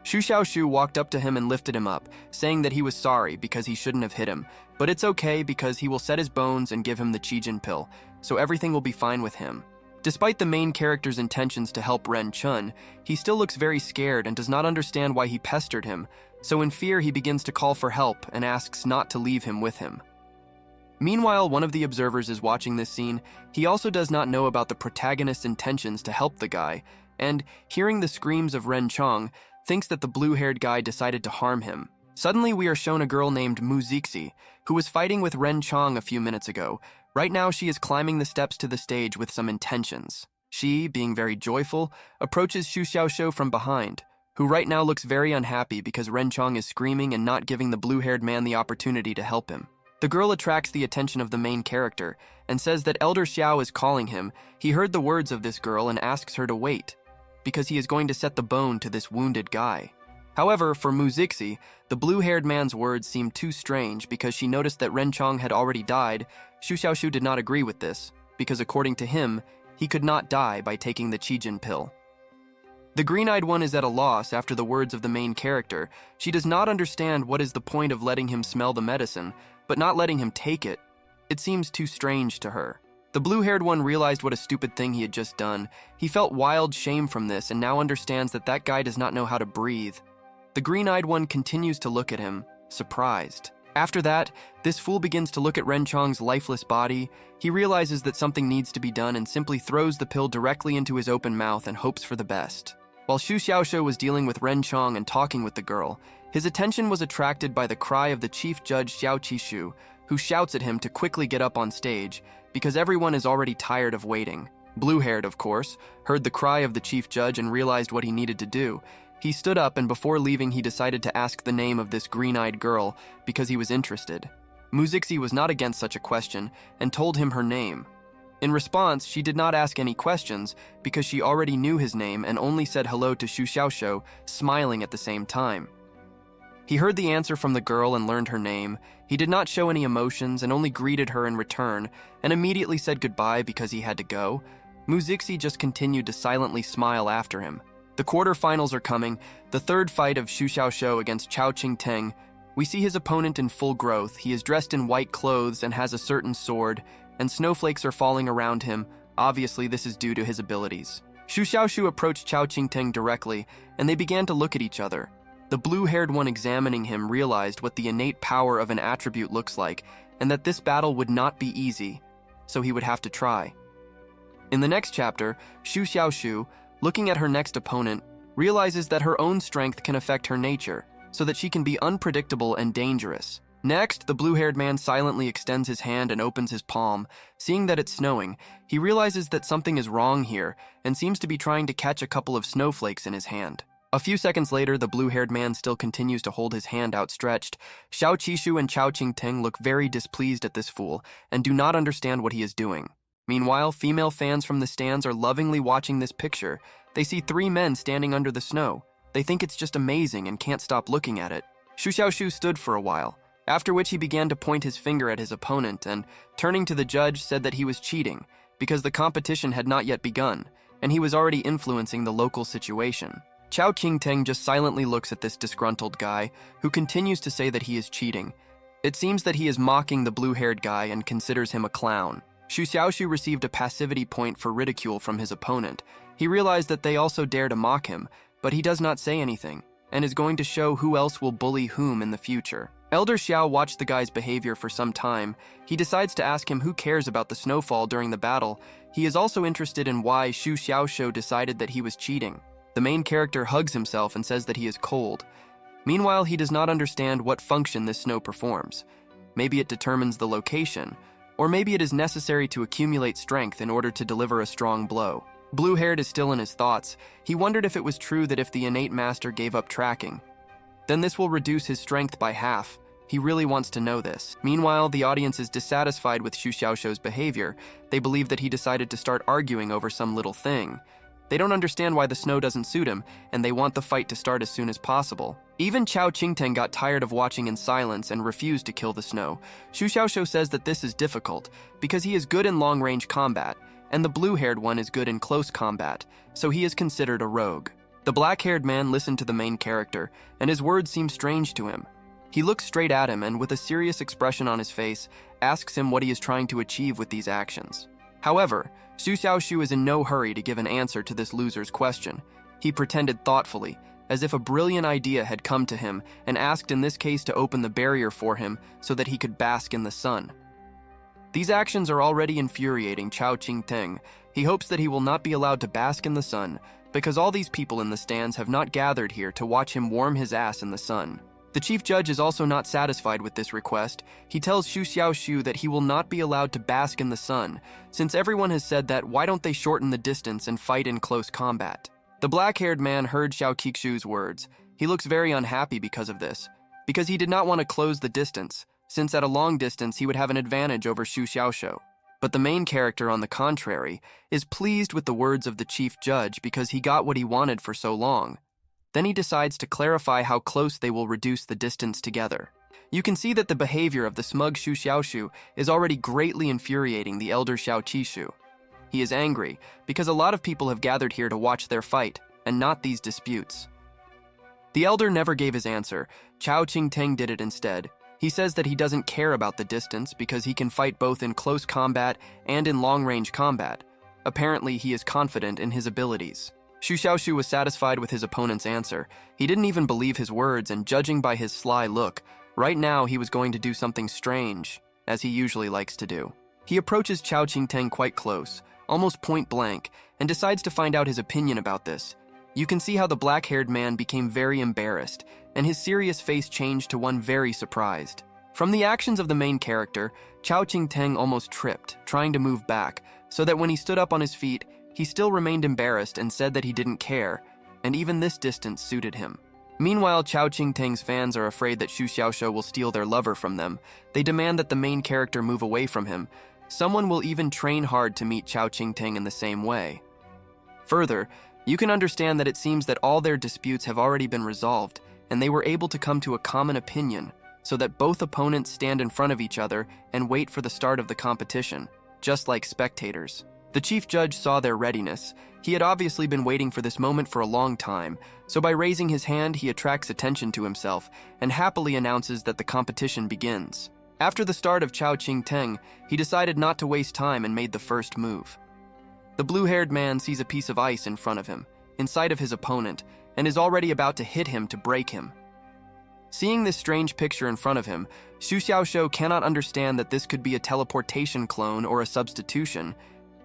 Xu Xiaoshu walked up to him and lifted him up, saying that he was sorry because he shouldn't have hit him, but it's okay because he will set his bones and give him the Qijin pill, so everything will be fine with him. Despite the main character's intentions to help Ren Chun, he still looks very scared and does not understand why he pestered him, so in fear he begins to call for help and asks not to leave him with him. Meanwhile, one of the observers is watching this scene. He also does not know about the protagonist's intentions to help the guy, and, hearing the screams of Ren Chong, thinks that the blue-haired guy decided to harm him. Suddenly, we are shown a girl named Mu Zixi, who was fighting with Ren Chong a few minutes ago. Right now, she is climbing the steps to the stage with some intentions. She, being very joyful, approaches Xu Xiaoshu from behind, who right now looks very unhappy because Ren Chong is screaming and not giving the blue-haired man the opportunity to help him. The girl attracts the attention of the main character and says that Elder Xiao is calling him. He heard the words of this girl and asks her to wait, because he is going to set the bone to this wounded guy. However, for Mu Zixi, the blue-haired man's words seemed too strange because she noticed that Ren Chong had already died. Xu Xiaoshu did not agree with this, because according to him, he could not die by taking the Qijin pill. The green-eyed one is at a loss after the words of the main character. She does not understand what is the point of letting him smell the medicine, but not letting him take it. It seems too strange to her. The blue-haired one realized what a stupid thing he had just done. He felt wild shame from this and now understands that that guy does not know how to breathe. The green-eyed one continues to look at him, surprised. After that, this fool begins to look at Ren Chong's lifeless body. He realizes that something needs to be done and simply throws the pill directly into his open mouth and hopes for the best. While Xu Xiaoshu was dealing with Ren Chong and talking with the girl, his attention was attracted by the cry of the chief judge Xiao Qishu, who shouts at him to quickly get up on stage, because everyone is already tired of waiting. Blue-haired, of course, heard the cry of the chief judge and realized what he needed to do. He stood up and before leaving he decided to ask the name of this green-eyed girl because he was interested. Mu Zixi was not against such a question and told him her name. In response, she did not ask any questions because she already knew his name and only said hello to Xu Xiaoshu, smiling at the same time. He heard the answer from the girl and learned her name. He did not show any emotions and only greeted her in return and immediately said goodbye because he had to go. Mu Zixi just continued to silently smile after him. The quarterfinals are coming, the third fight of Xu Xiaoshu against Chao Qingteng. We see his opponent in full growth. He is dressed in white clothes and has a certain sword, and snowflakes are falling around him. Obviously, this is due to his abilities. Xu Xiaoshu approached Chao Qingteng directly, and they began to look at each other. The blue-haired one examining him realized what the innate power of an attribute looks like, and that this battle would not be easy, so he would have to try. In the next chapter, Xu Xiaoshu, looking at her next opponent, realizes that her own strength can affect her nature, so that she can be unpredictable and dangerous. Next, the blue-haired man silently extends his hand and opens his palm. Seeing that it's snowing, he realizes that something is wrong here and seems to be trying to catch a couple of snowflakes in his hand. A few seconds later, the blue-haired man still continues to hold his hand outstretched. Xiao Qishu and Chao Qingteng look very displeased at this fool and do not understand what he is doing. Meanwhile, female fans from the stands are lovingly watching this picture. They see three men standing under the snow. They think it's just amazing and can't stop looking at it. Xu Xiaoshu stood for a while, after which he began to point his finger at his opponent and, turning to the judge, said that he was cheating because the competition had not yet begun, and he was already influencing the local situation. Chao Qingteng just silently looks at this disgruntled guy, who continues to say that he is cheating. It seems that he is mocking the blue-haired guy and considers him a clown. Xu Xiaoshu received a passivity point for ridicule from his opponent. He realized that they also dare to mock him, but he does not say anything, and is going to show who else will bully whom in the future. Elder Xiao watched the guy's behavior for some time. He decides to ask him who cares about the snowfall during the battle. He is also interested in why Xu Xiaoshu decided that he was cheating. The main character hugs himself and says that he is cold. Meanwhile, he does not understand what function this snow performs. Maybe it determines the location, or maybe it is necessary to accumulate strength in order to deliver a strong blow. Blue-haired is still in his thoughts. He wondered if it was true that if the innate master gave up tracking, then this will reduce his strength by half. He really wants to know this. Meanwhile, the audience is dissatisfied with Xu Xiaoshu's behavior. They believe that he decided to start arguing over some little thing. They don't understand why the snow doesn't suit him, and they want the fight to start as soon as possible. Even Chao Qingteng got tired of watching in silence and refused to kill the snow. Xu Xiaoshu says that this is difficult, because he is good in long-range combat, and the blue-haired one is good in close combat, so he is considered a rogue. The black-haired man listened to the main character, and his words seemed strange to him. He looks straight at him and, with a serious expression on his face, asks him what he is trying to achieve with these actions. However, Xu Xiaoshu is in no hurry to give an answer to this loser's question. He pretended thoughtfully, as if a brilliant idea had come to him, and asked in this case to open the barrier for him so that he could bask in the sun. These actions are already infuriating Chao Qing-teng. He hopes that he will not be allowed to bask in the sun, because all these people in the stands have not gathered here to watch him warm his ass in the sun. The chief judge is also not satisfied with this request. He tells Xu Xiaoshu that he will not be allowed to bask in the sun, since everyone has said that why don't they shorten the distance and fight in close combat. The black-haired man heard Xiao Qiqshu's words. He looks very unhappy because of this, because he did not want to close the distance, since at a long distance he would have an advantage over Xu Xiaoshu. But the main character, on the contrary, is pleased with the words of the chief judge because he got what he wanted for so long. Then he decides to clarify how close they will reduce the distance together. You can see that the behavior of the smug Xu Xiaoshu is already greatly infuriating the elder Xiao Qishu. He is angry because a lot of people have gathered here to watch their fight, and not these disputes. The elder never gave his answer. Chao Qing-teng did it instead. He says that he doesn't care about the distance because he can fight both in close combat and in long-range combat. Apparently, he is confident in his abilities. Xu Xiaoshu was satisfied with his opponent's answer. He didn't even believe his words, and judging by his sly look, right now he was going to do something strange, as he usually likes to do. He approaches Chao Qing-teng quite close, almost point blank, and decides to find out his opinion about this. You can see how the black-haired man became very embarrassed, and his serious face changed to one very surprised. From the actions of the main character, Chao Qing-teng almost tripped, trying to move back, so that when he stood up on his feet, he still remained embarrassed and said that he didn't care, and even this distance suited him. Meanwhile, Chao Qing-teng's fans are afraid that Xu Xiaoshu will steal their lover from them. They demand that the main character move away from him. Someone will even train hard to meet Chao Qing-teng in the same way. Further, you can understand that it seems that all their disputes have already been resolved, and they were able to come to a common opinion, so that both opponents stand in front of each other and wait for the start of the competition, just like spectators. The chief judge saw their readiness. He had obviously been waiting for this moment for a long time, so by raising his hand he attracts attention to himself and happily announces that the competition begins. After the start of Chao Qing-teng, he decided not to waste time and made the first move. The blue-haired man sees a piece of ice in front of him, in sight of his opponent, and is already about to hit him to break him. Seeing this strange picture in front of him, Xu Xiaoshu cannot understand that this could be a teleportation clone or a substitution.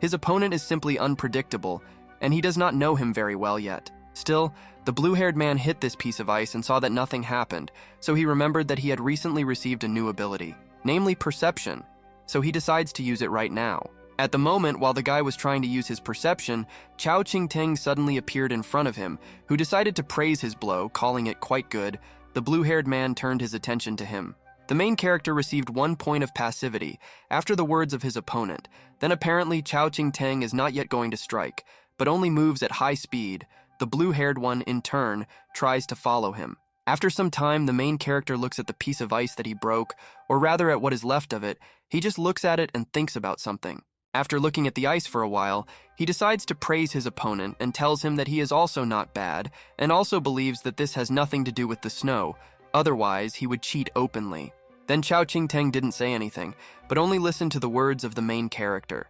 His opponent is simply unpredictable, and he does not know him very well yet. Still, the blue-haired man hit this piece of ice and saw that nothing happened, so he remembered that he had recently received a new ability, namely perception, so he decides to use it right now. At the moment, while the guy was trying to use his perception, Chao Qing-teng suddenly appeared in front of him, who decided to praise his blow, calling it quite good. The blue-haired man turned his attention to him. The main character received 1 point of passivity after the words of his opponent. Then apparently Chao Qing-teng is not yet going to strike, but only moves at high speed. The blue-haired one, in turn, tries to follow him. After some time, the main character looks at the piece of ice that he broke, or rather at what is left of it. He just looks at it and thinks about something. After looking at the ice for a while, he decides to praise his opponent and tells him that he is also not bad, and also believes that this has nothing to do with the snow. Otherwise, he would cheat openly. Then Chao Qing-teng didn't say anything, but only listened to the words of the main character.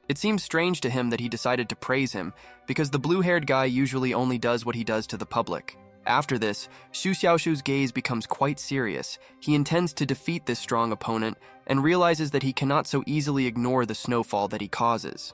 It seems strange to him that he decided to praise him, because the blue-haired guy usually only does what he does to the public. After this, Xu Xiaoshu's gaze becomes quite serious. He intends to defeat this strong opponent and realizes that he cannot so easily ignore the snowfall that he causes.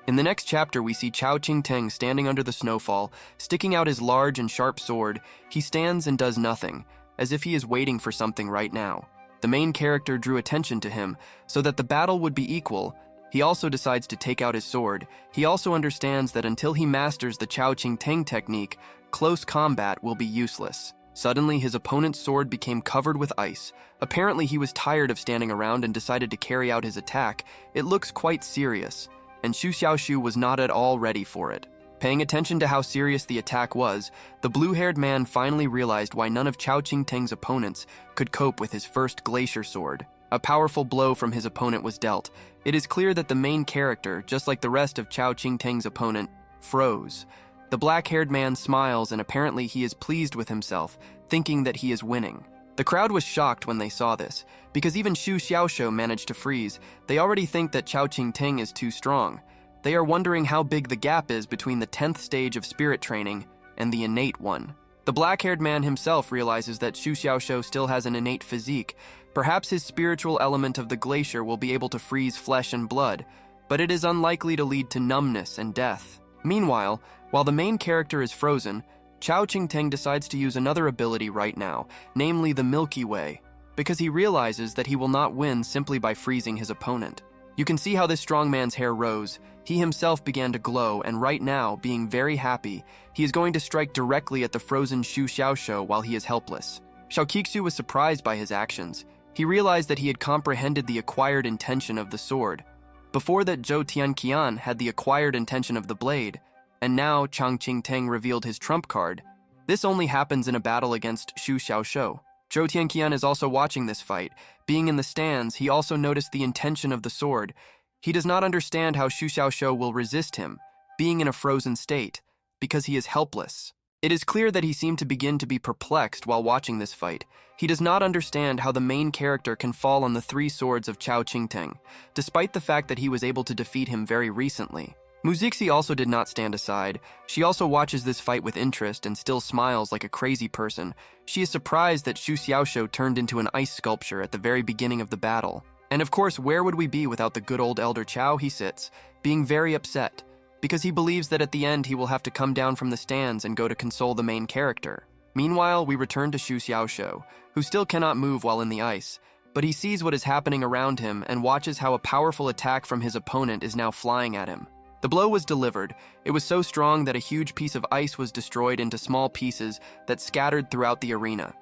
In the next chapter, we see Chao Qing-teng standing under the snowfall, sticking out his large and sharp sword. He stands and does nothing, as if he is waiting for something right now. The main character drew attention to him so that the battle would be equal. He also decides to take out his sword. He also understands that until he masters the Chao Qing-teng technique, close combat will be useless. Suddenly, his opponent's sword became covered with ice. Apparently, he was tired of standing around and decided to carry out his attack. It looks quite serious, and Xu Xiaoshu was not at all ready for it. Paying attention to how serious the attack was, the blue-haired man finally realized why none of Chao Qing-teng's opponents could cope with his first glacier sword. A powerful blow from his opponent was dealt. It is clear that the main character, just like the rest of Chao Qing-teng's opponent, froze. The black-haired man smiles and apparently he is pleased with himself, thinking that he is winning. The crowd was shocked when they saw this, because even Xu Xiaoshou managed to freeze. They already think that Chao Qingting is too strong. They are wondering how big the gap is between the 10th stage of spirit training and the innate one. The black-haired man himself realizes that Xu Xiaoshou still has an innate physique. Perhaps his spiritual element of the glacier will be able to freeze flesh and blood, but it is unlikely to lead to numbness and death. Meanwhile, while the main character is frozen, Chao Qingting decides to use another ability right now, namely the Milky Way, because he realizes that he will not win simply by freezing his opponent. You can see how this strong man's hair rose. He himself began to glow, and right now, being very happy, he is going to strike directly at the frozen Xu Xiaoshou while he is helpless. Xiao Qixu was surprised by his actions. He realized that he had comprehended the acquired intention of the sword. Before that, Zhou Tianqian had the acquired intention of the blade, and now Chang Qingting revealed his trump card. This only happens in a battle against Xu Xiaoshou. Zhou Tianqian is also watching this fight. Being in the stands, he also noticed the intention of the sword. He does not understand how Xu Xiaoshou will resist him, being in a frozen state, because he is helpless. It is clear that he seemed to begin to be perplexed while watching this fight. He does not understand how the main character can fall on the 3 swords of Chao Qingting, despite the fact that he was able to defeat him very recently. Muzixi also did not stand aside. She also watches this fight with interest and still smiles like a crazy person. She is surprised that Xu Xiaoshou turned into an ice sculpture at the very beginning of the battle. And of course, where would we be without the good old Elder Chao? He sits, being very upset, because he believes that at the end he will have to come down from the stands and go to console the main character. Meanwhile, we return to Xu Xiaoshou, who still cannot move while in the ice, but he sees what is happening around him and watches how a powerful attack from his opponent is now flying at him. The blow was delivered. It was so strong that a huge piece of ice was destroyed into small pieces that scattered throughout the arena.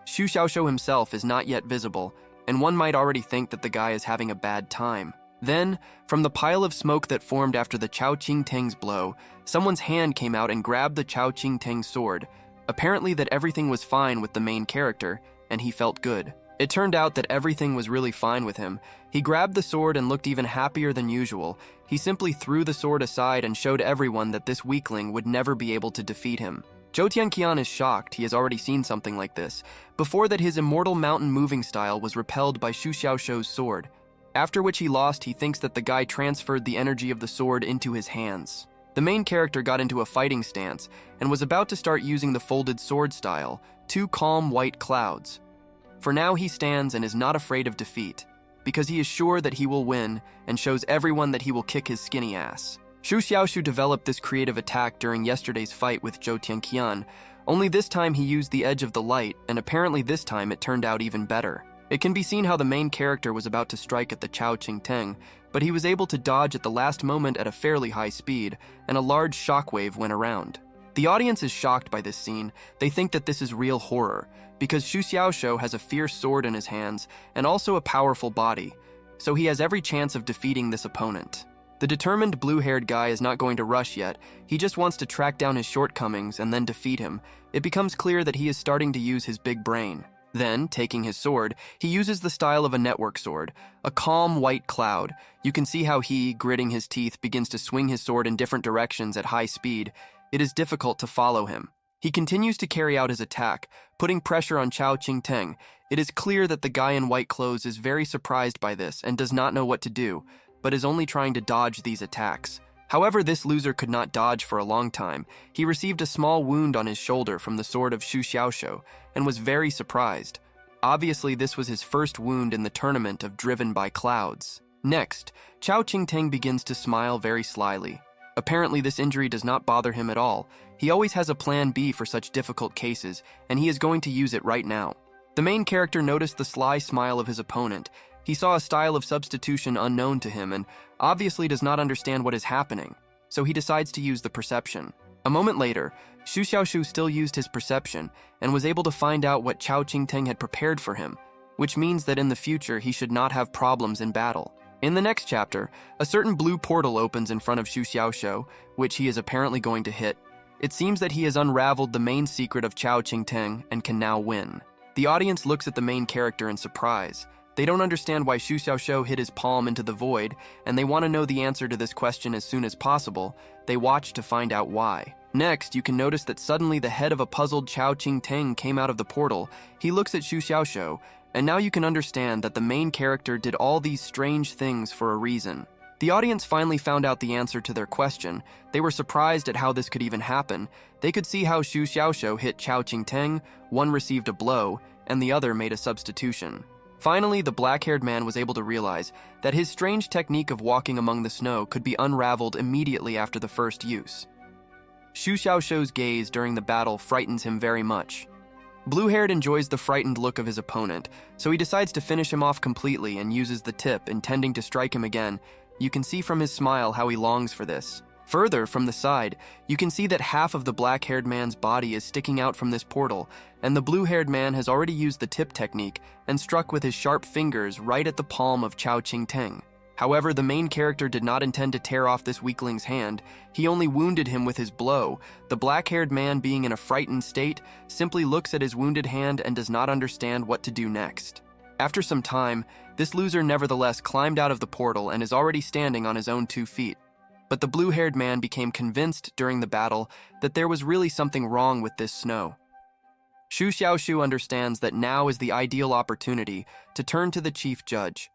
Xu Xiaoshou himself is not yet visible, and one might already think that the guy is having a bad time. Then, from the pile of smoke that formed after the Chao Qingting's blow, someone's hand came out and grabbed the Chao Qingting sword. Apparently that everything was fine with the main character, and he felt good. It turned out that everything was really fine with him. He grabbed the sword and looked even happier than usual. He simply threw the sword aside and showed everyone that this weakling would never be able to defeat him. Zhou Tianqian is shocked. He has already seen something like this. Before that, his immortal mountain moving style was repelled by Xu Xiaoshou's sword. After which he lost, he thinks that the guy transferred the energy of the sword into his hands. The main character got into a fighting stance and was about to start using the folded sword style, 2 calm white clouds. For now he stands and is not afraid of defeat, because he is sure that he will win and shows everyone that he will kick his skinny ass. Xu Xiaoshou developed this creative attack during yesterday's fight with Zhou Tianqian, only this time he used the edge of the light, and apparently this time it turned out even better. It can be seen how the main character was about to strike at the Chao Qingting, but he was able to dodge at the last moment at a fairly high speed, and a large shockwave went around. The audience is shocked by this scene. They think that this is real horror, because Xu Xiaoshou has a fierce sword in his hands and also a powerful body, so he has every chance of defeating this opponent. The determined blue-haired guy is not going to rush yet. He just wants to track down his shortcomings and then defeat him. It becomes clear that he is starting to use his big brain. Then, taking his sword, he uses the style of a network sword, a calm white cloud. You can see how he, gritting his teeth, begins to swing his sword in different directions at high speed. It is difficult to follow him. He continues to carry out his attack, putting pressure on Chao Qingting. It is clear that the guy in white clothes is very surprised by this and does not know what to do, but is only trying to dodge these attacks. However, this loser could not dodge for a long time. He received a small wound on his shoulder from the sword of Xu Xiaoshou and was very surprised. Obviously, this was his first wound in the tournament of Driven by Clouds. Next, Chao Qingting begins to smile very slyly. Apparently, this injury does not bother him at all. He always has a plan B for such difficult cases, and he is going to use it right now. The main character noticed the sly smile of his opponent. He saw a style of substitution unknown to him and obviously does not understand what is happening, so he decides to use the perception. A moment later, Xu Xiaoshou still used his perception and was able to find out what Chao Qingting had prepared for him, which means that in the future he should not have problems in battle. In the next chapter, a certain blue portal opens in front of Xu Xiaoshou, which he is apparently going to hit. It seems that he has unraveled the main secret of Chao Qingting and can now win. The audience looks at the main character in surprise. They don't understand why Xu Xiaoxiu hit his palm into the void, and they want to know the answer to this question as soon as possible. They watch to find out why. Next, you can notice that suddenly the head of a puzzled Chao Qingteng came out of the portal. He looks at Xu Xiaoxiu, and now you can understand that the main character did all these strange things for a reason. The audience finally found out the answer to their question. They were surprised at how this could even happen. They could see how Xu Xiaoxiu hit Chao Qingteng, one received a blow, and the other made a substitution. Finally, the black-haired man was able to realize that his strange technique of walking among the snow could be unraveled immediately after the first use. Xu Xiaoxiu's gaze during the battle frightens him very much. Blue-haired enjoys the frightened look of his opponent, so he decides to finish him off completely and uses the tip, intending to strike him again. You can see from his smile how he longs for this. Further, from the side, you can see that half of the black-haired man's body is sticking out from this portal, and the blue-haired man has already used the tip technique and struck with his sharp fingers right at the palm of Chao Qingteng. However, the main character did not intend to tear off this weakling's hand. He only wounded him with his blow. The black-haired man, being in a frightened state, simply looks at his wounded hand and does not understand what to do next. After some time, this loser nevertheless climbed out of the portal and is already standing on his own 2 feet. But the blue-haired man became convinced during the battle that there was really something wrong with this snow. Xu Xiaoxiu understands that now is the ideal opportunity to turn to the chief judge.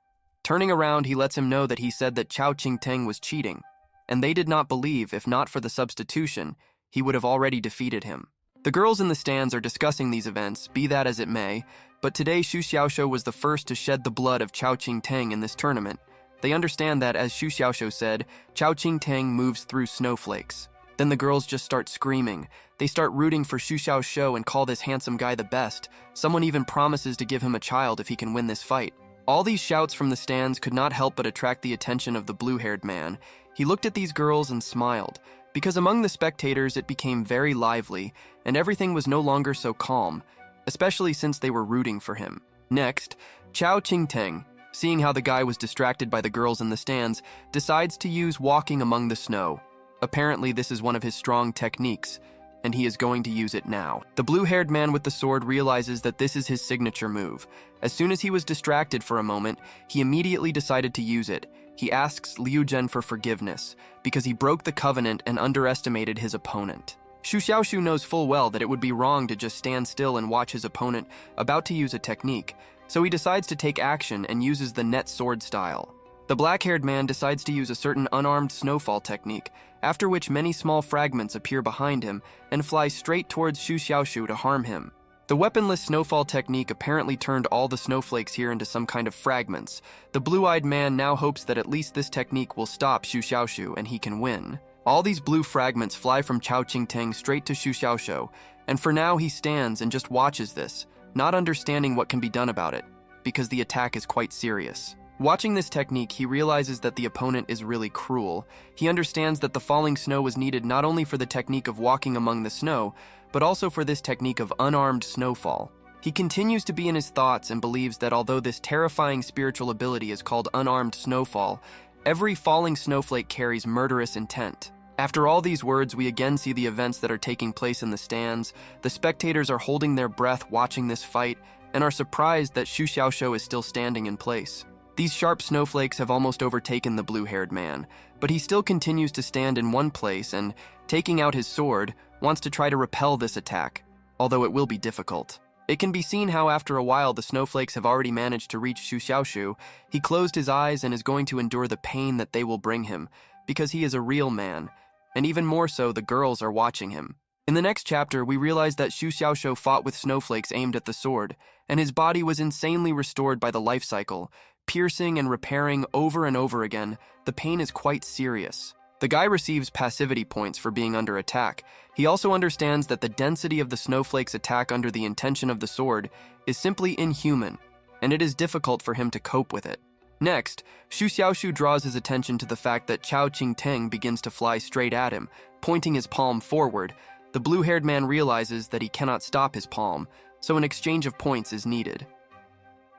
Turning around, he lets him know that he said that Chao Qingteng was cheating, and they did not believe if not for the substitution, he would have already defeated him. The girls in the stands are discussing these events, be that as it may, but today Xu Xiaoxiu was the first to shed the blood of Chao Qingteng in this tournament. They understand that, as Xu Xiaoxiu said, Chao Qingteng moves through snowflakes. Then the girls just start screaming. They start rooting for Xu Xiaoxiu and call this handsome guy the best. Someone even promises to give him a child if he can win this fight. All these shouts from the stands could not help but attract the attention of the blue-haired man. He looked at these girls and smiled, because among the spectators it became very lively, and everything was no longer so calm, especially since they were rooting for him. Next, Chao Qingteng, seeing how the guy was distracted by the girls in the stands, decides to use walking among the snow. Apparently this is one of his strong techniques, and he is going to use it now. The blue-haired man with the sword realizes that this is his signature move. As soon as he was distracted for a moment, he immediately decided to use it. He asks Liu Zhen for forgiveness, because he broke the covenant and underestimated his opponent. Xu Xiaoxiu knows full well that it would be wrong to just stand still and watch his opponent about to use a technique, so he decides to take action and uses the net sword style. The black-haired man decides to use a certain unarmed snowfall technique, after which many small fragments appear behind him and fly straight towards Xu Xiaoxiu to harm him. The weaponless snowfall technique apparently turned all the snowflakes here into some kind of fragments. The blue-eyed man now hopes that at least this technique will stop Xu Xiaoxiu and he can win. All these blue fragments fly from Chao Qingteng straight to Xu Xiaoxiu, and for now he stands and just watches this, not understanding what can be done about it, because the attack is quite serious. Watching this technique, he realizes that the opponent is really cruel. He understands that the falling snow was needed not only for the technique of walking among the snow, but also for this technique of unarmed snowfall. He continues to be in his thoughts and believes that although this terrifying spiritual ability is called unarmed snowfall, every falling snowflake carries murderous intent. After all these words, we again see the events that are taking place in the stands. The spectators are holding their breath watching this fight and are surprised that Xu Xiaoxiu is still standing in place. These sharp snowflakes have almost overtaken the blue-haired man, but he still continues to stand in one place and, taking out his sword, wants to try to repel this attack, although it will be difficult. It can be seen how after a while the snowflakes have already managed to reach Xu Xiaoxiu. He closed his eyes and is going to endure the pain that they will bring him, because he is a real man, and even more so the girls are watching him. In the next chapter, we realize that Xu Xiaoxiu fought with snowflakes aimed at the sword, and his body was insanely restored by the life cycle, piercing and repairing over and over again. The pain is quite serious. The guy receives passivity points for being under attack. He also understands that the density of the snowflake's attack under the intention of the sword is simply inhuman, and it is difficult for him to cope with it. Next, Xu Xiaoxiu draws his attention to the fact that Chao Qingteng begins to fly straight at him, pointing his palm forward. The blue-haired man realizes that he cannot stop his palm, so an exchange of points is needed.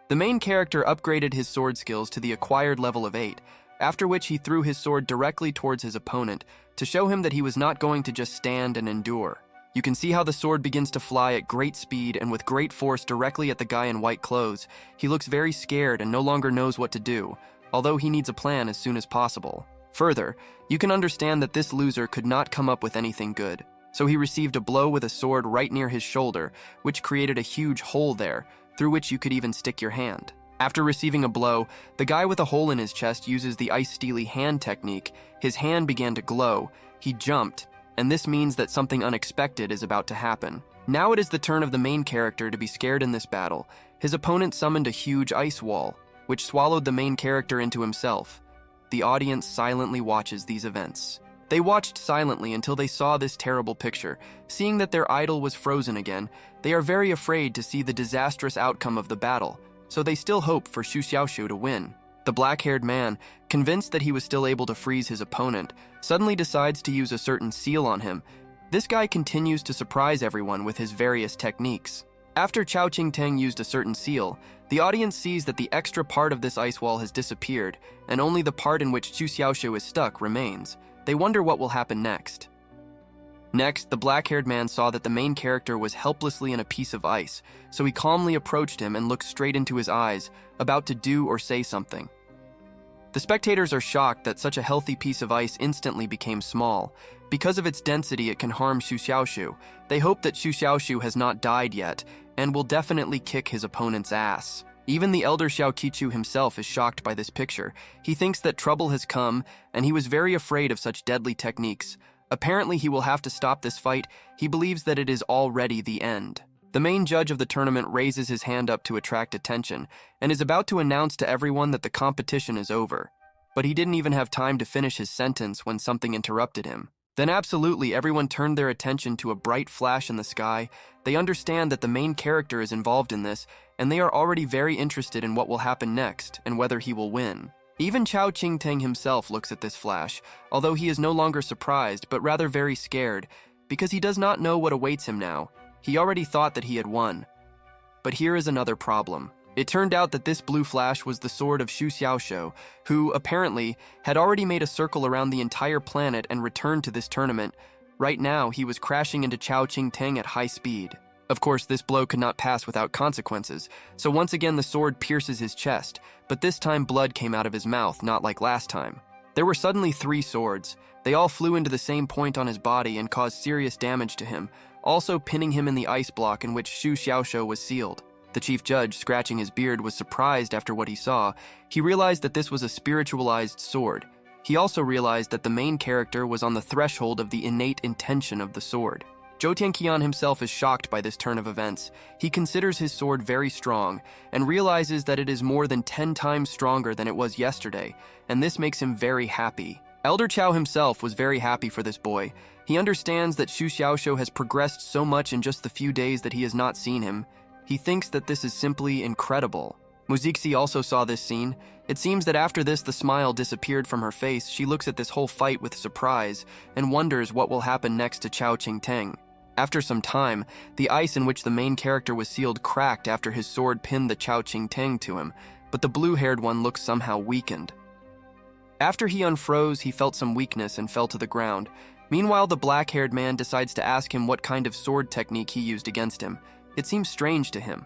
The main character upgraded his sword skills to the acquired level of 8, after which he threw his sword directly towards his opponent to show him that he was not going to just stand and endure. You can see how the sword begins to fly at great speed and with great force directly at the guy in white clothes. He looks very scared and no longer knows what to do, although he needs a plan as soon as possible. Further, you can understand that this loser could not come up with anything good, so he received a blow with a sword right near his shoulder, which created a huge hole there, through which you could even stick your hand. After receiving a blow, the guy with a hole in his chest uses the ice steely hand technique. His hand began to glow, he jumped, and this means that something unexpected is about to happen. Now it is the turn of the main character to be scared in this battle. His opponent summoned a huge ice wall, which swallowed the main character into himself. The audience silently watches these events. They watched silently until they saw this terrible picture. Seeing that their idol was frozen again, they are very afraid to see the disastrous outcome of the battle, so they still hope for Xu Xiaoshu to win. The black-haired man, convinced that he was still able to freeze his opponent, suddenly decides to use a certain seal on him. This guy continues to surprise everyone with his various techniques. After Chao Qingteng used a certain seal, the audience sees that the extra part of this ice wall has disappeared, and only the part in which Xu Xiaoshu is stuck remains. They wonder what will happen next. Next, the black-haired man saw that the main character was helplessly in a piece of ice, so he calmly approached him and looked straight into his eyes, about to do or say something. The spectators are shocked that such a healthy piece of ice instantly became small. Because of its density, it can harm Xu Xiaoshu. They hope that Xu Xiaoshu has not died yet, and will definitely kick his opponent's ass. Even the elder Xiao Qichu himself is shocked by this picture. He thinks that trouble has come, and he was very afraid of such deadly techniques. Apparently, he will have to stop this fight. He believes that it is already the end. The main judge of the tournament raises his hand up to attract attention, and is about to announce to everyone that the competition is over. But he didn't even have time to finish his sentence when something interrupted him. Then absolutely everyone turned their attention to a bright flash in the sky. They understand that the main character is involved in this, and they are already very interested in what will happen next and whether he will win. Even Chao Qingteng himself looks at this flash, although he is no longer surprised, but rather very scared, because he does not know what awaits him now. He already thought that he had won. But here is another problem. It turned out that this blue flash was the sword of Xu Xiaoshu, who, apparently, had already made a circle around the entire planet and returned to this tournament. Right now, he was crashing into Chao Qingteng at high speed. Of course, this blow could not pass without consequences, so once again the sword pierces his chest, but this time blood came out of his mouth, not like last time. There were suddenly 3 swords. They all flew into the same point on his body and caused serious damage to him, also pinning him in the ice block in which Xu Xiaoshu was sealed. The chief judge, scratching his beard, was surprised after what he saw. He realized that this was a spiritualized sword. He also realized that the main character was on the threshold of the innate intention of the sword. Zhou Tianqian himself is shocked by this turn of events. He considers his sword very strong and realizes that it is more than 10 times stronger than it was yesterday, and this makes him very happy. Elder Chao himself was very happy for this boy. He understands that Xu Xiaoshu has progressed so much in just the few days that he has not seen him. He thinks that this is simply incredible. Muzixi also saw this scene. It seems that after this the smile disappeared from her face. She looks at this whole fight with surprise and wonders what will happen next to Chao Qingteng. After some time, the ice in which the main character was sealed cracked after his sword pinned the Chao Qingteng to him, but the blue-haired one looks somehow weakened. After he unfroze, he felt some weakness and fell to the ground. Meanwhile, the black-haired man decides to ask him what kind of sword technique he used against him. It seems strange to him.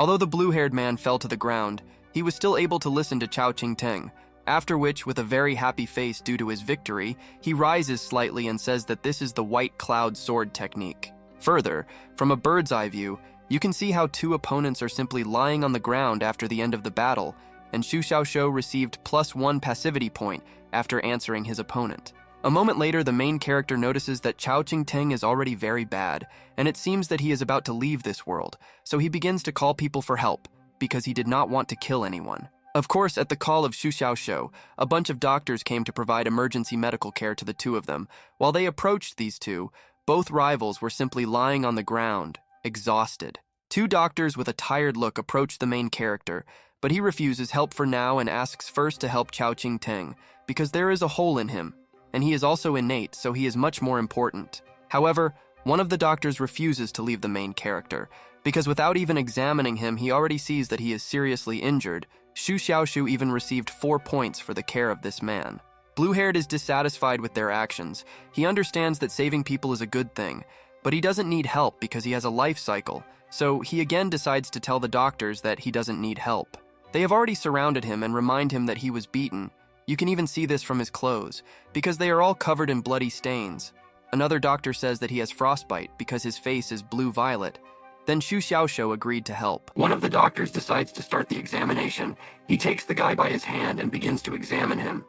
Although the blue-haired man fell to the ground, he was still able to listen to Chao Qingteng, after which, with a very happy face due to his victory, he rises slightly and says that this is the white cloud sword technique. Further, from a bird's eye view, you can see how 2 opponents are simply lying on the ground after the end of the battle, and Xu Xiaoshu received +1 passivity point after answering his opponent. A moment later, the main character notices that Chao Qingteng is already very bad, and it seems that he is about to leave this world, so he begins to call people for help, because he did not want to kill anyone. Of course, at the call of Xu Xiaoshu, a bunch of doctors came to provide emergency medical care to the 2 of them. While they approached these 2, both rivals were simply lying on the ground, exhausted. 2 doctors with a tired look approach the main character, but he refuses help for now and asks first to help Chao Qingteng, because there is a hole in him, and he is also innate, so he is much more important. However, one of the doctors refuses to leave the main character, because without even examining him, he already sees that he is seriously injured. Xu Xiaoshu even received 4 points for the care of this man. Blue-haired is dissatisfied with their actions. He understands that saving people is a good thing, But he doesn't need help because he has a life cycle, so he again decides to tell the doctors that he doesn't need help. They have already surrounded him and remind him that he was beaten. You can even see this from his clothes, because they are all covered in bloody stains. Another doctor says that he has frostbite because his face is blue-violet. Then Xu Xiaoshu agreed to help. One of the doctors decides to start the examination. He takes the guy by his hand and begins to examine him.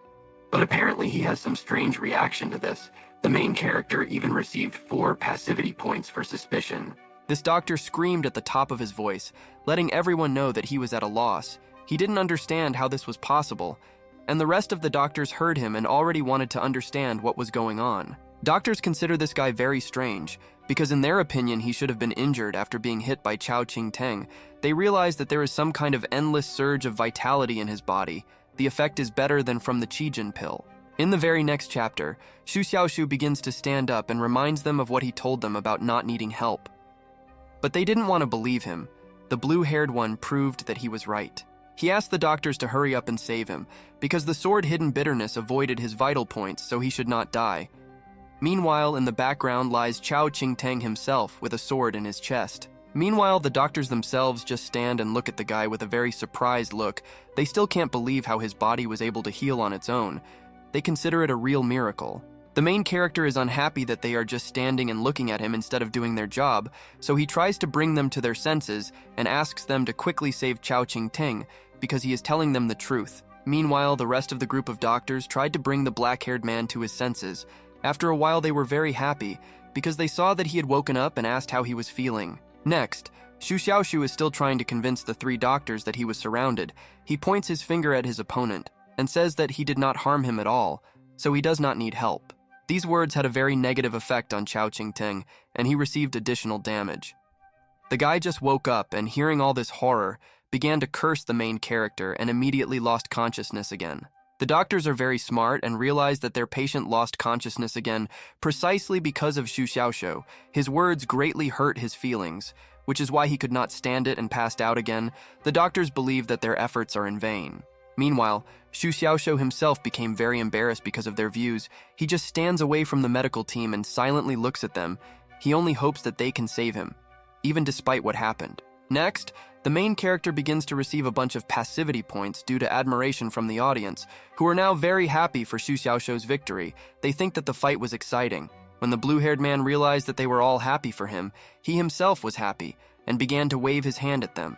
But apparently he has some strange reaction to this. The main character even received 4 passivity points for suspicion. This doctor screamed at the top of his voice, letting everyone know that he was at a loss. He didn't understand how this was possible, and the rest of the doctors heard him and already wanted to understand what was going on. Doctors consider this guy very strange, because in their opinion he should have been injured after being hit by Chao Qing-teng. They realize that there is some kind of endless surge of vitality in his body. The effect is better than from the Qijin pill. In the very next chapter, Xu Xiaoshu begins to stand up and reminds them of what he told them about not needing help. But they didn't want to believe him. The blue-haired one proved that he was right. He asked the doctors to hurry up and save him, because the sword-hidden bitterness avoided his vital points so he should not die. Meanwhile, in the background lies Chao Qing-teng himself with a sword in his chest. Meanwhile, the doctors themselves just stand and look at the guy with a very surprised look. They still can't believe how his body was able to heal on its own. They consider it a real miracle. The main character is unhappy that they are just standing and looking at him instead of doing their job, so he tries to bring them to their senses and asks them to quickly save Chao Qing-teng because he is telling them the truth. Meanwhile, the rest of the group of doctors tried to bring the black-haired man to his senses. After a while, they were very happy because they saw that he had woken up and asked how he was feeling. Next, Xu Xiaoshu is still trying to convince the 3 doctors that he was surrounded. He points his finger at his opponent and says that he did not harm him at all, so he does not need help. These words had a very negative effect on Chao Qing-teng, and he received additional damage. The guy just woke up and, hearing all this horror, began to curse the main character and immediately lost consciousness again. The doctors are very smart and realize that their patient lost consciousness again precisely because of Xu Xiaoshu. His words greatly hurt his feelings, which is why he could not stand it and passed out again. The doctors believe that their efforts are in vain. Meanwhile, Xu Xiaoshu himself became very embarrassed because of their views. He just stands away from the medical team and silently looks at them. He only hopes that they can save him, even despite what happened. Next, the main character begins to receive a bunch of passivity points due to admiration from the audience, who are now very happy for Xu Xiaoshu's victory. They think that the fight was exciting. When the blue-haired man realized that they were all happy for him, he himself was happy and began to wave his hand at them.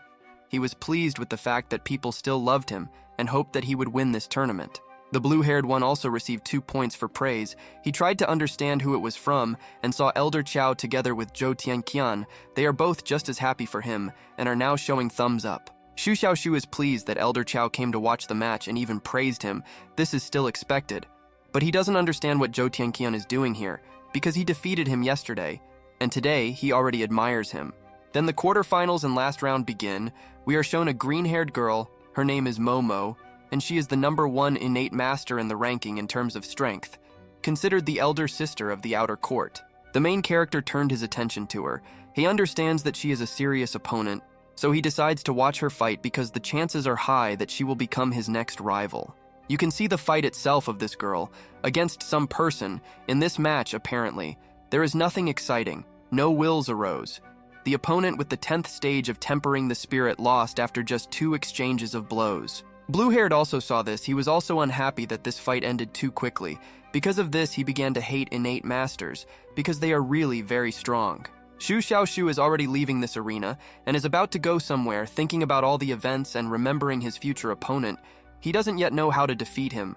He was pleased with the fact that people still loved him and hoped that he would win this tournament. The blue-haired one also received 2 points for praise. He tried to understand who it was from and saw Elder Chao together with Zhou Tianqian. They are both just as happy for him and are now showing thumbs up. Xu Xiaoshu is pleased that Elder Chao came to watch the match and even praised him. This is still expected. But he doesn't understand what Zhou Tianqian is doing here, because he defeated him yesterday, and today he already admires him. Then the quarterfinals and last round begin. We are shown a green-haired girl. Her name is Momo, and she is the #1 innate master in the ranking in terms of strength, considered the elder sister of the outer court. The main character turned his attention to her. He understands that she is a serious opponent, so he decides to watch her fight because the chances are high that she will become his next rival. You can see the fight itself of this girl against some person. In this match, apparently, there is nothing exciting. No wills arose. The opponent with the 10th stage of tempering the spirit lost after just 2 exchanges of blows. Blue-haired also saw this. He was also unhappy that this fight ended too quickly. Because of this, he began to hate innate masters, because they are really very strong. Xu Xiaoshu is already leaving this arena and is about to go somewhere, thinking about all the events and remembering his future opponent. He doesn't yet know how to defeat him,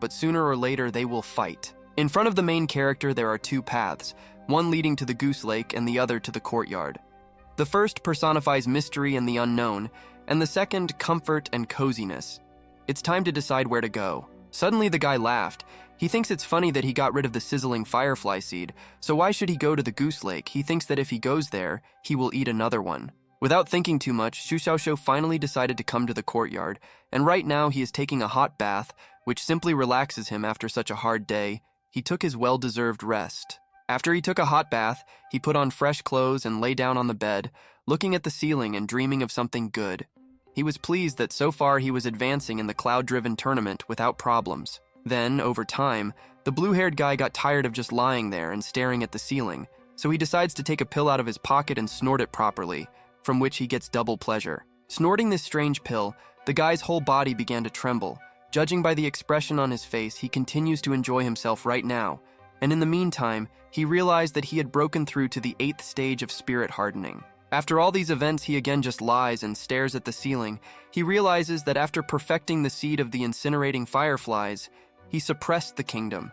but sooner or later they will fight. In front of the main character there are 2 paths, one leading to the Goose Lake and the other to the courtyard. The first personifies mystery and the unknown, and the second, comfort and coziness. It's time to decide where to go. Suddenly the guy laughed. He thinks it's funny that he got rid of the sizzling firefly seed, so why should he go to the Goose Lake? He thinks that if he goes there, he will eat another one. Without thinking too much, Xu Xiaoshu finally decided to come to the courtyard, and right now he is taking a hot bath, which simply relaxes him after such a hard day. He took his well-deserved rest. After he took a hot bath, he put on fresh clothes and lay down on the bed, looking at the ceiling and dreaming of something good. He was pleased that so far he was advancing in the cloud-driven tournament without problems. Then, over time, the blue-haired guy got tired of just lying there and staring at the ceiling. so he decides to take a pill out of his pocket and snort it properly, from which he gets double pleasure. Snorting this strange pill, the guy's whole body began to tremble. Judging by the expression on his face, he continues to enjoy himself right now, and in the meantime, he realized that he had broken through to the 8th stage of spirit hardening. After all these events, he again just lies and stares at the ceiling. He realizes that after perfecting the seed of the incinerating fireflies, he suppressed the kingdom.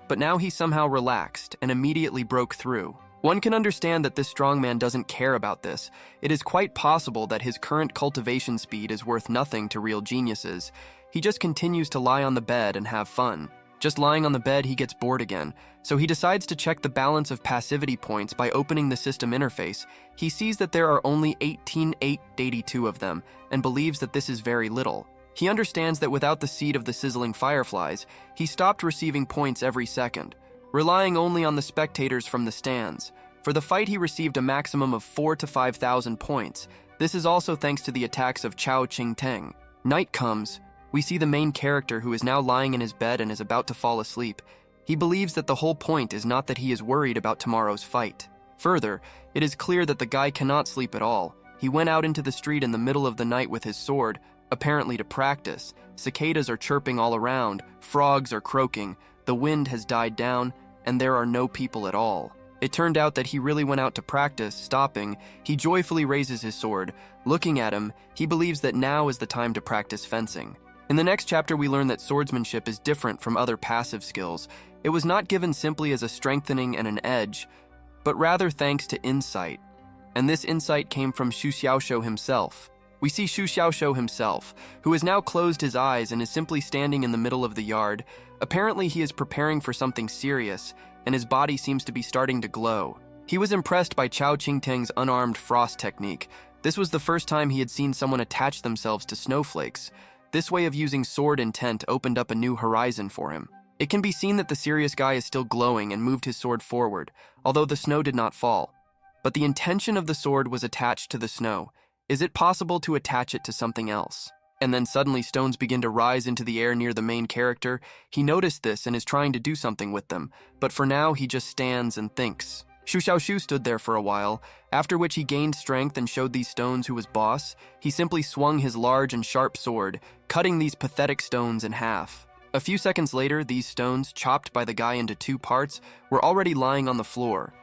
But now he somehow relaxed and immediately broke through. One can understand that this strong man doesn't care about this. It is quite possible that his current cultivation speed is worth nothing to real geniuses. He just continues to lie on the bed and have fun. Just lying on the bed, he gets bored again, so he decides to check the balance of passivity points by opening the system interface. He sees that there are only 18,882 of them, and believes that this is very little. He understands that without the seed of the sizzling fireflies, he stopped receiving points every second, relying only on the spectators from the stands. For the fight, he received a maximum of 4,000 to 5,000 points. This is also thanks to the attacks of Chao Ching-teng. Night comes. We see the main character, who is now lying in his bed and is about to fall asleep. He believes that the whole point is not that he is worried about tomorrow's fight. Further, it is clear that the guy cannot sleep at all. He went out into the street in the middle of the night with his sword, apparently to practice. Cicadas are chirping all around, frogs are croaking, the wind has died down, and there are no people at all. It turned out that he really went out to practice. Stopping, he joyfully raises his sword. Looking at him, he believes that now is the time to practice fencing. In the next chapter, we learn that swordsmanship is different from other passive skills. It was not given simply as a strengthening and an edge, but rather thanks to insight. And this insight came from Xu Xiaoshuo himself. We see Xu Xiaoshuo himself, who has now closed his eyes and is simply standing in the middle of the yard. Apparently, he is preparing for something serious, and his body seems to be starting to glow. He was impressed by Chao Ching-teng's unarmed frost technique. This was the first time he had seen someone attach themselves to snowflakes. This way of using sword intent opened up a new horizon for him. It can be seen that the serious guy is still glowing and moved his sword forward, although the snow did not fall. But the intention of the sword was attached to the snow. Is it possible to attach it to something else? And then suddenly stones begin to rise into the air near the main character. He noticed this and is trying to do something with them, but for now he just stands and thinks. Xu Xiaoshu stood there for a while, after which he gained strength and showed these stones who was boss. He simply swung his large and sharp sword, cutting these pathetic stones in half. A few seconds later, these stones, chopped by the guy into 2 parts, were already lying on the floor.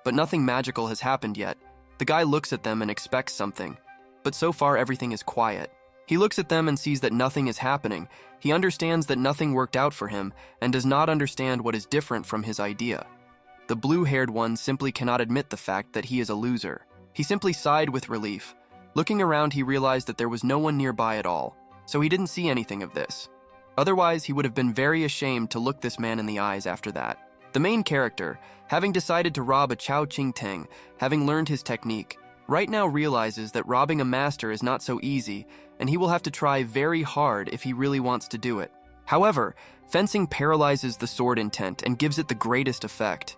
But nothing magical has happened yet. The guy looks at them and expects something, but so far everything is quiet. He looks at them and sees that nothing is happening. He understands that nothing worked out for him and does not understand what is different from his idea. The blue-haired one simply cannot admit the fact that he is a loser. He simply sighed with relief. Looking around, he realized that there was no one nearby at all, so he didn't see anything of this. Otherwise, he would have been very ashamed to look this man in the eyes after that. The main character, having decided to rob a Chao Ching-teng, having learned his technique, right now realizes that robbing a master is not so easy, and he will have to try very hard if he really wants to do it. However, fencing paralyzes the sword intent and gives it the greatest effect.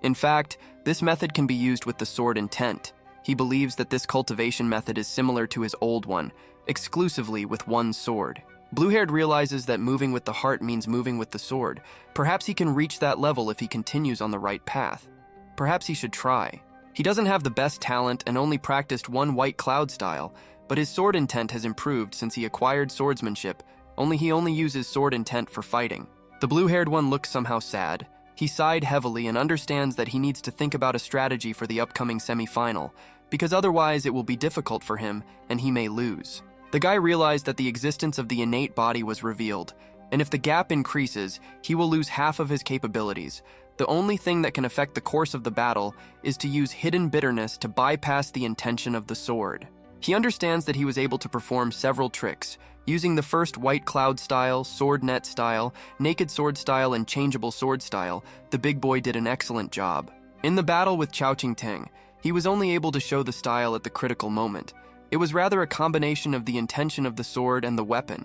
In fact, this method can be used with the sword intent. He believes that this cultivation method is similar to his old one, exclusively with one sword. Blue-haired realizes that moving with the heart means moving with the sword. Perhaps he can reach that level if he continues on the right path. Perhaps he should try. He doesn't have the best talent and only practiced one white cloud style, but his sword intent has improved since he acquired swordsmanship, only he only uses sword intent for fighting. The blue-haired one looks somehow sad. He sighed heavily and understands that he needs to think about a strategy for the upcoming semi-final, because otherwise it will be difficult for him and he may lose. The guy realized that the existence of the innate body was revealed, and if the gap increases, he will lose half of his capabilities. The only thing that can affect the course of the battle is to use hidden bitterness to bypass the intention of the sword. He understands that he was able to perform several tricks, using the first white cloud style, sword net style, naked sword style, and changeable sword style. The big boy did an excellent job. In the battle with Chao Ching-teng, he was only able to show the style at the critical moment. It was rather a combination of the intention of the sword and the weapon.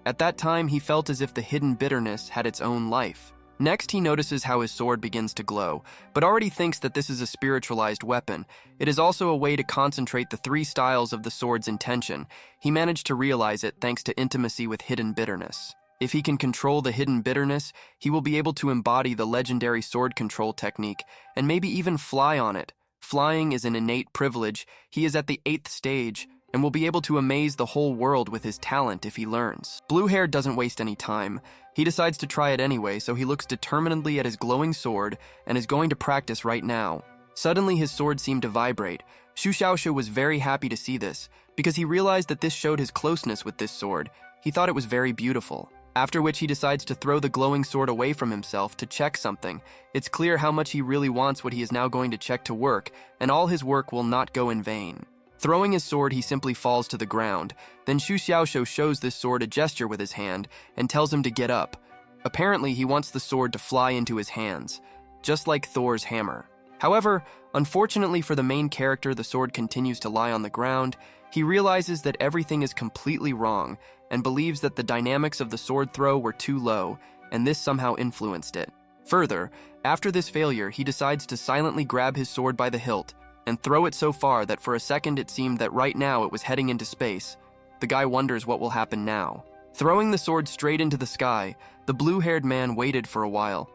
At that time, he felt as if the hidden bitterness had its own life. Next, he notices how his sword begins to glow, but already thinks that this is a spiritualized weapon. It is also a way to concentrate the 3 styles of the sword's intention. He managed to realize it thanks to intimacy with hidden bitterness. If he can control the hidden bitterness, he will be able to embody the legendary sword control technique, and maybe even fly on it. Flying is an innate privilege. He is at the 8th stage, and will be able to amaze the whole world with his talent if he learns. Blue-Hair doesn't waste any time. He decides to try it anyway, so he looks determinedly at his glowing sword and is going to practice right now. Suddenly, his sword seemed to vibrate. Shu Xiaoshu was very happy to see this, because he realized that this showed his closeness with this sword. He thought it was very beautiful. After which he decides to throw the glowing sword away from himself to check something. It's clear how much he really wants what he is now going to check to work, and all his work will not go in vain. Throwing his sword, he simply falls to the ground. Then Shu Xiaoshu shows this sword a gesture with his hand and tells him to get up. Apparently, he wants the sword to fly into his hands, just like Thor's hammer. However, unfortunately for the main character, the sword continues to lie on the ground. He realizes that everything is completely wrong and believes that the dynamics of the sword throw were too low, and this somehow influenced it. Further, after this failure, he decides to silently grab his sword by the hilt and throw it so far that for a second it seemed that right now it was heading into space. The guy wonders what will happen now. Throwing the sword straight into the sky, the blue-haired man waited for a while,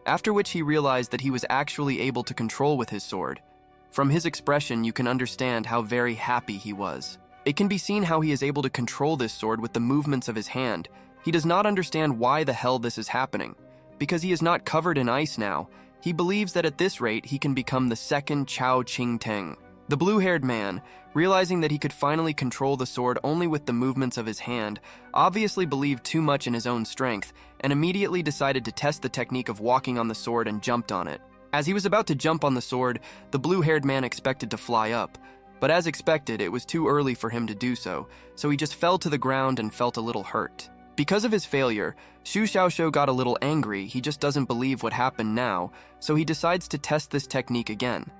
after which he realized that he was actually able to control with his sword. From his expression, you can understand how very happy he was. It can be seen how he is able to control this sword with the movements of his hand. He does not understand why the hell this is happening. Because he is not covered in ice now, he believes that at this rate he can become the second Chao Ching Teng. The blue-haired man, realizing that he could finally control the sword only with the movements of his hand, obviously believed too much in his own strength, and immediately decided to test the technique of walking on the sword and jumped on it. As he was about to jump on the sword, the blue-haired man expected to fly up. But as expected, it was too early for him to do so he just fell to the ground and felt a little hurt. Because of his failure, Shu Xiaoshu got a little angry. He just doesn't believe what happened now, so he decides to test this technique again,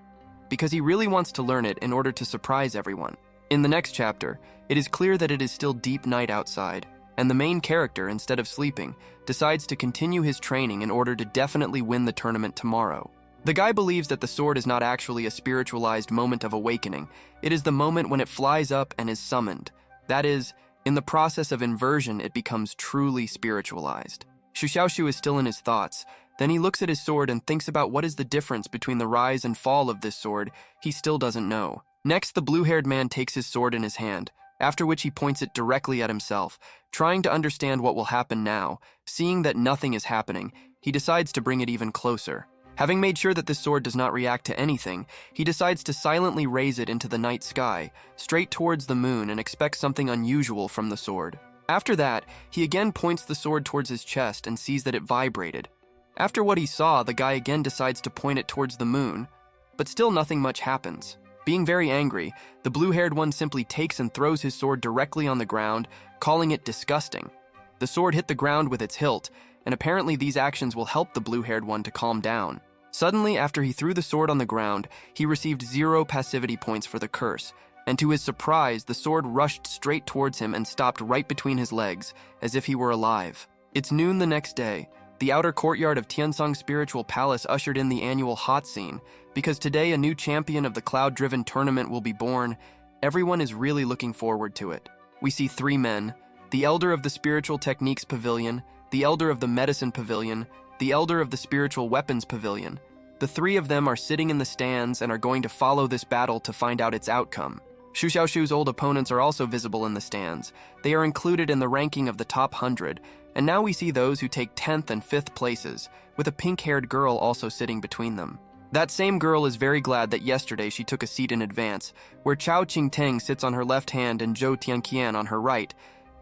because he really wants to learn it in order to surprise everyone. In the next chapter, it is clear that it is still deep night outside, and the main character, instead of sleeping, decides to continue his training in order to definitely win the tournament tomorrow. The guy believes that the sword is not actually a spiritualized moment of awakening. It is the moment when it flies up and is summoned. That is, in the process of inversion, it becomes truly spiritualized. Shu Xiaoshu is still in his thoughts. Then he looks at his sword and thinks about what is the difference between the rise and fall of this sword. He still doesn't know. Next, the blue-haired man takes his sword in his hand, after which he points it directly at himself. Trying to understand what will happen now, seeing that nothing is happening, he decides to bring it even closer. Having made sure that this sword does not react to anything, he decides to silently raise it into the night sky, straight towards the moon, and expects something unusual from the sword. After that, he again points the sword towards his chest and sees that it vibrated. After what he saw, the guy again decides to point it towards the moon, but still nothing much happens. Being very angry, the blue-haired one simply takes and throws his sword directly on the ground, calling it disgusting. The sword hit the ground with its hilt, and apparently these actions will help the blue-haired one to calm down. Suddenly, after he threw the sword on the ground, he received 0 passivity points for the curse, and to his surprise, the sword rushed straight towards him and stopped right between his legs, as if he were alive. It's noon the next day. The outer courtyard of Tiansong Spiritual Palace ushered in the annual hot scene. Because today a new champion of the cloud-driven tournament will be born, everyone is really looking forward to it. We see 3 men, the elder of the Spiritual Techniques Pavilion, the elder of the Medicine Pavilion, the elder of the Spiritual Weapons Pavilion. The 3 of them are sitting in the stands and are going to follow this battle to find out its outcome. Shu Xiaoshu's old opponents are also visible in the stands. They are included in the ranking of the top 100, and now we see those who take 10th and 5th places, with a pink-haired girl also sitting between them. That same girl is very glad that yesterday she took a seat in advance, where Chao Ching Teng sits on her left hand and Zhou Tianqian on her right,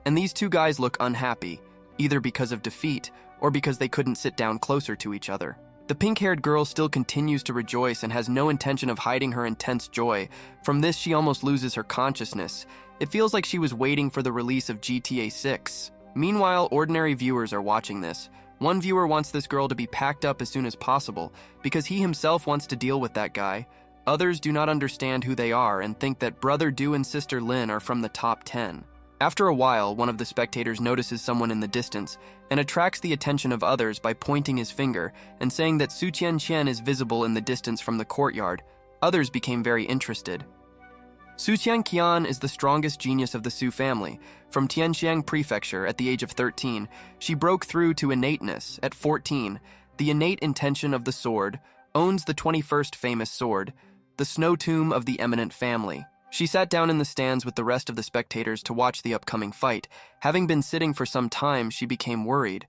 and these 2 guys look unhappy, either because of defeat or because they couldn't sit down closer to each other. The pink-haired girl still continues to rejoice and has no intention of hiding her intense joy. From this, she almost loses her consciousness. It feels like she was waiting for the release of GTA 6. Meanwhile, ordinary viewers are watching this. One viewer wants this girl to be packed up as soon as possible, because he himself wants to deal with that guy. Others do not understand who they are and think that Brother Du and Sister Lin are from the top 10. After a while, one of the spectators notices someone in the distance and attracts the attention of others by pointing his finger and saying that Su Qianqian is visible in the distance from the courtyard. Others became very interested. Su Qian is the strongest genius of the Su family. From Tianxiang Prefecture at the age of 13, she broke through to innateness at 14. The innate intention of the sword, owns the 21st famous sword, the snow tomb of the eminent family. She sat down in the stands with the rest of the spectators to watch the upcoming fight. Having been sitting for some time, she became worried,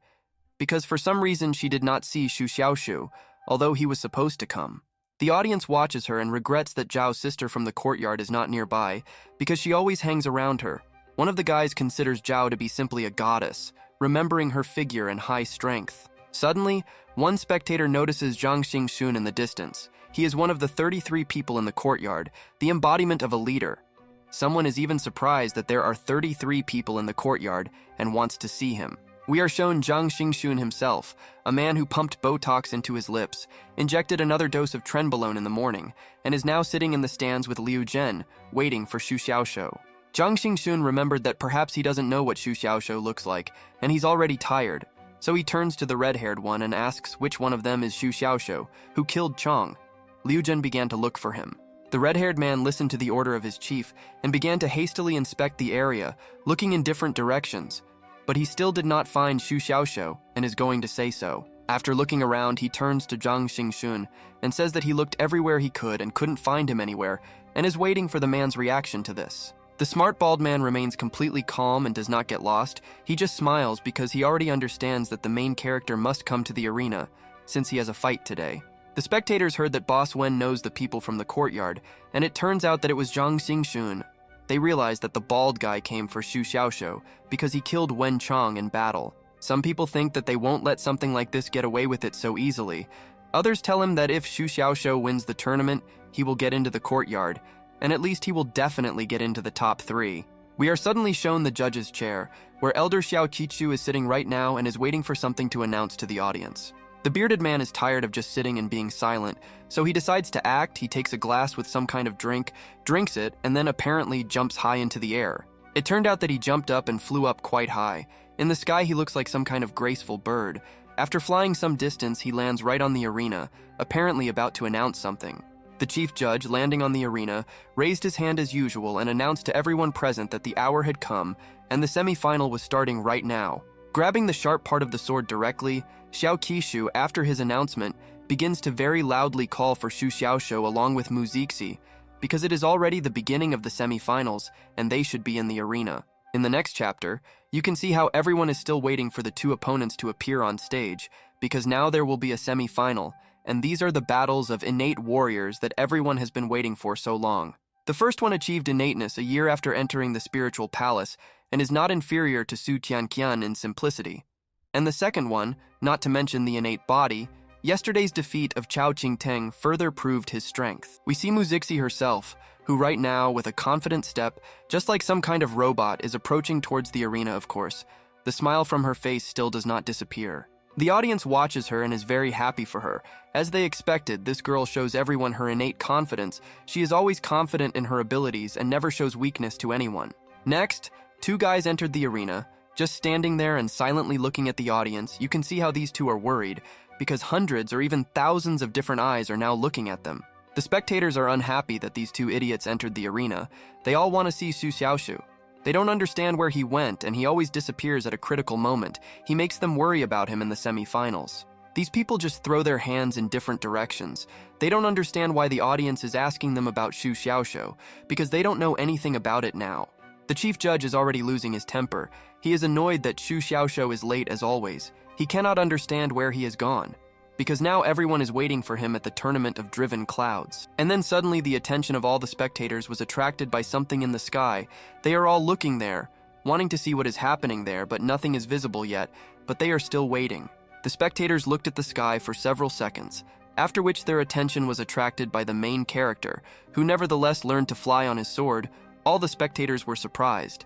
because for some reason she did not see Xu Xiaoshu, although he was supposed to come. The audience watches her and regrets that Zhao's sister from the courtyard is not nearby, because she always hangs around her. One of the guys considers Zhao to be simply a goddess, remembering her figure and high strength. Suddenly, one spectator notices Zhang Xingxun in the distance. He is one of the 33 people in the courtyard, the embodiment of a leader. Someone is even surprised that there are 33 people in the courtyard and wants to see him. We are shown Zhang Xingxun himself, a man who pumped Botox into his lips, injected another dose of trenbolone in the morning, and is now sitting in the stands with Liu Zhen, waiting for Xu Xiaoshu. Zhang Xingxun remembered that perhaps he doesn't know what Xu Xiaoshu looks like, and he's already tired. So he turns to the red-haired one and asks which one of them is Xu Xiaoshu, who killed Chong. Liu Zhen began to look for him. The red-haired man listened to the order of his chief and began to hastily inspect the area, looking in different directions. But he still did not find Xu Xiaoshu and is going to say so. After looking around, he turns to Zhang Xingxun and says that he looked everywhere he could and couldn't find him anywhere, and is waiting for the man's reaction to this. The smart bald man remains completely calm and does not get lost. He just smiles because he already understands that the main character must come to the arena, since he has a fight today. The spectators heard that Boss Wen knows the people from the courtyard, and it turns out that it was Zhang Xingxun. They realized that the bald guy came for Xu Xiaoshu because he killed Wen Chong in battle. Some people think that they won't let something like this get away with it so easily. Others tell him that if Xu Xiaoshu wins the tournament, he will get into the courtyard, and at least he will definitely get into the top 3. We are suddenly shown the judge's chair, where Elder Xiao Qichu is sitting right now and is waiting for something to announce to the audience. The bearded man is tired of just sitting and being silent, so he decides to act. He takes a glass with some kind of drink, drinks it, and then apparently jumps high into the air. It turned out that he jumped up and flew up quite high. In the sky, he looks like some kind of graceful bird. After flying some distance, he lands right on the arena, apparently about to announce something. The chief judge, landing on the arena, raised his hand as usual and announced to everyone present that the hour had come and the semi-final was starting right now. Grabbing the sharp part of the sword directly, Xiao Qishu, after his announcement, begins to very loudly call for Xu Xiaoshu along with Mu Zixi, because it is already the beginning of the semi-finals and they should be in the arena. In the next chapter, you can see how everyone is still waiting for the two opponents to appear on stage, because now there will be a semi-final, and these are the battles of innate warriors that everyone has been waiting for so long. The first one achieved innateness a year after entering the spiritual palace, and is not inferior to Su Tianqian in simplicity. And the second one, not to mention the innate body, yesterday's defeat of Chao Qingteng further proved his strength. We see Mu Zixi herself, who right now, with a confident step, just like some kind of robot, is approaching towards the arena, of course. The smile from her face still does not disappear. The audience watches her and is very happy for her. As they expected, this girl shows everyone her innate confidence. She is always confident in her abilities and never shows weakness to anyone. Next, two guys entered the arena. Just standing there and silently looking at the audience, you can see how these two are worried, because hundreds or even thousands of different eyes are now looking at them. The spectators are unhappy that these two idiots entered the arena. They all want to see Xu Xiaoshu. They don't understand where he went, and he always disappears at a critical moment. He makes them worry about him in the semi-finals. These people just throw their hands in different directions. They don't understand why the audience is asking them about Xu Xiaoshu, because they don't know anything about it now. The chief judge is already losing his temper. He is annoyed that Xu Xiaoshu is late as always. He cannot understand where he has gone, because now everyone is waiting for him at the tournament of driven clouds. And then suddenly the attention of all the spectators was attracted by something in the sky. They are all looking there, wanting to see what is happening there, but nothing is visible yet, but they are still waiting. The spectators looked at the sky for several seconds, after which their attention was attracted by the main character, who nevertheless learned to fly on his sword. All the spectators were surprised,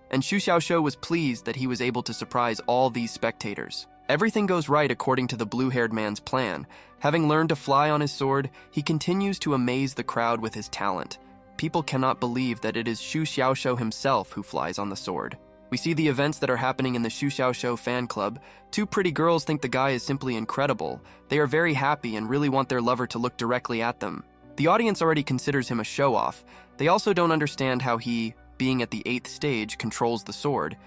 and Xu Xiaoshu was pleased that he was able to surprise all these spectators. Everything goes right according to the blue-haired man's plan. Having learned to fly on his sword, he continues to amaze the crowd with his talent. People cannot believe that it is Xu Xiaoshu himself who flies on the sword. We see the events that are happening in the Xu Xiaoshu fan club. Two pretty girls think the guy is simply incredible. They are very happy and really want their lover to look directly at them. The audience already considers him a show-off, They also don't understand how he, being at the 8th stage, controls the sword.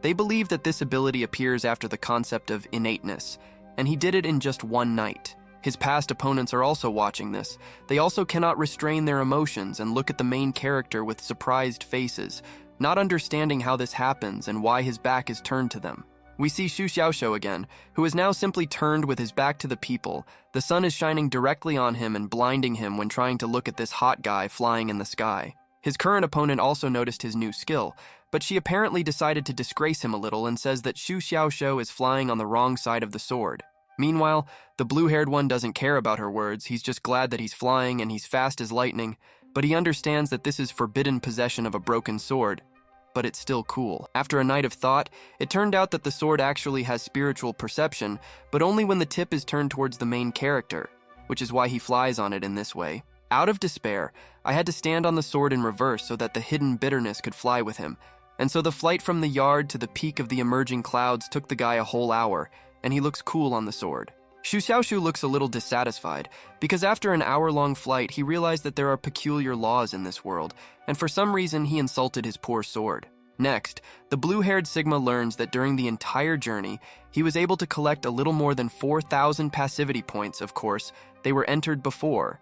They believe that this ability appears after the concept of innateness, and he did it in just one night. His past opponents are also watching this. They also cannot restrain their emotions and look at the main character with surprised faces, not understanding how this happens and why his back is turned to them. We see Xu Xiaoxiu again, who is now simply turned with his back to the people. The sun is shining directly on him and blinding him when trying to look at this hot guy flying in the sky. His current opponent also noticed his new skill, but she apparently decided to disgrace him a little and says that Xu Xiaoxiu is flying on the wrong side of the sword. Meanwhile, the blue-haired one doesn't care about her words. He's just glad that he's flying and he's fast as lightning, but he understands that this is forbidden possession of a broken sword. But it's still cool. After a night of thought, it turned out that the sword actually has spiritual perception, but only when the tip is turned towards the main character, which is why he flies on it in this way. Out of despair, I had to stand on the sword in reverse so that the hidden bitterness could fly with him. And so the flight from the yard to the peak of the emerging clouds took the guy a whole hour, and he looks cool on the sword. Xu Xiaoxiu looks a little dissatisfied, because after an hour-long flight, he realized that there are peculiar laws in this world, and for some reason he insulted his poor sword. Next, the blue-haired Sigma learns that during the entire journey, he was able to collect a little more than 4,000 passivity points. Of course, they were entered before.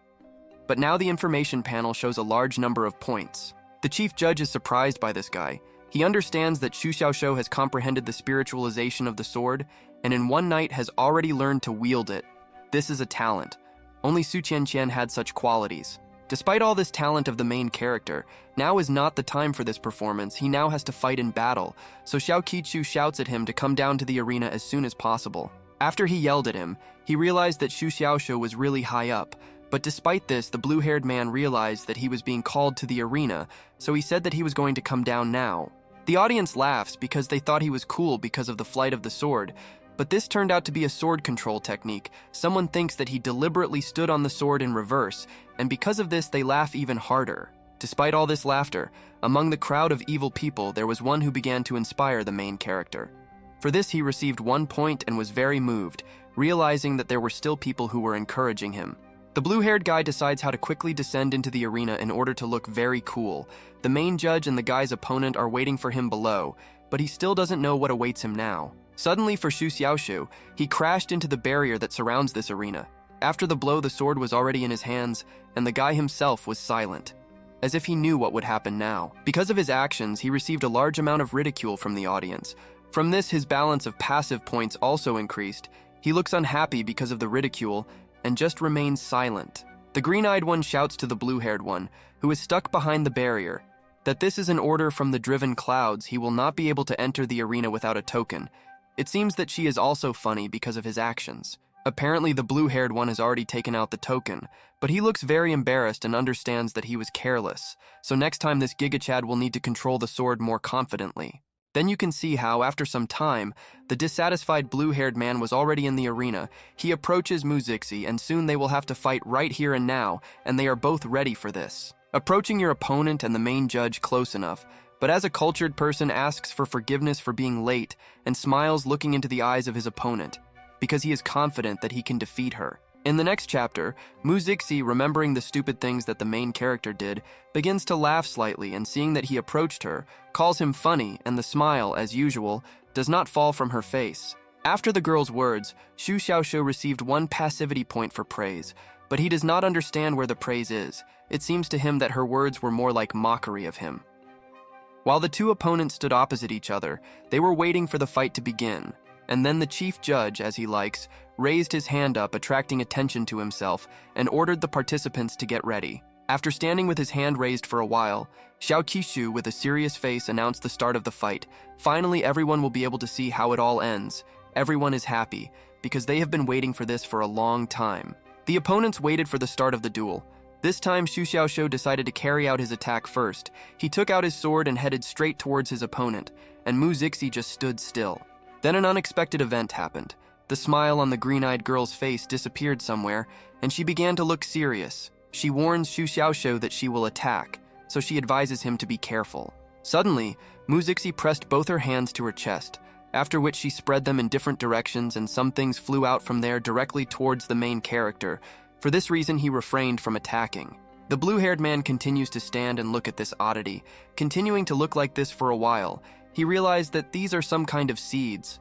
But now the information panel shows a large number of points. The chief judge is surprised by this guy. He understands that Xu Xiaoxiu has comprehended the spiritualization of the sword, and in one night has already learned to wield it. This is a talent. Only Su Qianqian had such qualities. Despite all this talent of the main character, now is not the time for this performance. He now has to fight in battle, so Xiao Qichu shouts at him to come down to the arena as soon as possible. After he yelled at him, he realized that Xu Xiaoxiu was really high up, but despite this, the blue-haired man realized that he was being called to the arena, so he said that he was going to come down now. The audience laughs because they thought he was cool because of the flight of the sword, but this turned out to be a sword control technique. Someone thinks that he deliberately stood on the sword in reverse, and because of this they laugh even harder. Despite all this laughter, among the crowd of evil people there was one who began to inspire the main character. For this he received 1 point and was very moved, realizing that there were still people who were encouraging him. The blue-haired guy decides how to quickly descend into the arena in order to look very cool. The main judge and the guy's opponent are waiting for him below, but he still doesn't know what awaits him now. Suddenly for Xu Xiaoxiu, he crashed into the barrier that surrounds this arena. After the blow, the sword was already in his hands, and the guy himself was silent, as if he knew what would happen now. Because of his actions, he received a large amount of ridicule from the audience. From this, his balance of passive points also increased. He looks unhappy because of the ridicule, and just remains silent. The green-eyed one shouts to the blue-haired one, who is stuck behind the barrier, that this is an order from the driven clouds. He will not be able to enter the arena without a token. It seems that she is also funny because of his actions. Apparently the blue-haired one has already taken out the token, but he looks very embarrassed and understands that he was careless, so next time this Giga Chad will need to control the sword more confidently. Then you can see how, after some time, the dissatisfied blue-haired man was already in the arena. He approaches Mu Zixi, and soon they will have to fight right here and now, and they are both ready for this. Approaching your opponent and the main judge close enough, but as a cultured person asks for forgiveness for being late and smiles looking into the eyes of his opponent, because he is confident that he can defeat her. In the next chapter, Mu Zixi, remembering the stupid things that the main character did, begins to laugh slightly, and seeing that he approached her, calls him funny, and the smile, as usual, does not fall from her face. After the girl's words, Xu Xiaoxiu received 1 passivity point for praise, but he does not understand where the praise is. It seems to him that her words were more like mockery of him. While the two opponents stood opposite each other, they were waiting for the fight to begin, and then the chief judge, as he likes, raised his hand up, attracting attention to himself, and ordered the participants to get ready. After standing with his hand raised for a while, Xiao Qishu, with a serious face, announced the start of the fight. Finally, everyone will be able to see how it all ends. Everyone is happy, because they have been waiting for this for a long time. The opponents waited for the start of the duel. This time, Xu Xiaoxiu decided to carry out his attack first. He took out his sword and headed straight towards his opponent, and Mu Zixi just stood still. Then an unexpected event happened. The smile on the green-eyed girl's face disappeared somewhere, and she began to look serious. She warns Xu Xiaoxiu that she will attack, so she advises him to be careful. Suddenly, Mu Zixi pressed both her hands to her chest, after which she spread them in different directions, and some things flew out from there directly towards the main character. For this reason, he refrained from attacking. The blue-haired man continues to stand and look at this oddity, continuing to look like this for a while. He realized that these are some kind of seeds,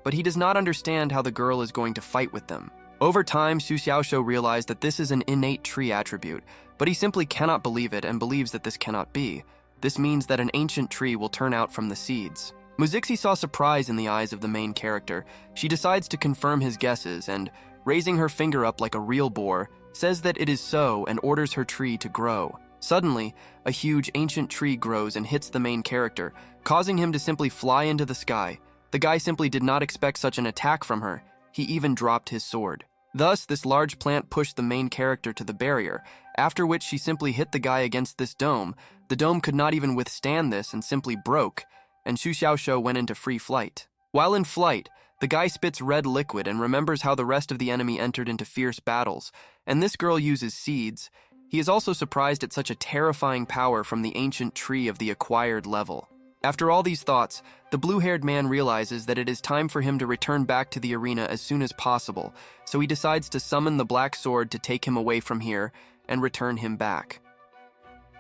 but he does not understand how the girl is going to fight with them. Over time, Xu Xiaoshou realized that this is an innate tree attribute, but he simply cannot believe it and believes that this cannot be. This means that an ancient tree will turn out from the seeds. Muzixi saw surprise in the eyes of the main character. She decides to confirm his guesses and, raising her finger up like a real boar, says that it is so and orders her tree to grow. Suddenly, a huge ancient tree grows and hits the main character, causing him to simply fly into the sky. The guy simply did not expect such an attack from her. He even dropped his sword. Thus, this large plant pushed the main character to the barrier, after which she simply hit the guy against this dome. The dome could not even withstand this and simply broke, and Xu Xiaoshou went into free flight. While in flight, the guy spits red liquid and remembers how the rest of the enemy entered into fierce battles, and this girl uses seeds. He is also surprised at such a terrifying power from the ancient tree of the acquired level. After all these thoughts, the blue-haired man realizes that it is time for him to return back to the arena as soon as possible, so he decides to summon the black sword to take him away from here and return him back.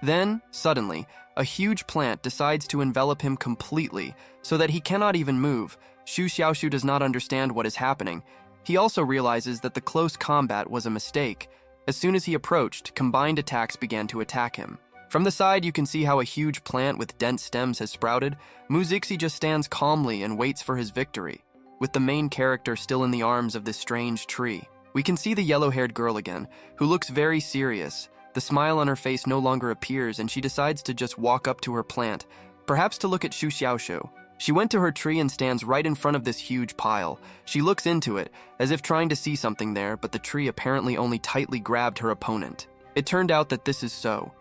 Then, suddenly, a huge plant decides to envelop him completely so that he cannot even move. Xu Xiaoshou does not understand what is happening. He also realizes that the close combat was a mistake. As soon as he approached, combined attacks began to attack him. From the side, you can see how a huge plant with dense stems has sprouted. Muzixi just stands calmly and waits for his victory, with the main character still in the arms of this strange tree. We can see the yellow-haired girl again, who looks very serious. The smile on her face no longer appears, and she decides to just walk up to her plant, perhaps to look at Xu Xiaoshou. She went to her tree and stands right in front of this huge pile. She looks into it, as if trying to see something there, but the tree apparently only tightly grabbed her opponent. It turned out that this is so.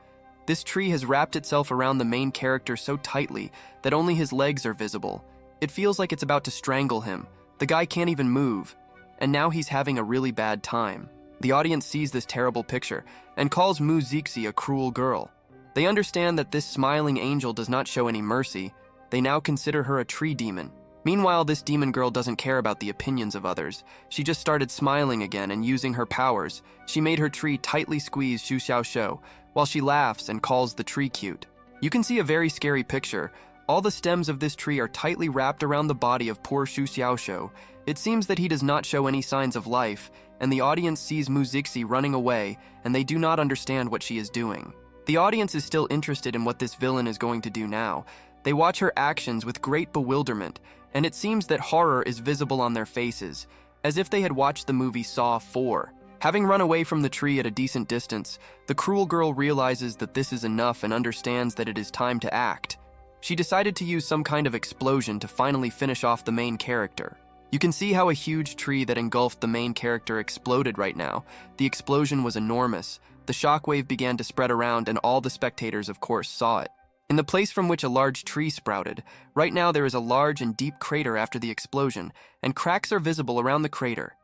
This tree has wrapped itself around the main character so tightly that only his legs are visible. It feels like it's about to strangle him. The guy can't even move, and now he's having a really bad time. The audience sees this terrible picture and calls Muzixi a cruel girl. They understand that this smiling angel does not show any mercy. They now consider her a tree demon. Meanwhile, this demon girl doesn't care about the opinions of others. She just started smiling again and using her powers. She made her tree tightly squeeze Xu Xiaoshou while she laughs and calls the tree cute. You can see a very scary picture. All the stems of this tree are tightly wrapped around the body of poor Xu Xiaoshou. It seems that he does not show any signs of life, and the audience sees Muzixi running away, and they do not understand what she is doing. The audience is still interested in what this villain is going to do now. They watch her actions with great bewilderment, and it seems that horror is visible on their faces, as if they had watched the movie Saw 4. Having run away from the tree at a decent distance, the cruel girl realizes that this is enough and understands that it is time to act. She decided to use some kind of explosion to finally finish off the main character. You can see how a huge tree that engulfed the main character exploded right now. The explosion was enormous. The shockwave began to spread around, and all the spectators, of course, saw it. In the place from which a large tree sprouted, right now there is a large and deep crater after the explosion, and cracks are visible around the crater.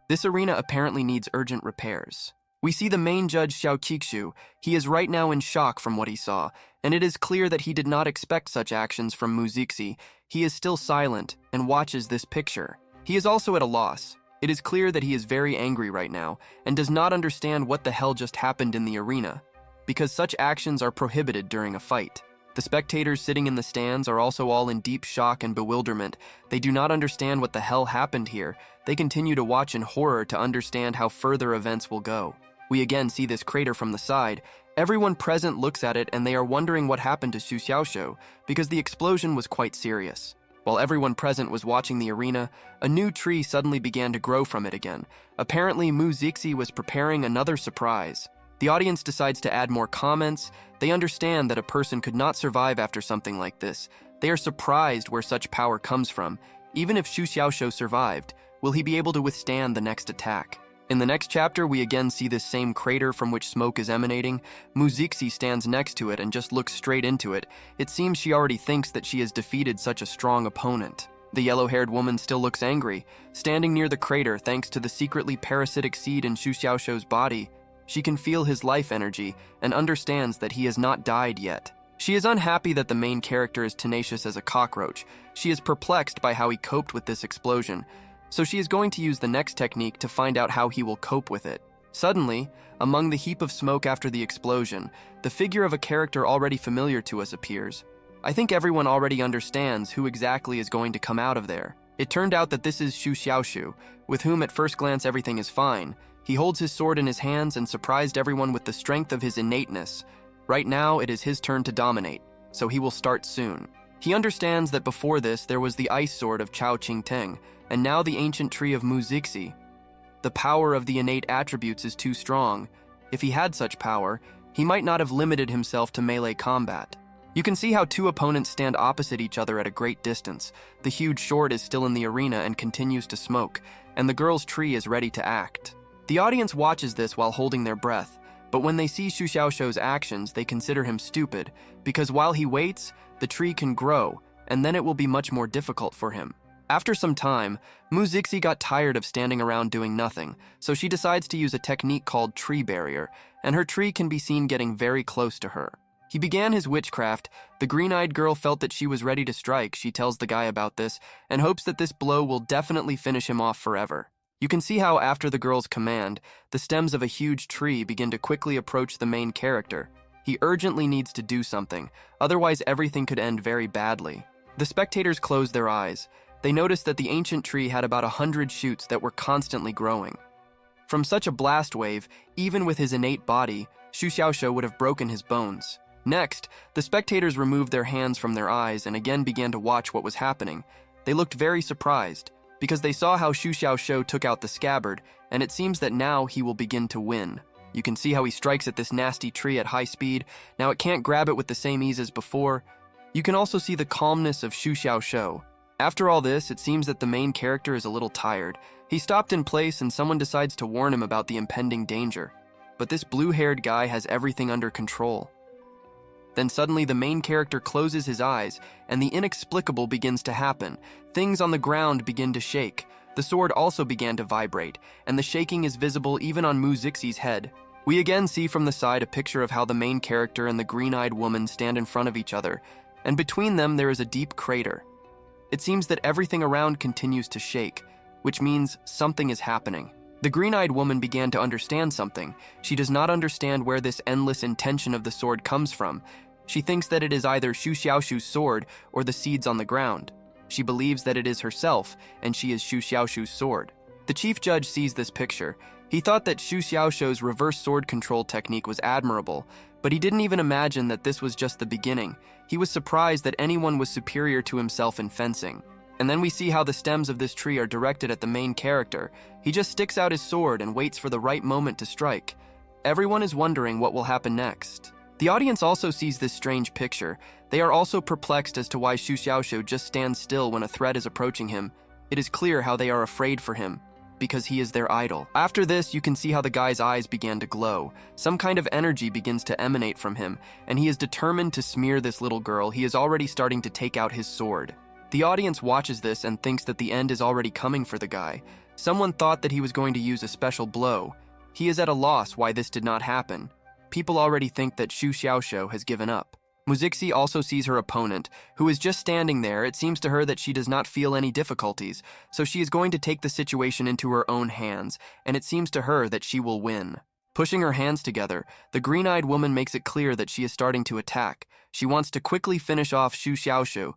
This arena apparently needs urgent repairs. We see the main judge Xiao Qixu. He is right now in shock from what he saw, and it is clear that he did not expect such actions from Muzixi. He is still silent and watches this picture. He is also at a loss. It is clear that he is very angry right now and does not understand what the hell just happened in the arena, because such actions are prohibited during a fight. The spectators sitting in the stands are also all in deep shock and bewilderment. They do not understand what the hell happened here. They continue to watch in horror to understand how further events will go. We again see this crater from the side. Everyone present looks at it and they are wondering what happened to Xu Xiaoshou because the explosion was quite serious. While everyone present was watching the arena, a new tree suddenly began to grow from it again. Apparently, Muzixi was preparing another surprise. The audience decides to add more comments. They understand that a person could not survive after something like this. They are surprised where such power comes from. Even if Xu Xiaoshou survived, will he be able to withstand the next attack? In the next chapter, we again see this same crater from which smoke is emanating. Muzixi stands next to it and just looks straight into it. It seems she already thinks that she has defeated such a strong opponent. The yellow-haired woman still looks angry. Standing near the crater, thanks to the secretly parasitic seed in Xu Xiaoshou's body, she can feel his life energy and understands that he has not died yet. She is unhappy that the main character is tenacious as a cockroach. She is perplexed by how he coped with this explosion, so she is going to use the next technique to find out how he will cope with it. Suddenly, among the heap of smoke after the explosion, the figure of a character already familiar to us appears. I think everyone already understands who exactly is going to come out of there. It turned out that this is Xu Xiaoshu, with whom at first glance everything is fine. He holds his sword in his hands and surprised everyone with the strength of his innateness. Right now, it is his turn to dominate, so he will start soon. He understands that before this, there was the ice sword of Chao Qingteng, and now the ancient tree of Mu Zixi. The power of the innate attributes is too strong. If he had such power, he might not have limited himself to melee combat. You can see how two opponents stand opposite each other at a great distance. The huge sword is still in the arena and continues to smoke, and the girl's tree is ready to act. The audience watches this while holding their breath, but when they see Xu Xiaoshu's actions, they consider him stupid, because while he waits, the tree can grow, and then it will be much more difficult for him. After some time, Mu Zixi got tired of standing around doing nothing, so she decides to use a technique called tree barrier, and her tree can be seen getting very close to her. He began his witchcraft. The green-eyed girl felt that she was ready to strike. She tells the guy about this and hopes that this blow will definitely finish him off forever. You can see how after the girl's command, the stems of a huge tree begin to quickly approach the main character. He urgently needs to do something, otherwise everything could end very badly. The spectators close their eyes. They notice that the ancient tree had about 100 shoots that were constantly growing. From such a blast wave, even with his innate body, Xu Xiaoshu would have broken his bones. Next, the spectators removed their hands from their eyes and again began to watch what was happening. They looked very surprised, because they saw how Xu Xiaoshu took out the scabbard, and it seems that now he will begin to win. You can see how he strikes at this nasty tree at high speed. Now it can't grab it with the same ease as before. You can also see the calmness of Xu Xiaoshu. After all this, it seems that the main character is a little tired. He stopped in place and someone decides to warn him about the impending danger. But this blue-haired guy has everything under control. Then suddenly the main character closes his eyes, and the inexplicable begins to happen. Things on the ground begin to shake. The sword also began to vibrate, and the shaking is visible even on Mu Zixi's head. We again see from the side a picture of how the main character and the green-eyed woman stand in front of each other, and between them there is a deep crater. It seems that everything around continues to shake, which means something is happening. The green-eyed woman began to understand something. She does not understand where this endless intention of the sword comes from. She thinks that it is either Xu Xiaoshu's sword or the seeds on the ground. She believes that it is herself, and she is Xu Xiaoshu's sword. The chief judge sees this picture. He thought that Xu Xiaoshu's reverse sword control technique was admirable, but he didn't even imagine that this was just the beginning. He was surprised that anyone was superior to himself in fencing. And then we see how the stems of this tree are directed at the main character. He just sticks out his sword and waits for the right moment to strike. Everyone is wondering what will happen next. The audience also sees this strange picture. They are also perplexed as to why Xu Xiaoshu just stands still when a threat is approaching him. It is clear how they are afraid for him, because he is their idol. After this, you can see how the guy's eyes began to glow. Some kind of energy begins to emanate from him, and he is determined to smear this little girl. He is already starting to take out his sword. The audience watches this and thinks that the end is already coming for the guy. Someone thought that he was going to use a special blow. He is at a loss why this did not happen. People already think that Xu Xiaoshu has given up. Mu Zixi also sees her opponent, who is just standing there. It seems to her that she does not feel any difficulties, so she is going to take the situation into her own hands, and it seems to her that she will win. Pushing her hands together, the green-eyed woman makes it clear that she is starting to attack. She wants to quickly finish off Xu Xiaoshu,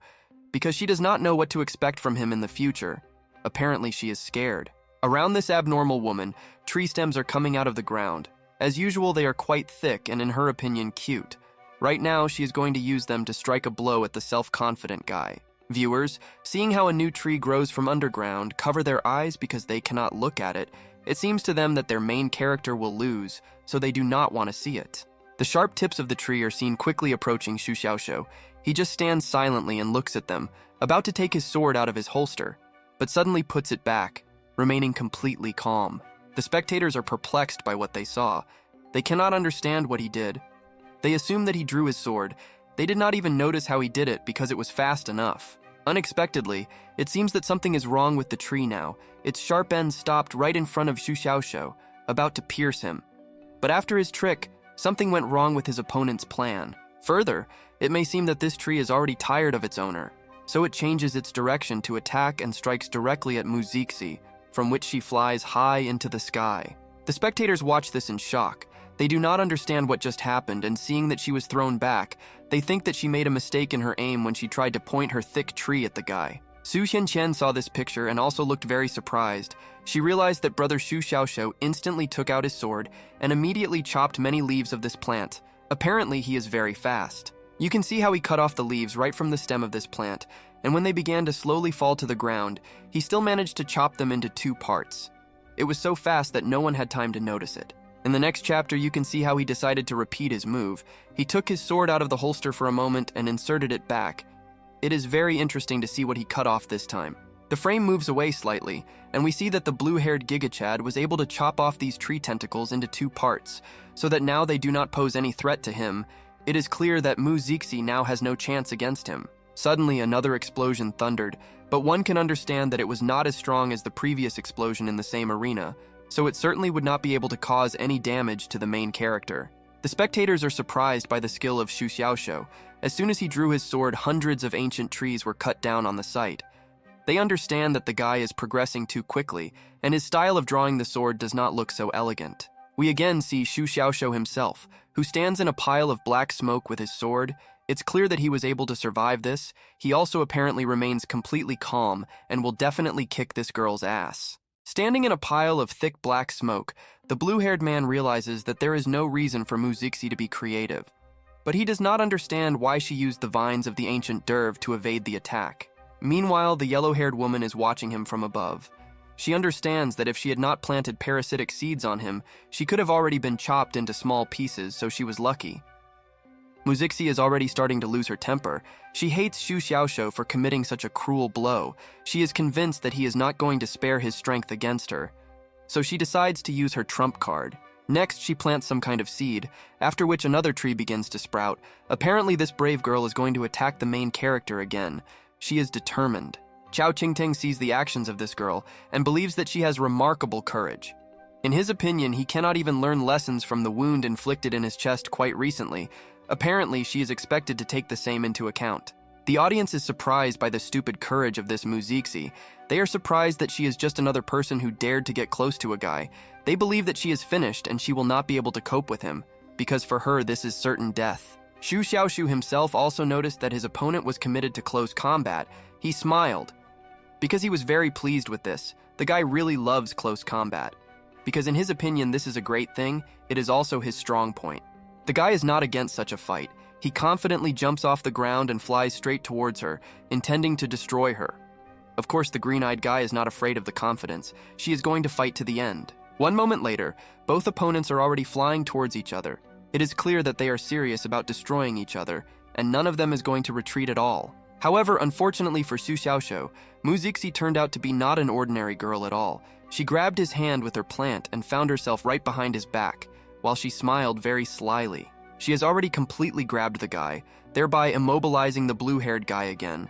because she does not know what to expect from him in the future. Apparently she is scared. Around this abnormal woman, tree stems are coming out of the ground. As usual, they are quite thick and in her opinion cute. Right now, she is going to use them to strike a blow at the self-confident guy. Viewers, seeing how a new tree grows from underground, cover their eyes because they cannot look at it. It seems to them that their main character will lose, so they do not want to see it. The sharp tips of the tree are seen quickly approaching Xu Xiaoshu. He just stands silently and looks at them, about to take his sword out of his holster, but suddenly puts it back, remaining completely calm. The spectators are perplexed by what they saw. They cannot understand what he did. They assume that he drew his sword. They did not even notice how he did it because it was fast enough. Unexpectedly, it seems that something is wrong with the tree now. Its sharp end stopped right in front of Xu Xiaoshu, about to pierce him. But after his trick, something went wrong with his opponent's plan. Further, it may seem that this tree is already tired of its owner, so it changes its direction to attack and strikes directly at Mu Zixi, from which she flies high into the sky. The spectators watch this in shock. They do not understand what just happened, and seeing that she was thrown back, they think that she made a mistake in her aim when she tried to point her thick tree at the guy. Su Xianqian saw this picture and also looked very surprised. She realized that brother Xu Xiaoshou instantly took out his sword and immediately chopped many leaves of this plant. Apparently, he is very fast. You can see how he cut off the leaves right from the stem of this plant, and when they began to slowly fall to the ground, he still managed to chop them into 2 parts. It was so fast that no one had time to notice it. In the next chapter, you can see how he decided to repeat his move. He took his sword out of the holster for a moment and inserted it back. It is very interesting to see what he cut off this time. The frame moves away slightly, and we see that the blue-haired Giga Chad was able to chop off these tree tentacles into 2 parts, so that now they do not pose any threat to him. It is clear that Mu Zixi now has no chance against him. Suddenly, another explosion thundered, but one can understand that it was not as strong as the previous explosion in the same arena, so it certainly would not be able to cause any damage to the main character. The spectators are surprised by the skill of Xu Xiaoshou. As soon as he drew his sword, hundreds of ancient trees were cut down on the site. They understand that the guy is progressing too quickly, and his style of drawing the sword does not look so elegant. We again see Xu Xiaoshou himself, who stands in a pile of black smoke with his sword. It's clear that he was able to survive this. He also apparently remains completely calm and will definitely kick this girl's ass. Standing in a pile of thick black smoke, the blue-haired man realizes that there is no reason for Mu Zixi to be creative. But he does not understand why she used the vines of the ancient derv to evade the attack. Meanwhile, the yellow-haired woman is watching him from above. She understands that if she had not planted parasitic seeds on him, she could have already been chopped into small pieces, so she was lucky. Mu Zixi is already starting to lose her temper. She hates Xu Xiaoshou for committing such a cruel blow. She is convinced that he is not going to spare his strength against her. So she decides to use her trump card. Next, she plants some kind of seed, after which another tree begins to sprout. Apparently, this brave girl is going to attack the main character again. She is determined. Chao Qingting sees the actions of this girl and believes that she has remarkable courage. In his opinion, he cannot even learn lessons from the wound inflicted in his chest quite recently. Apparently, she is expected to take the same into account. The audience is surprised by the stupid courage of this Mu Zixi. They are surprised that she is just another person who dared to get close to a guy. They believe that she is finished and she will not be able to cope with him, because for her this is certain death. Xu Xiaoshu himself also noticed that his opponent was committed to close combat. He smiled, because he was very pleased with this. The guy really loves close combat, because in his opinion this is a great thing. It is also his strong point. The guy is not against such a fight. He confidently jumps off the ground and flies straight towards her, intending to destroy her. Of course, the green-eyed guy is not afraid of the confidence. She is going to fight to the end. 1 moment later, both opponents are already flying towards each other. It is clear that they are serious about destroying each other, and none of them is going to retreat at all. However, unfortunately for Xu Xiaoshou, Mu Zixi turned out to be not an ordinary girl at all. She grabbed his hand with her plant and found herself right behind his back, while she smiled very slyly. She has already completely grabbed the guy, thereby immobilizing the blue-haired guy again.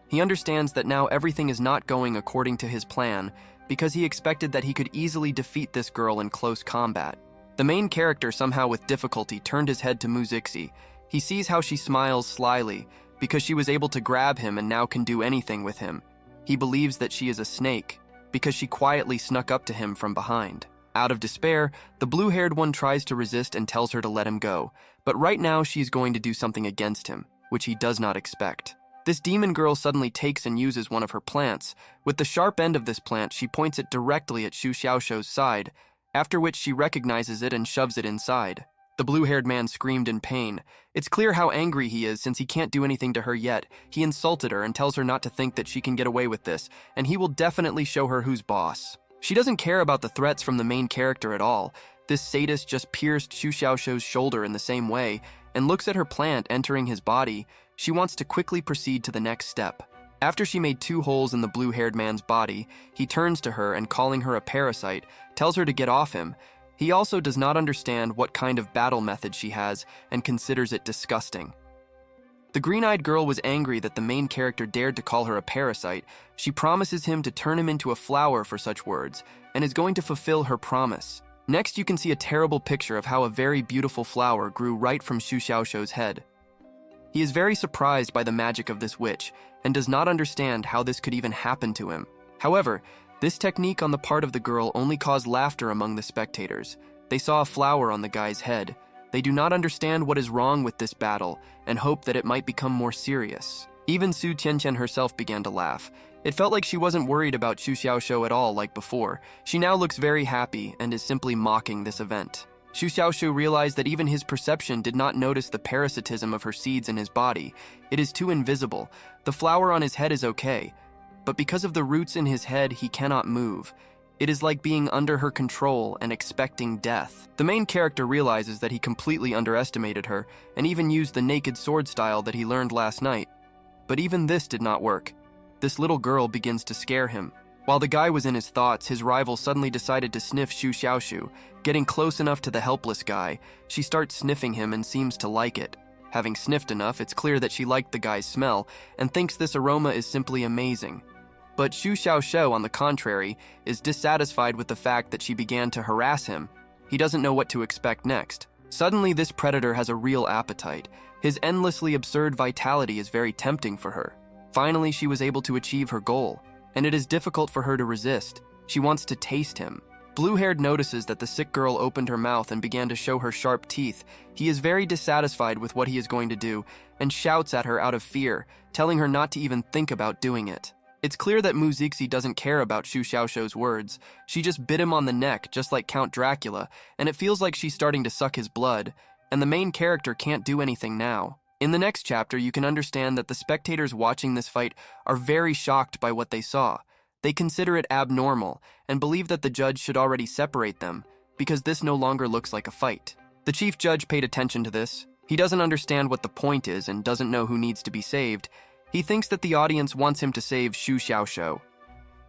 He understands that now everything is not going according to his plan, because he expected that he could easily defeat this girl in close combat. The main character somehow with difficulty turned his head to Mu Zixi. He sees how she smiles slyly, because she was able to grab him and now can do anything with him. He believes that she is a snake, because she quietly snuck up to him from behind. Out of despair, the blue-haired one tries to resist and tells her to let him go, but right now she is going to do something against him, which he does not expect. This demon girl suddenly takes and uses one of her plants. With the sharp end of this plant, she points it directly at Xu Xiaoshou's side, after which she recognizes it and shoves it inside. The blue-haired man screamed in pain. It's clear how angry he is since he can't do anything to her yet. He insulted her and tells her not to think that she can get away with this, and he will definitely show her who's boss. She doesn't care about the threats from the main character at all. This sadist just pierced Xu Xiaoshou's shoulder in the same way and looks at her plant entering his body. She wants to quickly proceed to the next step. After she made 2 holes in the blue-haired man's body, he turns to her and, calling her a parasite, tells her to get off him. He also does not understand what kind of battle method she has and considers it disgusting. The green-eyed girl was angry that the main character dared to call her a parasite. She promises him to turn him into a flower for such words, and is going to fulfill her promise. Next, you can see a terrible picture of how a very beautiful flower grew right from Xu Xiaoshou's head. He is very surprised by the magic of this witch, and does not understand how this could even happen to him. However, This technique on the part of the girl only caused laughter among the spectators. They saw a flower on the guy's head. They do not understand what is wrong with this battle and hope that it might become more serious. Even Su Tianqian herself began to laugh. It felt like she wasn't worried about Xu Xiaoshu at all like before. She now looks very happy and is simply mocking this event. Xu Xiaoshu realized that even his perception did not notice the parasitism of her seeds in his body. It is too invisible. The flower on his head is okay, but because of the roots in his head, he cannot move. It is like being under her control and expecting death. The main character realizes that he completely underestimated her and even used the naked sword style that he learned last night. But even this did not work. This little girl begins to scare him. While the guy was in his thoughts, his rival suddenly decided to sniff Xu Xiaoshu. Getting close enough to the helpless guy, she starts sniffing him and seems to like it. Having sniffed enough, it's clear that she liked the guy's smell and thinks this aroma is simply amazing. But Xu Xiaoshu, on the contrary, is dissatisfied with the fact that she began to harass him. He doesn't know what to expect next. Suddenly, this predator has a real appetite. His endlessly absurd vitality is very tempting for her. Finally, she was able to achieve her goal, and it is difficult for her to resist. She wants to taste him. Blue-haired notices that the sick girl opened her mouth and began to show her sharp teeth. He is very dissatisfied with what he is going to do and shouts at her out of fear, telling her not to even think about doing it. It's clear that Mu Zixi doesn't care about Xu Xiaoshu's words. She just bit him on the neck, just like Count Dracula, and it feels like she's starting to suck his blood, and the main character can't do anything now. In the next chapter, you can understand that the spectators watching this fight are very shocked by what they saw. They consider it abnormal and believe that the judge should already separate them because this no longer looks like a fight. The chief judge paid attention to this. He doesn't understand what the point is and doesn't know who needs to be saved. He thinks that the audience wants him to save Xu Xiaoshu.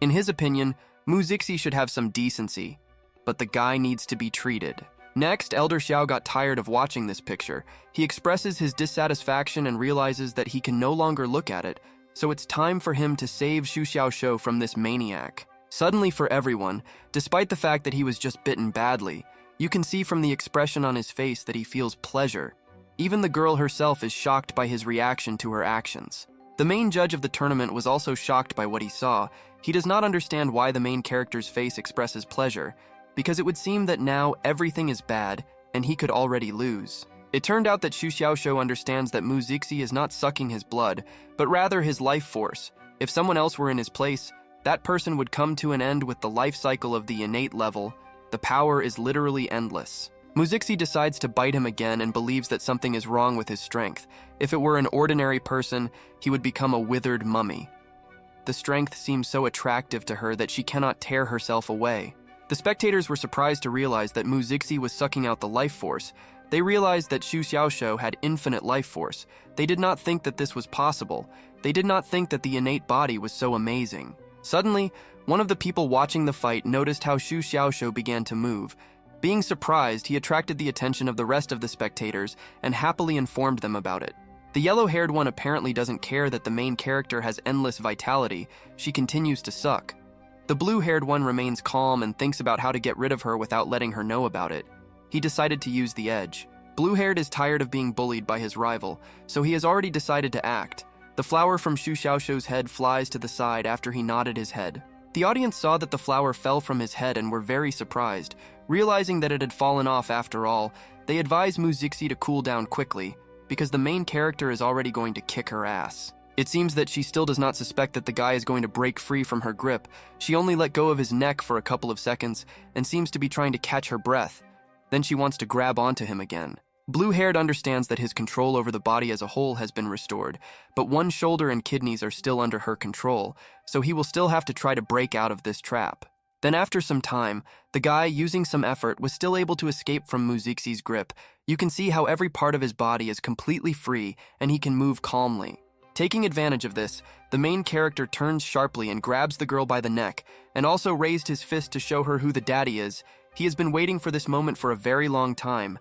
In his opinion, Mu Zixi should have some decency, but the guy needs to be treated. Next, Elder Xiao got tired of watching this picture. He expresses his dissatisfaction and realizes that he can no longer look at it, so it's time for him to save Xu Xiaoshu from this maniac. Suddenly for everyone, despite the fact that he was just bitten badly, you can see from the expression on his face that he feels pleasure. Even the girl herself is shocked by his reaction to her actions. The main judge of the tournament was also shocked by what he saw. He does not understand why the main character's face expresses pleasure, because it would seem that now everything is bad and he could already lose. It turned out that Xu Xiaoshu understands that Mu Zixi is not sucking his blood, but rather his life force. If someone else were in his place, that person would come to an end with the life cycle of the innate level. The power is literally endless. Mu Zixi decides to bite him again and believes that something is wrong with his strength. If it were an ordinary person, he would become a withered mummy. The strength seems so attractive to her that she cannot tear herself away. The spectators were surprised to realize that Mu Zixi was sucking out the life force. They realized that Xu Xiaoshu had infinite life force. They did not think that this was possible. They did not think that the innate body was so amazing. Suddenly, one of the people watching the fight noticed how Xu Xiaoshu began to move. Being surprised, he attracted the attention of the rest of the spectators and happily informed them about it. The yellow-haired one apparently doesn't care that the main character has endless vitality. She continues to suck. The blue-haired one remains calm and thinks about how to get rid of her without letting her know about it. He decided to use the edge. Blue-haired is tired of being bullied by his rival, so he has already decided to act. The flower from Xu Xiaoshu's head flies to the side after he nodded his head. The audience saw that the flower fell from his head and were very surprised. Realizing that it had fallen off after all, they advised Mu Zixi to cool down quickly, because the main character is already going to kick her ass. It seems that she still does not suspect that the guy is going to break free from her grip. She only let go of his neck for a couple of seconds and seems to be trying to catch her breath. Then she wants to grab onto him again. Blue-haired understands that his control over the body as a whole has been restored, but one shoulder and kidneys are still under her control, so he will still have to try to break out of this trap. Then after some time, the guy, using some effort, was still able to escape from Mu Zixi's grip. You can see how every part of his body is completely free and he can move calmly. Taking advantage of this, the main character turns sharply and grabs the girl by the neck, and also raised his fist to show her who the daddy is. He has been waiting for this moment for a very long time,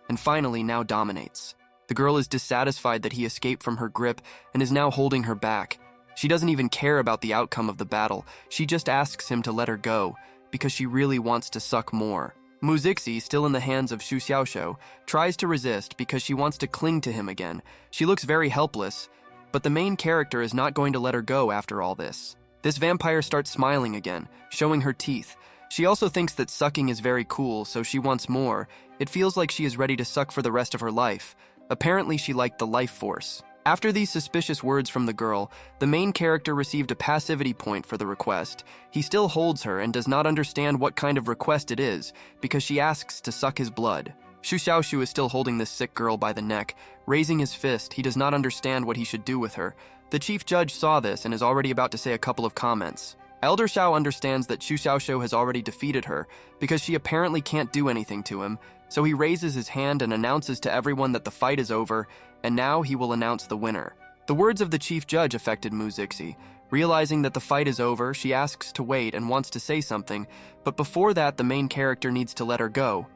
and finally now dominates. The girl is dissatisfied that he escaped from her grip and is now holding her back. She doesn't even care about the outcome of the battle. She just asks him to let her go, because she really wants to suck more. Mu Zixi, still in the hands of Xu Xiaoshu, tries to resist because she wants to cling to him again. She looks very helpless, but the main character is not going to let her go after all this. This vampire starts smiling again, showing her teeth. She also thinks that sucking is very cool, so she wants more. It feels like she is ready to suck for the rest of her life. Apparently, she liked the life force. After these suspicious words from the girl, the main character received a passivity point for the request. He still holds her and does not understand what kind of request it is, because she asks to suck his blood. Xu Xiaoshu is still holding this sick girl by the neck. Raising his fist, he does not understand what he should do with her. The chief judge saw this and is already about to say a couple of comments. Elder Xiao understands that Xu Xiaoshu has already defeated her, because she apparently can't do anything to him, so he raises his hand and announces to everyone that the fight is over, and now he will announce the winner. The words of the chief judge affected Mu Zixi. Realizing that the fight is over, she asks to wait and wants to say something, but before that, the main character needs to let her go.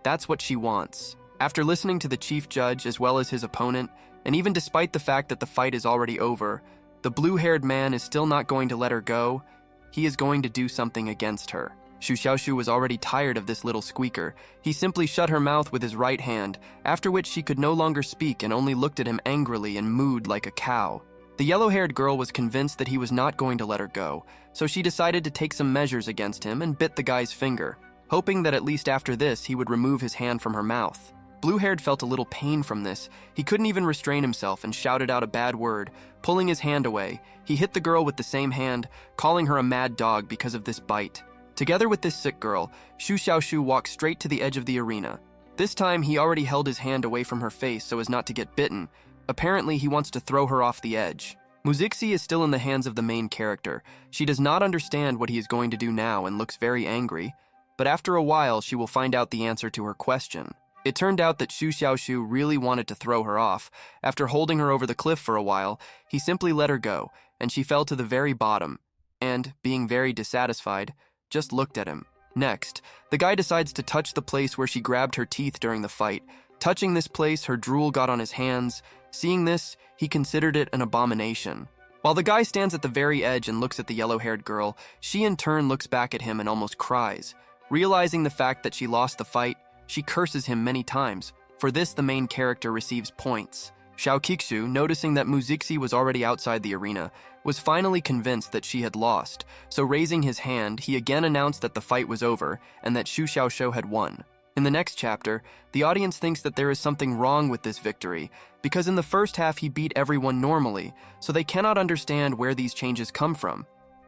That's what she wants. After listening to the chief judge as well as his opponent, and even despite the fact that the fight is already over, the blue-haired man is still not going to let her go. He is going to do something against her. Xu Xiaoshu was already tired of this little squeaker. He simply shut her mouth with his right hand, after which she could no longer speak and only looked at him angrily and mooed like a cow. The yellow-haired girl was convinced that he was not going to let her go, so she decided to take some measures against him and bit the guy's finger, hoping that at least after this he would remove his hand from her mouth. Blue-haired felt a little pain from this. He couldn't even restrain himself and shouted out a bad word. Pulling his hand away, he hit the girl with the same hand, calling her a mad dog because of this bite. Together with this sick girl, Xu Xiaoshu walked straight to the edge of the arena. This time, he already held his hand away from her face so as not to get bitten. Apparently, he wants to throw her off the edge. Mu Zixi is still in the hands of the main character. She does not understand what he is going to do now and looks very angry, but after a while, she will find out the answer to her question. It turned out that Xu Xiaoshu really wanted to throw her off. After holding her over the cliff for a while, he simply let her go, and she fell to the very bottom, and, being very dissatisfied, just looked at him. Next, the guy decides to touch the place where she grabbed her teeth during the fight. Touching this place, her drool got on his hands. Seeing this, he considered it an abomination. While the guy stands at the very edge and looks at the yellow-haired girl, she in turn looks back at him and almost cries. Realizing the fact that she lost the fight, she curses him many times. For this, the main character receives points. Xiao Kixu, noticing that Mu Zixi was already outside the arena, was finally convinced that she had lost, so raising his hand, he again announced that the fight was over and that Xu Xiaoshu had won. In the next chapter, the audience thinks that there is something wrong with this victory, because in the first half he beat everyone normally, so they cannot understand where these changes come from.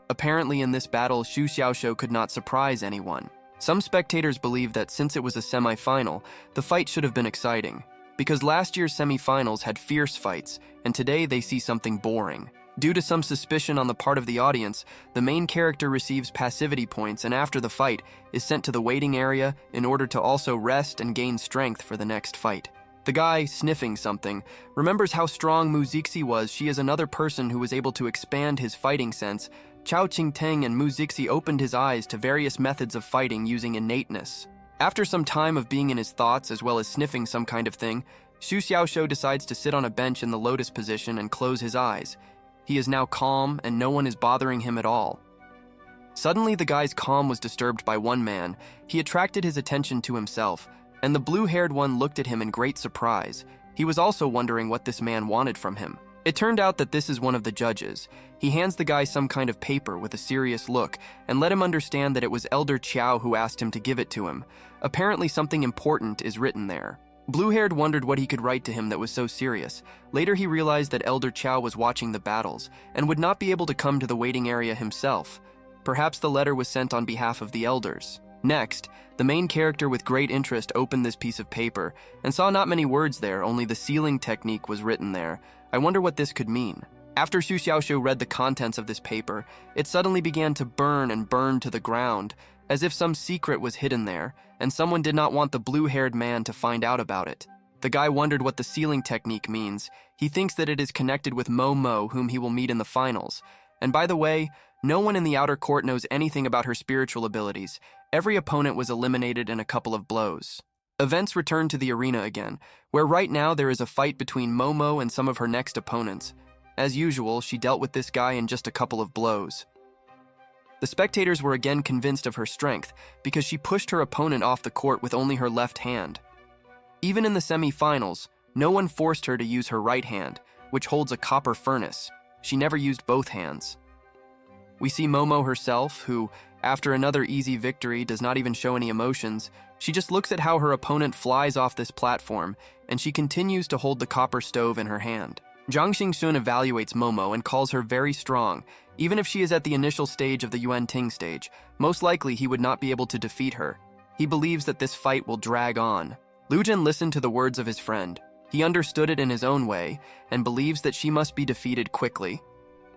Apparently in this battle, Xu Xiaoshu could not surprise anyone. Some spectators believe that since it was a semi-final, the fight should have been exciting, because last year's semi-finals had fierce fights, and today they see something boring. Due to some suspicion on the part of the audience, the main character receives passivity points and after the fight is sent to the waiting area in order to also rest and gain strength for the next fight. The guy, sniffing something, remembers how strong Mu Zixi was. She is another person who was able to expand his fighting sense. Chao Qingteng and Mu Zixi opened his eyes to various methods of fighting using innateness. After some time of being in his thoughts as well as sniffing some kind of thing, Xu Xiaoshu decides to sit on a bench in the lotus position and close his eyes. He is now calm and no one is bothering him at all. Suddenly the guy's calm was disturbed by one man. He attracted his attention to himself, and the blue-haired one looked at him in great surprise. He was also wondering what this man wanted from him. It turned out that this is one of the judges. He hands the guy some kind of paper with a serious look and let him understand that it was Elder Qiao who asked him to give it to him. Apparently something important is written there. Blue-haired wondered what he could write to him that was so serious. Later he realized that Elder Qiao was watching the battles and would not be able to come to the waiting area himself. Perhaps the letter was sent on behalf of the elders. Next, the main character with great interest opened this piece of paper and saw not many words there, only the sealing technique was written there. I wonder what this could mean. After Xu Xiaoshu read the contents of this paper, it suddenly began to burn and burn to the ground, as if some secret was hidden there, and someone did not want the blue-haired man to find out about it. The guy wondered what the sealing technique means. He thinks that it is connected with Momo, whom he will meet in the finals. And by the way, no one in the outer court knows anything about her spiritual abilities. Every opponent was eliminated in a couple of blows. Events return to the arena again, where right now there is a fight between Momo and some of her next opponents. As usual, she dealt with this guy in just a couple of blows. The spectators were again convinced of her strength because she pushed her opponent off the court with only her left hand. Even in the semi-finals, no one forced her to use her right hand, which holds a copper furnace. She never used both hands. We see Momo herself, who, after another easy victory, does not even show any emotions. She just looks at how her opponent flies off this platform, and she continues to hold the copper stove in her hand. Zhang Xingxun evaluates Momo and calls her very strong. Even if she is at the initial stage of the Yuan Ting stage, most likely he would not be able to defeat her. He believes that this fight will drag on. Liu Jin listened to the words of his friend. He understood it in his own way, and believes that she must be defeated quickly,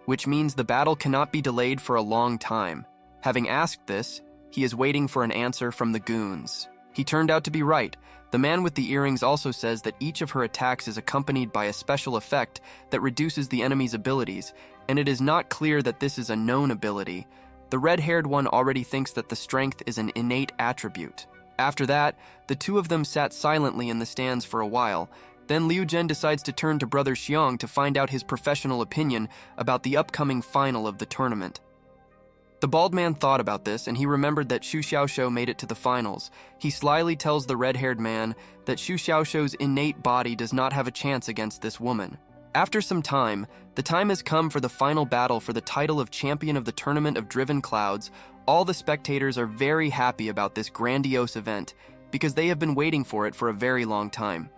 which means the battle cannot be delayed for a long time. Having asked this, he is waiting for an answer from the goons. He turned out to be right. The man with the earrings also says that each of her attacks is accompanied by a special effect that reduces the enemy's abilities, and it is not clear that this is a known ability. The red-haired one already thinks that the strength is an innate attribute. After that, the two of them sat silently in the stands for a while. Then Liu Jin decides to turn to Brother Xiong to find out his professional opinion about the upcoming final of the tournament. The bald man thought about this, and he remembered that Xu Xiaoxiu made it to the finals. He slyly tells the red-haired man that Xu Xiaoxiu's innate body does not have a chance against this woman. After some time, the time has come for the final battle for the title of champion of the Tournament of Driven Clouds. All the spectators are very happy about this grandiose event, because they have been waiting for it for a very long time.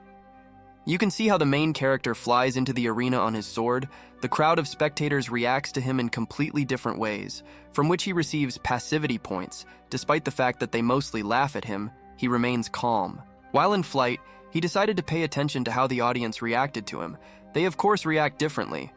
You can see how the main character flies into the arena on his sword. The crowd of spectators reacts to him in completely different ways, from which he receives passivity points. Despite the fact that they mostly laugh at him, he remains calm. While in flight, he decided to pay attention to how the audience reacted to him. They of course react differently,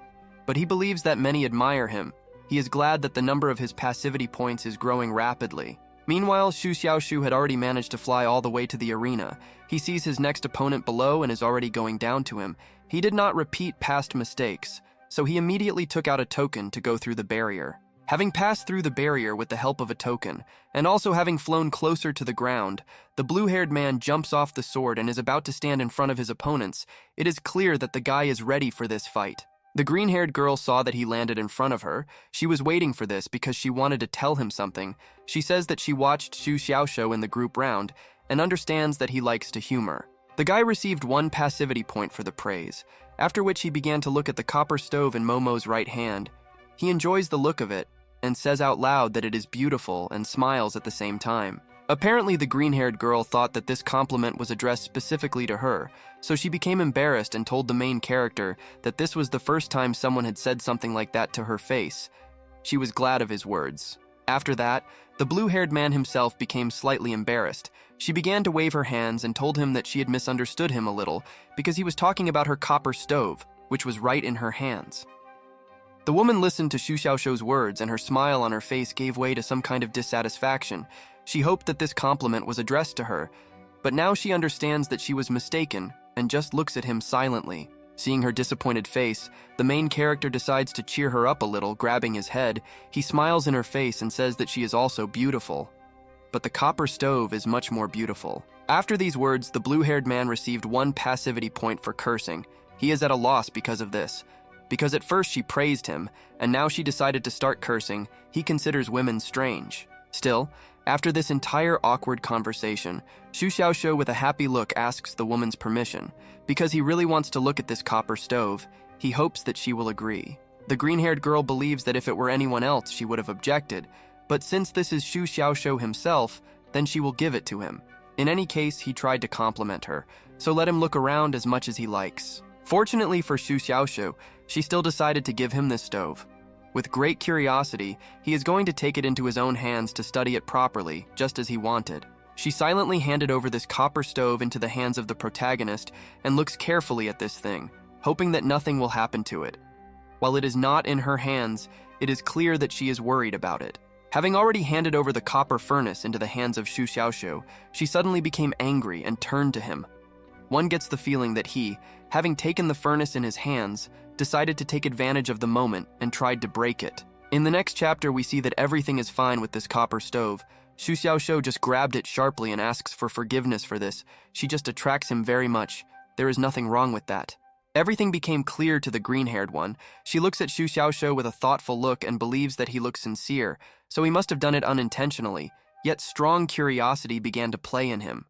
but he believes that many admire him. He is glad that the number of his passivity points is growing rapidly. Meanwhile, Xu Xiaoxiu had already managed to fly all the way to the arena. He sees his next opponent below and is already going down to him. He did not repeat past mistakes, so he immediately took out a token to go through the barrier. Having passed through the barrier with the help of a token, and also having flown closer to the ground, the blue-haired man jumps off the sword and is about to stand in front of his opponents. It is clear that the guy is ready for this fight. The green-haired girl saw that he landed in front of her. She was waiting for this because she wanted to tell him something. She says that she watched Xu Xiaoxiu in the group round and understands that he likes to humor. The guy received 1 passivity point for the praise, after which he began to look at the copper stove in Momo's right hand. He enjoys the look of it and says out loud that it is beautiful and smiles at the same time. Apparently, the green-haired girl thought that this compliment was addressed specifically to her, so she became embarrassed and told the main character that this was the first time someone had said something like that to her face. She was glad of his words. After that, the blue-haired man himself became slightly embarrassed. She began to wave her hands and told him that she had misunderstood him a little because he was talking about her copper stove, which was right in her hands. The woman listened to Xu Xiaoxiu's words, and her smile on her face gave way to some kind of dissatisfaction. She hoped that this compliment was addressed to her, but now she understands that she was mistaken and just looks at him silently. Seeing her disappointed face, the main character decides to cheer her up a little, grabbing his head. He smiles in her face and says that she is also beautiful. But the copper stove is much more beautiful. After these words, the blue-haired man received 1 passivity point for cursing. He is at a loss because of this. Because at first she praised him, and now she decided to start cursing. He considers women strange. Still, after this entire awkward conversation, Xu Xiaoxiu with a happy look asks the woman's permission. Because he really wants to look at this copper stove, he hopes that she will agree. The green-haired girl believes that if it were anyone else, she would have objected, but since this is Xu Xiaoxiu himself, then she will give it to him. In any case, he tried to compliment her, so let him look around as much as he likes. Fortunately for Xu Xiaoxiu, she still decided to give him this stove. With great curiosity, he is going to take it into his own hands to study it properly, just as he wanted. She silently handed over this copper stove into the hands of the protagonist and looks carefully at this thing, hoping that nothing will happen to it. While it is not in her hands, it is clear that she is worried about it. Having already handed over the copper furnace into the hands of Xu Xiaoxiu, she suddenly became angry and turned to him. One gets the feeling that he, having taken the furnace in his hands, decided to take advantage of the moment and tried to break it. In the next chapter, we see that everything is fine with this copper stove. Xu Xiaoxiu just grabbed it sharply and asks for forgiveness for this. She just attracts him very much. There is nothing wrong with that. Everything became clear to the green-haired one. She looks at Xu Xiaoxiu with a thoughtful look and believes that he looks sincere, so he must have done it unintentionally, yet strong curiosity began to play in him.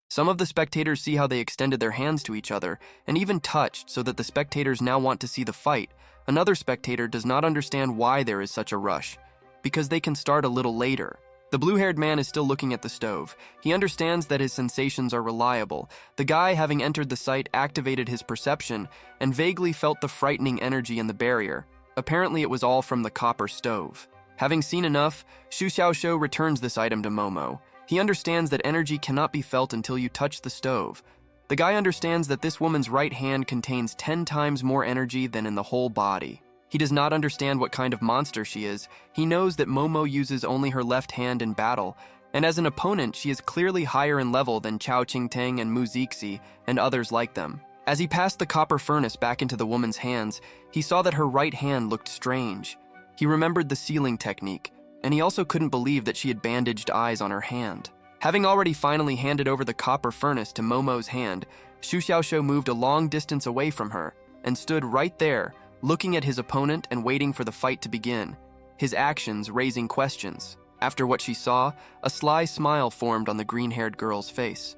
Some of the spectators see how they extended their hands to each other and even touched so that the spectators now want to see the fight. Another spectator does not understand why there is such a rush, because they can start a little later. The blue-haired man is still looking at the stove. He understands that his sensations are reliable. The guy, having entered the site, activated his perception and vaguely felt the frightening energy in the barrier. Apparently it was all from the copper stove. Having seen enough, Xu Xiaoxiu returns this item to Momo. He understands that energy cannot be felt until you touch the stove. The guy understands that this woman's right hand contains 10 times more energy than in the whole body. He does not understand what kind of monster she is. He knows that Momo uses only her left hand in battle, and as an opponent, she is clearly higher in level than Chao Qingtang and Mu Zixi and others like them. As he passed the copper furnace back into the woman's hands, he saw that her right hand looked strange. He remembered the sealing technique, and he also couldn't believe that she had bandaged eyes on her hand. Having already finally handed over the copper furnace to Momo's hand, Xu Xiaoxiu moved a long distance away from her and stood right there, looking at his opponent and waiting for the fight to begin, his actions raising questions. After what she saw, a sly smile formed on the green-haired girl's face.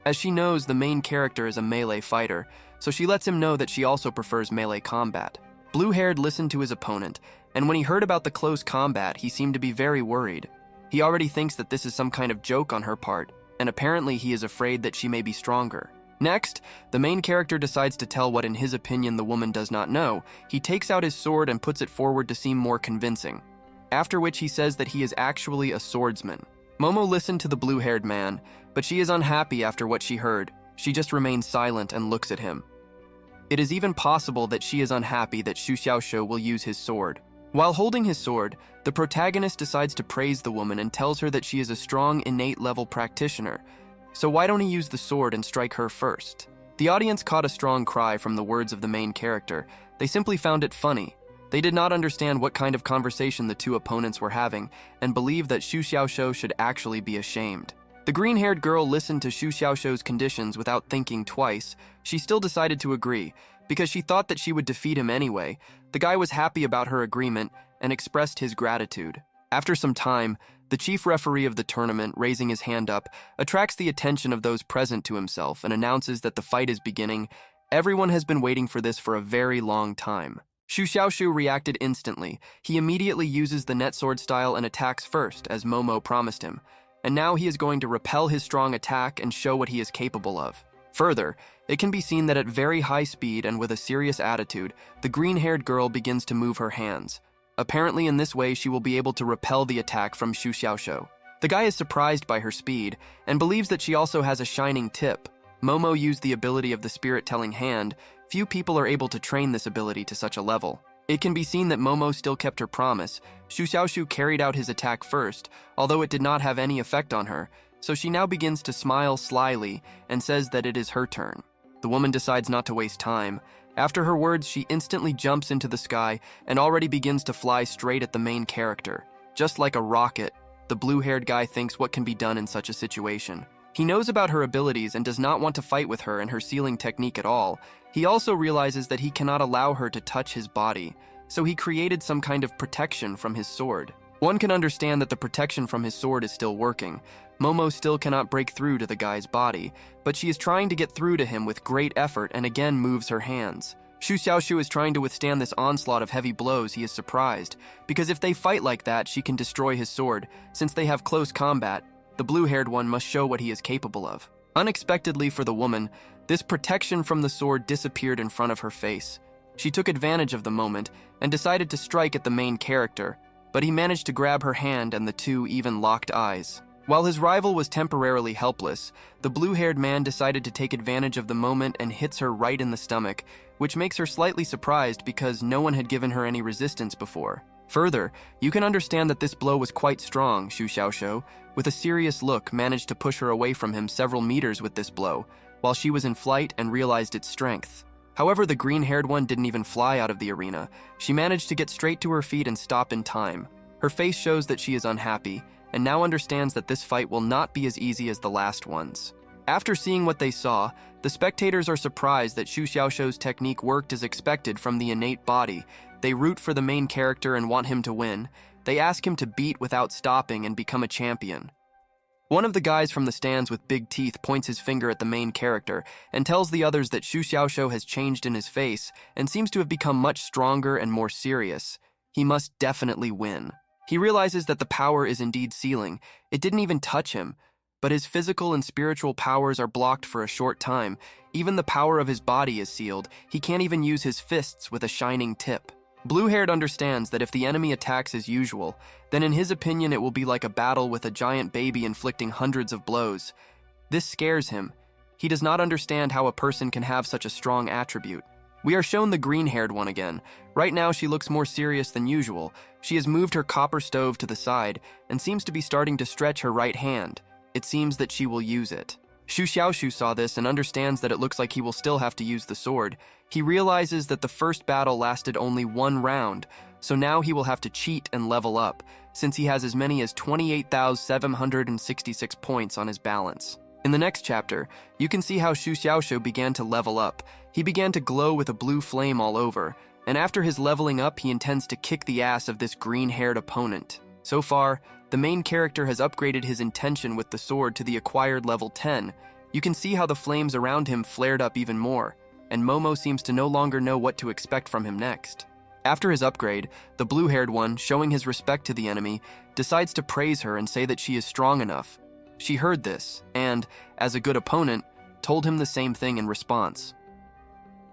As she knows the main character is a melee fighter, so she lets him know that she also prefers melee combat. Blue-haired listened to his opponent, and when he heard about the close combat, he seemed to be very worried. He already thinks that this is some kind of joke on her part, and apparently he is afraid that she may be stronger. Next, the main character decides to tell what in his opinion the woman does not know. He takes out his sword and puts it forward to seem more convincing, after which he says that he is actually a swordsman. Momo listened to the blue-haired man, but she is unhappy after what she heard. She just remains silent and looks at him. It is even possible that she is unhappy that Xu Xiaoxiu will use his sword. While holding his sword, the protagonist decides to praise the woman and tells her that she is a strong, innate level practitioner. So why don't he use the sword and strike her first? The audience caught a strong cry from the words of the main character. They simply found it funny. They did not understand what kind of conversation the two opponents were having and believed that Xu Xiaoxiu should actually be ashamed. The green-haired girl listened to Xu Xiaoxiu's conditions without thinking twice. She still decided to agree, because she thought that she would defeat him anyway. The guy was happy about her agreement and expressed his gratitude. After some time, the chief referee of the tournament, raising his hand up, attracts the attention of those present to himself and announces that the fight is beginning. Everyone has been waiting for this for a very long time. Xu Xiaoxiu reacted instantly. He immediately uses the net sword style and attacks first, as Momo promised him. And now he is going to repel his strong attack and show what he is capable of. Further, it can be seen that at very high speed and with a serious attitude, the green-haired girl begins to move her hands. Apparently in this way she will be able to repel the attack from Xu Xiaoxiu. The guy is surprised by her speed and believes that she also has a shining tip. Momo used the ability of the spirit-telling hand. Few people are able to train this ability to such a level. It can be seen that Momo still kept her promise. Xu Xiaoxiu carried out his attack first, although it did not have any effect on her, so she now begins to smile slyly and says that it is her turn. The woman decides not to waste time. After her words, she instantly jumps into the sky and already begins to fly straight at the main character. Just like a rocket, the blue-haired guy thinks what can be done in such a situation. He knows about her abilities and does not want to fight with her and her sealing technique at all. He also realizes that he cannot allow her to touch his body, so he created some kind of protection from his sword. One can understand that the protection from his sword is still working. Momo still cannot break through to the guy's body, but she is trying to get through to him with great effort and again moves her hands. Xu Xiaoxiu is trying to withstand this onslaught of heavy blows. He is surprised, because if they fight like that, she can destroy his sword. Since they have close combat, the blue-haired one must show what he is capable of. Unexpectedly for the woman, this protection from the sword disappeared in front of her face. She took advantage of the moment and decided to strike at the main character, but he managed to grab her hand and the two even locked eyes. While his rival was temporarily helpless, the blue-haired man decided to take advantage of the moment and hits her right in the stomach, which makes her slightly surprised because no one had given her any resistance before. Further, you can understand that this blow was quite strong. Xu Xiaoxiu, with a serious look, managed to push her away from him several meters with this blow, while she was in flight and realized its strength. However, the green-haired one didn't even fly out of the arena. She managed to get straight to her feet and stop in time. Her face shows that she is unhappy, and now understands that this fight will not be as easy as the last ones. After seeing what they saw, the spectators are surprised that Xu Xiaoxiu's technique worked as expected from the innate body. They root for the main character and want him to win. They ask him to beat without stopping and become a champion. One of the guys from the stands with big teeth points his finger at the main character and tells the others that Xu Xiaoxiu has changed in his face and seems to have become much stronger and more serious. He must definitely win. He realizes that the power is indeed sealing. It didn't even touch him, but his physical and spiritual powers are blocked for a short time. Even the power of his body is sealed. He can't even use his fists with a shining tip. Blue-haired understands that if the enemy attacks as usual, then in his opinion it will be like a battle with a giant baby inflicting hundreds of blows. This scares him. He does not understand how a person can have such a strong attribute. We are shown the green-haired one again. Right now she looks more serious than usual. She has moved her copper stove to the side and seems to be starting to stretch her right hand. It seems that she will use it. Xu Xiaoxiu saw this and understands that it looks like he will still have to use the sword. He realizes that the first battle lasted only 1 round, so now he will have to cheat and level up, since he has as many as 28,766 points on his balance. In the next chapter, you can see how Xu Xiaoxiu began to level up. He began to glow with a blue flame all over, and after his leveling up, he intends to kick the ass of this green-haired opponent. So far, the main character has upgraded his intention with the sword to the acquired level 10. You can see how the flames around him flared up even more, and Momo seems to no longer know what to expect from him next. After his upgrade, the blue-haired one, showing his respect to the enemy, decides to praise her and say that she is strong enough. She heard this, and, as a good opponent, told him the same thing in response.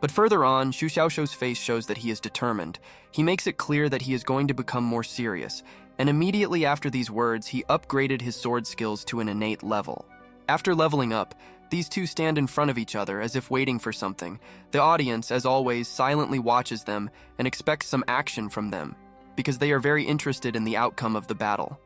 But further on, Xu Xiaoxiu's face shows that he is determined. He makes it clear that he is going to become more serious, and immediately after these words, he upgraded his sword skills to an innate level. After leveling up, these two stand in front of each other as if waiting for something. The audience, as always, silently watches them and expects some action from them, because they are very interested in the outcome of the battle.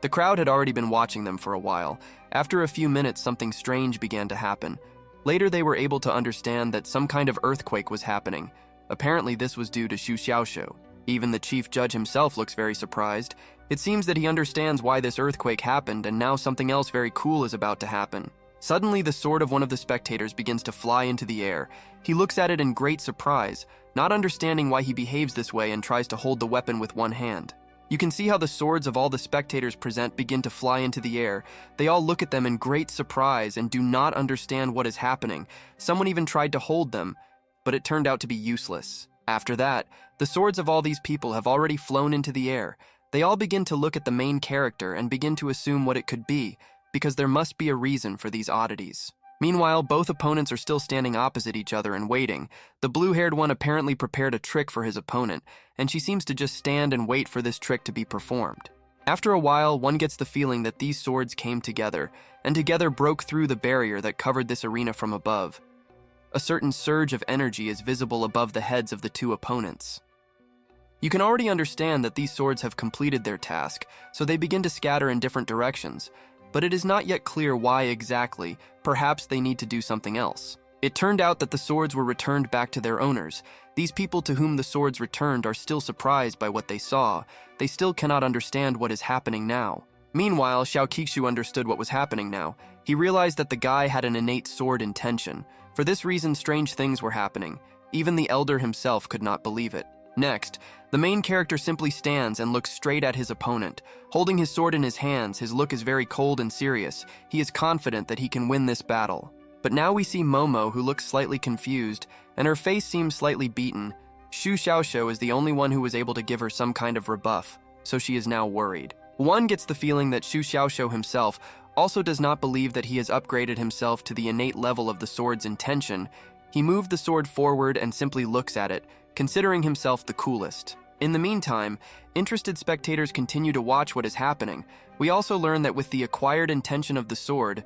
The crowd had already been watching them for a while. After a few minutes, something strange began to happen. Later, they were able to understand that some kind of earthquake was happening. Apparently, this was due to Xu Xiaoxiu. Even the chief judge himself looks very surprised. It seems that he understands why this earthquake happened, and now something else very cool is about to happen. Suddenly, the sword of one of the spectators begins to fly into the air. He looks at it in great surprise, not understanding why he behaves this way and tries to hold the weapon with one hand. You can see how the swords of all the spectators present begin to fly into the air. They all look at them in great surprise and do not understand what is happening. Someone even tried to hold them, but it turned out to be useless. After that, the swords of all these people have already flown into the air. They all begin to look at the main character and begin to assume what it could be, because there must be a reason for these oddities. Meanwhile, both opponents are still standing opposite each other and waiting. The blue-haired one apparently prepared a trick for his opponent, and she seems to just stand and wait for this trick to be performed. After a while, one gets the feeling that these swords came together, and together broke through the barrier that covered this arena from above. A certain surge of energy is visible above the heads of the two opponents. You can already understand that these swords have completed their task, so they begin to scatter in different directions, but it is not yet clear why exactly. Perhaps they need to do something else. It turned out that the swords were returned back to their owners. These people to whom the swords returned are still surprised by what they saw. They still cannot understand what is happening now. Meanwhile, Xiao Qixu understood what was happening now. He realized that the guy had an innate sword intention. For this reason, strange things were happening. Even the elder himself could not believe it. Next, the main character simply stands and looks straight at his opponent. Holding his sword in his hands, his look is very cold and serious. He is confident that he can win this battle. But now we see Momo, who looks slightly confused, and her face seems slightly beaten. Xu Xiaoxiu is the only one who was able to give her some kind of rebuff, so she is now worried. One gets the feeling that Xu Xiaoxiu himself also does not believe that he has upgraded himself to the innate level of the sword's intention. He moved the sword forward and simply looks at it, considering himself the coolest. In the meantime, interested spectators continue to watch what is happening. We also learn that with the acquired intention of the sword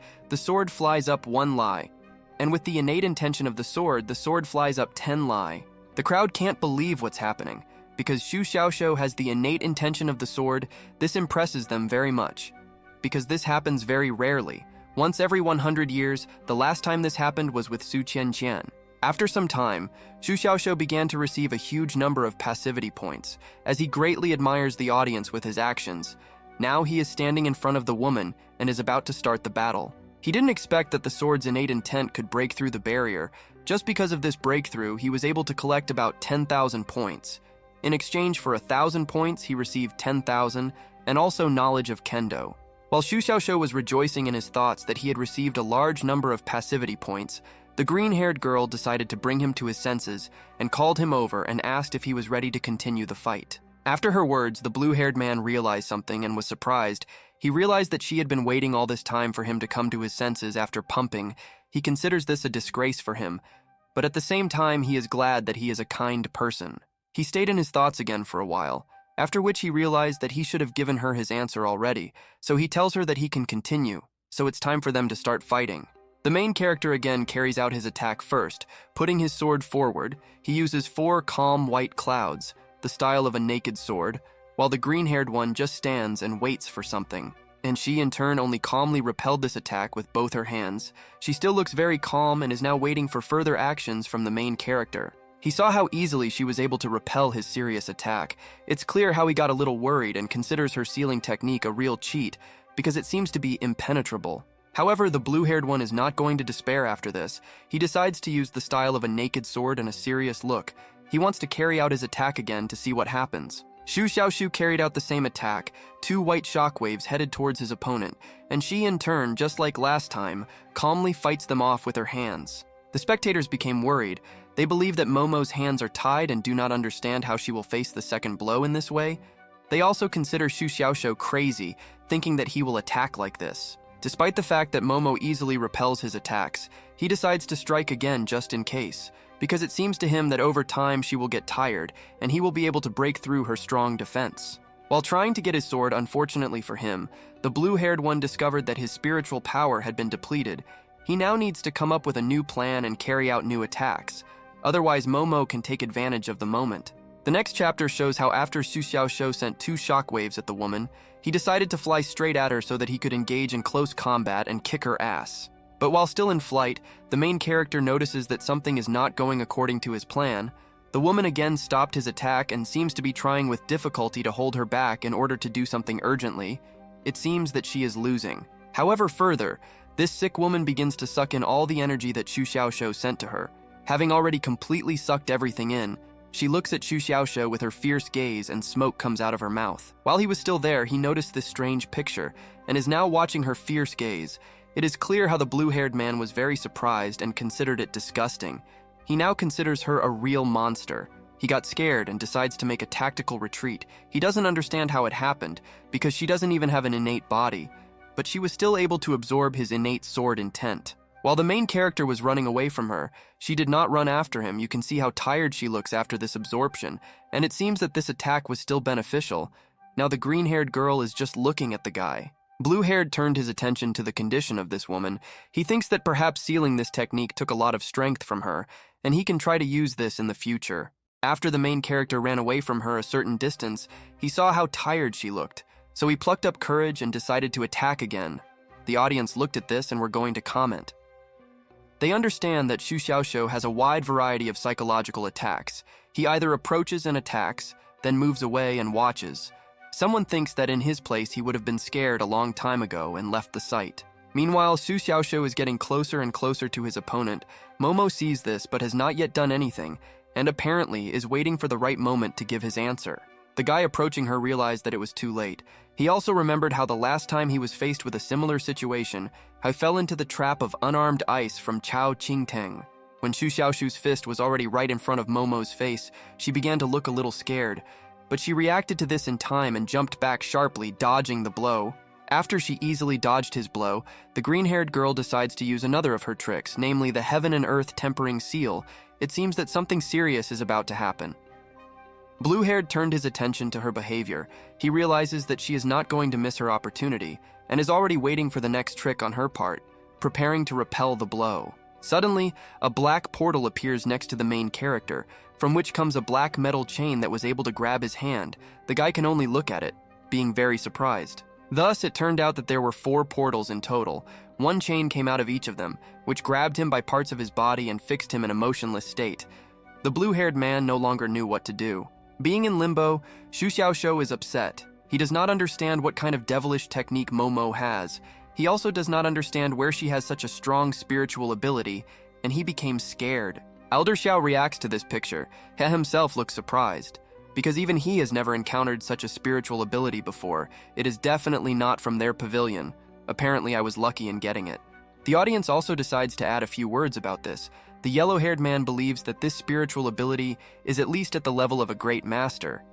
flies up 1 lie. And with the innate intention of the sword flies up 10 lie. The crowd can't believe what's happening. Because Xu Xiaoxiu has the innate intention of the sword, this impresses them very much. Because this happens very rarely. Once every 100 years, the last time this happened was with Su Qianqian. After some time, Xu Xiaoxiu began to receive a huge number of passivity points, as he greatly admires the audience with his actions. Now he is standing in front of the woman and is about to start the battle. He didn't expect that the sword's innate intent could break through the barrier. Just because of this breakthrough, he was able to collect about 10,000 points. In exchange for 1,000 points, he received 10,000 and also knowledge of kendo. While Xu Xiaoxiu was rejoicing in his thoughts that he had received a large number of passivity points, the green-haired girl decided to bring him to his senses and called him over and asked if he was ready to continue the fight. After her words, the blue-haired man realized something and was surprised. He realized that she had been waiting all this time for him to come to his senses after pumping. He considers this a disgrace for him, but at the same time he is glad that he is a kind person. He stayed in his thoughts again for a while, after which he realized that he should have given her his answer already, so he tells her that he can continue, so it's time for them to start fighting. The main character again carries out his attack first. Putting his sword forward, he uses 4 calm white clouds, the style of a naked sword, while the green-haired one just stands and waits for something. And she in turn only calmly repelled this attack with both her hands. She still looks very calm and is now waiting for further actions from the main character. He saw how easily she was able to repel his serious attack. It's clear how he got a little worried and considers her sealing technique a real cheat, because it seems to be impenetrable. However, the blue-haired one is not going to despair after this. He decides to use the style of a naked sword and a serious look. He wants to carry out his attack again to see what happens. Xu Xiaoxiu carried out the same attack. 2 white shockwaves headed towards his opponent, and she in turn, just like last time, calmly fights them off with her hands. The spectators became worried. They believe that Momo's hands are tied and do not understand how she will face the second blow in this way. They also consider Xu Xiaoxiu crazy, thinking that he will attack like this. Despite the fact that Momo easily repels his attacks, he decides to strike again just in case, because it seems to him that over time she will get tired and he will be able to break through her strong defense. While trying to get his sword, unfortunately for him, the blue-haired one discovered that his spiritual power had been depleted. He now needs to come up with a new plan and carry out new attacks. Otherwise, Momo can take advantage of the moment. The next chapter shows how after Xu Xiaoxiu sent 2 shockwaves at the woman, he decided to fly straight at her so that he could engage in close combat and kick her ass. But while still in flight, the main character notices that something is not going according to his plan. The woman again stopped his attack and seems to be trying with difficulty to hold her back in order to do something urgently. It seems that she is losing. However, further, this sick woman begins to suck in all the energy that Xu Xiaoxiu sent to her. Having already completely sucked everything in, she looks at Xu Xiaoxiu with her fierce gaze and smoke comes out of her mouth. While he was still there, he noticed this strange picture and is now watching her fierce gaze. It is clear how the blue-haired man was very surprised and considered it disgusting. He now considers her a real monster. He got scared and decides to make a tactical retreat. He doesn't understand how it happened, because she doesn't even have an innate body, but she was still able to absorb his innate sword intent. While the main character was running away from her, she did not run after him. You can see how tired she looks after this absorption, and it seems that this attack was still beneficial. Now the green-haired girl is just looking at the guy. Blue-haired turned his attention to the condition of this woman. He thinks that perhaps sealing this technique took a lot of strength from her, and he can try to use this in the future. After the main character ran away from her a certain distance, he saw how tired she looked, so he plucked up courage and decided to attack again. The audience looked at this and were going to comment. They understand that Xu Xiaoxiu has a wide variety of psychological attacks. He either approaches and attacks, then moves away and watches. Someone thinks that in his place he would have been scared a long time ago and left the site. Meanwhile, Xu Xiaoxiu is getting closer and closer to his opponent. Momo sees this but has not yet done anything, and apparently is waiting for the right moment to give his answer. The guy approaching her realized that it was too late. He also remembered how the last time he was faced with a similar situation, he fell into the trap of unarmed ice from Chao Qingteng. When Xu Xiaoxiu's fist was already right in front of Momo's face, she began to look a little scared, but she reacted to this in time and jumped back sharply, dodging the blow. After she easily dodged his blow, the green-haired girl decides to use another of her tricks, namely the heaven and earth tempering seal. It seems that something serious is about to happen. Blue-haired turned his attention to her behavior. He realizes that she is not going to miss her opportunity, and is already waiting for the next trick on her part, preparing to repel the blow. Suddenly, a black portal appears next to the main character, from which comes a black metal chain that was able to grab his hand. The guy can only look at it, being very surprised. Thus, it turned out that there were 4 portals in total. 1 chain came out of each of them, which grabbed him by parts of his body and fixed him in a motionless state. The blue-haired man no longer knew what to do. Being in limbo, Xu Xiaoxiu is upset. He does not understand what kind of devilish technique Momo has. He also does not understand where she has such a strong spiritual ability, and he became scared. Elder Xiao reacts to this picture. He himself looks surprised. because even he has never encountered such a spiritual ability before. It is definitely not from their pavilion. Apparently, I was lucky in getting it. The audience also decides to add a few words about this. The yellow-haired man believes that this spiritual ability is at least at the level of a great master.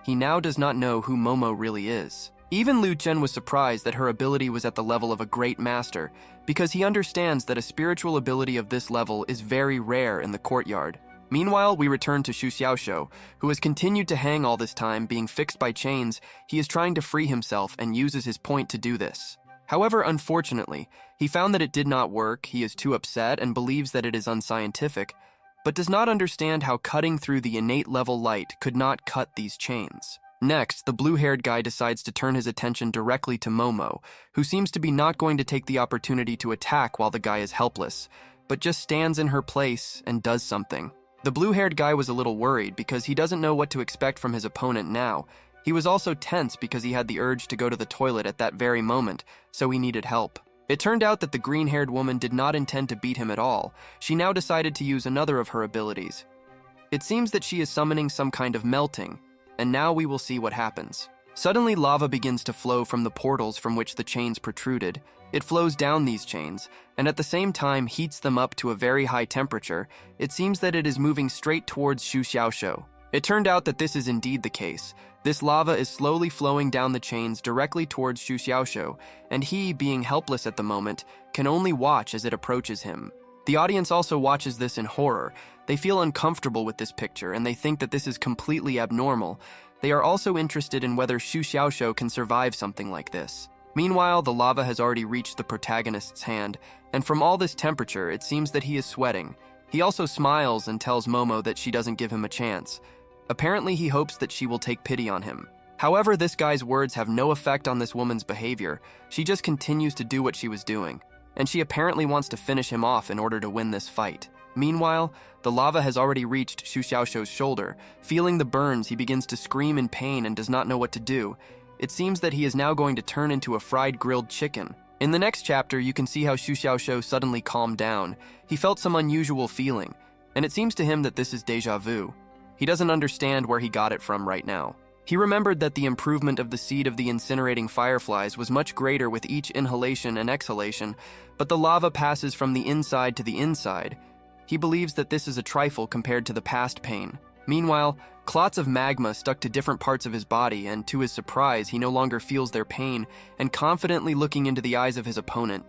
He now does not know who Momo really is. Even Lu Chen was surprised that her ability was at the level of a great master, because he understands that a spiritual ability of this level is very rare in the courtyard. Meanwhile, we return to Xu Xiaoshou, who has continued to hang all this time, being fixed by chains. He is trying to free himself and uses his point to do this. However, unfortunately, he found that it did not work. He is too upset and believes that it is unscientific, but does not understand how cutting through the innate level light could not cut these chains. Next, the blue-haired guy decides to turn his attention directly to Momo, who seems to be not going to take the opportunity to attack while the guy is helpless, but just stands in her place and does something. The blue-haired guy was a little worried because he doesn't know what to expect from his opponent now. He was also tense because he had the urge to go to the toilet at that very moment, so he needed help. It turned out that the green-haired woman did not intend to beat him at all. She now decided to use another of her abilities. It seems that she is summoning some kind of melting, and now we will see what happens. Suddenly, lava begins to flow from the portals from which the chains protruded. It flows down these chains, and at the same time heats them up to a very high temperature. It seems that it is moving straight towards Xu Xiaoshou. It turned out that this is indeed the case. This lava is slowly flowing down the chains directly towards Xu Xiaoshou, and he, being helpless at the moment, can only watch as it approaches him. The audience also watches this in horror. They feel uncomfortable with this picture, and they think that this is completely abnormal. They are also interested in whether Xu Xiaoshou can survive something like this. Meanwhile, the lava has already reached the protagonist's hand, and from all this temperature, it seems that he is sweating. He also smiles and tells Momo that she doesn't give him a chance. Apparently, he hopes that she will take pity on him. However, this guy's words have no effect on this woman's behavior. She just continues to do what she was doing, and she apparently wants to finish him off in order to win this fight. Meanwhile, the lava has already reached Xu Xiaoshou's shoulder. Feeling the burns, he begins to scream in pain and does not know what to do. It seems that he is now going to turn into a fried grilled chicken. In the next chapter, you can see how Xu Xiaoshou suddenly calmed down. He felt some unusual feeling, and it seems to him that this is déjà vu. He doesn't understand where he got it from right now. He remembered that the improvement of the seed of the incinerating fireflies was much greater with each inhalation and exhalation, but the lava passes from the inside to the inside. He believes that this is a trifle compared to the past pain. Meanwhile, clots of magma stuck to different parts of his body, and to his surprise, he no longer feels their pain, and confidently looking into the eyes of his opponent,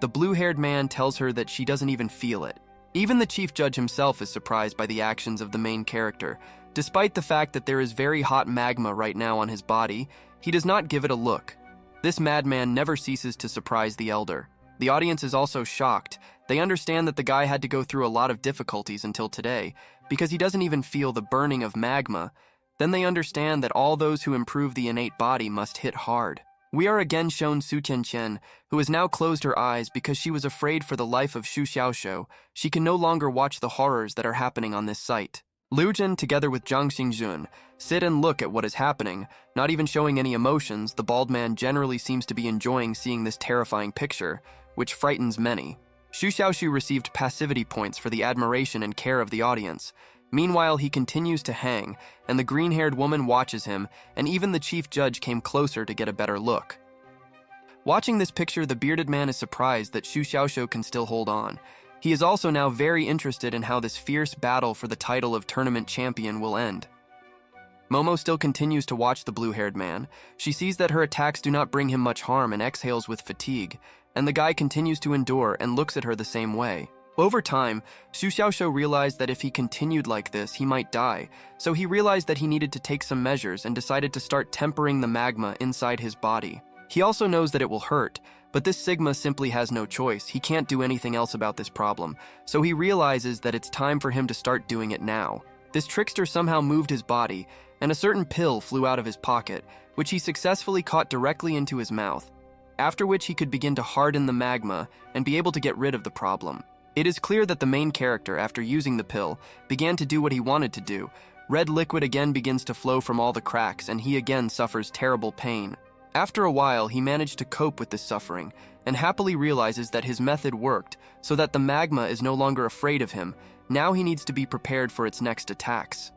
the blue-haired man tells her that she doesn't even feel it. Even the chief judge himself is surprised by the actions of the main character. Despite the fact that there is very hot magma right now on his body, he does not give it a look. This madman never ceases to surprise the elder. The audience is also shocked. They understand that the guy had to go through a lot of difficulties until today, because he doesn't even feel the burning of magma. Then they understand that all those who improve the innate body must hit hard. We are again shown Su Tianqian, who has now closed her eyes because she was afraid for the life of Xu Xiaoshou. She can no longer watch the horrors that are happening on this site. Lu Jin, together with Zhang Xingjun, sit and look at what is happening, not even showing any emotions. The bald man generally seems to be enjoying seeing this terrifying picture, which frightens many. Xu Xiaoshou received passivity points for the admiration and care of the audience. Meanwhile, he continues to hang, and the green-haired woman watches him, and even the chief judge came closer to get a better look. Watching this picture, the bearded man is surprised that Xu Xiaoshou can still hold on. He is also now very interested in how this fierce battle for the title of tournament champion will end. Momo still continues to watch the blue-haired man. She sees that her attacks do not bring him much harm and exhales with fatigue, and the guy continues to endure and looks at her the same way. Over time, Xu Xiaoshou realized that if he continued like this, he might die, so he realized that he needed to take some measures and decided to start tempering the magma inside his body. He also knows that it will hurt, but this Sigma simply has no choice. He can't do anything else about this problem, so he realizes that it's time for him to start doing it now. This trickster somehow moved his body, and a certain pill flew out of his pocket, which he successfully caught directly into his mouth, after which he could begin to harden the magma and be able to get rid of the problem. It is clear that the main character, after using the pill, began to do what he wanted to do. Red liquid again begins to flow from all the cracks, and he again suffers terrible pain. After a while, he managed to cope with this suffering, and happily realizes that his method worked, so that the magma is no longer afraid of him. Now he needs to be prepared for its next attacks.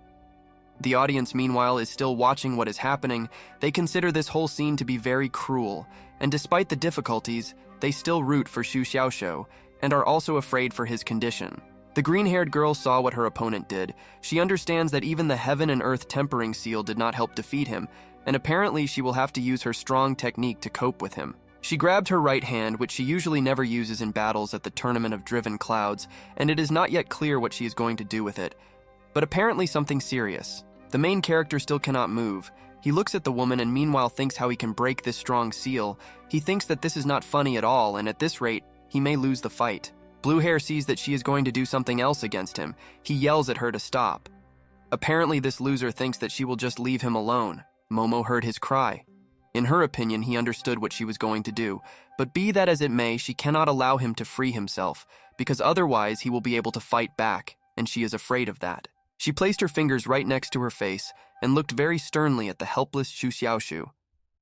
The audience, meanwhile, is still watching what is happening. They consider this whole scene to be very cruel, and despite the difficulties, they still root for Xu Xiaoxiu and are also afraid for his condition. The green-haired girl saw what her opponent did. She understands that even the heaven and earth tempering seal did not help defeat him, and apparently she will have to use her strong technique to cope with him. She grabbed her right hand, which she usually never uses in battles at the Tournament of Driven Clouds, and it is not yet clear what she is going to do with it. But apparently something serious. The main character still cannot move. He looks at the woman and meanwhile thinks how he can break this strong seal. He thinks that this is not funny at all, and at this rate, he may lose the fight. Blue Hair sees that she is going to do something else against him. He yells at her to stop. Apparently this loser thinks that she will just leave him alone. Momo heard his cry. In her opinion, he understood what she was going to do, but be that as it may, she cannot allow him to free himself, because otherwise he will be able to fight back, and she is afraid of that. She placed her fingers right next to her face and looked very sternly at the helpless Xu Xiaoxiu.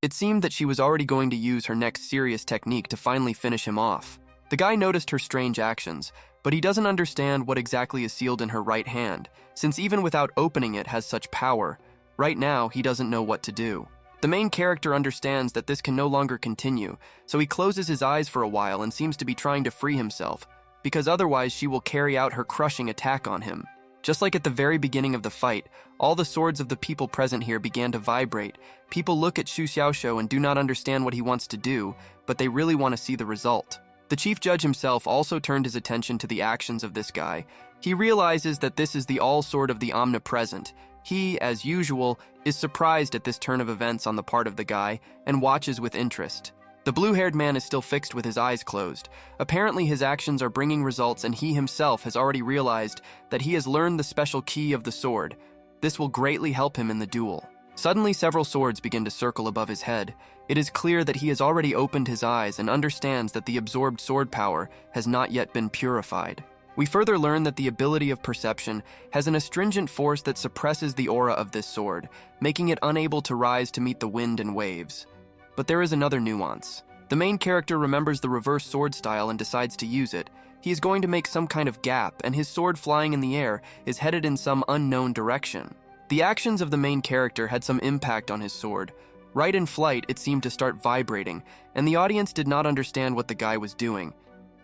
It seemed that she was already going to use her next serious technique to finally finish him off. The guy noticed her strange actions, but he doesn't understand what exactly is sealed in her right hand, since even without opening it has such power. Right now, he doesn't know what to do. The main character understands that this can no longer continue, so he closes his eyes for a while and seems to be trying to free himself, because otherwise she will carry out her crushing attack on him. Just like at the very beginning of the fight, all the swords of the people present here began to vibrate. People look at Xu Xiaoxiu and do not understand what he wants to do, but they really want to see the result. The chief judge himself also turned his attention to the actions of this guy. He realizes that this is the all-sword of the omnipresent. He, as usual, is surprised at this turn of events on the part of the guy and watches with interest. The blue-haired man is still fixed with his eyes closed. Apparently his actions are bringing results, and he himself has already realized that he has learned the special key of the sword. This will greatly help him in the duel. Suddenly several swords begin to circle above his head. It is clear that he has already opened his eyes and understands that the absorbed sword power has not yet been purified. We further learn that the ability of perception has an astringent force that suppresses the aura of this sword, making it unable to rise to meet the wind and waves. But there is another nuance. The main character remembers the reverse sword style and decides to use it. He is going to make some kind of gap, and his sword flying in the air is headed in some unknown direction. The actions of the main character had some impact on his sword. Right in flight, it seemed to start vibrating, and the audience did not understand what the guy was doing.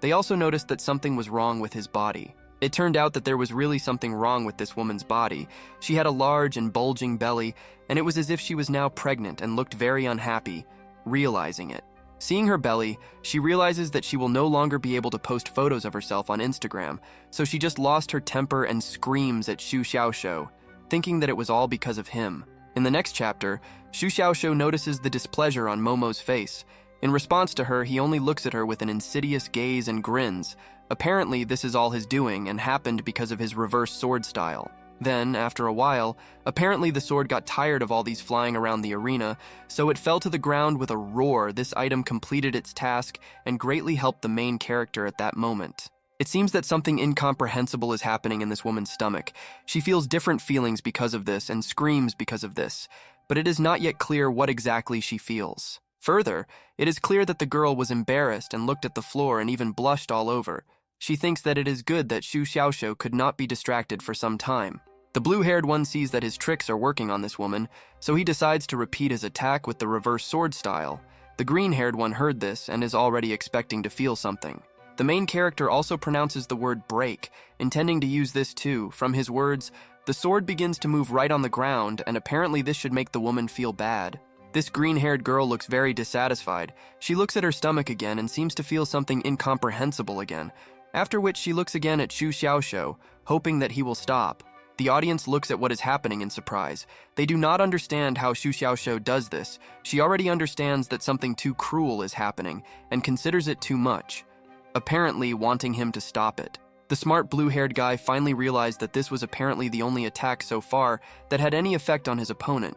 They also noticed that something was wrong with his body. It turned out that there was really something wrong with this woman's body. She had a large and bulging belly, and it was as if she was now pregnant and looked very unhappy. Realizing it. Seeing her belly, she realizes that she will no longer be able to post photos of herself on Instagram, so she just lost her temper and screams at Xu Xiaoxiu, thinking that it was all because of him. In the next chapter, Xu Xiaoxiu notices the displeasure on Momo's face. In response to her, he only looks at her with an insidious gaze and grins. Apparently, this is all his doing and happened because of his reverse sword style. Then, after a while, apparently the sword got tired of all these flying around the arena, so it fell to the ground with a roar. This item completed its task and greatly helped the main character at that moment. It seems that something incomprehensible is happening in this woman's stomach. She feels different feelings because of this and screams because of this, but it is not yet clear what exactly she feels. Further, it is clear that the girl was embarrassed and looked at the floor and even blushed all over. She thinks that it is good that Xu Xiaoxiu could not be distracted for some time. The blue-haired one sees that his tricks are working on this woman, so he decides to repeat his attack with the reverse sword style. The green-haired one heard this and is already expecting to feel something. The main character also pronounces the word break, intending to use this too. From his words, the sword begins to move right on the ground, and apparently this should make the woman feel bad. This green-haired girl looks very dissatisfied. She looks at her stomach again and seems to feel something incomprehensible again, after which she looks again at Xu Xiaoxiu, hoping that he will stop. The audience looks at what is happening in surprise. They do not understand how Xu Xiaoxiu does this. She already understands that something too cruel is happening and considers it too much, apparently wanting him to stop it. The smart blue-haired guy finally realized that this was apparently the only attack so far that had any effect on his opponent,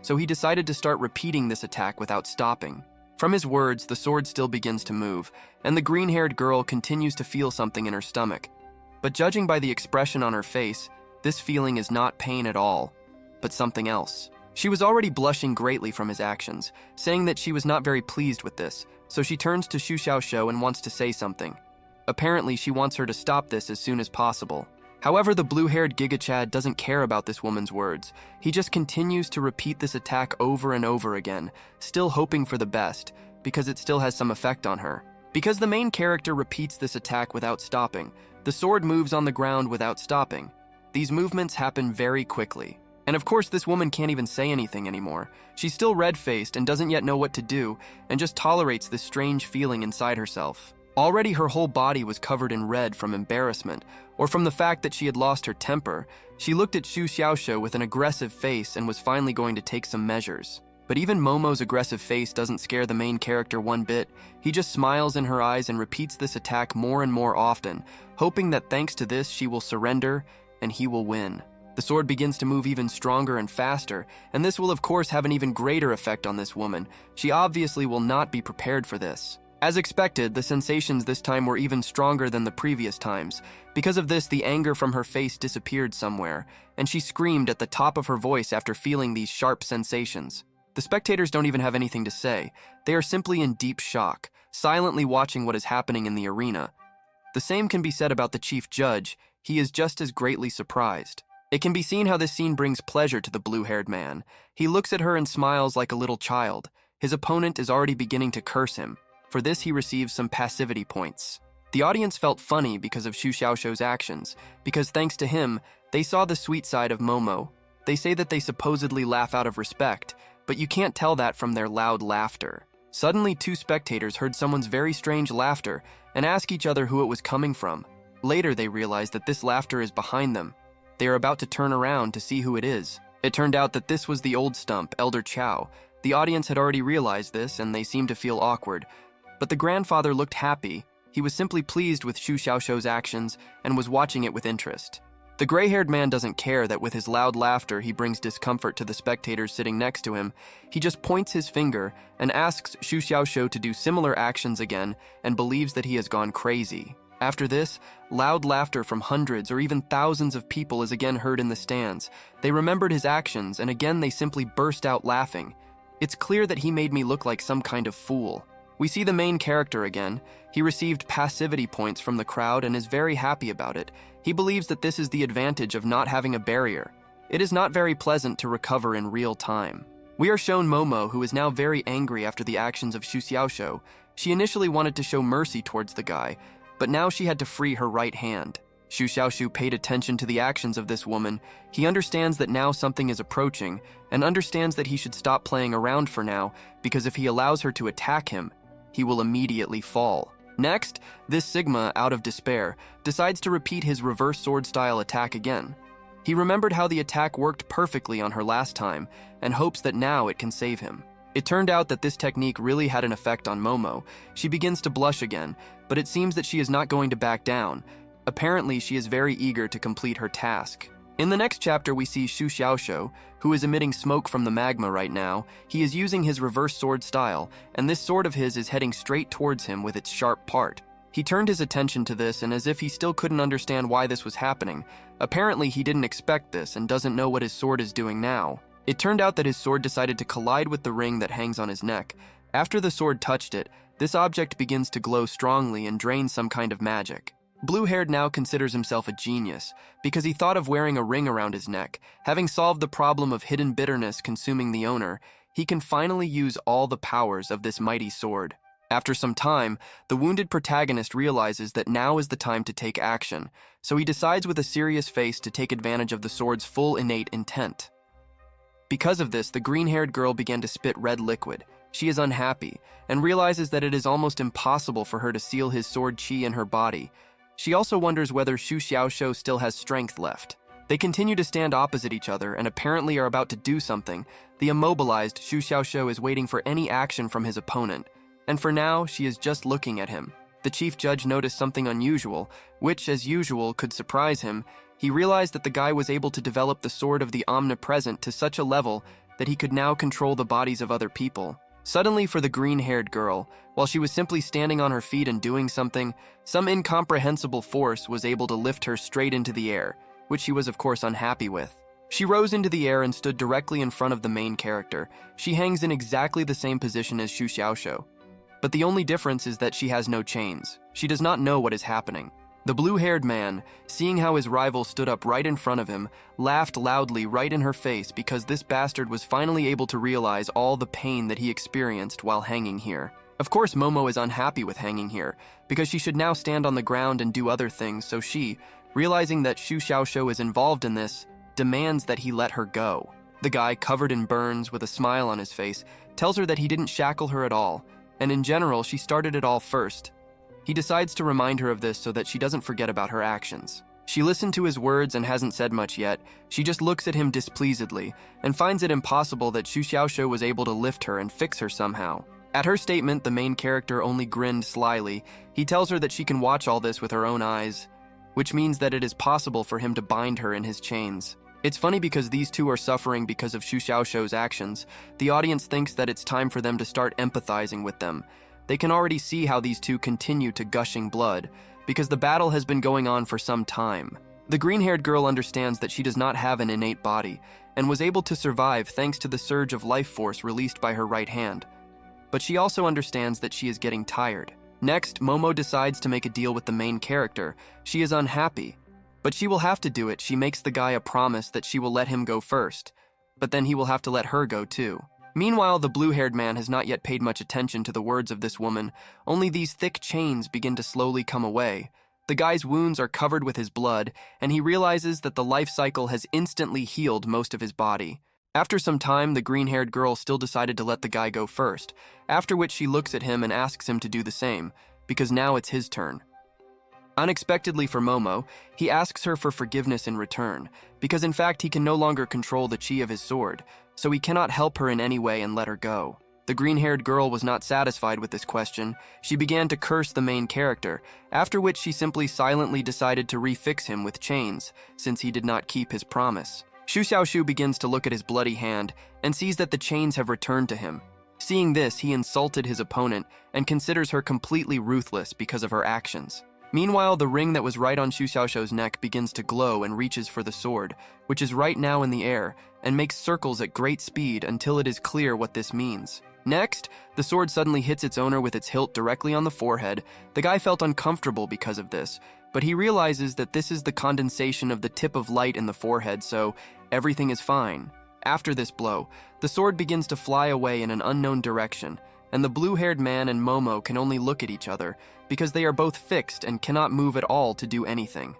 so he decided to start repeating this attack without stopping. From his words, the sword still begins to move, and the green-haired girl continues to feel something in her stomach. But judging by the expression on her face, this feeling is not pain at all, but something else. She was already blushing greatly from his actions, saying that she was not very pleased with this, so she turns to Xu Xiaoxiu and wants to say something. Apparently, she wants her to stop this as soon as possible. However, the blue-haired Giga Chad doesn't care about this woman's words. He just continues to repeat this attack over and over again, still hoping for the best, because it still has some effect on her. Because the main character repeats this attack without stopping, the sword moves on the ground without stopping. These movements happen very quickly. And of course, this woman can't even say anything anymore. She's still red-faced and doesn't yet know what to do, and just tolerates this strange feeling inside herself. Already her whole body was covered in red from embarrassment, or from the fact that she had lost her temper. She looked at Xu Xiaoshu with an aggressive face and was finally going to take some measures. But even Momo's aggressive face doesn't scare the main character one bit. He just smiles in her eyes and repeats this attack more and more often, hoping that thanks to this she will surrender and he will win. The sword begins to move even stronger and faster, and this will of course have an even greater effect on this woman. She obviously will not be prepared for this. As expected, the sensations this time were even stronger than the previous times. Because of this, the anger from her face disappeared somewhere, and she screamed at the top of her voice after feeling these sharp sensations. The spectators don't even have anything to say. They are simply in deep shock, silently watching what is happening in the arena. The same can be said about the chief judge. He is just as greatly surprised. It can be seen how this scene brings pleasure to the blue-haired man. He looks at her and smiles like a little child. His opponent is already beginning to curse him. For this, he receives some passivity points. The audience felt funny because of Xu Xiaoshu's actions, because thanks to him, they saw the sweet side of Momo. They say that they supposedly laugh out of respect, but you can't tell that from their loud laughter. Suddenly, two spectators heard someone's very strange laughter and asked each other who it was coming from. Later, they realized that this laughter is behind them. They are about to turn around to see who it is. It turned out that this was the old stump, Elder Chow. The audience had already realized this, and they seemed to feel awkward. But the grandfather looked happy. He was simply pleased with Xu Xiaoshu's actions and was watching it with interest. The gray-haired man doesn't care that with his loud laughter he brings discomfort to the spectators sitting next to him. He just points his finger and asks Xu Xiaoshu to do similar actions again and believes that he has gone crazy. After this, loud laughter from hundreds or even thousands of people is again heard in the stands. They remembered his actions and again they simply burst out laughing. It's clear that he made me look like some kind of fool. We see the main character again. He received passivity points from the crowd and is very happy about it. He believes that this is the advantage of not having a barrier. It is not very pleasant to recover in real time. We are shown Momo, who is now very angry after the actions of Xu Xiaoshu. She initially wanted to show mercy towards the guy, but now she had to free her right hand. Xu Xiaoshu paid attention to the actions of this woman. He understands that now something is approaching, and understands that he should stop playing around for now, because if he allows her to attack him, he will immediately fall. Next, this Sigma, out of despair, decides to repeat his reverse sword-style attack again. He remembered how the attack worked perfectly on her last time, and hopes that now it can save him. It turned out that this technique really had an effect on Momo. She begins to blush again, but it seems that she is not going to back down. Apparently, she is very eager to complete her task. In the next chapter, we see Xu Xiaoshu, who is emitting smoke from the magma right now. He is using his reverse sword style, and this sword of his is heading straight towards him with its sharp part. He turned his attention to this, and as if he still couldn't understand why this was happening. Apparently, he didn't expect this and doesn't know what his sword is doing now. It turned out that his sword decided to collide with the ring that hangs on his neck. After the sword touched it, this object begins to glow strongly and drain some kind of magic. Blue-haired now considers himself a genius, because he thought of wearing a ring around his neck. Having solved the problem of hidden bitterness consuming the owner, he can finally use all the powers of this mighty sword. After some time, the wounded protagonist realizes that now is the time to take action, so he decides with a serious face to take advantage of the sword's full innate intent. Because of this, the green-haired girl began to spit red liquid. She is unhappy, and realizes that it is almost impossible for her to seal his sword chi in her body. She also wonders whether Xu Xiaoshu still has strength left. They continue to stand opposite each other and apparently are about to do something. The immobilized Xu Xiaoshu is waiting for any action from his opponent, and for now, she is just looking at him. The chief judge noticed something unusual, which, as usual, could surprise him. He realized that the guy was able to develop the sword of the omnipresent to such a level that he could now control the bodies of other people. Suddenly, for the green-haired girl, while she was simply standing on her feet and doing something, some incomprehensible force was able to lift her straight into the air, which she was of course unhappy with. She rose into the air and stood directly in front of the main character. She hangs in exactly the same position as Xu Xiaoshu, but the only difference is that she has no chains. She does not know what is happening. The blue-haired man, seeing how his rival stood up right in front of him, laughed loudly right in her face because this bastard was finally able to realize all the pain that he experienced while hanging here. Of course, Momo is unhappy with hanging here, because she should now stand on the ground and do other things, so she, realizing that Xu Xiaoshu is involved in this, demands that he let her go. The guy, covered in burns with a smile on his face, tells her that he didn't shackle her at all, and in general, she started it all first. He decides to remind her of this so that she doesn't forget about her actions. She listened to his words and hasn't said much yet. She just looks at him displeasedly and finds it impossible that Xu Xiaoshu was able to lift her and fix her somehow. At her statement, the main character only grinned slyly. He tells her that she can watch all this with her own eyes, which means that it is possible for him to bind her in his chains. It's funny because these two are suffering because of Xu Xiaoshu's actions. The audience thinks that it's time for them to start empathizing with them. They can already see how these two continue to gushing blood, because the battle has been going on for some time. The green-haired girl understands that she does not have an innate body, and was able to survive thanks to the surge of life force released by her right hand. But she also understands that she is getting tired. Next, Momo decides to make a deal with the main character. She is unhappy, but she will have to do it. She makes the guy a promise that she will let him go first, but then he will have to let her go too. Meanwhile, the blue-haired man has not yet paid much attention to the words of this woman. Only these thick chains begin to slowly come away. The guy's wounds are covered with his blood, and he realizes that the life cycle has instantly healed most of his body. After some time, the green-haired girl still decided to let the guy go first, after which she looks at him and asks him to do the same, because now it's his turn. Unexpectedly for Momo, he asks her for forgiveness in return, because in fact he can no longer control the chi of his sword, so he cannot help her in any way and let her go. The green-haired girl was not satisfied with this question. She began to curse the main character, after which she simply silently decided to refix him with chains, since he did not keep his promise. Xu Xiaoshu begins to look at his bloody hand and sees that the chains have returned to him. Seeing this, he insulted his opponent and considers her completely ruthless because of her actions. Meanwhile, the ring that was right on Xu Xiaoshu's neck begins to glow and reaches for the sword, which is right now in the air, and makes circles at great speed until it is clear what this means. Next, the sword suddenly hits its owner with its hilt directly on the forehead. The guy felt uncomfortable because of this, but he realizes that this is the condensation of the tip of light in the forehead, so everything is fine. After this blow, the sword begins to fly away in an unknown direction, and the blue-haired man and Momo can only look at each other because they are both fixed and cannot move at all to do anything.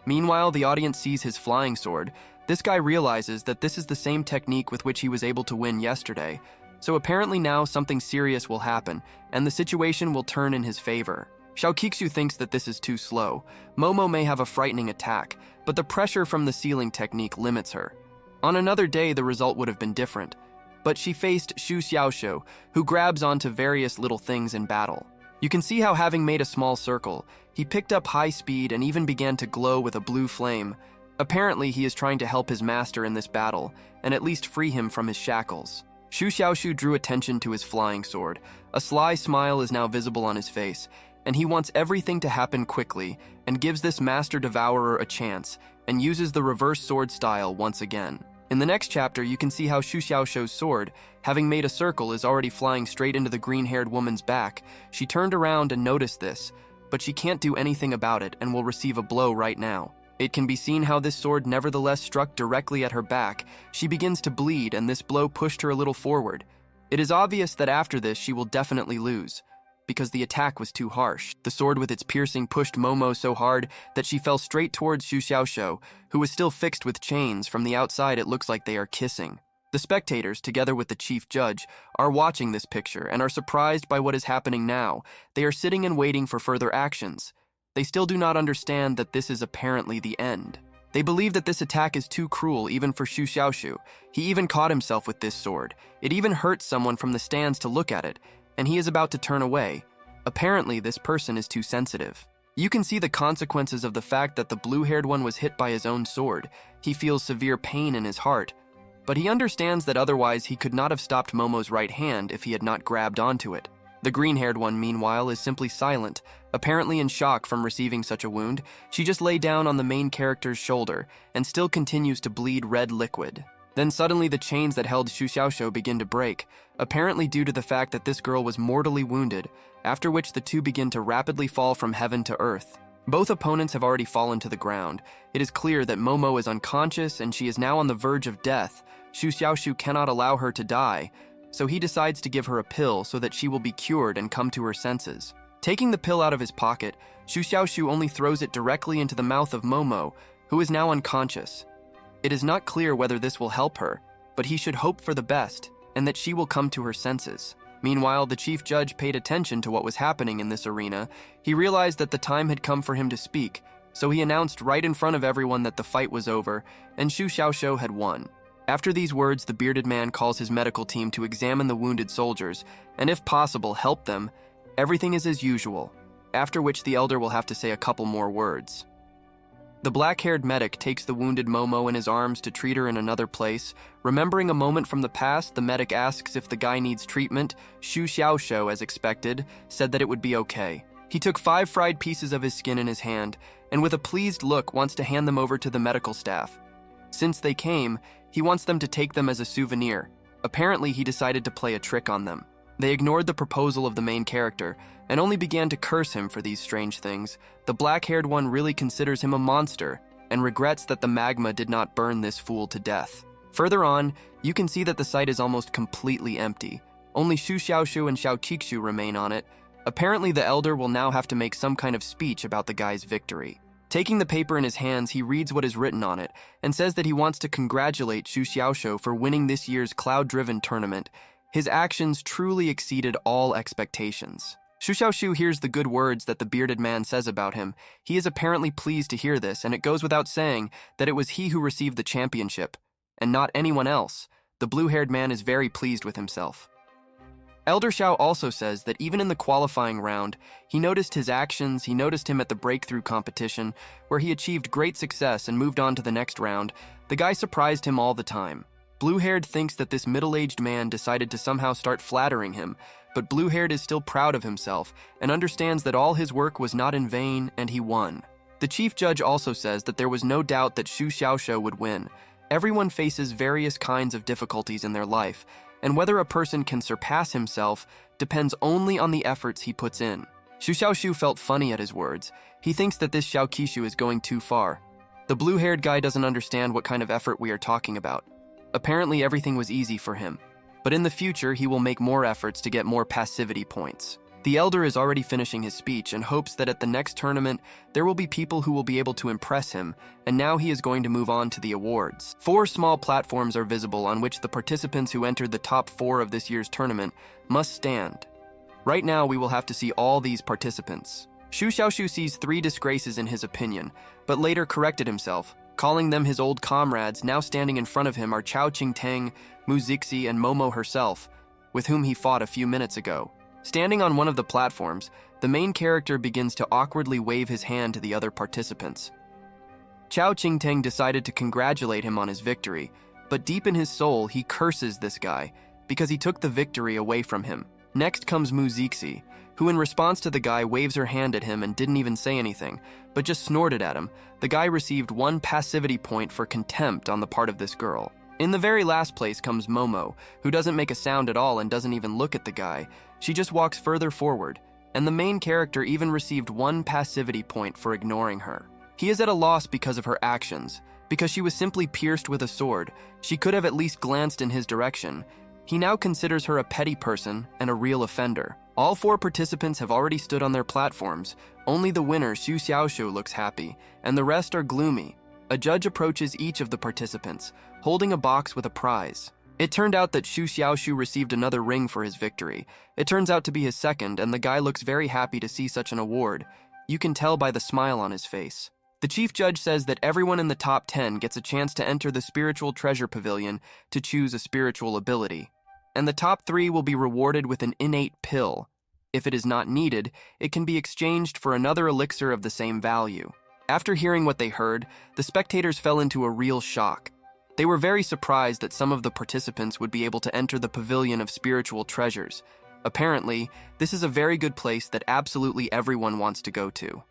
Meanwhile, the audience sees his flying sword. This guy realizes that this is the same technique with which he was able to win yesterday, so apparently now something serious will happen, and the situation will turn in his favor. Xiao Kixu thinks that this is too slow. Momo may have a frightening attack, but the pressure from the ceiling technique limits her. On another day, the result would have been different, but she faced Xu Xiaoshu, who grabs onto various little things in battle. You can see how, having made a small circle, he picked up high speed and even began to glow with a blue flame. Apparently, he is trying to help his master in this battle, and at least free him from his shackles. Xu Xiaoshu drew attention to his flying sword. A sly smile is now visible on his face, and he wants everything to happen quickly, and gives this master devourer a chance, and uses the reverse sword style once again. In the next chapter, you can see how Xu Xiaoshu's sword, having made a circle, is already flying straight into the green-haired woman's back. She turned around and noticed this, but she can't do anything about it and will receive a blow right now. It can be seen how this sword nevertheless struck directly at her back. She begins to bleed, and this blow pushed her a little forward. It is obvious that after this she will definitely lose, because the attack was too harsh. The sword with its piercing pushed Momo so hard that she fell straight towards Xu Xiaoshu, who was still fixed with chains. From the outside, it looks like they are kissing. The spectators, together with the chief judge, are watching this picture and are surprised by what is happening now. They are sitting and waiting for further actions. They still do not understand that this is apparently the end. They believe that this attack is too cruel even for Xu Xiaoshu. He even caught himself with this sword. It even hurts someone from the stands to look at it, and he is about to turn away. Apparently, this person is too sensitive. You can see the consequences of the fact that the blue-haired one was hit by his own sword. He feels severe pain in his heart, but he understands that otherwise he could not have stopped Momo's right hand if he had not grabbed onto it. The green-haired one, meanwhile, is simply silent, apparently in shock from receiving such a wound. She just lay down on the main character's shoulder and still continues to bleed red liquid. Then suddenly the chains that held Xu Xiaoshu begin to break, apparently due to the fact that this girl was mortally wounded, after which the two begin to rapidly fall from heaven to earth. Both opponents have already fallen to the ground. It is clear that Momo is unconscious and she is now on the verge of death. Xu Xiaoshu cannot allow her to die, so he decides to give her a pill so that she will be cured and come to her senses. Taking the pill out of his pocket, Xu Xiaoshu only throws it directly into the mouth of Momo, who is now unconscious. It is not clear whether this will help her, but he should hope for the best and that she will come to her senses. Meanwhile, the chief judge paid attention to what was happening in this arena. He realized that the time had come for him to speak, so he announced right in front of everyone that the fight was over and Xu Xiaoshu had won. After these words, the bearded man calls his medical team to examine the wounded soldiers and, if possible, help them. Everything is as usual, after which the elder will have to say a couple more words. The black-haired medic takes the wounded Momo in his arms to treat her in another place. Remembering a moment from the past, the medic asks if the guy needs treatment. Xu Xiaoshu, as expected, said that it would be okay. He took 5 fried pieces of his skin in his hand, and with a pleased look wants to hand them over to the medical staff. Since they came, he wants them to take them as a souvenir. Apparently, he decided to play a trick on them. They ignored the proposal of the main character and only began to curse him for these strange things. The black-haired one really considers him a monster and regrets that the magma did not burn this fool to death. Further on, you can see that the site is almost completely empty. Only Xu Xiaoshu and Xiao Qiqu remain on it. Apparently, the elder will now have to make some kind of speech about the guy's victory. Taking the paper in his hands, he reads what is written on it and says that he wants to congratulate Xu Xiaoshu for winning this year's cloud-driven tournament. His actions truly exceeded all expectations. Xu Xiaoshu hears the good words that the bearded man says about him. He is apparently pleased to hear this, and it goes without saying that it was he who received the championship, and not anyone else. The blue-haired man is very pleased with himself. Elder Xiao also says that even in the qualifying round, he noticed his actions. He noticed him at the breakthrough competition, where he achieved great success and moved on to the next round. The guy surprised him all the time. Blue-haired thinks that this middle-aged man decided to somehow start flattering him, but Blue-haired is still proud of himself and understands that all his work was not in vain and he won. The chief judge also says that there was no doubt that Xu Xiaoshu would win. Everyone faces various kinds of difficulties in their life, and whether a person can surpass himself depends only on the efforts he puts in. Xu Xiaoshu felt funny at his words. He thinks that this Xiao Qiqu is going too far. The blue-haired guy doesn't understand what kind of effort we are talking about. Apparently everything was easy for him, but in the future he will make more efforts to get more passivity points. The elder is already finishing his speech and hopes that at the next tournament there will be people who will be able to impress him, and now he is going to move on to the awards. 4 small platforms are visible on which the participants who entered the top 4 of this year's tournament must stand. Right now we will have to see all these participants. Xu Xiaoshu sees 3 disgraces in his opinion, but later corrected himself, calling them his old comrades. Now standing in front of him are Chao Qingtang, Mu Zixi, and Momo herself, with whom he fought a few minutes ago. Standing on one of the platforms, the main character begins to awkwardly wave his hand to the other participants. Chao Qingtang decided to congratulate him on his victory, but deep in his soul he curses this guy because he took the victory away from him. Next comes Mu Zixi, who in response to the guy waves her hand at him and didn't even say anything, but just snorted at him. The guy received 1 passivity point for contempt on the part of this girl. In the very last place comes Momo, who doesn't make a sound at all and doesn't even look at the guy. She just walks further forward, and the main character even received 1 passivity point for ignoring her. He is at a loss because of her actions. Because she was simply pierced with a sword, she could have at least glanced in his direction. He now considers her a petty person and a real offender. All 4 participants have already stood on their platforms. Only the winner, Xu Xiaoshu, looks happy, and the rest are gloomy. A judge approaches each of the participants, holding a box with a prize. It turned out that Xu Xiaoshu received another ring for his victory. It turns out to be his second, and the guy looks very happy to see such an award. You can tell by the smile on his face. The chief judge says that everyone in the top 10 gets a chance to enter the spiritual treasure pavilion to choose a spiritual ability, and the top 3 will be rewarded with an innate pill. If it is not needed, it can be exchanged for another elixir of the same value. After hearing what they heard, the spectators fell into a real shock. They were very surprised that some of the participants would be able to enter the pavilion of spiritual treasures. Apparently, this is a very good place that absolutely everyone wants to go to.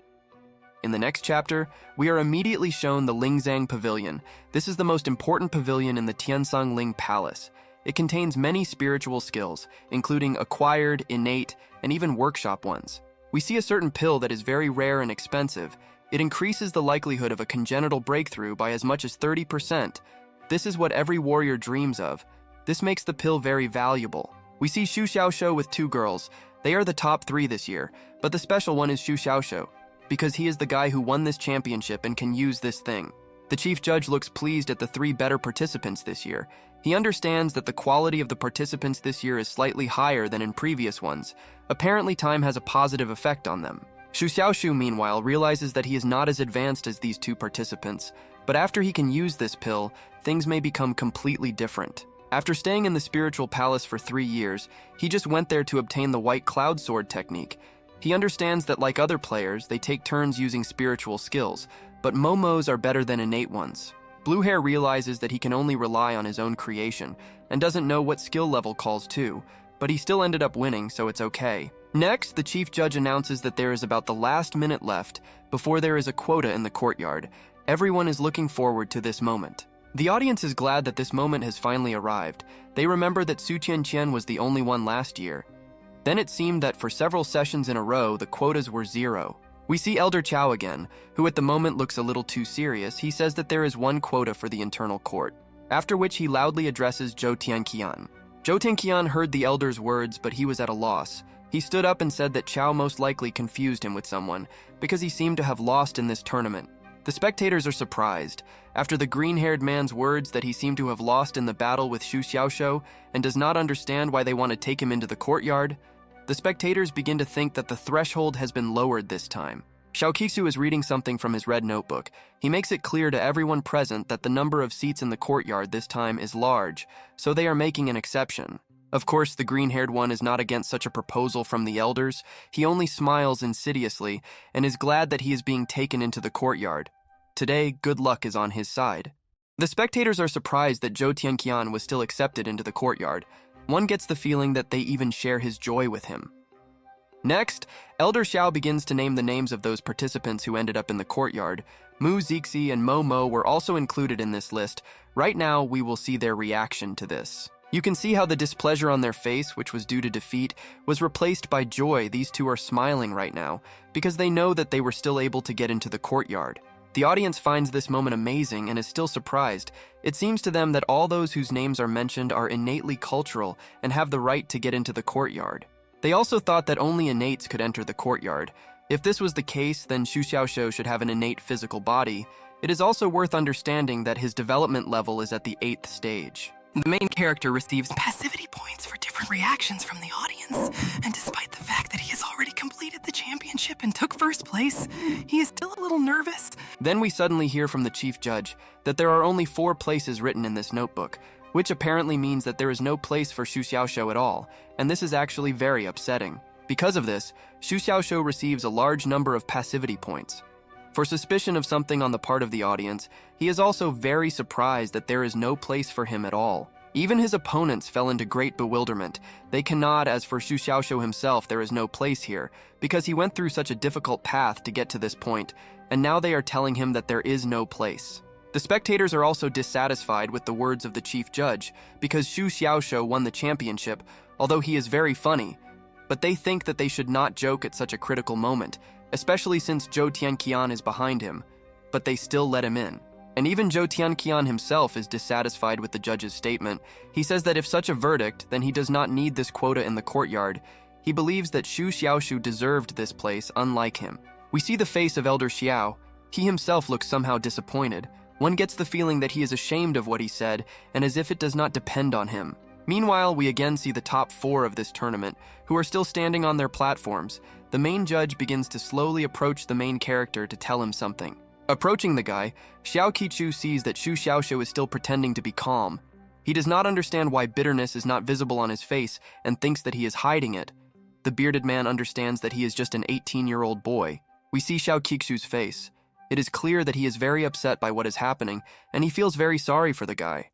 In the next chapter, we are immediately shown the Lingzang Pavilion. This is the most important pavilion in the Tiansang Ling Palace. It contains many spiritual skills, including acquired, innate, and even workshop ones. We see a certain pill that is very rare and expensive. It increases the likelihood of a congenital breakthrough by as much as 30%. This is what every warrior dreams of. This makes the pill very valuable. We see Xu Xiaoshou with 2 girls. They are the top 3 this year, but the special one is Xu Xiaoshou, because he is the guy who won this championship and can use this thing. The chief judge looks pleased at the 3 better participants this year. He understands that the quality of the participants this year is slightly higher than in previous ones. Apparently, time has a positive effect on them. Xu Xiaoshu, meanwhile, realizes that he is not as advanced as these 2 participants, but after he can use this pill, things may become completely different. After staying in the spiritual palace for 3 years, he just went there to obtain the white cloud sword technique. He understands that like other players, they take turns using spiritual skills, but Momo's are better than innate ones. Blue Hair realizes that he can only rely on his own creation, and doesn't know what skill level calls to, but he still ended up winning, so it's okay. Next, the chief judge announces that there is about the last minute left before there is a quota in the courtyard. Everyone is looking forward to this moment. The audience is glad that this moment has finally arrived. They remember that Su Qianqian was the only one last year. Then it seemed that for several sessions in a row, the quotas were 0. We see Elder Chao again, who at the moment looks a little too serious. He says that there is 1 quota for the internal court, after which he loudly addresses Zhou Tianqian. Zhou Tianqian heard the elder's words, but he was at a loss. He stood up and said that Chao most likely confused him with someone, because he seemed to have lost in this tournament. The spectators are surprised, after the green-haired man's words, that he seemed to have lost in the battle with Xu Xiaoshou and does not understand why they want to take him into the courtyard. The spectators begin to think that the threshold has been lowered this time. Xiao Kixu is reading something from his red notebook. He makes it clear to everyone present that the number of seats in the courtyard this time is large, so they are making an exception. Of course, the green-haired one is not against such a proposal from the elders. He only smiles insidiously and is glad that he is being taken into the courtyard. Today, good luck is on his side. The spectators are surprised that Zhou Tianqian was still accepted into the courtyard. One gets the feeling that they even share his joy with him. Next, Elder Xiao begins to name the names of those participants who ended up in the courtyard. Mu Zixi and Momo were also included in this list. Right now, we will see their reaction to this. You can see how the displeasure on their face, which was due to defeat, was replaced by joy. These 2 are smiling right now, because they know that they were still able to get into the courtyard. The audience finds this moment amazing and is still surprised. It seems to them that all those whose names are mentioned are innately cultural and have the right to get into the courtyard. They also thought that only innates could enter the courtyard. If this was the case, then Xu Xiaoshou should have an innate physical body. It is also worth understanding that his development level is at the 8th stage. The main character receives passivity points for different reactions from the audience, and despite the fact that he has already completed the championship and took 1st place, he is still a little nervous. Then we suddenly hear from the chief judge that there are only 4 places written in this notebook, which apparently means that there is no place for Xu Xiaoshou at all, and this is actually very upsetting. Because of this, Xu Xiaoshou receives a large number of passivity points. For suspicion of something on the part of the audience, he is also very surprised that there is no place for him at all. Even his opponents fell into great bewilderment. They cannot, as for Xu Xiaoshou himself, there is no place here, because he went through such a difficult path to get to this point, and now they are telling him that there is no place. The spectators are also dissatisfied with the words of the chief judge, because Xu Xiaoshou won the championship, although he is very funny, but they think that they should not joke at such a critical moment, especially since Zhou Tianqian is behind him, but they still let him in. And even Zhou Tianqian himself is dissatisfied with the judge's statement. He says that if such a verdict, then he does not need this quota in the courtyard. He believes that Xu Xiaoshu deserved this place, unlike him. We see the face of Elder Xiao. He himself looks somehow disappointed. One gets the feeling that he is ashamed of what he said, and as if it does not depend on him. Meanwhile, we again see the top 4 of this tournament, who are still standing on their platforms. The main judge begins to slowly approach the main character to tell him something. Approaching the guy, Xiao Qichu sees that Xu Xiaoshou is still pretending to be calm. He does not understand why bitterness is not visible on his face and thinks that he is hiding it. The bearded man understands that he is just an 18-year-old boy. We see Xiao Qichu's face. It is clear that he is very upset by what is happening, and he feels very sorry for the guy.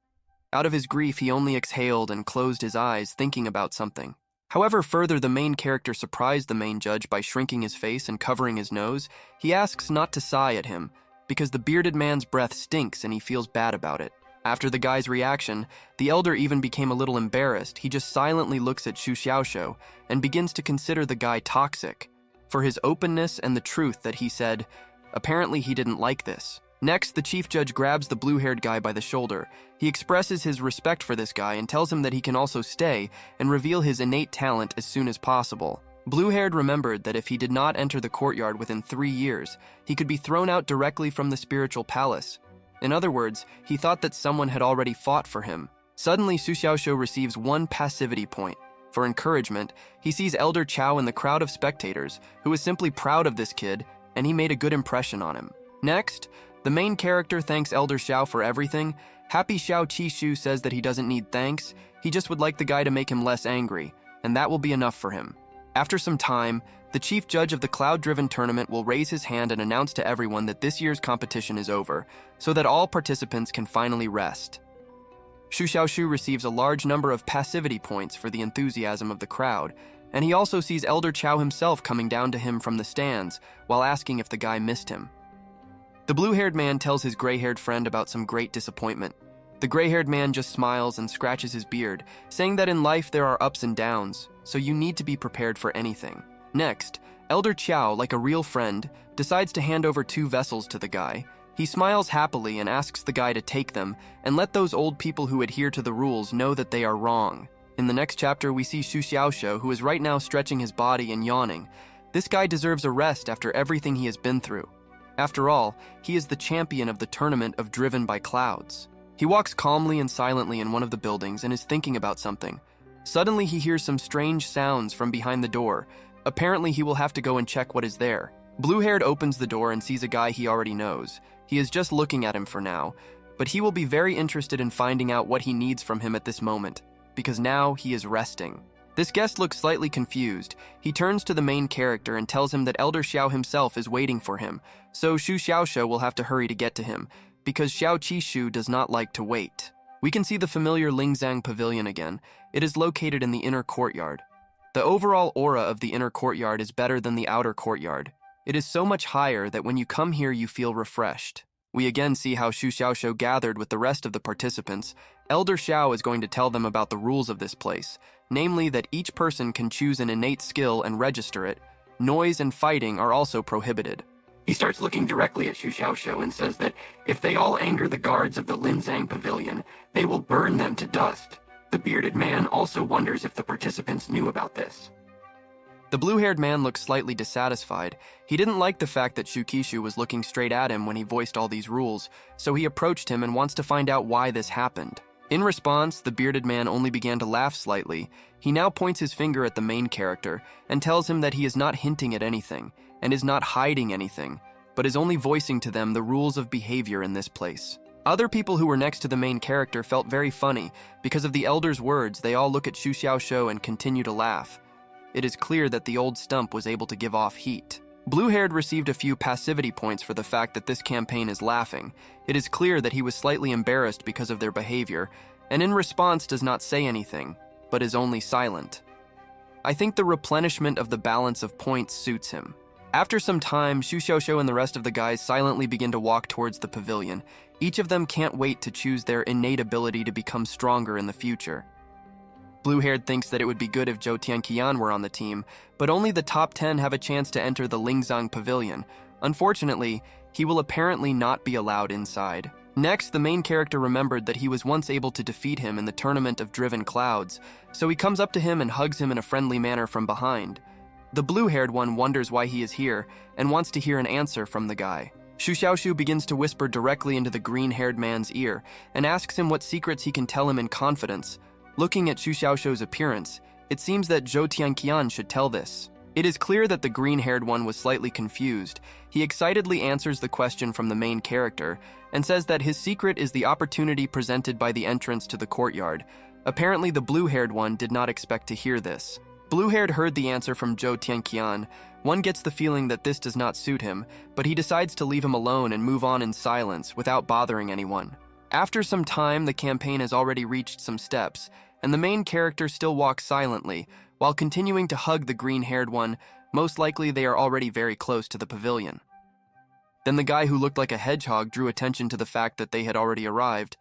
Out of his grief, he only exhaled and closed his eyes, thinking about something. However, further, the main character surprised the main judge by shrinking his face and covering his nose. He asks not to sigh at him, because the bearded man's breath stinks and he feels bad about it. After the guy's reaction, the elder even became a little embarrassed. He just silently looks at Xu Xiaoshou and begins to consider the guy toxic. for his openness and the truth that he said. Apparently, he didn't like this. Next, the chief judge grabs the blue-haired guy by the shoulder. He expresses his respect for this guy and tells him that he can also stay and reveal his innate talent as soon as possible. Blue-haired remembered that if he did not enter the courtyard within 3 years, he could be thrown out directly from the spiritual palace. In other words, he thought that someone had already fought for him. Suddenly, Su Xiaoxiu receives 1 passivity point. For encouragement, he sees Elder Chow in the crowd of spectators, who is simply proud of this kid, and he made a good impression on him. Next, the main character thanks Elder Xiao for everything. Happy Xiao Qishu says that he doesn't need thanks, he just would like the guy to make him less angry, and that will be enough for him. After some time, the chief judge of the cloud-driven tournament will raise his hand and announce to everyone that this year's competition is over, so that all participants can finally rest. Su Xiaoxiu receives a large number of passivity points for the enthusiasm of the crowd, and he also sees Elder Chow himself coming down to him from the stands while asking if the guy missed him. The blue-haired man tells his gray-haired friend about some great disappointment. The gray-haired man just smiles and scratches his beard, saying that in life there are ups and downs, so you need to be prepared for anything. Next, Elder Chow, like a real friend, decides to hand over 2 vessels to the guy. He smiles happily and asks the guy to take them and let those old people who adhere to the rules know that they are wrong. In the next chapter, we see Su Xiaoxiu, who is right now stretching his body and yawning. This guy deserves a rest after everything he has been through. After all, he is the champion of the tournament of Driven by Clouds. He walks calmly and silently in one of the buildings and is thinking about something. Suddenly, he hears some strange sounds from behind the door. Apparently, he will have to go and check what is there. Blue-haired opens the door and sees a guy he already knows. He is just looking at him for now, but he will be very interested in finding out what he needs from him at this moment, because now he is resting. This guest looks slightly confused. He turns to the main character and tells him that Elder Xiao himself is waiting for him, so Su Xiaoxiu will have to hurry to get to him, because Xiao Qishu does not like to wait. We can see the familiar Lingzang Pavilion again. It is located in the inner courtyard. The overall aura of the inner courtyard is better than the outer courtyard. It is so much higher that when you come here you feel refreshed. We again see how Su Xiaoxiu gathered with the rest of the participants. Elder Xiao is going to tell them about the rules of this place, namely that each person can choose an innate skill and register it. Noise and fighting are also prohibited. He starts looking directly at Su Xiaoxiu and says that if they all anger the guards of the Linzang Pavilion, they will burn them to dust. The bearded man also wonders if the participants knew about this. The blue-haired man looks slightly dissatisfied. He didn't like the fact that Xiao Qishu was looking straight at him when he voiced all these rules, so he approached him and wants to find out why this happened. In response, the bearded man only began to laugh slightly. He now points his finger at the main character and tells him that he is not hinting at anything and is not hiding anything, but is only voicing to them the rules of behavior in this place. Other people who were next to the main character felt very funny. Because of the elder's words, they all look at Su Xiaoxiu and continue to laugh. It is clear that the old stump was able to give off heat. Blue-haired received a few passivity points for the fact that this campaign is laughing. It is clear that he was slightly embarrassed because of their behavior, and in response does not say anything, but is only silent. I think the replenishment of the balance of points suits him. After some time, Su Xiaoxiu and the rest of the guys silently begin to walk towards the pavilion. Each of them can't wait to choose their innate ability to become stronger in the future. Blue-haired thinks that it would be good if Zhou Tianqian were on the team, but only the top 10 have a chance to enter the Lingzang Pavilion. Unfortunately, he will apparently not be allowed inside. Next, the main character remembered that he was once able to defeat him in the tournament of Driven Clouds, so he comes up to him and hugs him in a friendly manner from behind. The blue-haired one wonders why he is here and wants to hear an answer from the guy. Su Xiaoxiu begins to whisper directly into the green-haired man's ear and asks him what secrets he can tell him in confidence. Looking at Su Xiaoxiu's appearance, it seems that Zhou Tianqian should tell this. It is clear that the green-haired one was slightly confused. He excitedly answers the question from the main character and says that his secret is the opportunity presented by the entrance to the courtyard. Apparently, the blue-haired one did not expect to hear this. Blue-haired heard the answer from Zhou Tianqian. One gets the feeling that this does not suit him, but he decides to leave him alone and move on in silence without bothering anyone. After some time, the campaign has already reached some steps, and the main character still walks silently, while continuing to hug the green-haired one. Most likely they are already very close to the pavilion. Then the guy who looked like a hedgehog drew attention to the fact that they had already arrived.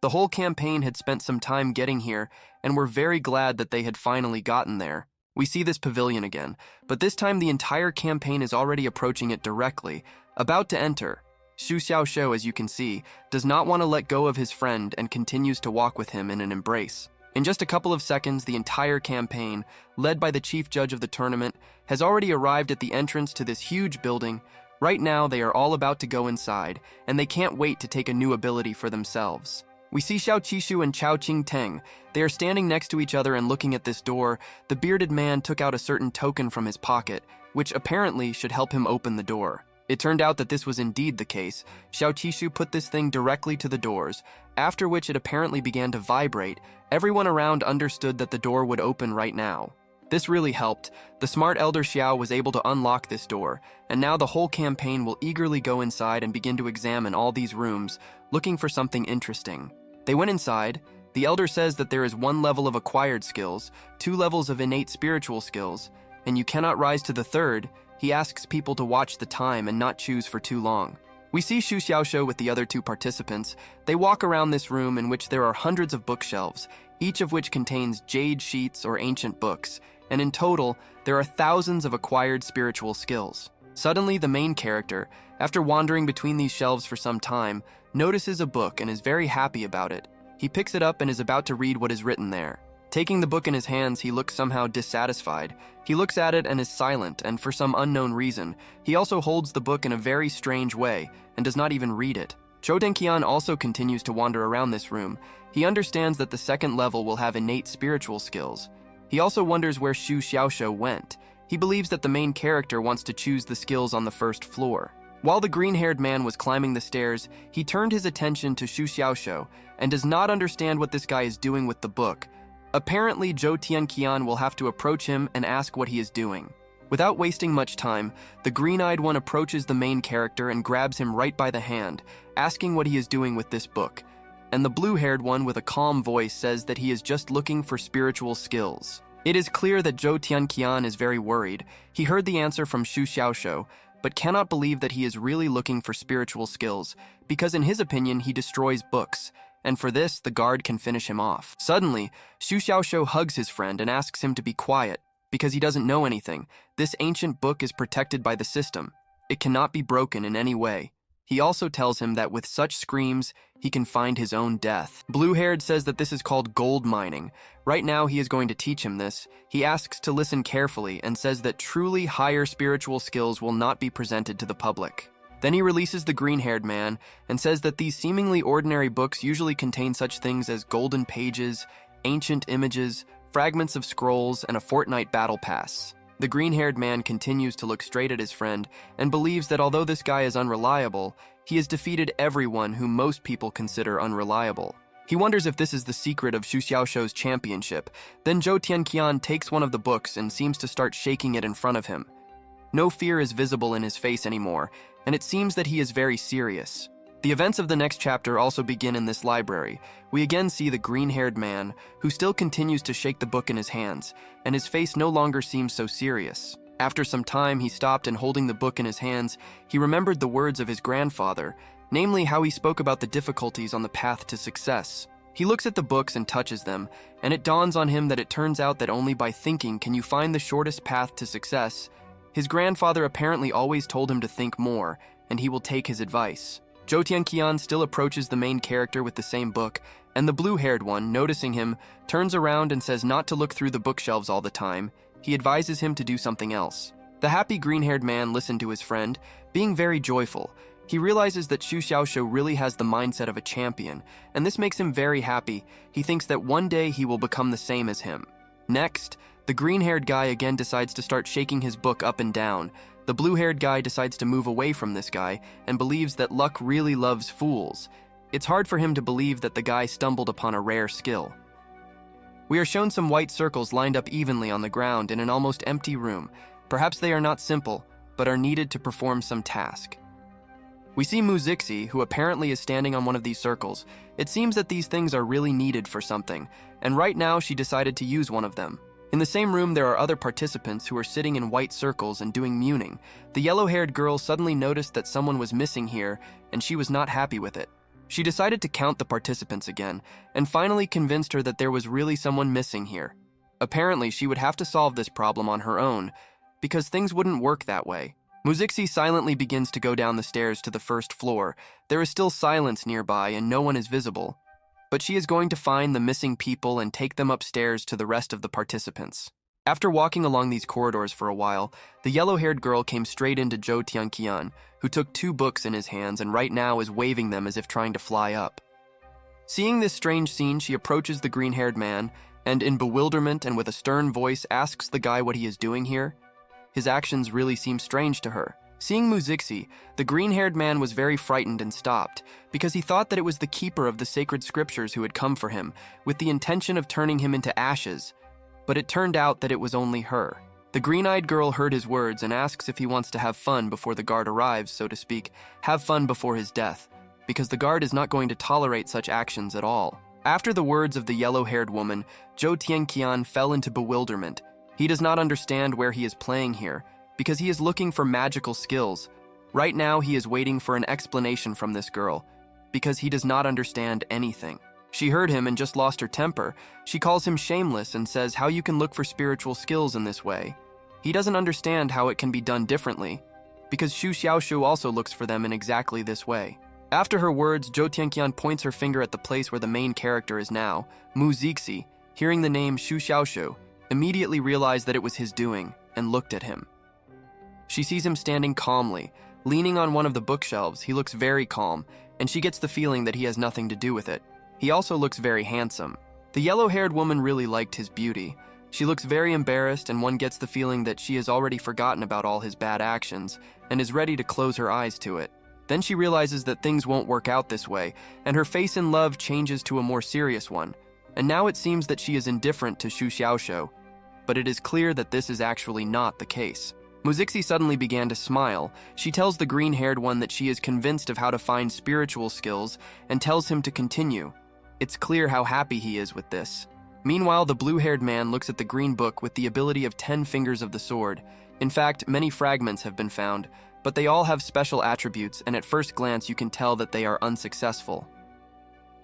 The whole campaign had spent some time getting here, and were very glad that they had finally gotten there. We see this pavilion again, but this time the entire campaign is already approaching it directly, about to enter. Xu Xiaoshou, as you can see, does not want to let go of his friend and continues to walk with him in an embrace. In just a couple of seconds, the entire campaign, led by the chief judge of the tournament, has already arrived at the entrance to this huge building. Right now, they are all about to go inside, and they can't wait to take a new ability for themselves. We see Xiao Qishu and Chao Qingteng. They are standing next to each other and looking at this door. The bearded man took out a certain token from his pocket, which apparently should help him open the door. It turned out that this was indeed the case. Xiao Qishu put this thing directly to the doors, after which it apparently began to vibrate. Everyone around understood that the door would open right now. This really helped. The smart Elder Xiao was able to unlock this door, and now the whole campaign will eagerly go inside and begin to examine all these rooms, looking for something interesting. They went inside. The Elder says that there is 1 level of acquired skills, 2 levels of innate spiritual skills, and you cannot rise to the 3rd. He asks people to watch the time and not choose for too long. We see Xu Xiaoshou with the other 2 participants. They walk around this room in which there are hundreds of bookshelves, each of which contains jade sheets or ancient books, and in total, there are thousands of acquired spiritual skills. Suddenly, the main character, after wandering between these shelves for some time, notices a book and is very happy about it. He picks it up and is about to read what is written there. Taking the book in his hands, he looks somehow dissatisfied. He looks at it and is silent, and for some unknown reason, he also holds the book in a very strange way and does not even read it. Zhou Denqian also continues to wander around this room. He understands that the 2nd level will have innate spiritual skills. He also wonders where Xu Xiaoshou went. He believes that the main character wants to choose the skills on the 1st floor. While the green-haired man was climbing the stairs, he turned his attention to Xu Xiaoshou and does not understand what this guy is doing with the book. Apparently, Zhou Tianqian will have to approach him and ask what he is doing. Without wasting much time, the green-eyed one approaches the main character and grabs him right by the hand, asking what he is doing with this book. And the blue-haired one with a calm voice says that he is just looking for spiritual skills. It is clear that Zhou Tianqian is very worried. He heard the answer from Xu Xiaoshou, but cannot believe that he is really looking for spiritual skills, because in his opinion he destroys books, and for this the guard can finish him off. Suddenly, Xu Xiaoshou hugs his friend and asks him to be quiet, because he doesn't know anything. This ancient book is protected by the system. It cannot be broken in any way. He also tells him that with such screams, he can find his own death. Blue-haired says that this is called gold mining. Right now, he is going to teach him this. He asks to listen carefully and says that truly higher spiritual skills will not be presented to the public. Then he releases the green-haired man and says that these seemingly ordinary books usually contain such things as golden pages, ancient images, fragments of scrolls, and a fortnight battle pass. The green-haired man continues to look straight at his friend and believes that although this guy is unreliable, he has defeated everyone who most people consider unreliable. He wonders if this is the secret of Xu Xiaoshou's championship. Then Zhou Tianqian takes one of the books and seems to start shaking it in front of him. No fear is visible in his face anymore, and it seems that he is very serious. The events of the next chapter also begin in this library. We again see the green-haired man, who still continues to shake the book in his hands, and his face no longer seems so serious. After some time, he stopped, and holding the book in his hands, he remembered the words of his grandfather, namely how he spoke about the difficulties on the path to success. He looks at the books and touches them, and it dawns on him that it turns out that only by thinking can you find the shortest path to success. His grandfather apparently always told him to think more, and he will take his advice. Zhou Tianqian still approaches the main character with the same book, and the blue-haired one, noticing him, turns around and says not to look through the bookshelves all the time. He advises him to do something else. The happy green-haired man listened to his friend, being very joyful. He realizes that Xu Xiaoshou really has the mindset of a champion, and this makes him very happy. He thinks that one day he will become the same as him. Next, the green-haired guy again decides to start shaking his book up and down. The blue-haired guy decides to move away from this guy and believes that luck really loves fools. It's hard for him to believe that the guy stumbled upon a rare skill. We are shown some white circles lined up evenly on the ground in an almost empty room. Perhaps they are not simple, but are needed to perform some task. We see Muzixi, who apparently is standing on one of these circles. It seems that these things are really needed for something, and right now she decided to use one of them. In the same room, there are other participants who are sitting in white circles and doing muning. The yellow-haired girl suddenly noticed that someone was missing here, and she was not happy with it. She decided to count the participants again, and finally convinced her that there was really someone missing here. Apparently, she would have to solve this problem on her own, because things wouldn't work that way. Muzixi silently begins to go down the stairs to the first floor. There is still silence nearby and no one is visible. But she is going to find the missing people and take them upstairs to the rest of the participants. After walking along these corridors for a while, the yellow-haired girl came straight into Zhou Tianqian, who took 2 books in his hands and right now is waving them as if trying to fly up. Seeing this strange scene, she approaches the green-haired man and, in bewilderment and with a stern voice, asks the guy what he is doing here. His actions really seem strange to her. Seeing Muzixi, the green-haired man was very frightened and stopped, because he thought that it was the keeper of the sacred scriptures who had come for him, with the intention of turning him into ashes. But it turned out that it was only her. The green-eyed girl heard his words and asks if he wants to have fun before the guard arrives, so to speak, have fun before his death, because the guard is not going to tolerate such actions at all. After the words of the yellow-haired woman, Zhou Tianqian fell into bewilderment. He does not understand where he is playing here, because he is looking for magical skills. Right now, he is waiting for an explanation from this girl, because he does not understand anything. She heard him and just lost her temper. She calls him shameless and says how you can look for spiritual skills in this way. He doesn't understand how it can be done differently, because Xu Xiaoshu also looks for them in exactly this way. After her words, Zhou Tianqian points her finger at the place where the main character is now. Muzixi, hearing the name Xu Xiaoshu, immediately realized that it was his doing and looked at him. She sees him standing calmly, leaning on one of the bookshelves. He looks very calm, and she gets the feeling that he has nothing to do with it. He also looks very handsome. The yellow-haired woman really liked his beauty. She looks very embarrassed, and one gets the feeling that she has already forgotten about all his bad actions and is ready to close her eyes to it. Then she realizes that things won't work out this way, and her face in love changes to a more serious one. And now it seems that she is indifferent to Xu Xiaoshu, but it is clear that this is actually not the case. Muzixi suddenly began to smile. She tells the green-haired one that she is convinced of how to find spiritual skills and tells him to continue. It's clear how happy he is with this. Meanwhile, the blue-haired man looks at the green book with the ability of 10 fingers of the sword. In fact, many fragments have been found, but they all have special attributes, and at first glance you can tell that they are unsuccessful.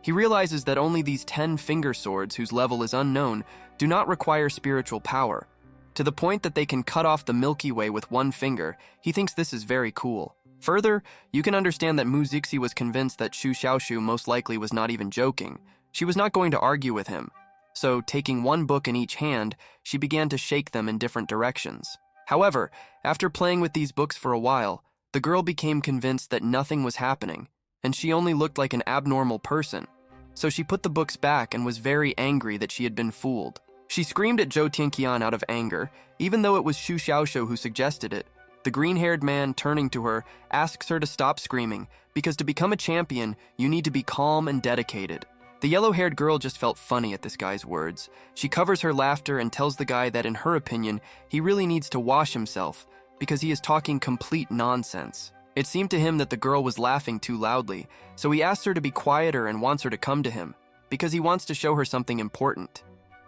He realizes that only these 10 finger swords, whose level is unknown, do not require spiritual power. To the point that they can cut off the Milky Way with 1 finger, he thinks this is very cool. Further, you can understand that Muzixi was convinced that Xu Xiaoshu most likely was not even joking. She was not going to argue with him. So, taking 1 book in each hand, she began to shake them in different directions. However, after playing with these books for a while, the girl became convinced that nothing was happening, and she only looked like an abnormal person. So she put the books back and was very angry that she had been fooled. She screamed at Zhou Tianqian out of anger, even though it was Xu Xiaoshu who suggested it. The green-haired man, turning to her, asks her to stop screaming, because to become a champion, you need to be calm and dedicated. The yellow-haired girl just felt funny at this guy's words. She covers her laughter and tells the guy that in her opinion, he really needs to wash himself, because he is talking complete nonsense. It seemed to him that the girl was laughing too loudly, so he asks her to be quieter and wants her to come to him, because he wants to show her something important.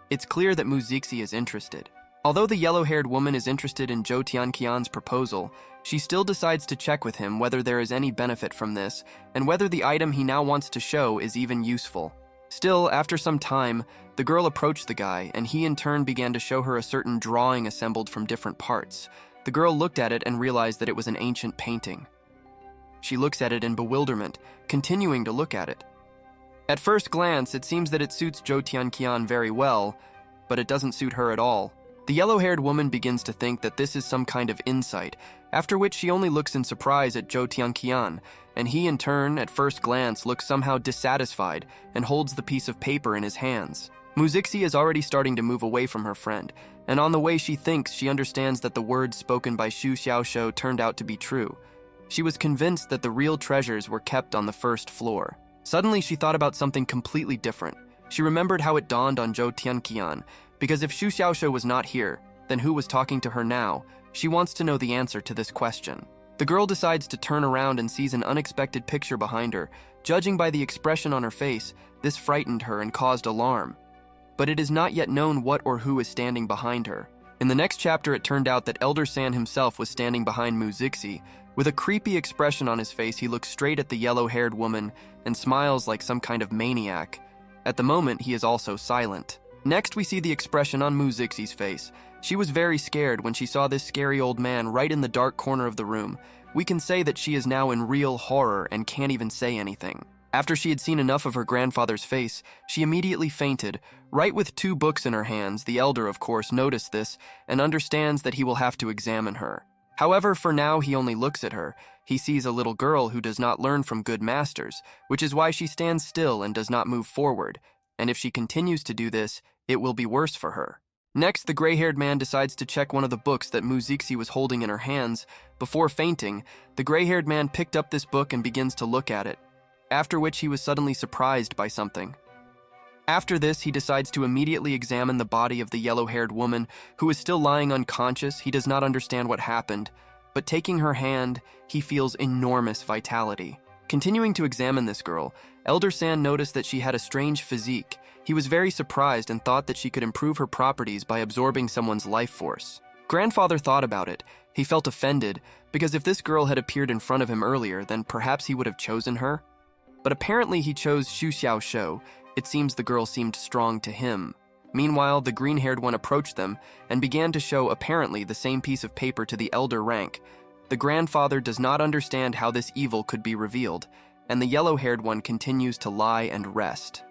It's clear that Muzixi is interested. Although the yellow-haired woman is interested in Zhou Tianqian's proposal, she still decides to check with him whether there is any benefit from this, and whether the item he now wants to show is even useful. Still, after some time, the girl approached the guy, and he in turn began to show her a certain drawing assembled from different parts. The girl looked at it and realized that it was an ancient painting. She looks at it in bewilderment, continuing to look at it. At first glance, it seems that it suits Zhou Tianqian very well, but it doesn't suit her at all. The yellow-haired woman begins to think that this is some kind of insight, after which she only looks in surprise at Zhou Tianqian, and he in turn, at first glance, looks somehow dissatisfied and holds the piece of paper in his hands. Muzixi is already starting to move away from her friend, and on the way she thinks she understands that the words spoken by Xu Xiaoshu turned out to be true. She was convinced that the real treasures were kept on the first floor. Suddenly she thought about something completely different. She remembered how it dawned on Zhou Tianqian, because if Xu Xiaoshu was not here, then who was talking to her now? She wants to know the answer to this question. The girl decides to turn around and sees an unexpected picture behind her. Judging by the expression on her face, this frightened her and caused alarm. But it is not yet known what or who is standing behind her. In the next chapter, it turned out that Elder San himself was standing behind Muzixi. With a creepy expression on his face, he looks straight at the yellow-haired woman and smiles like some kind of maniac. At the moment, he is also silent. Next, we see the expression on Mu Zixi's face. She was very scared when she saw this scary old man right in the dark corner of the room. We can say that she is now in real horror and can't even say anything. After she had seen enough of her grandfather's face, she immediately fainted. Right with 2 books in her hands, the elder, of course, noticed this and understands that he will have to examine her. However, for now, he only looks at her. He sees a little girl who does not learn from good masters, which is why she stands still and does not move forward. And if she continues to do this, it will be worse for her. Next, the gray-haired man decides to check one of the books that Mu Zixi was holding in her hands. Before fainting, the gray-haired man picked up this book and begins to look at it, after which he was suddenly surprised by something. After this, he decides to immediately examine the body of the yellow-haired woman, who is still lying unconscious. He does not understand what happened, but taking her hand, he feels enormous vitality. Continuing to examine this girl, Elder San noticed that she had a strange physique. He was very surprised and thought that she could improve her properties by absorbing someone's life force. Grandfather thought about it. He felt offended, because if this girl had appeared in front of him earlier, then perhaps he would have chosen her. But apparently he chose Xu Xiaoshou. It seems the girl seemed strong to him. Meanwhile, the green-haired one approached them and began to show apparently the same piece of paper to the elder rank. The grandfather does not understand how this evil could be revealed, and the yellow-haired one continues to lie and rest.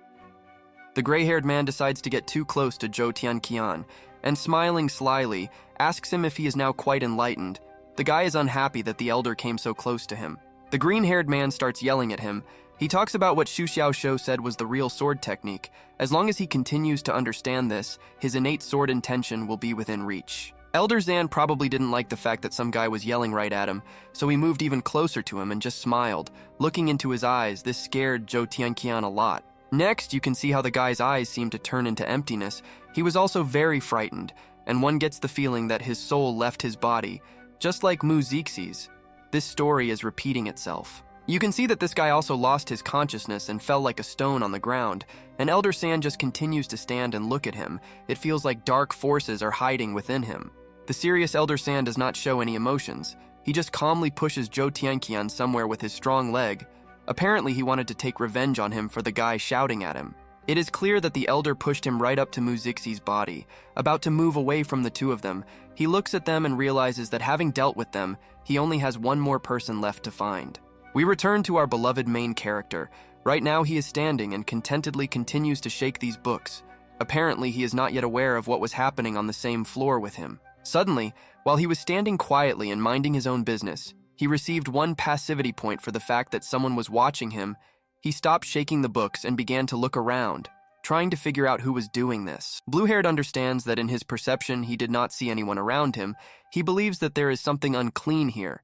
The gray-haired man decides to get too close to Zhou Tianqian, and smiling slyly, asks him if he is now quite enlightened. The guy is unhappy that the elder came so close to him. The green-haired man starts yelling at him. He talks about what Xu Xiaoshou said was the real sword technique. As long as he continues to understand this, his innate sword intention will be within reach. Elder Zan probably didn't like the fact that some guy was yelling right at him, so he moved even closer to him and just smiled. Looking into his eyes, this scared Zhou Tianqian a lot. Next, you can see how the guy's eyes seem to turn into emptiness. He was also very frightened, and one gets the feeling that his soul left his body. Just like Mu Zixi's, this story is repeating itself. You can see that this guy also lost his consciousness and fell like a stone on the ground, and Elder San just continues to stand and look at him. It feels like dark forces are hiding within him. The serious Elder San does not show any emotions. He just calmly pushes Zhou Tianqian somewhere with his strong leg. Apparently, he wanted to take revenge on him for the guy shouting at him. It is clear that the elder pushed him right up to Mu Zixi's body. About to move away from the two of them, he looks at them and realizes that having dealt with them, he only has one more person left to find. We return to our beloved main character. Right now he is standing and contentedly continues to shake these books. Apparently he is not yet aware of what was happening on the same floor with him. Suddenly, while he was standing quietly and minding his own business, he received 1 passivity point for the fact that someone was watching him. He stopped shaking the books and began to look around, trying to figure out who was doing this. Blue-haired understands that in his perception he did not see anyone around him. He believes that there is something unclean here.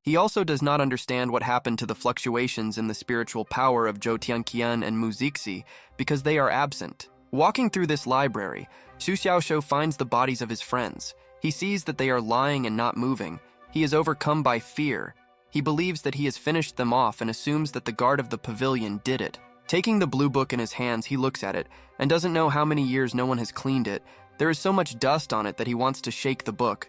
He also does not understand what happened to the fluctuations in the spiritual power of Zhou Tianqian and Mu Zixi because they are absent. Walking through this library, Xu Xiaoshou finds the bodies of his friends. He sees that they are lying and not moving. He is overcome by fear. He believes that he has finished them off and assumes that the guard of the pavilion did it. Taking the blue book in his hands, he looks at it and doesn't know how many years no one has cleaned it. There is so much dust on it that he wants to shake the book,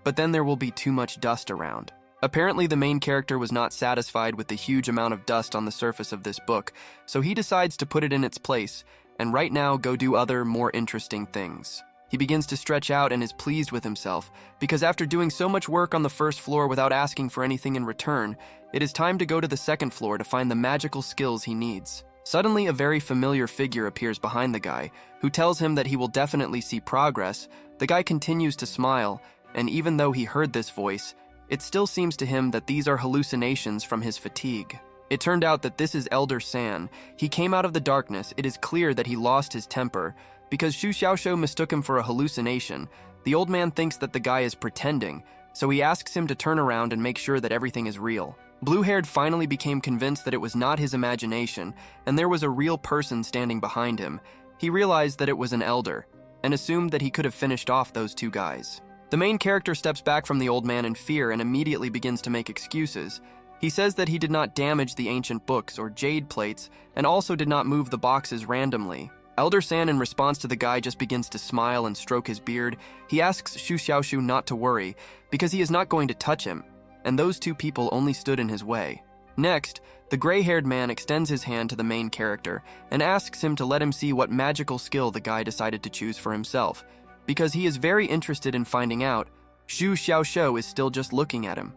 but then there will be too much dust around. Apparently, the main character was not satisfied with the huge amount of dust on the surface of this book, so he decides to put it in its place and right now go do other, more interesting things. He begins to stretch out and is pleased with himself, because after doing so much work on the first floor without asking for anything in return, it is time to go to the second floor to find the magical skills he needs. Suddenly, a very familiar figure appears behind the guy, who tells him that he will definitely see progress. The guy continues to smile, and even though he heard this voice, it still seems to him that these are hallucinations from his fatigue. It turned out that this is Elder San. He came out of the darkness. It is clear that he lost his temper. Because Xu Xiaoshou mistook him for a hallucination, the old man thinks that the guy is pretending, so he asks him to turn around and make sure that everything is real. Blue-haired finally became convinced that it was not his imagination, and there was a real person standing behind him. He realized that it was an elder, and assumed that he could have finished off those two guys. The main character steps back from the old man in fear and immediately begins to make excuses. He says that he did not damage the ancient books or jade plates, and also did not move the boxes randomly. Elder San, in response to the guy, just begins to smile and stroke his beard. He asks Xu Xiaoshou not to worry, because he is not going to touch him, and those two people only stood in his way. Next, The gray-haired man extends his hand to the main character and asks him to let him see what magical skill the guy decided to choose for himself, because he is very interested in finding out. Xu Xiaoshu is still just looking at him.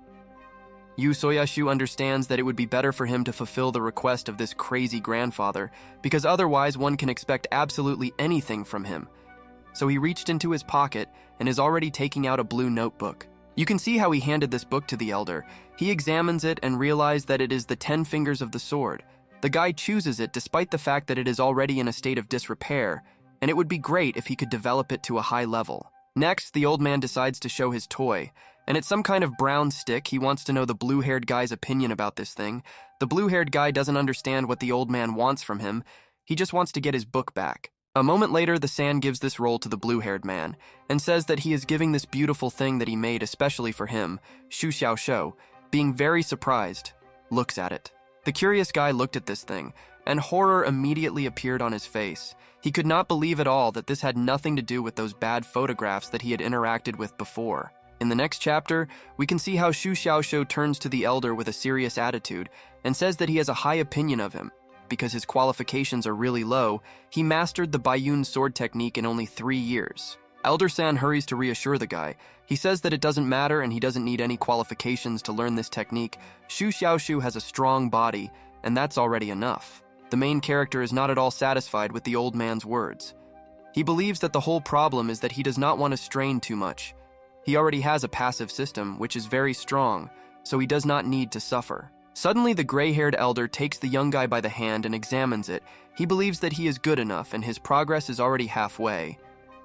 Yu Soyashu understands that it would be better for him to fulfill the request of this crazy grandfather, because otherwise one can expect absolutely anything from him. So he reached into his pocket and is already taking out a blue notebook. You can see how he handed this book to the elder. He examines it and realizes that it is the 10 fingers of the sword. The guy chooses it despite the fact that it is already in a state of disrepair, and it would be great if he could develop it to a high level. Next, the old man decides to show his toy, and it's some kind of brown stick. He wants to know the blue-haired guy's opinion about this thing. The blue-haired guy doesn't understand what the old man wants from him. He just wants to get his book back. A moment later, the San gives this roll to the blue-haired man and says that he is giving this beautiful thing that he made especially for him. Xu Xiaoshu, being very surprised, looks at it. The curious guy looked at this thing, and horror immediately appeared on his face. He could not believe at all that this had nothing to do with those bad photographs that he had interacted with before. In the next chapter, we can see how Xu Xiaoshu turns to the elder with a serious attitude and says that he has a high opinion of him. Because his qualifications are really low, he mastered the Baiyun sword technique in only 3 years. Elder San hurries to reassure the guy. He says that it doesn't matter and he doesn't need any qualifications to learn this technique. Xu Xiaoshu has a strong body, and that's already enough. The main character is not at all satisfied with the old man's words. He believes that the whole problem is that he does not want to strain too much. He already has a passive system, which is very strong, so he does not need to suffer. Suddenly, the gray-haired elder takes the young guy by the hand and examines it. He believes that he is good enough and his progress is already halfway.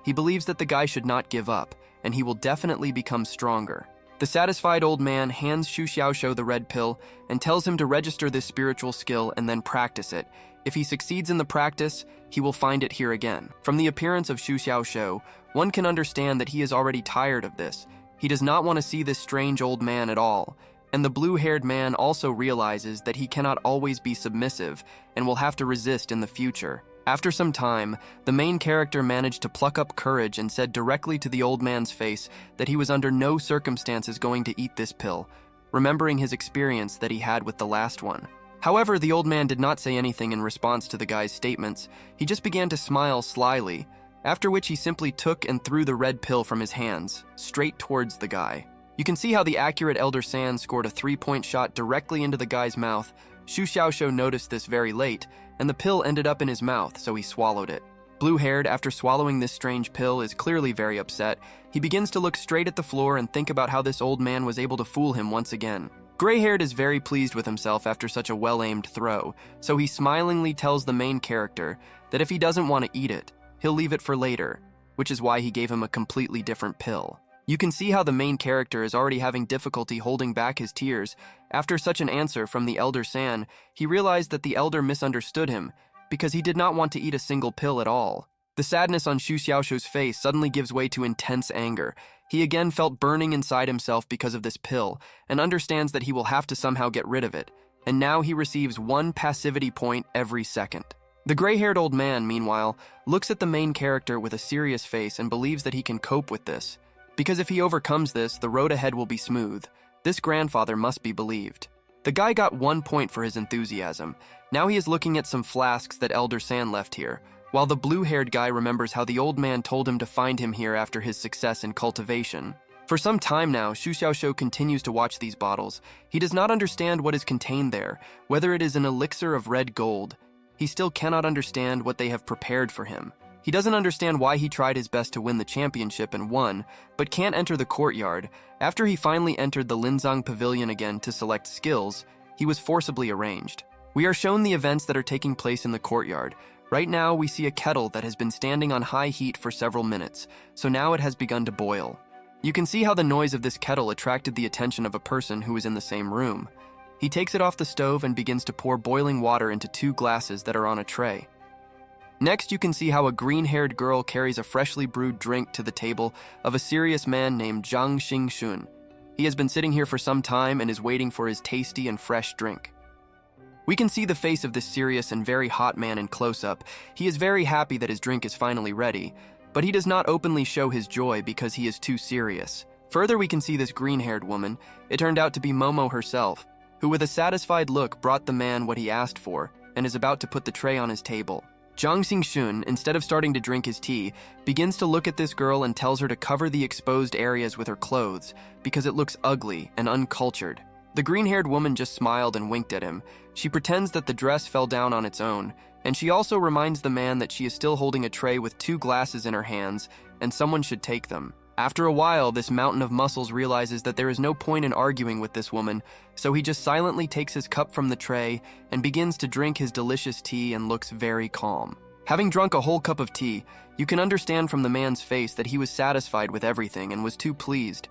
He believes that the guy should not give up, and he will definitely become stronger. The satisfied old man hands Xu Xiaoshu the red pill and tells him to register this spiritual skill and then practice it. If he succeeds in the practice, he will find it here again. From the appearance of Xu Xiaoshu, one can understand that he is already tired of this. He does not want to see this strange old man at all. And the blue-haired man also realizes that he cannot always be submissive and will have to resist in the future. After some time, the main character managed to pluck up courage and said directly to the old man's face that he was under no circumstances going to eat this pill, remembering his experience that he had with the last one. However, the old man did not say anything in response to the guy's statements. He just began to smile slyly, after which he simply took and threw the red pill from his hands, straight towards the guy. You can see how the accurate Elder San scored a 3-point shot directly into the guy's mouth. Xu Xiaoshu noticed this very late, and the pill ended up in his mouth, so he swallowed it. Blue-haired, after swallowing this strange pill, is clearly very upset. He begins to look straight at the floor and think about how this old man was able to fool him once again. Gray-haired is very pleased with himself after such a well-aimed throw, so he smilingly tells the main character that if he doesn't want to eat it, he'll leave it for later, which is why he gave him a completely different pill. You can see how the main character is already having difficulty holding back his tears. After such an answer from the Elder San, he realized that the elder misunderstood him because he did not want to eat a single pill at all. The sadness on Xu Xiaoshu's face suddenly gives way to intense anger. He again felt burning inside himself because of this pill and understands that he will have to somehow get rid of it. And now he receives 1 passivity point every second. The gray-haired old man, meanwhile, looks at the main character with a serious face and believes that he can cope with this. Because if he overcomes this, the road ahead will be smooth. This grandfather must be believed. The guy got 1 point for his enthusiasm. Now he is looking at some flasks that Elder San left here, while the blue-haired guy remembers how the old man told him to find him here after his success in cultivation. For some time now, Xu Xiaoshu continues to watch these bottles. He does not understand what is contained there, whether it is an elixir of red gold. He still cannot understand what they have prepared for him. He doesn't understand why he tried his best to win the championship and won, but can't enter the courtyard. After he finally entered the Linzang Pavilion again to select skills, he was forcibly arranged. We are shown the events that are taking place in the courtyard. Right now, we see a kettle that has been standing on high heat for several minutes, so now it has begun to boil. You can see how the noise of this kettle attracted the attention of a person who was in the same room. He takes it off the stove and begins to pour boiling water into 2 glasses that are on a tray. Next, you can see how a green-haired girl carries a freshly brewed drink to the table of a serious man named Zhang Xingxun. He has been sitting here for some time and is waiting for his tasty and fresh drink. We can see the face of this serious and very hot man in close-up. He is very happy that his drink is finally ready, but he does not openly show his joy because he is too serious. Further, we can see this green-haired woman. It turned out to be Momo herself. who with a satisfied look brought the man what he asked for and is about to put the tray on his table. Jang Xing-shun, instead of starting to drink his tea, begins to look at this girl and tells her to cover the exposed areas with her clothes because it looks ugly and uncultured. The green-haired woman just smiled and winked at him. She pretends that the dress fell down on its own, and she also reminds the man that she is still holding a tray with 2 glasses in her hands and someone should take them. After a while, this mountain of muscles realizes that there is no point in arguing with this woman, so he just silently takes his cup from the tray and begins to drink his delicious tea and looks very calm. Having drunk a whole cup of tea, you can understand from the man's face that he was satisfied with everything and was too pleased.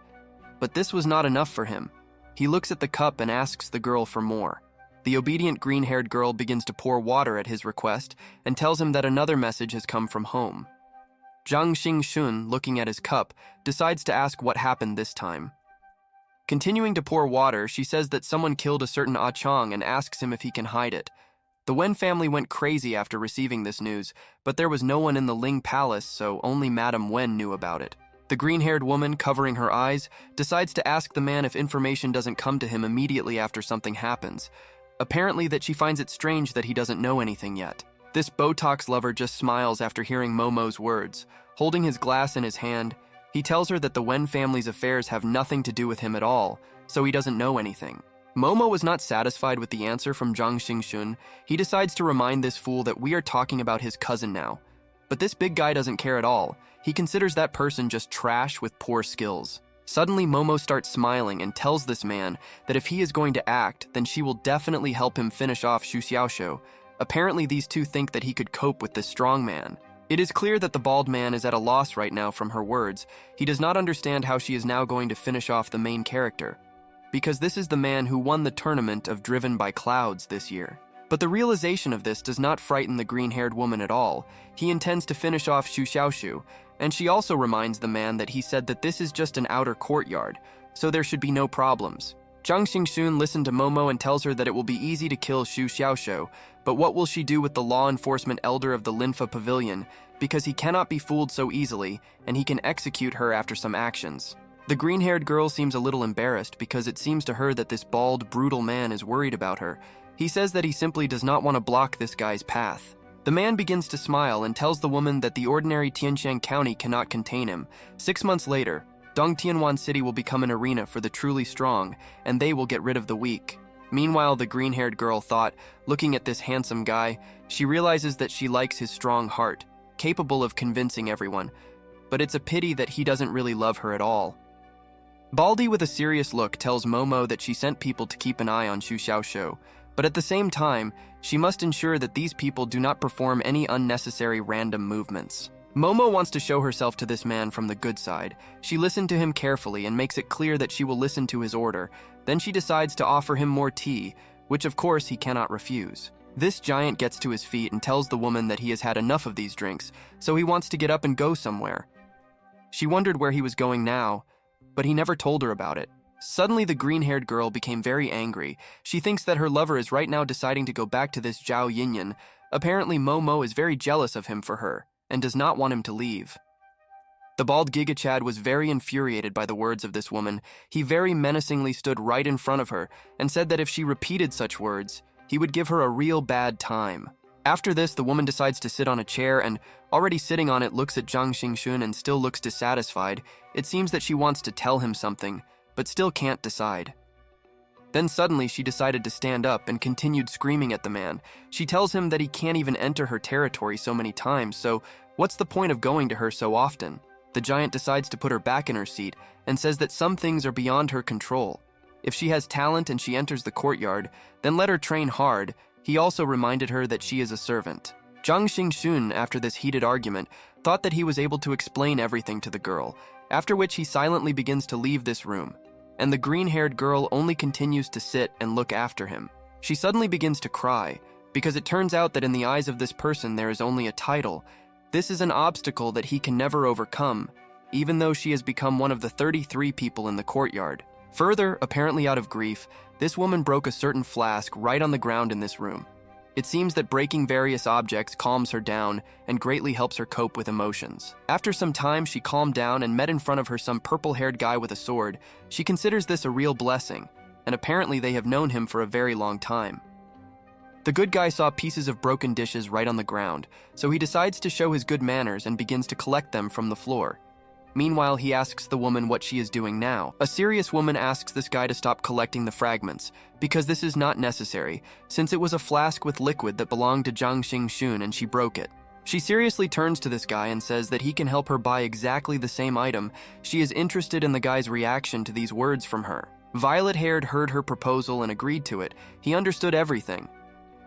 But this was not enough for him. He looks at the cup and asks the girl for more. The obedient green-haired girl begins to pour water at his request and tells him that another message has come from home. Jang Xing-shun, looking at his cup, decides to ask what happened this time. Continuing to pour water, she says that someone killed a certain Ah Chang and asks him if he can hide it. The Wen family went crazy after receiving this news, but there was no one in the Ling Palace, so only Madame Wen knew about it. The green-haired woman, covering her eyes, decides to ask the man if information doesn't come to him immediately after something happens. Apparently that she finds it strange that he doesn't know anything yet. This Botox lover just smiles after hearing Momo's words. Holding his glass in his hand, he tells her that the Wen family's affairs have nothing to do with him at all, so he doesn't know anything. Momo was not satisfied with the answer from Jang Xing-shun. He decides to remind this fool that we are talking about his cousin now. But this big guy doesn't care at all. He considers that person just trash with poor skills. Suddenly, Momo starts smiling and tells this man that if he is going to act, then she will definitely help him finish off Xu Xiaoxiu. Apparently, these two think that he could cope with this strong man. It is clear that the bald man is at a loss right now from her words. He does not understand how she is now going to finish off the main character, because this is the man who won the tournament of Driven by Clouds this year. But the realization of this does not frighten the green-haired woman at all. He intends to finish off Xu Xiaoxiu, and she also reminds the man that he said that this is just an outer courtyard, so there should be no problems. Jang Xing-shun listened to Momo and tells her that it will be easy to kill Xu Xiaoxiu, but what will she do with the law enforcement elder of the Linfa Pavilion, because he cannot be fooled so easily, and he can execute her after some actions. The green-haired girl seems a little embarrassed because it seems to her that this bald, brutal man is worried about her. He says that he simply does not want to block this guy's path. The man begins to smile and tells the woman that the ordinary Tianxiang County cannot contain him. 6 months later, Dongtianwan City will become an arena for the truly strong, and they will get rid of the weak. Meanwhile, the green-haired girl thought, looking at this handsome guy, she realizes that she likes his strong heart, capable of convincing everyone, but it's a pity that he doesn't really love her at all. Baldy, with a serious look, tells Momo that she sent people to keep an eye on Xu Xiaoxiu, but at the same time, she must ensure that these people do not perform any unnecessary random movements. Momo wants to show herself to this man from the good side. She listened to him carefully and makes it clear that she will listen to his order. Then she decides to offer him more tea, which of course he cannot refuse. This giant gets to his feet and tells the woman that he has had enough of these drinks, so he wants to get up and go somewhere. She wondered where he was going now, but he never told her about it. Suddenly, the green-haired girl became very angry. She thinks that her lover is right now deciding to go back to this Zhao Yinyan. Apparently, Momo is very jealous of him for her, and does not want him to leave. The bald Giga Chad was very infuriated by the words of this woman. He very menacingly stood right in front of her, and said that if she repeated such words, he would give her a real bad time. After this, the woman decides to sit on a chair and, already sitting on it, looks at Jang Xing-shun and still looks dissatisfied. It seems that she wants to tell him something, but still can't decide. Then suddenly she decided to stand up and continued screaming at the man. She tells him that he can't even enter her territory so many times, so what's the point of going to her so often? The giant decides to put her back in her seat and says that some things are beyond her control. If she has talent and she enters the courtyard, then let her train hard. He also reminded her that she is a servant. Jang Xing-shun, after this heated argument, thought that he was able to explain everything to the girl, after which he silently begins to leave this room, and the green-haired girl only continues to sit and look after him. She suddenly begins to cry, because it turns out that in the eyes of this person there is only a title. This is an obstacle that he can never overcome, even though she has become one of the 33 people in the courtyard. Further, apparently out of grief, this woman broke a certain flask right on the ground in this room. It seems that breaking various objects calms her down and greatly helps her cope with emotions. After some time, she calmed down and met in front of her some purple-haired guy with a sword. She considers this a real blessing. and apparently they have known him for a very long time. The good guy saw pieces of broken dishes right on the ground, so he decides to show his good manners and begins to collect them from the floor. Meanwhile, he asks the woman what she is doing now. A serious woman asks this guy to stop collecting the fragments, because this is not necessary, since it was a flask with liquid that belonged to Zhang Xingxun and she broke it. She seriously turns to this guy and says that he can help her buy exactly the same item. She is interested in the guy's reaction to these words from her. Violet-haired heard her proposal and agreed to it. He understood everything.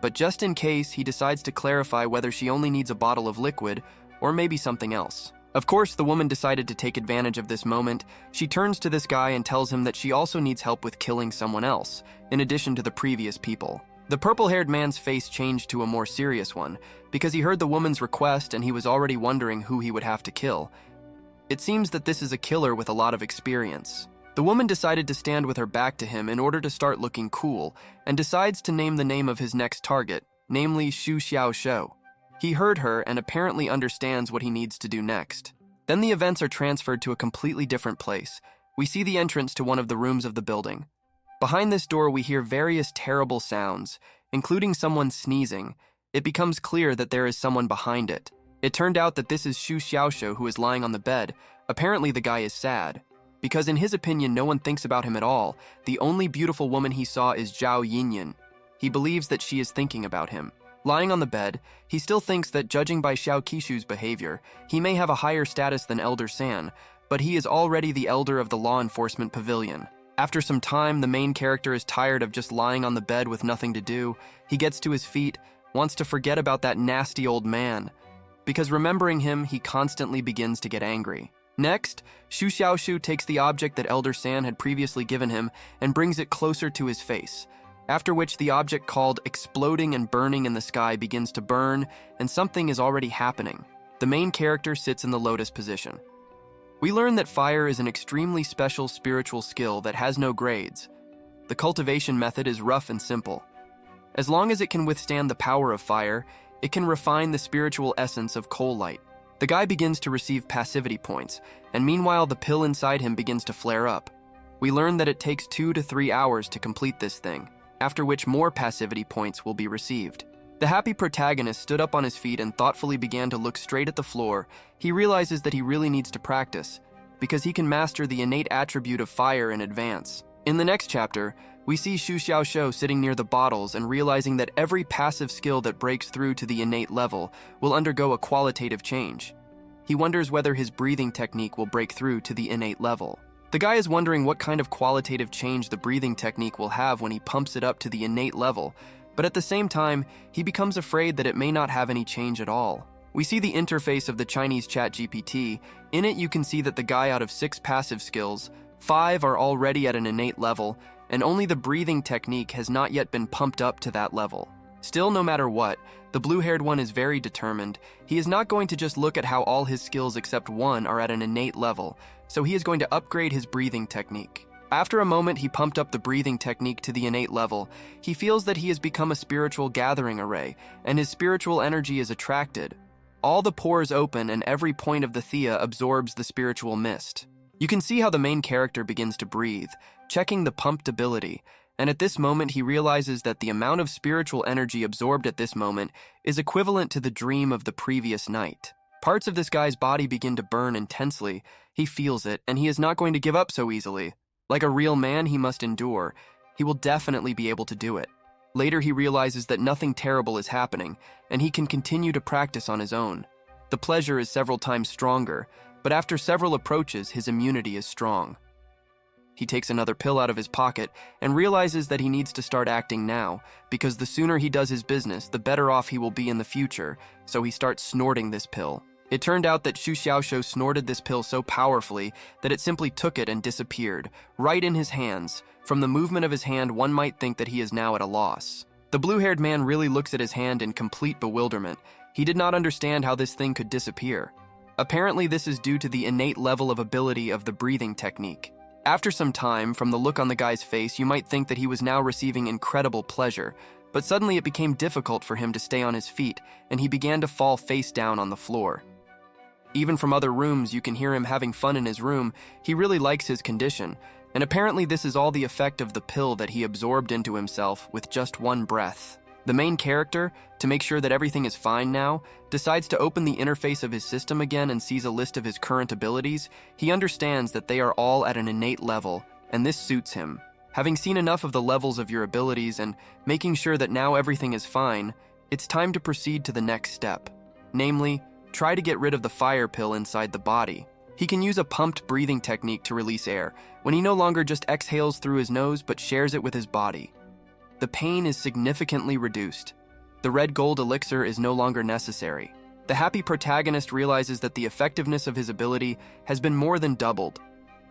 But just in case, he decides to clarify whether she only needs a bottle of liquid or maybe something else. Of course, the woman decided to take advantage of this moment. She turns to this guy and tells him that she also needs help with killing someone else, in addition to the previous people. The purple-haired man's face changed to a more serious one, because he heard the woman's request and he was already wondering who he would have to kill. It seems that this is a killer with a lot of experience. The woman decided to stand with her back to him in order to start looking cool, and decides to name the name of his next target, namely Xu Xiaoshou. He heard her and apparently understands what he needs to do next. Then the events are transferred to a completely different place. We see the entrance to one of the rooms of the building. Behind this door, we hear various terrible sounds, including someone sneezing. It becomes clear that there is someone behind it. It turned out that this is Xu Xiaoshou who is lying on the bed. Apparently the guy is sad, because in his opinion no one thinks about him at all. The only beautiful woman he saw is Zhao Yinyan. He believes that she is thinking about him. Lying on the bed, he still thinks that judging by Xiao Qishu's behavior, he may have a higher status than Elder San, but he is already the elder of the law enforcement pavilion. After some time, the main character is tired of just lying on the bed with nothing to do. He gets to his feet, wants to forget about that nasty old man, because remembering him, he constantly begins to get angry. Next, Xu Xiaoshu takes the object that Elder San had previously given him and brings it closer to his face, after which the object called exploding and burning in the sky begins to burn, and something is already happening. The main character sits in the lotus position. We learn that fire is an extremely special spiritual skill that has no grades. The cultivation method is rough and simple. As long as it can withstand the power of fire, it can refine the spiritual essence of coal light. The guy begins to receive passivity points, and meanwhile the pill inside him begins to flare up. We learn that it takes 2 to 3 hours to complete this thing, after which more passivity points will be received. The happy protagonist stood up on his feet and thoughtfully began to look straight at the floor. He realizes that he really needs to practice, because he can master the innate attribute of fire in advance. In the next chapter, we see Xu Xiaoshou sitting near the bottles and realizing that every passive skill that breaks through to the innate level will undergo a qualitative change. He wonders whether his breathing technique will break through to the innate level. The guy is wondering what kind of qualitative change the breathing technique will have when he pumps it up to the innate level, but at the same time, he becomes afraid that it may not have any change at all. We see the interface of the Chinese ChatGPT. In it, you can see that the guy out of 6 passive skills, 5 are already at an innate level, and only the breathing technique has not yet been pumped up to that level. Still, no matter what, the blue-haired one is very determined. He is not going to just look at how all his skills except one are at an innate level, so he is going to upgrade his breathing technique. After a moment, he pumped up the breathing technique to the innate level. He feels that he has become a spiritual gathering array, and his spiritual energy is attracted. All the pores open and every point of the thea absorbs the spiritual mist. You can see how the main character begins to breathe, checking the pumped ability, and at this moment he realizes that the amount of spiritual energy absorbed at this moment is equivalent to the dream of the previous night. Parts of this guy's body begin to burn intensely. He feels it, and he is not going to give up so easily. Like a real man, he must endure. He will definitely be able to do it. Later, he realizes that nothing terrible is happening, and he can continue to practice on his own. The pleasure is several times stronger, but after several approaches, his immunity is strong. He takes another pill out of his pocket and realizes that he needs to start acting now, because the sooner he does his business, the better off he will be in the future, so he starts snorting this pill. It turned out that Xu Xiaoshou snorted this pill so powerfully that it simply took it and disappeared, right in his hands. From the movement of his hand, one might think that he is now at a loss. The blue-haired man really looks at his hand in complete bewilderment. He did not understand how this thing could disappear. Apparently, this is due to the innate level of ability of the breathing technique. After some time, from the look on the guy's face, you might think that he was now receiving incredible pleasure, but suddenly it became difficult for him to stay on his feet, and he began to fall face down on the floor. Even from other rooms, you can hear him having fun in his room. He really likes his condition, And apparently this is all the effect of the pill that he absorbed into himself with just one breath. The main character, to make sure that everything is fine now, decides to open the interface of his system again and sees a list of his current abilities. He understands that they are all at an innate level, and this suits him. Having seen enough of the levels of your abilities and making sure that now everything is fine, it's time to proceed to the next step. Namely, try to get rid of the fire pill inside the body. He can use a pumped breathing technique to release air, when he no longer just exhales through his nose but shares it with his body. The pain is significantly reduced. The red gold elixir is no longer necessary. The happy protagonist realizes that the effectiveness of his ability has been more than doubled.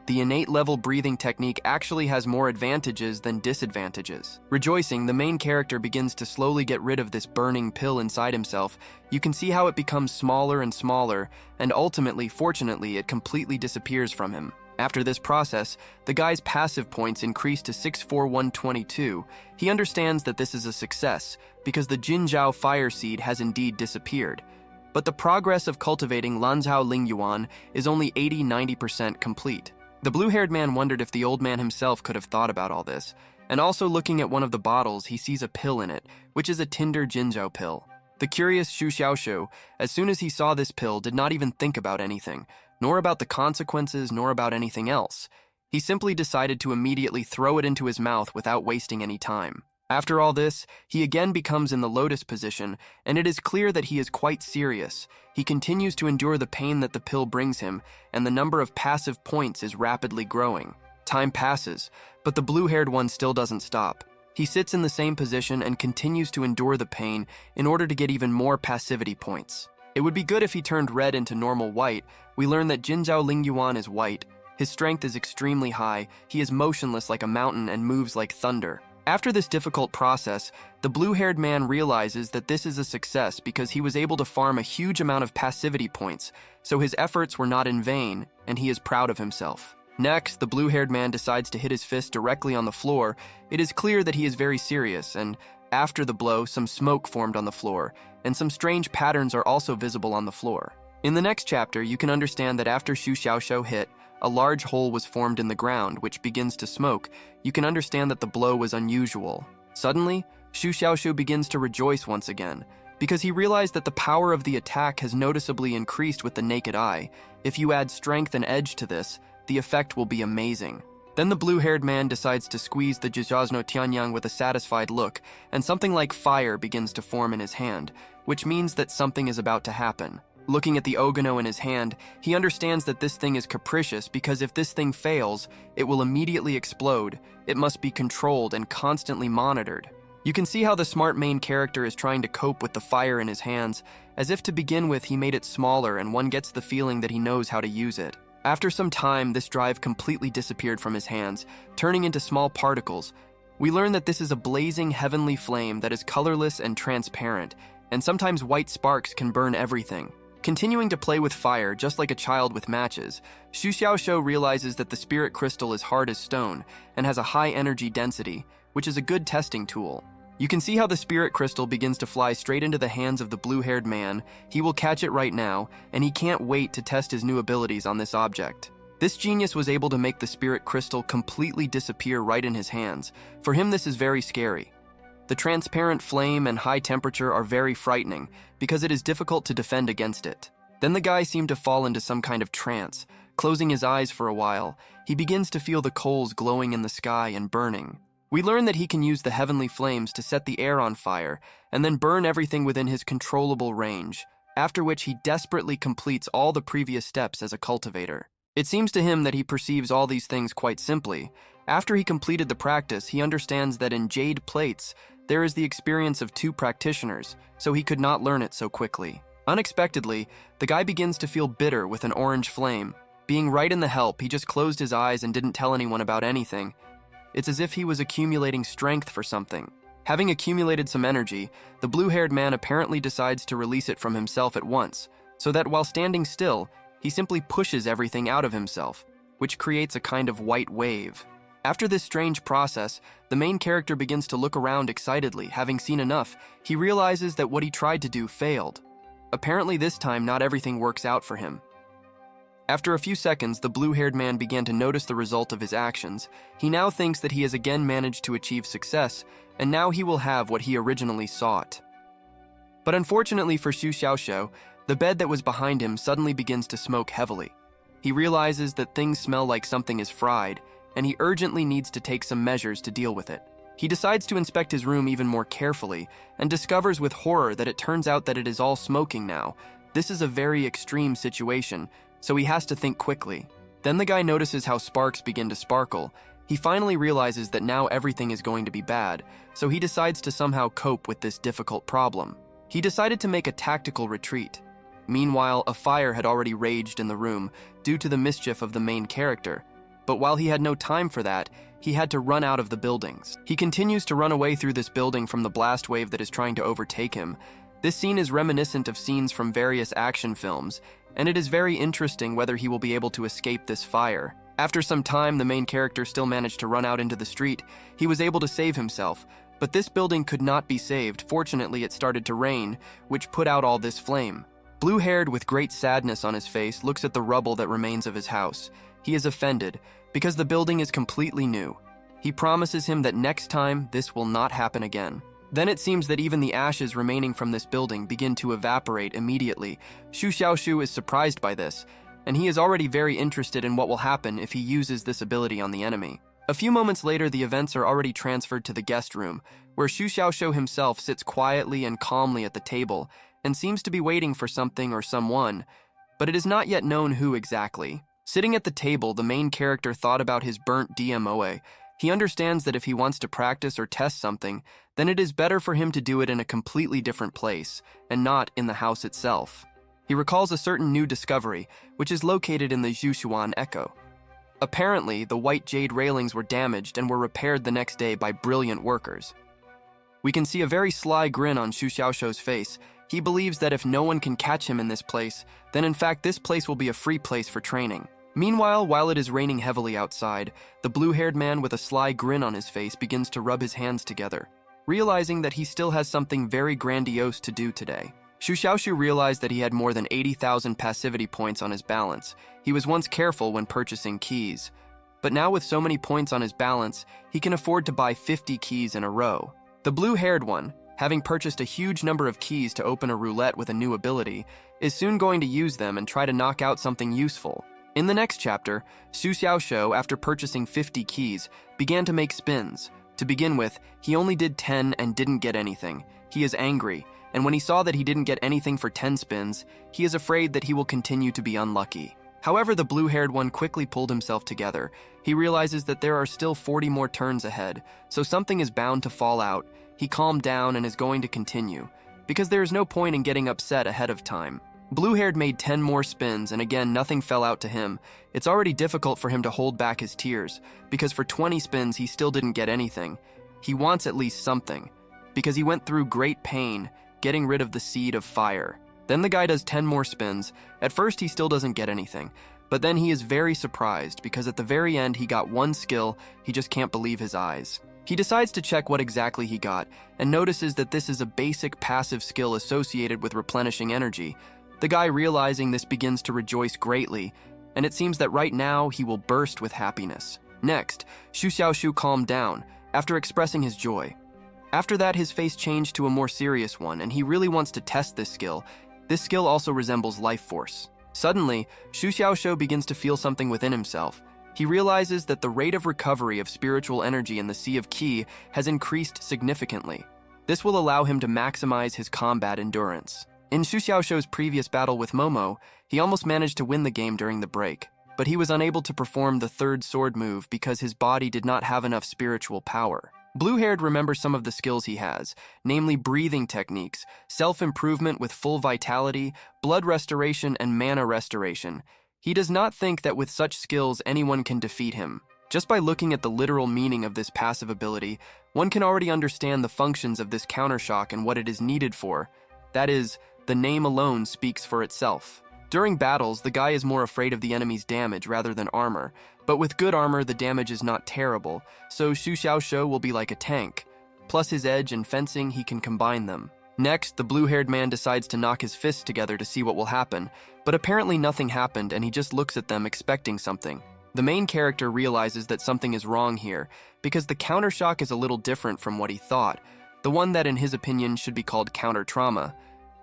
The innate level breathing technique actually has more advantages than disadvantages. Rejoicing, the main character begins to slowly get rid of this burning pill inside himself. You can see how it becomes smaller and smaller, and ultimately, fortunately, it completely disappears from him. After this process, the guy's passive points increase to 64122. He understands that this is a success, because the Jinzhao fire seed has indeed disappeared. But the progress of cultivating Lanzhao Lingyuan is only 80–90% complete. The blue-haired man wondered if the old man himself could have thought about all this, and also looking at one of the bottles, he sees a pill in it, which is a Tinder Jinzhao pill. The curious Xu Xiaoshu, as soon as he saw this pill, did not even think about anything, nor about the consequences, nor about anything else. He simply decided to immediately throw it into his mouth without wasting any time. After all this, he again becomes in the lotus position, and it is clear that he is quite serious. He continues to endure the pain that the pill brings him, and the number of passive points is rapidly growing. Time passes, but the blue-haired one still doesn't stop. He sits in the same position and continues to endure the pain in order to get even more passivity points. It would be good if he turned red into normal white. We learn that Jinzhao Lingyuan is white. His strength is extremely high. He is motionless like a mountain and moves like thunder. After this difficult process, the blue-haired man realizes that this is a success because he was able to farm a huge amount of passivity points, so his efforts were not in vain, and he is proud of himself. Next, the blue-haired man decides to hit his fist directly on the floor. It is clear that he is very serious, and after the blow, some smoke formed on the floor, and some strange patterns are also visible on the floor. In the next chapter, you can understand that after Xu Xiaoshu hit, a large hole was formed in the ground, which begins to smoke. You can understand that the blow was unusual. Suddenly, Xu Xiaoshu begins to rejoice once again, because he realized that the power of the attack has noticeably increased with the naked eye. If you add strength and edge to this, the effect will be amazing. Then the blue-haired man decides to squeeze the Jizazno Tianyang with a satisfied look, and something like fire begins to form in his hand, which means that something is about to happen. Looking at the ogano in his hand, he understands that this thing is capricious because if this thing fails, it will immediately explode. It must be controlled and constantly monitored. You can see how the smart main character is trying to cope with the fire in his hands, as if to begin with he made it smaller and one gets the feeling that he knows how to use it. After some time, this drive completely disappeared from his hands, turning into small particles. We learn that this is a blazing heavenly flame that is colorless and transparent, and sometimes white sparks can burn everything. Continuing to play with fire, just like a child with matches, Xu Xiaoshu realizes that the spirit crystal is hard as stone and has a high energy density, which is a good testing tool. You can see how the spirit crystal begins to fly straight into the hands of the blue-haired man. He will catch it right now, and he can't wait to test his new abilities on this object. This genius was able to make the spirit crystal completely disappear right in his hands. For him, this is very scary. The transparent flame and high temperature are very frightening because it is difficult to defend against it. Then the guy seemed to fall into some kind of trance. Closing his eyes for a while, he begins to feel the coals glowing in the sky and burning. We learn that he can use the heavenly flames to set the air on fire and then burn everything within his controllable range, after which he desperately completes all the previous steps as a cultivator. It seems to him that he perceives all these things quite simply. After he completed the practice, he understands that in jade plates, there is the experience of 2 practitioners, so he could not learn it so quickly. Unexpectedly, the guy begins to feel bitter with an orange flame. Being right in the help, he just closed his eyes and didn't tell anyone about anything. It's as if he was accumulating strength for something. Having accumulated some energy, the blue-haired man apparently decides to release it from himself at once, so that while standing still, he simply pushes everything out of himself, which creates a kind of white wave. After this strange process, the main character begins to look around excitedly. Having seen enough, he realizes that what he tried to do failed. Apparently this time, not everything works out for him. After a few seconds, the blue-haired man began to notice the result of his actions. He now thinks that he has again managed to achieve success, and now he will have what he originally sought. But unfortunately for Xu Xiaoxiu, the bed that was behind him suddenly begins to smoke heavily. He realizes that things smell like something is fried, and he urgently needs to take some measures to deal with it. He decides to inspect his room even more carefully, and discovers with horror that it turns out that it is all smoking now. This is a very extreme situation, so he has to think quickly. Then the guy notices how sparks begin to sparkle. He finally realizes that now everything is going to be bad, so he decides to somehow cope with this difficult problem. He decided to make a tactical retreat. Meanwhile, a fire had already raged in the room due to the mischief of the main character. But while he had no time for that, he had to run out of the buildings. He continues to run away through this building from the blast wave that is trying to overtake him. This scene is reminiscent of scenes from various action films, and it is very interesting whether he will be able to escape this fire. After some time, the main character still managed to run out into the street. He was able to save himself, but this building could not be saved. Fortunately, it started to rain, which put out all this flame. Blue-haired, with great sadness on his face, looks at the rubble that remains of his house. He is offended, because the building is completely new. He promises him that next time, this will not happen again. Then it seems that even the ashes remaining from this building begin to evaporate immediately. Xu Xiaoxiu is surprised by this, and he is already very interested in what will happen if he uses this ability on the enemy. A few moments later, the events are already transferred to the guest room, where Xu Xiaoxiu himself sits quietly and calmly at the table, and seems to be waiting for something or someone, but it is not yet known who exactly. Sitting at the table, the main character thought about his burnt DMOA. He understands that if he wants to practice or test something, then it is better for him to do it in a completely different place, and not in the house itself. He recalls a certain new discovery, which is located in the Zhushuan Echo. Apparently, the white jade railings were damaged and were repaired the next day by brilliant workers. We can see a very sly grin on Xu Xiaoxiu's face. He believes that if no one can catch him in this place, then in fact this place will be a free place for training. Meanwhile, while it is raining heavily outside, the blue-haired man with a sly grin on his face begins to rub his hands together, realizing that he still has something very grandiose to do today. Xu Xiaoxiu realized that he had more than 80,000 passivity points on his balance. He was once careful when purchasing keys, but now with so many points on his balance, he can afford to buy 50 keys in a row. The blue-haired one, having purchased a huge number of keys to open a roulette with a new ability, is soon going to use them and try to knock out something useful. In the next chapter, Xu Xiaoxiu, after purchasing 50 keys, began to make spins. To begin with, he only did 10 and didn't get anything. He is angry, and when he saw that he didn't get anything for 10 spins, he is afraid that he will continue to be unlucky. However, the blue-haired one quickly pulled himself together. He realizes that there are still 40 more turns ahead, so something is bound to fall out. He calmed down and is going to continue, because there is no point in getting upset ahead of time. Blue-haired made 10 more spins, and again nothing fell out to him. It's already difficult for him to hold back his tears, because for 20 spins he still didn't get anything. He wants at least something, because he went through great pain getting rid of the seed of fire. Then the guy does 10 more spins. At first he still doesn't get anything, but then he is very surprised because at the very end he got one skill. He just can't believe his eyes. He decides to check what exactly he got and notices that this is a basic passive skill associated with replenishing energy. The guy, realizing this, begins to rejoice greatly, and it seems that right now he will burst with happiness. Next, Xu Xiaoxiu calmed down after expressing his joy. After that, his face changed to a more serious one, and he really wants to test this skill. This skill also resembles life force. Suddenly, Xu Xiaoxiu begins to feel something within himself. He realizes that the rate of recovery of spiritual energy in the Sea of Qi has increased significantly. This will allow him to maximize his combat endurance. In Xu Xiaoxiu's previous battle with Momo, he almost managed to win the game during the break, but he was unable to perform the third sword move because his body did not have enough spiritual power. Blue-haired remembers some of the skills he has, namely breathing techniques, self-improvement with full vitality, blood restoration, and mana restoration. He does not think that with such skills anyone can defeat him. Just by looking at the literal meaning of this passive ability, one can already understand the functions of this countershock and what it is needed for. That is, the name alone speaks for itself. During battles, the guy is more afraid of the enemy's damage rather than armor, but with good armor, the damage is not terrible, so Xu Xiaoxiu will be like a tank. Plus his edge and fencing, he can combine them. Next, the blue-haired man decides to knock his fists together to see what will happen, but apparently nothing happened and he just looks at them expecting something. The main character realizes that something is wrong here, because the countershock is a little different from what he thought, the one that in his opinion should be called counter-trauma.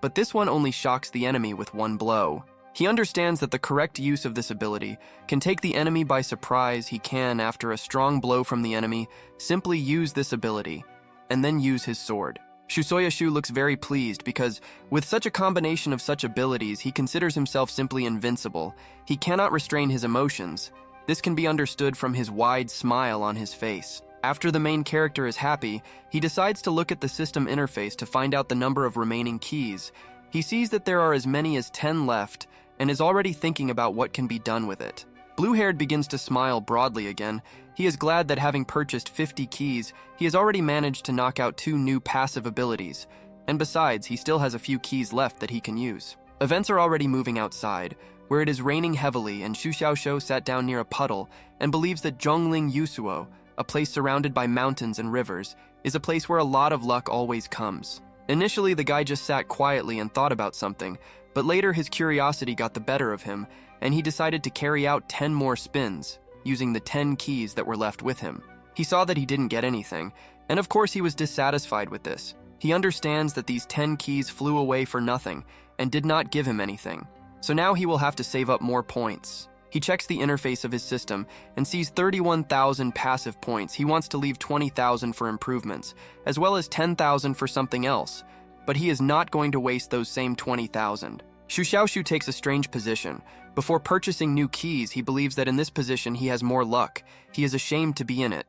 But this one only shocks the enemy with one blow. He understands that the correct use of this ability can take the enemy by surprise. He can, after a strong blow from the enemy, simply use this ability, and then use his sword. Shusoyashu looks very pleased because, with such a combination of such abilities, he considers himself simply invincible. He cannot restrain his emotions. This can be understood from his wide smile on his face. After the main character is happy, he decides to look at the system interface to find out the number of remaining keys. He sees that there are as many as 10 left and is already thinking about what can be done with it. Blue-haired begins to smile broadly again. He is glad that having purchased 50 keys, he has already managed to knock out 2 new passive abilities, and besides, he still has a few keys left that he can use. Events are already moving outside, where it is raining heavily, and Shu Xiaoshou sat down near a puddle and believes that Zhongling Yusuo, a place surrounded by mountains and rivers, is a place where a lot of luck always comes. Initially, the guy just sat quietly and thought about something, but later his curiosity got the better of him, and he decided to carry out 10 more spins, using the 10 keys that were left with him. He saw that he didn't get anything, and of course he was dissatisfied with this. He understands that these 10 keys flew away for nothing, and did not give him anything. So now he will have to save up more points. He checks the interface of his system and sees 31,000 passive points. He wants to leave 20,000 for improvements, as well as 10,000 for something else, but he is not going to waste those same 20,000. Shu Xiaoshu takes a strange position. Before purchasing new keys, he believes that in this position he has more luck. He is ashamed to be in it,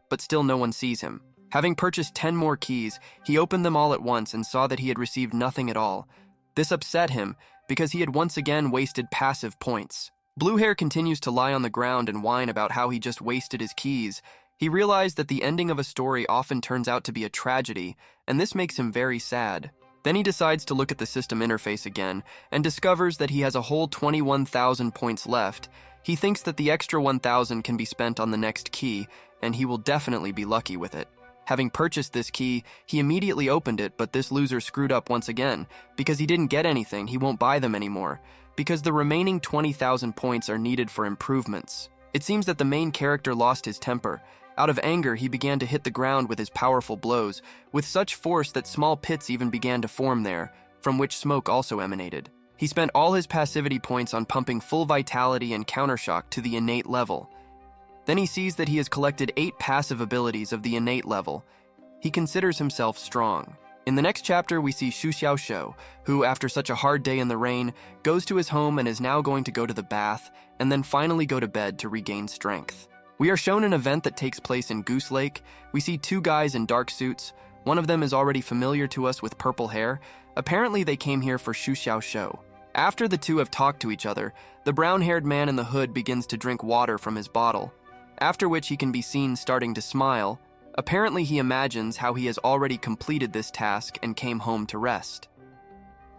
but still no one sees him. Having purchased 10 more keys, he opened them all at once and saw that he had received nothing at all. This upset him because he had once again wasted passive points. Blue Hair continues to lie on the ground and whine about how he just wasted his keys. He realized that the ending of a story often turns out to be a tragedy, and this makes him very sad. Then he decides to look at the system interface again and discovers that he has a whole 21,000 points left. He thinks that the extra 1,000 can be spent on the next key, and he will definitely be lucky with it. Having purchased this key, he immediately opened it, but this loser screwed up once again. Because he didn't get anything, he won't buy them anymore, because the remaining 20,000 points are needed for improvements. It seems that the main character lost his temper. Out of anger, he began to hit the ground with his powerful blows, with such force that small pits even began to form there, from which smoke also emanated. He spent all his passivity points on pumping full vitality and countershock to the innate level. Then he sees that he has collected 8 passive abilities of the innate level. He considers himself strong. In the next chapter, we see Shu Xiaoshou, who, after such a hard day in the rain, goes to his home and is now going to go to the bath, and then finally go to bed to regain strength. We are shown an event that takes place in Goose Lake. We see 2 guys in dark suits. One of them is already familiar to us with purple hair. Apparently they came here for Shu Xiaoshou. After the two have talked to each other, the brown-haired man in the hood begins to drink water from his bottle, after which he can be seen starting to smile. Apparently he imagines how he has already completed this task and came home to rest.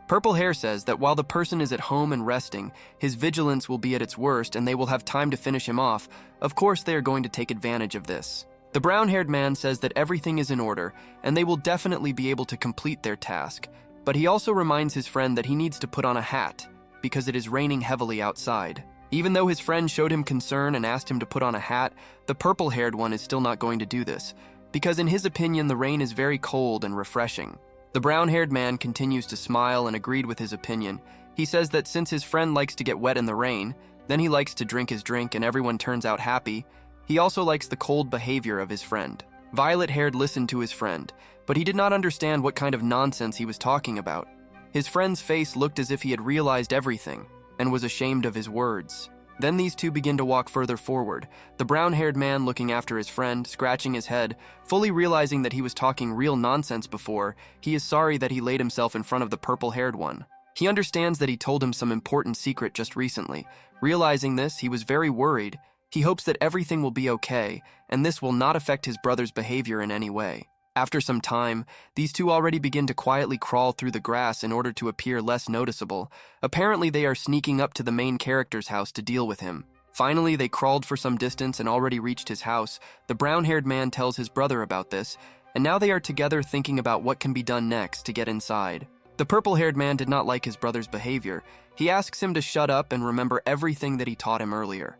Purple Hair says that while the person is at home and resting, his vigilance will be at its worst and they will have time to finish him off. Of course they are going to take advantage of this. The brown-haired man says that everything is in order and they will definitely be able to complete their task, but he also reminds his friend that he needs to put on a hat because it is raining heavily outside. Even though his friend showed him concern and asked him to put on a hat, the purple-haired one is still not going to do this, because in his opinion the rain is very cold and refreshing. The brown-haired man continues to smile and agreed with his opinion. He says that since his friend likes to get wet in the rain, then he likes to drink his drink and everyone turns out happy. He also likes the cold behavior of his friend. Violet-haired listened to his friend, but he did not understand what kind of nonsense he was talking about. His friend's face looked as if he had realized everything and was ashamed of his words. Then these two begin to walk further forward, the brown-haired man looking after his friend, scratching his head, fully realizing that he was talking real nonsense before. He is sorry that he laid himself in front of the purple-haired one. He understands that he told him some important secret just recently. Realizing this, he was very worried. He hopes that everything will be okay, and this will not affect his brother's behavior in any way. After some time, these two already begin to quietly crawl through the grass in order to appear less noticeable. Apparently they are sneaking up to the main character's house to deal with him. Finally, they crawled for some distance and already reached his house. The brown-haired man tells his brother about this, and now they are together thinking about what can be done next to get inside. The purple-haired man did not like his brother's behavior. He asks him to shut up and remember everything that he taught him earlier.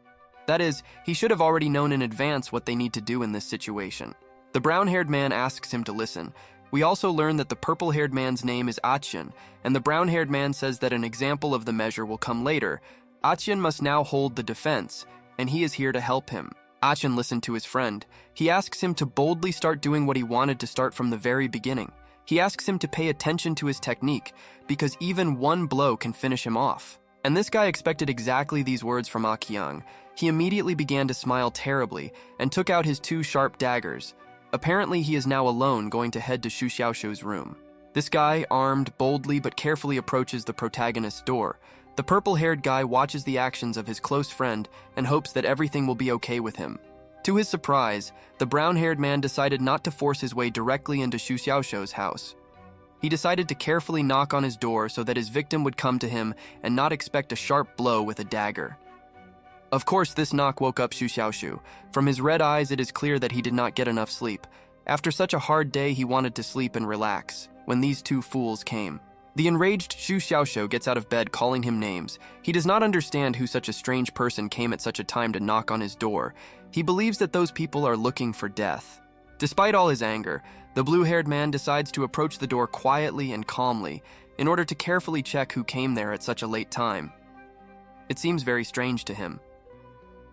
That is, he should have already known in advance what they need to do in this situation. The brown-haired man asks him to listen. We also learn that the purple-haired man's name is Achin, and the brown-haired man says that an example of the measure will come later. Achin must now hold the defense, and he is here to help him. Achin listened to his friend. He asks him to boldly start doing what he wanted to start from the very beginning. He asks him to pay attention to his technique, because even one blow can finish him off. And this guy expected exactly these words from Akyang. He immediately began to smile terribly, and took out his 2 sharp daggers. Apparently, he is now alone, going to head to Xu Xiaoshu's room. This guy, armed, boldly but carefully approaches the protagonist's door. The purple-haired guy watches the actions of his close friend and hopes that everything will be okay with him. To his surprise, the brown-haired man decided not to force his way directly into Xu Xiaoshu's house. He decided to carefully knock on his door so that his victim would come to him and not expect a sharp blow with a dagger. Of course, this knock woke up Xu Xiaoshu. From his red eyes, it is clear that he did not get enough sleep. After such a hard day, he wanted to sleep and relax, when these 2 fools came. The enraged Xu Xiaoshu gets out of bed calling him names. He does not understand who such a strange person came at such a time to knock on his door. He believes that those people are looking for death. Despite all his anger, the blue-haired man decides to approach the door quietly and calmly in order to carefully check who came there at such a late time. It seems very strange to him.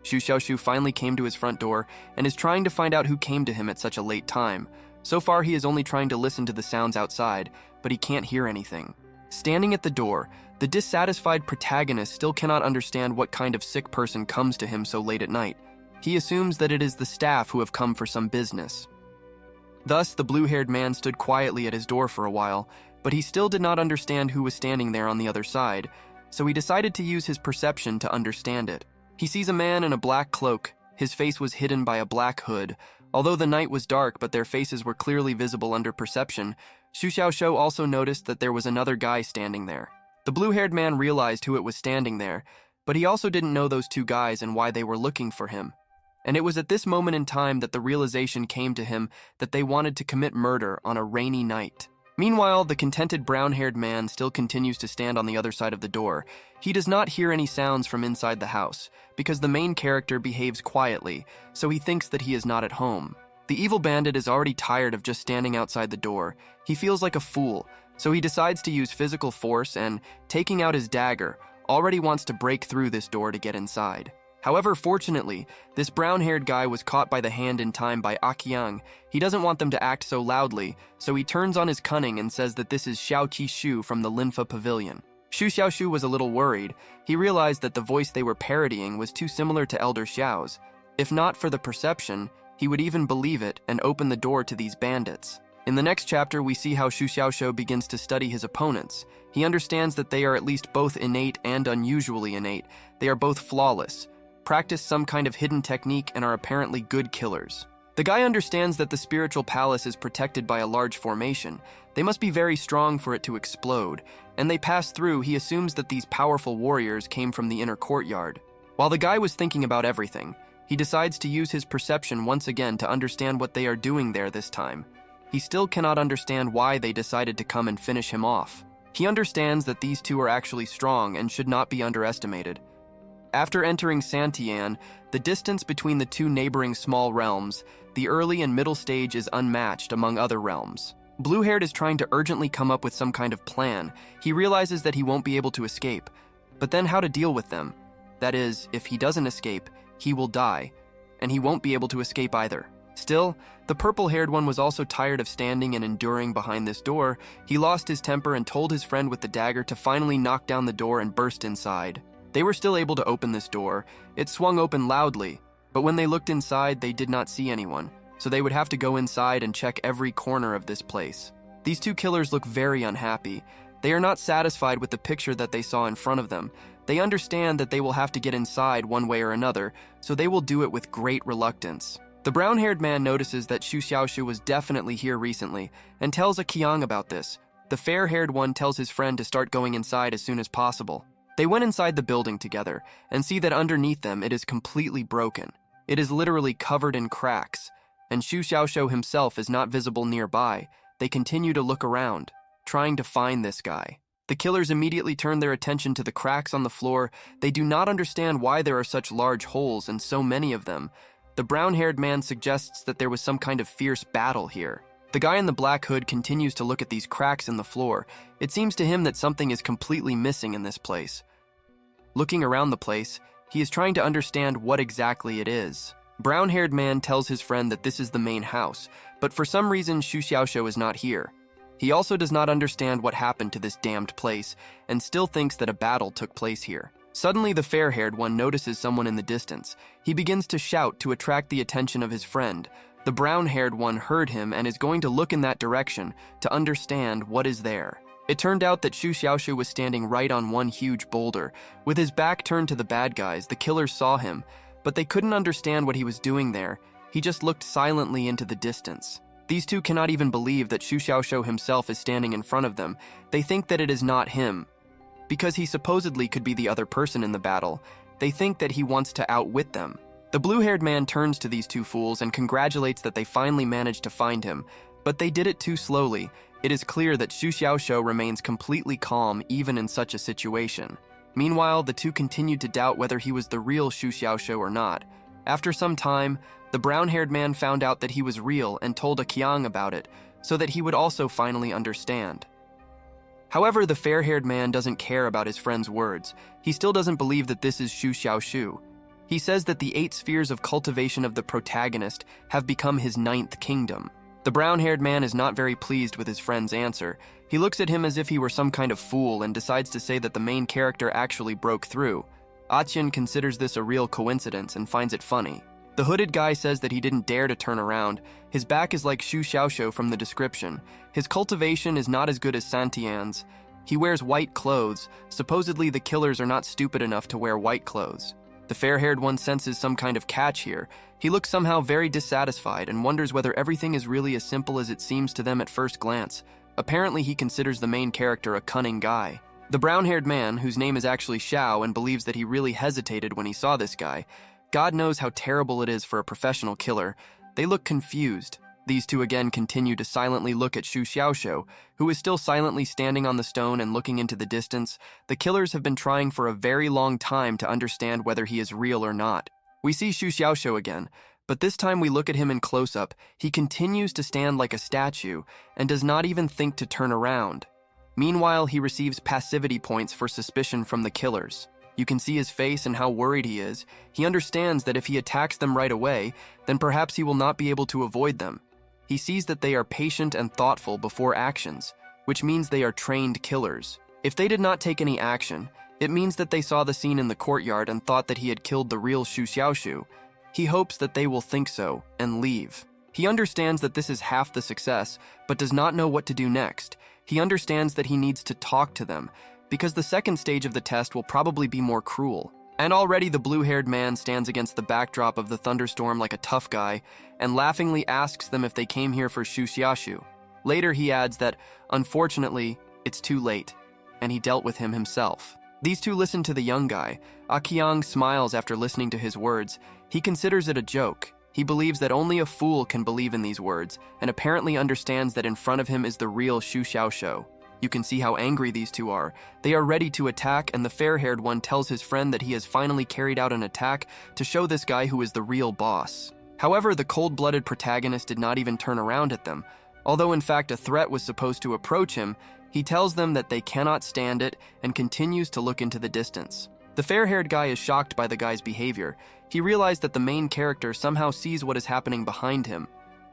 Xu Xiaoshu finally came to his front door and is trying to find out who came to him at such a late time. So far, he is only trying to listen to the sounds outside, but he can't hear anything. Standing at the door, the dissatisfied protagonist still cannot understand what kind of sick person comes to him so late at night. He assumes that it is the staff who have come for some business. Thus, the blue-haired man stood quietly at his door for a while, but he still did not understand who was standing there on the other side, so he decided to use his perception to understand it. He sees a man in a black cloak. His face was hidden by a black hood. Although the night was dark, but their faces were clearly visible under perception, Xu Xiaoshu also noticed that there was another guy standing there. The blue-haired man realized who it was standing there, but he also didn't know those 2 guys and why they were looking for him. And it was at this moment in time that the realization came to him that they wanted to commit murder on a rainy night. Meanwhile, the contented brown-haired man still continues to stand on the other side of the door. He does not hear any sounds from inside the house, because the main character behaves quietly, so he thinks that he is not at home. The evil bandit is already tired of just standing outside the door. He feels like a fool, so he decides to use physical force and, taking out his dagger, already wants to break through this door to get inside. However, fortunately, this brown-haired guy was caught by the hand in time by Akyang. He doesn't want them to act so loudly, so he turns on his cunning and says that this is Xiao Qishu from the Linfa Pavilion. Xu Xiaoshu was a little worried. He realized that the voice they were parodying was too similar to Elder Xiao's. If not for the perception, he would even believe it and open the door to these bandits. In the next chapter, we see how Xu Xiaoshu begins to study his opponents. He understands that they are at least both innate and unusually innate. They are both flawless, practice some kind of hidden technique, and are apparently good killers. The guy understands that the spiritual palace is protected by a large formation. They must be very strong for it to explode, and they pass through. He assumes that these powerful warriors came from the inner courtyard. While the guy was thinking about everything, he decides to use his perception once again to understand what they are doing there this time. He still cannot understand why they decided to come and finish him off. He understands that these 2 are actually strong and should not be underestimated. After entering Santian, the distance between the 2 neighboring small realms, the early and middle stage is unmatched among other realms. Blue-haired is trying to urgently come up with some kind of plan. He realizes that he won't be able to escape. But then how to deal with them? That is, if he doesn't escape, he will die, and he won't be able to escape either. Still, the purple-haired one was also tired of standing and enduring behind this door. He lost his temper and told his friend with the dagger to finally knock down the door and burst inside. They were still able to open this door. It swung open loudly, but when they looked inside, they did not see anyone, so they would have to go inside and check every corner of this place. These 2 killers look very unhappy. They are not satisfied with the picture that they saw in front of them. They understand that they will have to get inside one way or another, so they will do it with great reluctance. The brown-haired man notices that Xu Xiaoshu was definitely here recently and tells Akyang about this. The fair-haired one tells his friend to start going inside as soon as possible. They went inside the building together and see that underneath them it is completely broken. It is literally covered in cracks, and Xu Xiaoxiu himself is not visible nearby, they continue to look around, trying to find this guy. The killers immediately turn their attention to the cracks on the floor. They do not understand why there are such large holes and so many of them. The brown-haired man suggests that there was some kind of fierce battle here. The guy in the black hood continues to look at these cracks in the floor. It seems to him that something is completely missing in this place. Looking around the place, he is trying to understand what exactly it is. Brown-haired man tells his friend that this is the main house, but for some reason Xu Xiaoxiu is not here. He also does not understand what happened to this damned place and still thinks that a battle took place here. Suddenly, the fair-haired one notices someone in the distance. He begins to shout to attract the attention of his friend. The brown-haired one heard him and is going to look in that direction to understand what is there. It turned out that Xu Xiaoxiu was standing right on one huge boulder. With his back turned to the bad guys, the killers saw him, but they couldn't understand what he was doing there. He just looked silently into the distance. These two cannot even believe that Xu Xiaoxiu himself is standing in front of them. They think that it is not him. Because he supposedly could be the other person in the battle, they think that he wants to outwit them. The blue-haired man turns to these two fools and congratulates that they finally managed to find him, but they did it too slowly. It is clear that Xu Xiaoxiu remains completely calm even in such a situation. Meanwhile, the two continued to doubt whether he was the real Xu Xiaoxiu or not. After some time, the brown-haired man found out that he was real and told a Qiang about it, so that he would also finally understand. However, the fair-haired man doesn't care about his friend's words. He still doesn't believe that this is Xu Xiaoxiu. He says that the 8 spheres of cultivation of the protagonist have become his 9th kingdom. The brown-haired man is not very pleased with his friend's answer. He looks at him as if he were some kind of fool and decides to say that the main character actually broke through. Atian considers this a real coincidence and finds it funny. The hooded guy says that he didn't dare to turn around. His back is like Xu Xiaoxiu from the description. His cultivation is not as good as Santian's. He wears white clothes. Supposedly the killers are not stupid enough to wear white clothes. The fair-haired one senses some kind of catch here. He looks somehow very dissatisfied and wonders whether everything is really as simple as it seems to them at first glance. Apparently he considers the main character a cunning guy. The brown-haired man, whose name is actually Xiao and believes that he really hesitated when he saw this guy, God knows how terrible it is for a professional killer. They look confused. These two again continue to silently look at Xu Xiaoxiu, who is still silently standing on the stone and looking into the distance. The killers have been trying for a very long time to understand whether he is real or not. We see Xu Xiaoxiu again, but this time we look at him in close-up. He continues to stand like a statue and does not even think to turn around. Meanwhile, he receives passivity points for suspicion from the killers. You can see his face and how worried he is. He understands that if he attacks them right away, then perhaps he will not be able to avoid them. He sees that they are patient and thoughtful before actions, which means they are trained killers. If they did not take any action, it means that they saw the scene in the courtyard and thought that he had killed the real Xu Xiaoxiu. He hopes that they will think so and leave. He understands that this is half the success, but does not know what to do next. He understands that he needs to talk to them, because the second stage of the test will probably be more cruel. And already the blue-haired man stands against the backdrop of the thunderstorm like a tough guy and laughingly asks them if they came here for Xu Xiaoxiu. Later he adds that, unfortunately, it's too late, and he dealt with him himself. These two listen to the young guy. Qiang smiles after listening to his words. He considers it a joke. He believes that only a fool can believe in these words, and apparently understands that in front of him is the real Xu Xiaoxiu. You can see how angry these two are. They are ready to attack, and the fair-haired one tells his friend that he has finally carried out an attack to show this guy who is the real boss. However, the cold-blooded protagonist did not even turn around at them. Although in fact a threat was supposed to approach him, he tells them that they cannot stand it and continues to look into the distance. The fair-haired guy is shocked by the guy's behavior. He realized that the main character somehow sees what is happening behind him,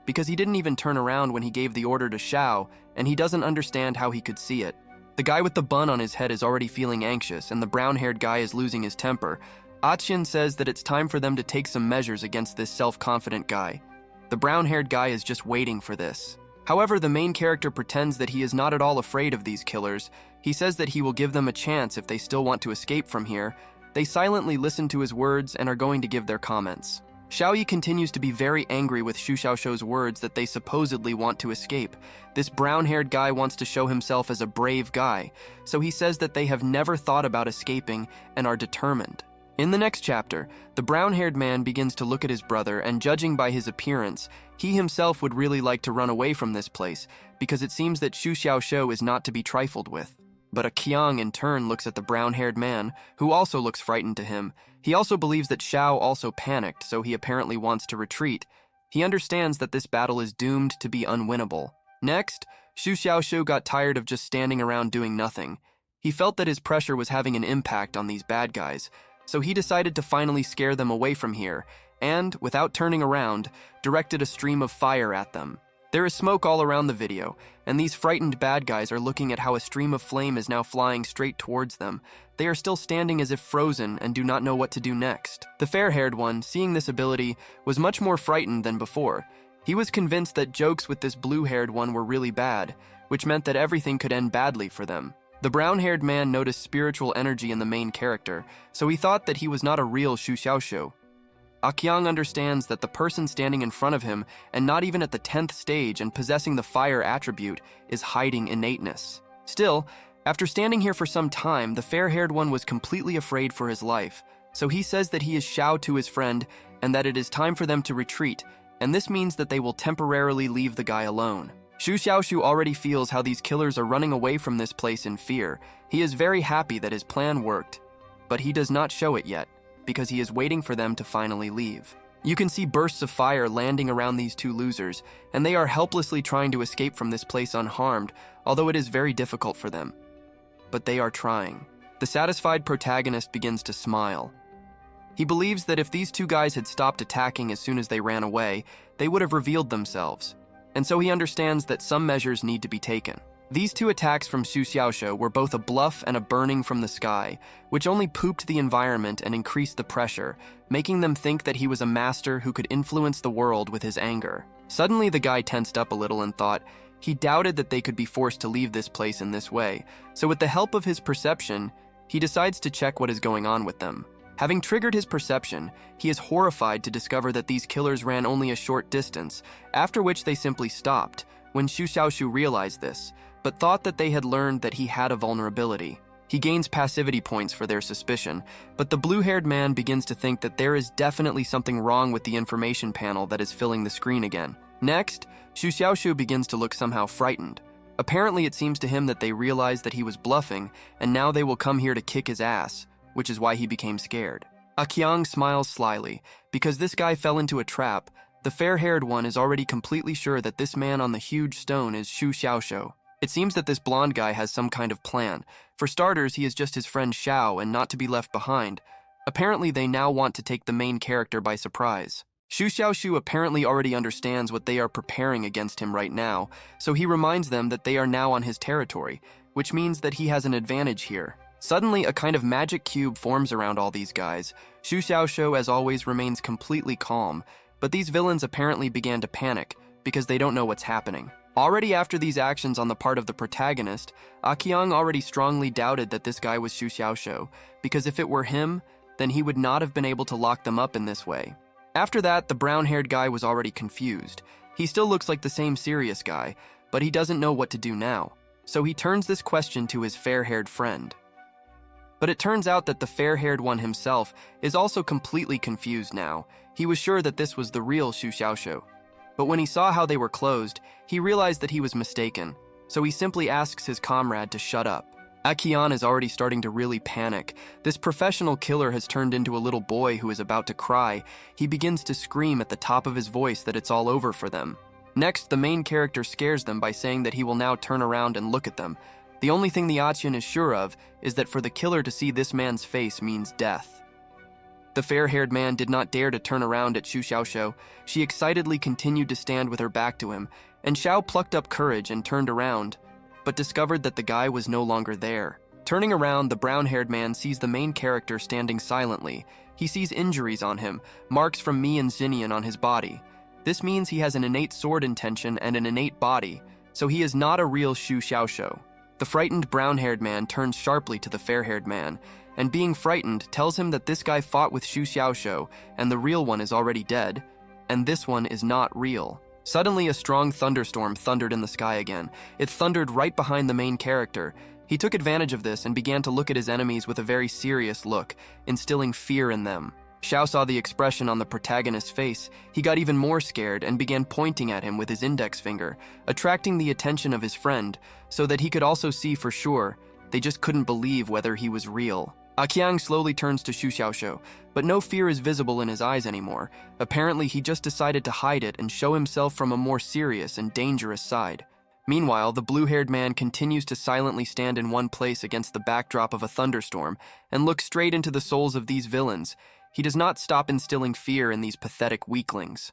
because he didn't even turn around when he gave the order to Xiao, and he doesn't understand how he could see it. The guy with the bun on his head is already feeling anxious, and the brown-haired guy is losing his temper. Atian says that it's time for them to take some measures against this self-confident guy. The brown-haired guy is just waiting for this. However, the main character pretends that he is not at all afraid of these killers. He says that he will give them a chance if they still want to escape from here. They silently listen to his words and are going to give their comments. Xiaoyi continues to be very angry with Xu Xiaoxiu's words that they supposedly want to escape. This brown-haired guy wants to show himself as a brave guy, so he says that they have never thought about escaping and are determined. In the next chapter, the brown-haired man begins to look at his brother, and judging by his appearance, he himself would really like to run away from this place because it seems that Xu Xiaoshou is not to be trifled with. But Qiang in turn looks at the brown-haired man, who also looks frightened to him. He also believes that Xiao also panicked, so he apparently wants to retreat. He understands that this battle is doomed to be unwinnable. Next, Xu Xiaoshou got tired of just standing around doing nothing. He felt that his pressure was having an impact on these bad guys, so he decided to finally scare them away from here, and, without turning around, directed a stream of fire at them. There is smoke all around the video, and these frightened bad guys are looking at how a stream of flame is now flying straight towards them. They are still standing as if frozen and do not know what to do next. The fair-haired one, seeing this ability, was much more frightened than before. He was convinced that jokes with this blue-haired one were really bad, which meant that everything could end badly for them. The brown-haired man noticed spiritual energy in the main character, so he thought that he was not a real Xu Xiaoshou. Qiang understands that the person standing in front of him, and not even at the 10th stage and possessing the fire attribute, is hiding innateness. Still, after standing here for some time, the fair-haired one was completely afraid for his life, so he says that he is Xiao to his friend and that it is time for them to retreat, and this means that they will temporarily leave the guy alone. Xu Xiaoshou already feels how these killers are running away from this place in fear. He is very happy that his plan worked, but he does not show it yet, because he is waiting for them to finally leave. You can see bursts of fire landing around these two losers, and they are helplessly trying to escape from this place unharmed, although it is very difficult for them. But they are trying. The satisfied protagonist begins to smile. He believes that if these two guys had stopped attacking as soon as they ran away, they would have revealed themselves. And so he understands that some measures need to be taken. These two attacks from Xu Xiaoshou were both a bluff and a burning from the sky, which only pooped the environment and increased the pressure, making them think that he was a master who could influence the world with his anger. Suddenly the guy tensed up a little and thought he doubted that they could be forced to leave this place in this way, so with the help of his perception, he decides to check what is going on with them. Having triggered his perception, he is horrified to discover that these killers ran only a short distance, after which they simply stopped, when Xu Xiaoshou realized this, but thought that they had learned that he had a vulnerability. He gains passivity points for their suspicion, but the blue-haired man begins to think that there is definitely something wrong with the information panel that is filling the screen again. Next, Xu Xiaoshou begins to look somehow frightened. Apparently it seems to him that they realized that he was bluffing, and now they will come here to kick his ass, which is why he became scared. Qiang smiles slyly, because this guy fell into a trap. The fair-haired one is already completely sure that this man on the huge stone is Xu Xiaoshou. It seems that this blonde guy has some kind of plan. For starters, he is just his friend Xiao and not to be left behind. Apparently, they now want to take the main character by surprise. Xu Xiaoshou apparently already understands what they are preparing against him right now, so he reminds them that they are now on his territory, which means that he has an advantage here. Suddenly, a kind of magic cube forms around all these guys. Xu Xiaoshou, as always, remains completely calm, but these villains apparently began to panic because they don't know what's happening. Already after these actions on the part of the protagonist, Qiang already strongly doubted that this guy was Xu Xiaoshou, because if it were him, then he would not have been able to lock them up in this way. After that, the brown-haired guy was already confused. He still looks like the same serious guy, but he doesn't know what to do now. So he turns this question to his fair-haired friend. But it turns out that the fair-haired one himself is also completely confused now. He was sure that this was the real Xu Xiaoshou. But when he saw how they were closed, he realized that he was mistaken, so he simply asks his comrade to shut up. Qiang is already starting to really panic. This professional killer has turned into a little boy who is about to cry. He begins to scream at the top of his voice that it's all over for them. Next, the main character scares them by saying that he will now turn around and look at them. The only thing the Aqian is sure of is that for the killer to see this man's face means death. The fair-haired man did not dare to turn around at Xu Xiaoshou. She excitedly continued to stand with her back to him, and Xiao plucked up courage and turned around, but discovered that the guy was no longer there. Turning around, the brown-haired man sees the main character standing silently. He sees injuries on him, marks from Mi and Xinian on his body. This means he has an innate sword intention and an innate body, so he is not a real Xu Xiaoshou. The frightened brown-haired man turns sharply to the fair-haired man, and being frightened, tells him that this guy fought with Xu Xiaoshou, and the real one is already dead, and this one is not real. Suddenly, a strong thunderstorm thundered in the sky again. It thundered right behind the main character. He took advantage of this and began to look at his enemies with a very serious look, instilling fear in them. Xiao saw the expression on the protagonist's face. He got even more scared and began pointing at him with his index finger, attracting the attention of his friend so that he could also see for sure. They just couldn't believe whether he was real. Qiang slowly turns to Xu Xiaoxiu, but no fear is visible in his eyes anymore. Apparently, he just decided to hide it and show himself from a more serious and dangerous side. Meanwhile, the blue-haired man continues to silently stand in one place against the backdrop of a thunderstorm and look straight into the souls of these villains. He does not stop instilling fear in these pathetic weaklings.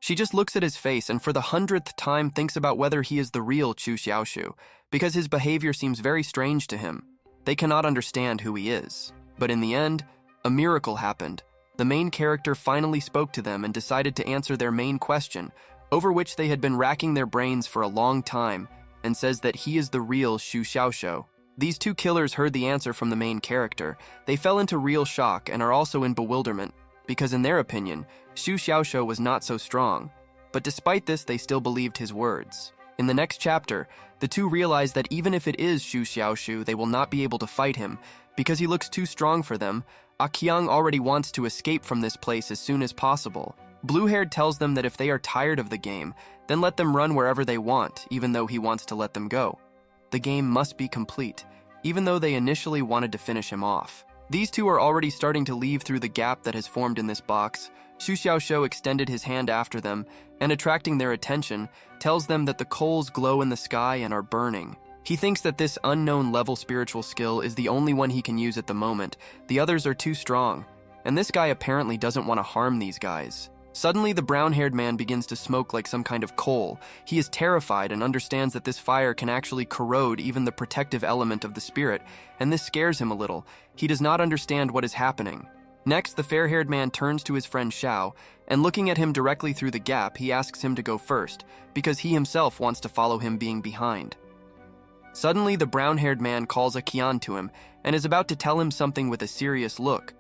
She just looks at his face and for the 100th time thinks about whether he is the real Xu Xiaoxiu, because his behavior seems very strange to him. They cannot understand who he is. But in the end, a miracle happened. The main character finally spoke to them and decided to answer their main question, over which they had been racking their brains for a long time, and says that he is the real Xu Xiaoxiu. These two killers heard the answer from the main character. They fell into real shock and are also in bewilderment, because in their opinion, Xu Xiaoxiu was not so strong. But despite this, they still believed his words. In the next chapter, the two realize that even if it is Xu Xiaoxiu, they will not be able to fight him, because he looks too strong for them. Qiang already wants to escape from this place as soon as possible. Blue-haired tells them that if they are tired of the game, then let them run wherever they want, even though he wants to let them go. The game must be complete, even though they initially wanted to finish him off. These two are already starting to leave through the gap that has formed in this box. Xu Xiaoxiu extended his hand after them, and attracting their attention, tells them that the coals glow in the sky and are burning. He thinks that this unknown level spiritual skill is the only one he can use at the moment. The others are too strong, and this guy apparently doesn't want to harm these guys. Suddenly, the brown-haired man begins to smoke like some kind of coal. He is terrified and understands that this fire can actually corrode even the protective element of the spirit, and this scares him a little. He does not understand what is happening. Next, the fair-haired man turns to his friend Xiao, and looking at him directly through the gap, he asks him to go first, because he himself wants to follow him being behind. Suddenly, the brown-haired man calls Qian to him, and is about to tell him something with a serious look.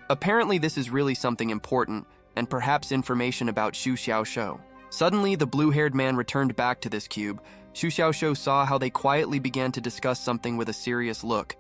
Apparently, this is really something important, and perhaps information about Xu Xiaoxiu. Suddenly, the blue-haired man returned back to this cube. Xu Xiaoxiu saw how they quietly began to discuss something with a serious look.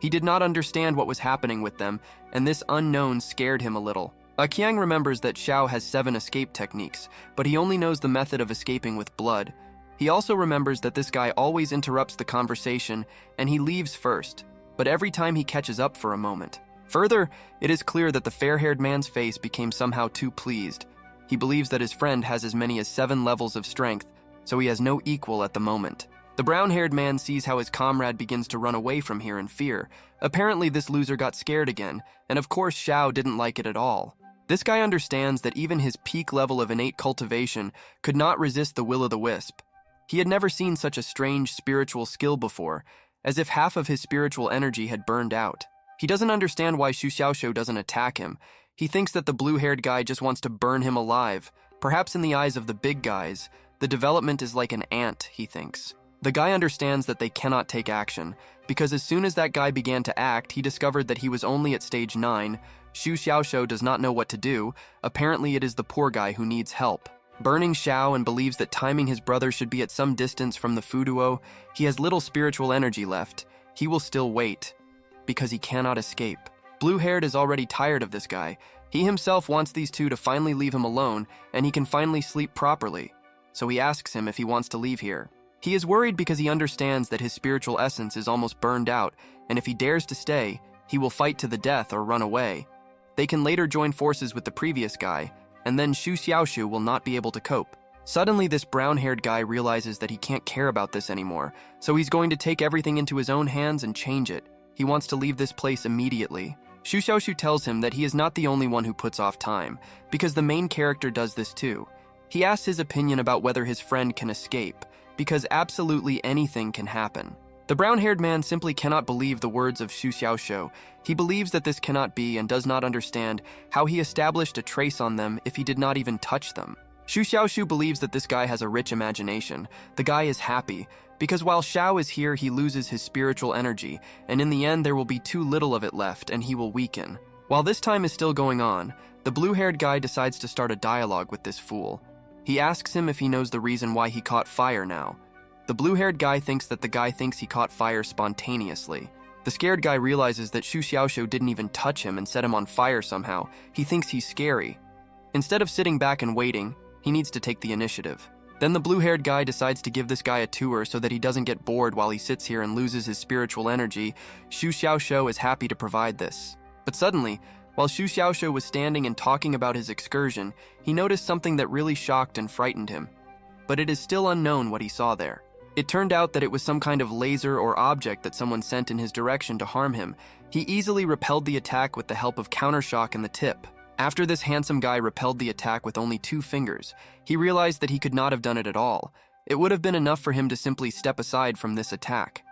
He did not understand what was happening with them, and this unknown scared him a little. Qiang remembers that Xiao has 7 escape techniques, but he only knows the method of escaping with blood. He also remembers that this guy always interrupts the conversation, and he leaves first, but every time he catches up for a moment. Further, it is clear that the fair-haired man's face became somehow too pleased. He believes that his friend has as many as 7 levels of strength, so he has no equal at the moment. The brown-haired man sees how his comrade begins to run away from here in fear. Apparently, this loser got scared again, and of course Xiao didn't like it at all. This guy understands that even his peak level of innate cultivation could not resist the will-o'-the-wisp. He had never seen such a strange spiritual skill before, as if half of his spiritual energy had burned out. He doesn't understand why Xu Xiaoxiu doesn't attack him. He thinks that the blue-haired guy just wants to burn him alive. Perhaps in the eyes of the big guys, the development is like an ant, he thinks. The guy understands that they cannot take action, because as soon as that guy began to act, he discovered that he was only at stage 9. Xu Xiaoxiu does not know what to do. Apparently it is the poor guy who needs help. Burning Xiao and believes that timing his brother should be at some distance from the Fuduo, he has little spiritual energy left. He will still wait, because he cannot escape. Blue-haired is already tired of this guy. He himself wants these two to finally leave him alone, and he can finally sleep properly. So he asks him if he wants to leave here. He is worried because he understands that his spiritual essence is almost burned out, and if he dares to stay, he will fight to the death or run away. They can later join forces with the previous guy, and then Xu Xiaoxiu will not be able to cope. Suddenly, this brown-haired guy realizes that he can't care about this anymore, so he's going to take everything into his own hands and change it. He wants to leave this place immediately. Xu Xiaoxiu tells him that he is not the only one who puts off time, because the main character does this too. He asks his opinion about whether his friend can escape, because absolutely anything can happen. The brown-haired man simply cannot believe the words of Xu Xiaoxiu. He believes that this cannot be and does not understand how he established a trace on them if he did not even touch them. Xu Xiaoxiu believes that this guy has a rich imagination. The guy is happy, because while Xiao is here, he loses his spiritual energy, and in the end there will be too little of it left and he will weaken. While this time is still going on, the blue-haired guy decides to start a dialogue with this fool. He asks him if he knows the reason why he caught fire now. The blue-haired guy thinks that the guy thinks he caught fire spontaneously. The scared guy realizes that Xu Xiaoxiu didn't even touch him and set him on fire somehow. He thinks he's scary. Instead of sitting back and waiting, he needs to take the initiative. Then the blue-haired guy decides to give this guy a tour so that he doesn't get bored while he sits here and loses his spiritual energy. Xu Xiaoxiu is happy to provide this. But suddenly, while Xu Xiaoxiu was standing and talking about his excursion, he noticed something that really shocked and frightened him. But it is still unknown what he saw there. It turned out that it was some kind of laser or object that someone sent in his direction to harm him. He easily repelled the attack with the help of countershock and the tip. After this handsome guy repelled the attack with only 2 fingers, he realized that he could not have done it at all. It would have been enough for him to simply step aside from this attack.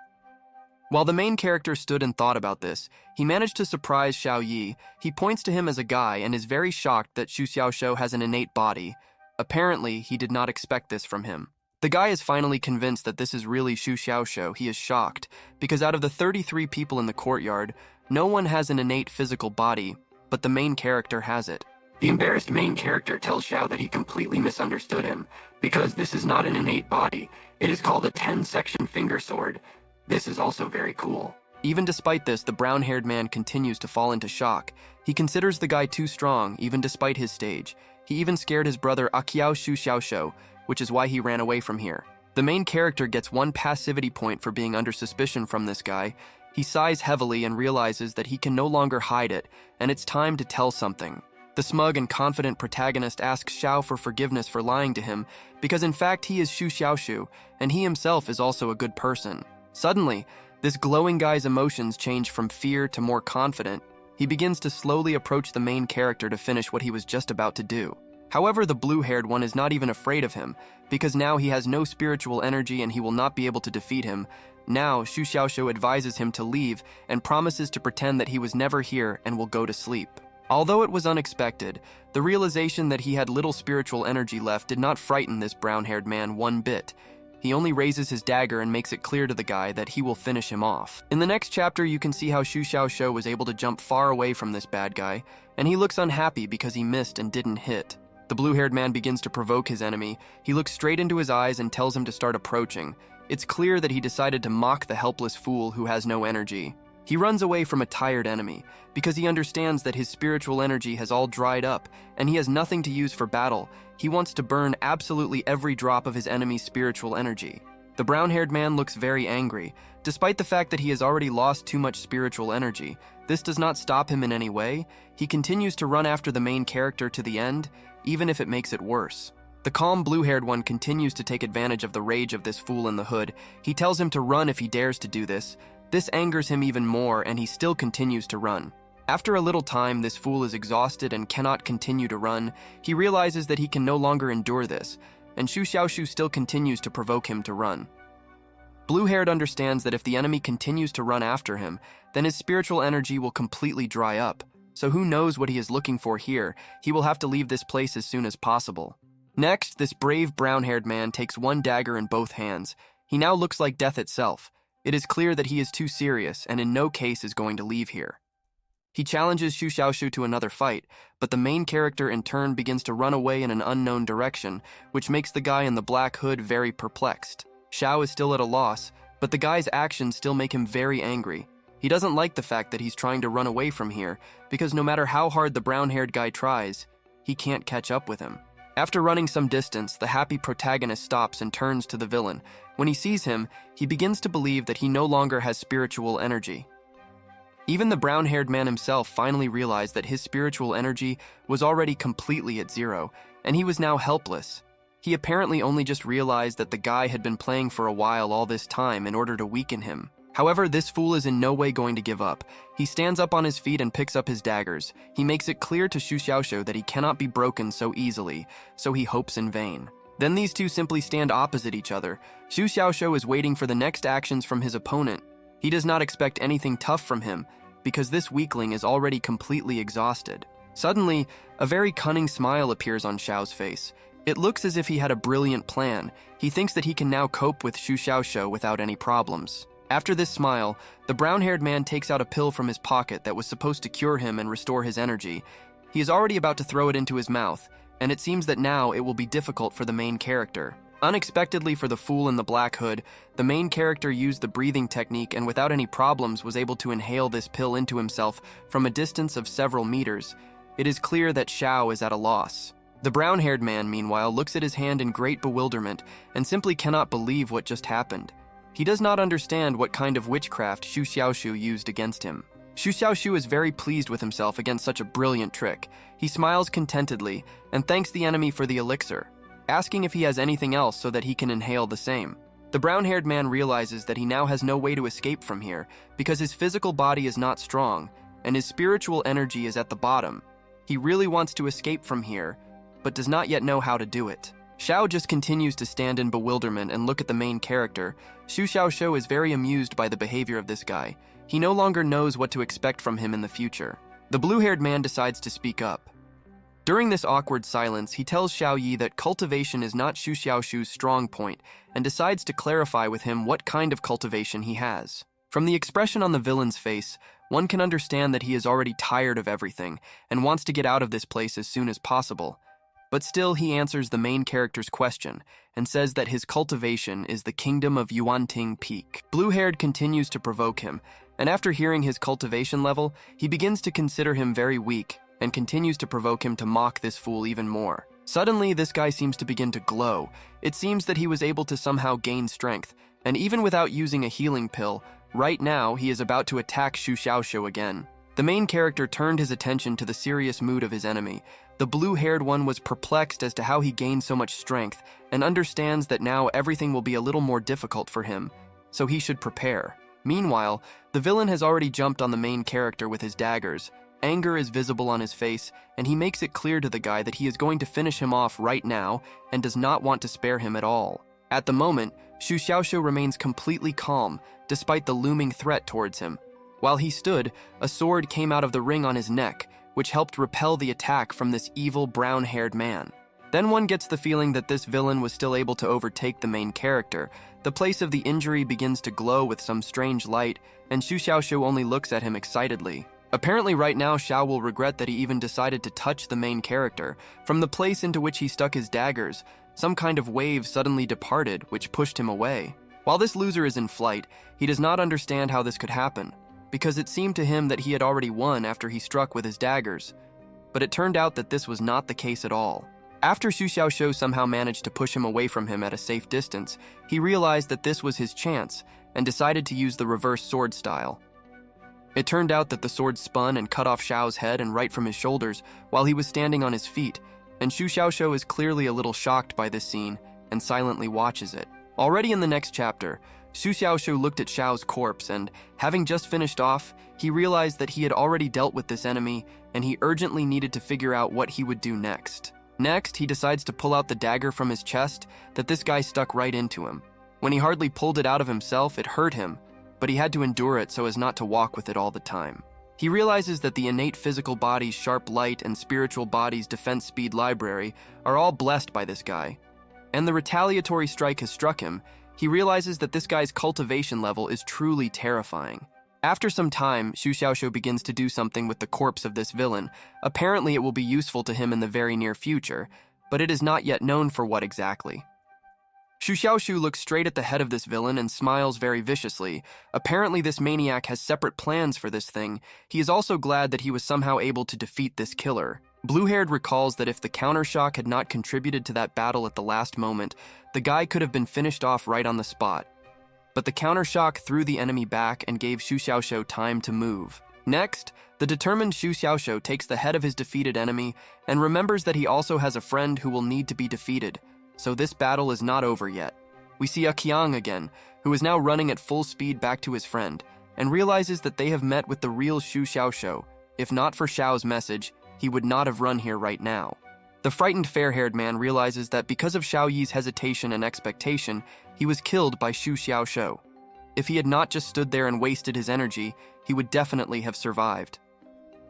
While the main character stood and thought about this, he managed to surprise Xiao Yi. He points to him as a guy and is very shocked that Xu Xiaoxiu has an innate body. Apparently, he did not expect this from him. The guy is finally convinced that this is really Xu Xiaoxiu. He is shocked, because out of the 33 people in the courtyard, no one has an innate physical body, but the main character has it. The embarrassed main character tells Xiao that he completely misunderstood him, because this is not an innate body. It is called a 10-section finger sword. This is also very cool. Even despite this, the brown-haired man continues to fall into shock. He considers the guy too strong, even despite his stage. He even scared his brother Akiao Xu Xiaoxiu, which is why he ran away from here. The main character gets 1 passivity point for being under suspicion from this guy. He sighs heavily and realizes that he can no longer hide it, and it's time to tell something. The smug and confident protagonist asks Xiao for forgiveness for lying to him, because in fact he is Xu Xiaoxiu, and he himself is also a good person. Suddenly, this glowing guy's emotions change from fear to more confident. He begins to slowly approach the main character to finish what he was just about to do. However, the blue-haired one is not even afraid of him, because now he has no spiritual energy and he will not be able to defeat him. Now, Xu Xiaoxiu advises him to leave and promises to pretend that he was never here and will go to sleep. Although it was unexpected, the realization that he had little spiritual energy left did not frighten this brown-haired man one bit. He only raises his dagger and makes it clear to the guy that he will finish him off. In the next chapter, you can see how Xu Xiaoxiu was able to jump far away from this bad guy, and he looks unhappy because he missed and didn't hit. The blue-haired man begins to provoke his enemy. He looks straight into his eyes and tells him to start approaching. It's clear that he decided to mock the helpless fool who has no energy. He runs away from a tired enemy, because he understands that his spiritual energy has all dried up, and he has nothing to use for battle. He wants to burn absolutely every drop of his enemy's spiritual energy. The brown-haired man looks very angry. Despite the fact that he has already lost too much spiritual energy, this does not stop him in any way. He continues to run after the main character to the end, even if it makes it worse. The calm blue-haired one continues to take advantage of the rage of this fool in the hood. He tells him to run if he dares to do this. This angers him even more, and he still continues to run. After a little time, this fool is exhausted and cannot continue to run. He realizes that he can no longer endure this, and Xu Xiaoxiu still continues to provoke him to run. Blue-haired understands that if the enemy continues to run after him, then his spiritual energy will completely dry up. So who knows what he is looking for here? He will have to leave this place as soon as possible. Next, this brave brown-haired man takes 1 dagger in both hands. He now looks like death itself. It is clear that he is too serious and in no case is going to leave here. He challenges Xu Xiaoxiu to another fight, but the main character in turn begins to run away in an unknown direction, which makes the guy in the black hood very perplexed. Xiao is still at a loss, but the guy's actions still make him very angry. He doesn't like the fact that he's trying to run away from here, because no matter how hard the brown-haired guy tries, he can't catch up with him. After running some distance, the happy protagonist stops and turns to the villain. When he sees him, he begins to believe that he no longer has spiritual energy. Even the brown-haired man himself finally realized that his spiritual energy was already completely at 0, and he was now helpless. He apparently only just realized that the guy had been playing for a while all this time in order to weaken him. However, this fool is in no way going to give up. He stands up on his feet and picks up his daggers. He makes it clear to Xu Xiaoxiu that he cannot be broken so easily, so he hopes in vain. Then these two simply stand opposite each other. Xu Xiaoxiu is waiting for the next actions from his opponent. He does not expect anything tough from him, because this weakling is already completely exhausted. Suddenly, a very cunning smile appears on Xiao's face. It looks as if he had a brilliant plan. He thinks that he can now cope with Xu Xiaoxiu without any problems. After this smile, the brown-haired man takes out a pill from his pocket that was supposed to cure him and restore his energy. He is already about to throw it into his mouth, and it seems that now it will be difficult for the main character. Unexpectedly for the fool in the black hood, the main character used the breathing technique and without any problems was able to inhale this pill into himself from a distance of several meters. It is clear that Xiao is at a loss. The brown-haired man, meanwhile, looks at his hand in great bewilderment and simply cannot believe what just happened. He does not understand what kind of witchcraft Xu Xiaoshu used against him. Xu Xiaoshu is very pleased with himself against such a brilliant trick. He smiles contentedly and thanks the enemy for the elixir, asking if he has anything else so that he can inhale the same. The brown-haired man realizes that he now has no way to escape from here because his physical body is not strong and his spiritual energy is at the bottom. He really wants to escape from here, but does not yet know how to do it. Xiao just continues to stand in bewilderment and look at the main character. Xu Xiaoshu is very amused by the behavior of this guy. He no longer knows what to expect from him in the future. The blue-haired man decides to speak up. During this awkward silence, he tells Xiao Yi that cultivation is not Xu Xiaoshu's strong point and decides to clarify with him what kind of cultivation he has. From the expression on the villain's face, one can understand that he is already tired of everything and wants to get out of this place as soon as possible. But still, he answers the main character's question and says that his cultivation is the kingdom of Yuanting Peak. Blue-haired continues to provoke him, and after hearing his cultivation level, he begins to consider him very weak and continues to provoke him to mock this fool even more. Suddenly, this guy seems to begin to glow. It seems that he was able to somehow gain strength, and even without using a healing pill, right now he is about to attack Xu Xiaoshu again. The main character turned his attention to the serious mood of his enemy. The blue-haired one was perplexed as to how he gained so much strength and understands that now everything will be a little more difficult for him, so he should prepare. Meanwhile, the villain has already jumped on the main character with his daggers. Anger is visible on his face, and he makes it clear to the guy that he is going to finish him off right now and does not want to spare him at all. At the moment, Xu Xiaoshu remains completely calm, despite the looming threat towards him. While he stood, a sword came out of the ring on his neck, which helped repel the attack from this evil brown-haired man. Then one gets the feeling that this villain was still able to overtake the main character. The place of the injury begins to glow with some strange light, and Xu Xiaoshu only looks at him excitedly. Apparently right now Xiao will regret that he even decided to touch the main character. From the place into which he stuck his daggers, some kind of wave suddenly departed, which pushed him away. While this loser is in flight, he does not understand how this could happen, because it seemed to him that he had already won after he struck with his daggers. But it turned out that this was not the case at all. After Xu Xiaoshu somehow managed to push him away from him at a safe distance, he realized that this was his chance and decided to use the reverse sword style. It turned out that the sword spun and cut off Xiao's head and right from his shoulders while he was standing on his feet, and Xu Xiaoshu is clearly a little shocked by this scene and silently watches it. Already in the next chapter, Xu Xiaoshu looked at Xiao's corpse and, having just finished off, he realized that he had already dealt with this enemy and he urgently needed to figure out what he would do next. Next, he decides to pull out the dagger from his chest that this guy stuck right into him. When he hardly pulled it out of himself, it hurt him, but he had to endure it so as not to walk with it all the time. He realizes that the innate physical body's sharp light and spiritual body's defense speed library are all blessed by this guy. And the retaliatory strike has struck him. He realizes that this guy's cultivation level is truly terrifying. After some time, Xu Xiaoshu begins to do something with the corpse of this villain. Apparently it will be useful to him in the very near future, but it is not yet known for what exactly. Xu Xiaoshu looks straight at the head of this villain and smiles very viciously. Apparently this maniac has separate plans for this thing. He is also glad that he was somehow able to defeat this killer. Blue-haired recalls that if the countershock had not contributed to that battle at the last moment, the guy could have been finished off right on the spot. But the countershock threw the enemy back and gave Xu Xiaoshu time to move. Next, the determined Xu Xiaoshu takes the head of his defeated enemy and remembers that he also has a friend who will need to be defeated, so this battle is not over yet. We see Qiang again, who is now running at full speed back to his friend, and realizes that they have met with the real Xu Xiaoshu. If not for Xiao's message, he would not have run here right now. The frightened fair-haired man realizes that because of Xiao Yi's hesitation and expectation, he was killed by Xu Xiaoshu. If he had not just stood there and wasted his energy, he would definitely have survived.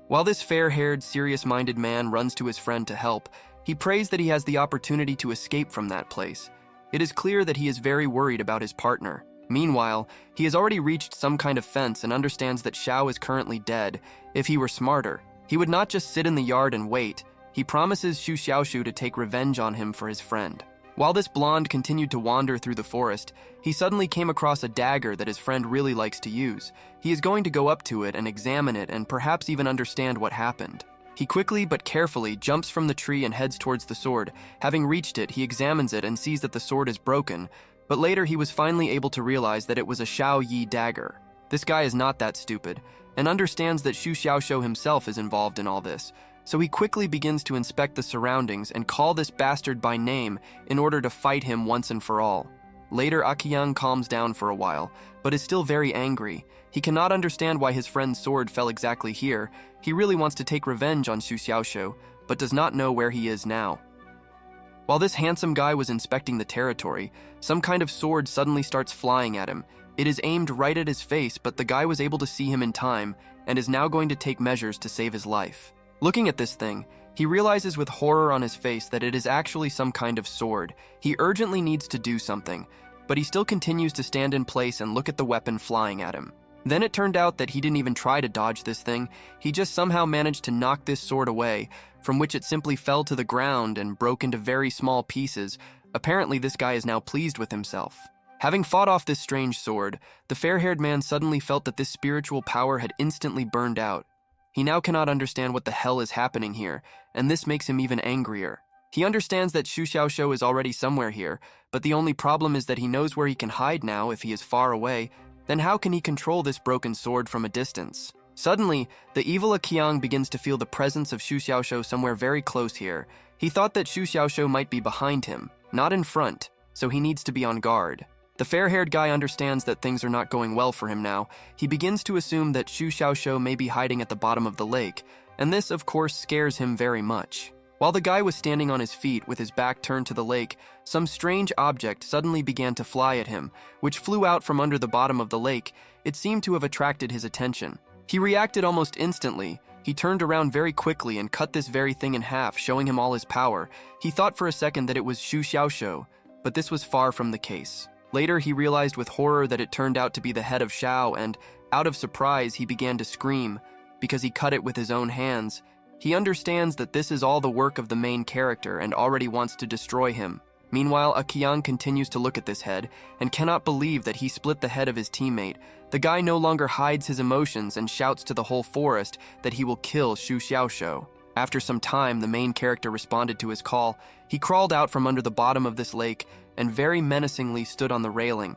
While this fair-haired, serious-minded man runs to his friend to help, he prays that he has the opportunity to escape from that place. It is clear that he is very worried about his partner. Meanwhile, he has already reached some kind of fence and understands that Xiao is currently dead. If he were smarter, he would not just sit in the yard and wait. He promises Xu Xiaoshu to take revenge on him for his friend. While this blonde continued to wander through the forest, he suddenly came across a dagger that his friend really likes to use. He is going to go up to it and examine it and perhaps even understand what happened. He quickly but carefully jumps from the tree and heads towards the sword. Having reached it, he examines it and sees that the sword is broken, but later he was finally able to realize that it was a Xiao Yi dagger. This guy is not that stupid, and understands that Xu Xiaoshou himself is involved in all this, so he quickly begins to inspect the surroundings and call this bastard by name in order to fight him once and for all. Later, Akiyang calms down for a while, but is still very angry. He cannot understand why his friend's sword fell exactly here. He really wants to take revenge on Xu Xiaoshou, but does not know where he is now. While this handsome guy was inspecting the territory, some kind of sword suddenly starts flying at him. It is aimed right at his face, but the guy was able to see him in time and is now going to take measures to save his life. Looking at this thing, he realizes with horror on his face that it is actually some kind of sword. He urgently needs to do something, but he still continues to stand in place and look at the weapon flying at him. Then it turned out that he didn't even try to dodge this thing. He just somehow managed to knock this sword away, from which it simply fell to the ground and broke into very small pieces. Apparently, this guy is now pleased with himself. Having fought off this strange sword, the fair-haired man suddenly felt that this spiritual power had instantly burned out. He now cannot understand what the hell is happening here, and this makes him even angrier. He understands that Xu Xiaoshou is already somewhere here, but the only problem is that he knows where he can hide now if he is far away. Then how can he control this broken sword from a distance? Suddenly, the evil Qiang begins to feel the presence of Xu Xiaoshou somewhere very close here. He thought that Xu Xiaoshou might be behind him, not in front, so he needs to be on guard. The fair-haired guy understands that things are not going well for him now. He begins to assume that Xu Xiaoshou may be hiding at the bottom of the lake, and this, of course, scares him very much. While the guy was standing on his feet with his back turned to the lake, some strange object suddenly began to fly at him, which flew out from under the bottom of the lake. It seemed to have attracted his attention. He reacted almost instantly. He turned around very quickly and cut this very thing in half, showing him all his power. He thought for a second that it was Xu Xiaoshou, but this was far from the case. Later, he realized with horror that it turned out to be the head of Xiao, and, out of surprise, he began to scream, because he cut it with his own hands. He understands that this is all the work of the main character and already wants to destroy him. Meanwhile, Akiyan continues to look at this head and cannot believe that he split the head of his teammate. The guy no longer hides his emotions and shouts to the whole forest that he will kill Xu Xiaoshou. After some time, the main character responded to his call. He crawled out from under the bottom of this lake and very menacingly stood on the railing.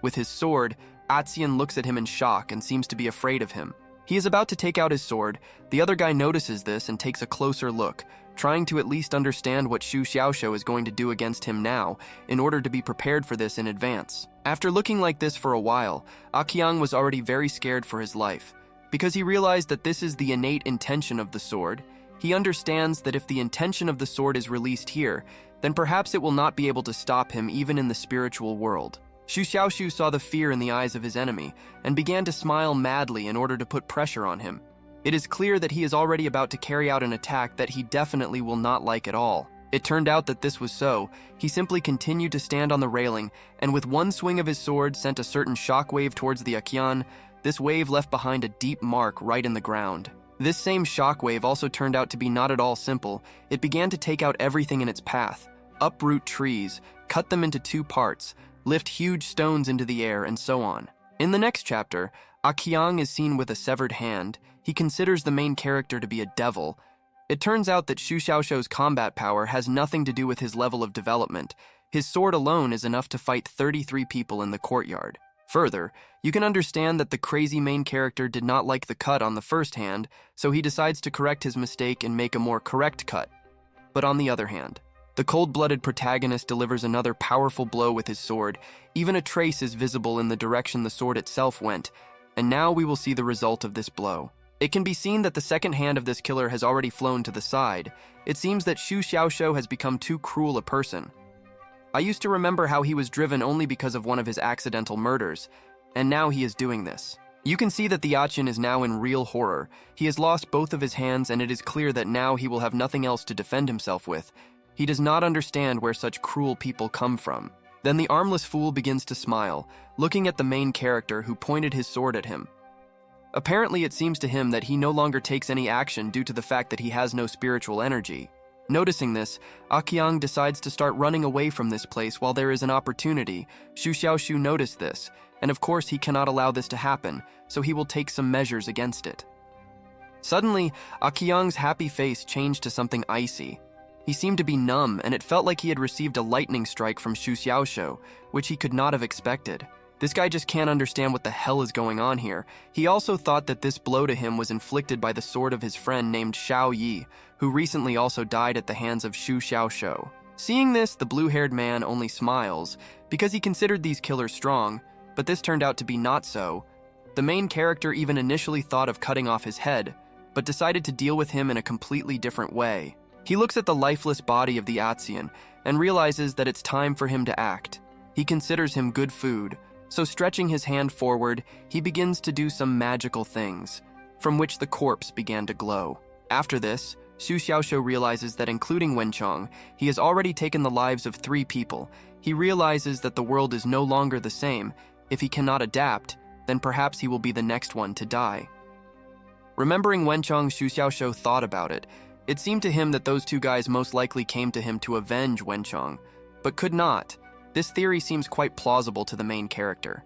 With his sword, Atzian looks at him in shock and seems to be afraid of him. He is about to take out his sword. The other guy notices this and takes a closer look, trying to at least understand what Xu Xiaoshou is going to do against him now, in order to be prepared for this in advance. After looking like this for a while, Akiang was already very scared for his life, because he realized that this is the innate intention of the sword. He understands that if the intention of the sword is released here, then perhaps it will not be able to stop him even in the spiritual world. Xu Xiaoshou saw the fear in the eyes of his enemy and began to smile madly in order to put pressure on him. It is clear that he is already about to carry out an attack that he definitely will not like at all. It turned out that this was so. He simply continued to stand on the railing and with one swing of his sword sent a certain shockwave towards the Akian. This wave left behind a deep mark right in the ground. This same shockwave also turned out to be not at all simple. It began to take out everything in its path, uproot trees, cut them into two parts, lift huge stones into the air, and so on. In the next chapter, Akiang is seen with a severed hand. He considers the main character to be a devil. It turns out that Xu Xiaoshou's combat power has nothing to do with his level of development. His sword alone is enough to fight 33 people in the courtyard. Further, you can understand that the crazy main character did not like the cut on the first hand, so he decides to correct his mistake and make a more correct cut. But on the other hand, the cold-blooded protagonist delivers another powerful blow with his sword. Even a trace is visible in the direction the sword itself went, and now we will see the result of this blow. It can be seen that the second hand of this killer has already flown to the side. It seems that Xu Xiaoshou has become too cruel a person. I used to remember how he was driven only because of one of his accidental murders, and now he is doing this. You can see that the Achin is now in real horror. He has lost both of his hands, and it is clear that now he will have nothing else to defend himself with. He does not understand where such cruel people come from. Then the armless fool begins to smile, looking at the main character who pointed his sword at him. Apparently, it seems to him that he no longer takes any action due to the fact that he has no spiritual energy. Noticing this, Akyang decides to start running away from this place while there is an opportunity. Xu Xiaoshu noticed this, and of course he cannot allow this to happen, so he will take some measures against it. Suddenly, Akyang's happy face changed to something icy. He seemed to be numb, and it felt like he had received a lightning strike from Xu Xiaoshu, which he could not have expected. This guy just can't understand what the hell is going on here. He also thought that this blow to him was inflicted by the sword of his friend named Xiao Yi, who recently also died at the hands of Xu Xiaoshu. Seeing this, the blue-haired man only smiles, because he considered these killers strong, but this turned out to be not so. The main character even initially thought of cutting off his head, but decided to deal with him in a completely different way. He looks at the lifeless body of the Atzian and realizes that it's time for him to act. He considers him good food, so stretching his hand forward, he begins to do some magical things, from which the corpse began to glow. After this, Xu Xiaoshu realizes that including Wenchong, he has already taken the lives of 3 people. He realizes that the world is no longer the same. If he cannot adapt, then perhaps he will be the next one to die. Remembering Wenchong, Xu Xiaoshu thought about it. It seemed to him that those 2 guys most likely came to him to avenge Wenchong, but could not. This theory seems quite plausible to the main character.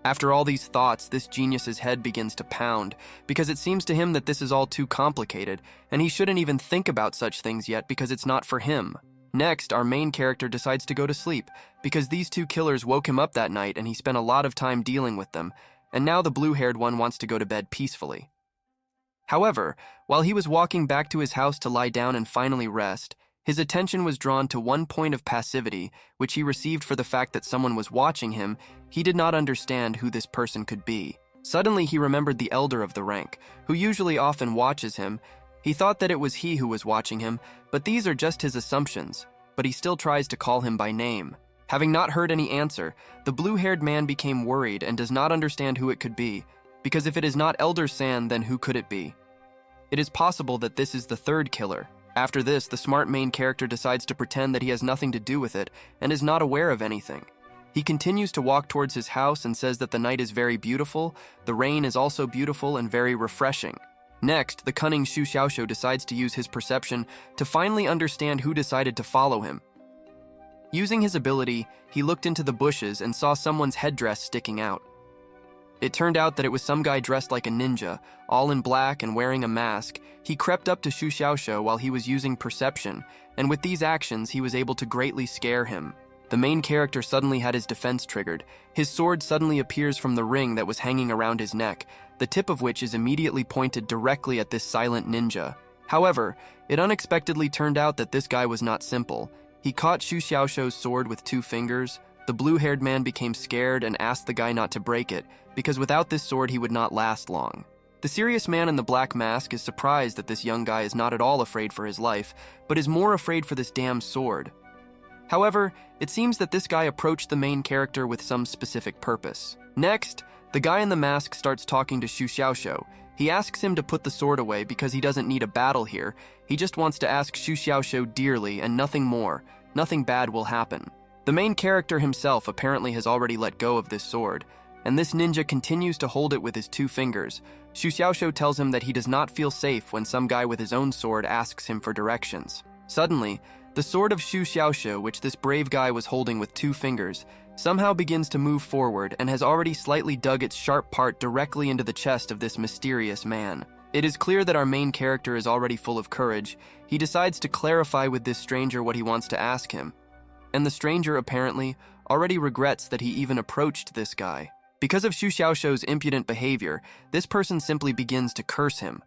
After all these thoughts, this genius's head begins to pound, because it seems to him that this is all too complicated, and he shouldn't even think about such things yet because it's not for him. Next, our main character decides to go to sleep, because these 2 killers woke him up that night and he spent a lot of time dealing with them, and now the blue-haired one wants to go to bed peacefully. However, while he was walking back to his house to lie down and finally rest, his attention was drawn to one point of passivity, which he received for the fact that someone was watching him. He did not understand who this person could be. Suddenly, he remembered the elder of the rank, who usually often watches him. He thought that it was he who was watching him, but these are just his assumptions, but he still tries to call him by name. Having not heard any answer, the blue-haired man became worried and does not understand who it could be, because if it is not Elder San, then who could it be? It is possible that this is the 3rd killer. After this, the smart main character decides to pretend that he has nothing to do with it and is not aware of anything. He continues to walk towards his house and says that the night is very beautiful, the rain is also beautiful and very refreshing. Next, the cunning Xu Xiaoshu decides to use his perception to finally understand who decided to follow him. Using his ability, he looked into the bushes and saw someone's headdress sticking out. It turned out that it was some guy dressed like a ninja, all in black and wearing a mask. He crept up to Xu Xiaoshu while he was using perception, and with these actions, he was able to greatly scare him. The main character suddenly had his defense triggered. His sword suddenly appears from the ring that was hanging around his neck, the tip of which is immediately pointed directly at this silent ninja. However, it unexpectedly turned out that this guy was not simple. He caught Xu Xiaoshu's sword with 2 fingers. The blue-haired man became scared and asked the guy not to break it, because without this sword he would not last long. The serious man in the black mask is surprised that this young guy is not at all afraid for his life, but is more afraid for this damn sword. However, it seems that this guy approached the main character with some specific purpose. Next, the guy in the mask starts talking to Xu Xiaoshu. He asks him to put the sword away because he doesn't need a battle here. He just wants to ask Xu Xiaoshu dearly and nothing more. Nothing bad will happen. The main character himself apparently has already let go of this sword, and this ninja continues to hold it with his 2 fingers. Xu Xiaoshu tells him that he does not feel safe when some guy with his own sword asks him for directions. Suddenly, the sword of Xu Xiaoshu, which this brave guy was holding with 2 fingers, somehow begins to move forward and has already slightly dug its sharp part directly into the chest of this mysterious man. It is clear that our main character is already full of courage. He decides to clarify with this stranger what he wants to ask him. And the stranger, apparently, already regrets that he even approached this guy. Because of Xu Xiaoshu's impudent behavior, this person simply begins to curse him,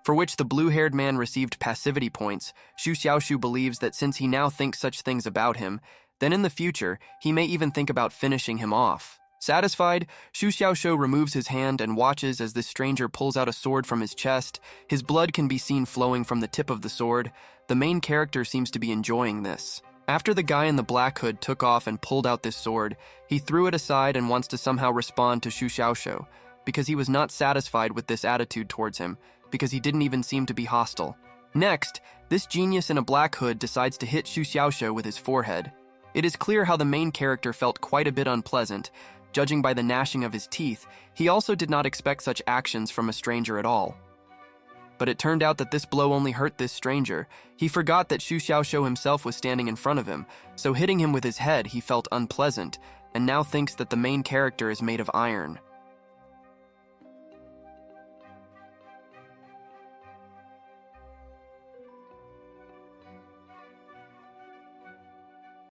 for which the blue-haired man received passivity points. Xu Xiaoshu believes that since he now thinks such things about him, then in the future, he may even think about finishing him off. Satisfied, Xu Xiaoshu removes his hand and watches as this stranger pulls out a sword from his chest. His blood can be seen flowing from the tip of the sword. The main character seems to be enjoying this. After the guy in the black hood took off and pulled out this sword, he threw it aside and wants to somehow respond to Xu Xiaoshu, because he was not satisfied with this attitude towards him, because he didn't even seem to be hostile. Next, this genius in a black hood decides to hit Xu Xiaoshu with his forehead. It is clear how the main character felt quite a bit unpleasant. Judging by the gnashing of his teeth, he also did not expect such actions from a stranger at all. But it turned out that this blow only hurt this stranger. He forgot that Xu Xiaoshu himself was standing in front of him, so hitting him with his head he felt unpleasant, and now thinks that the main character is made of iron.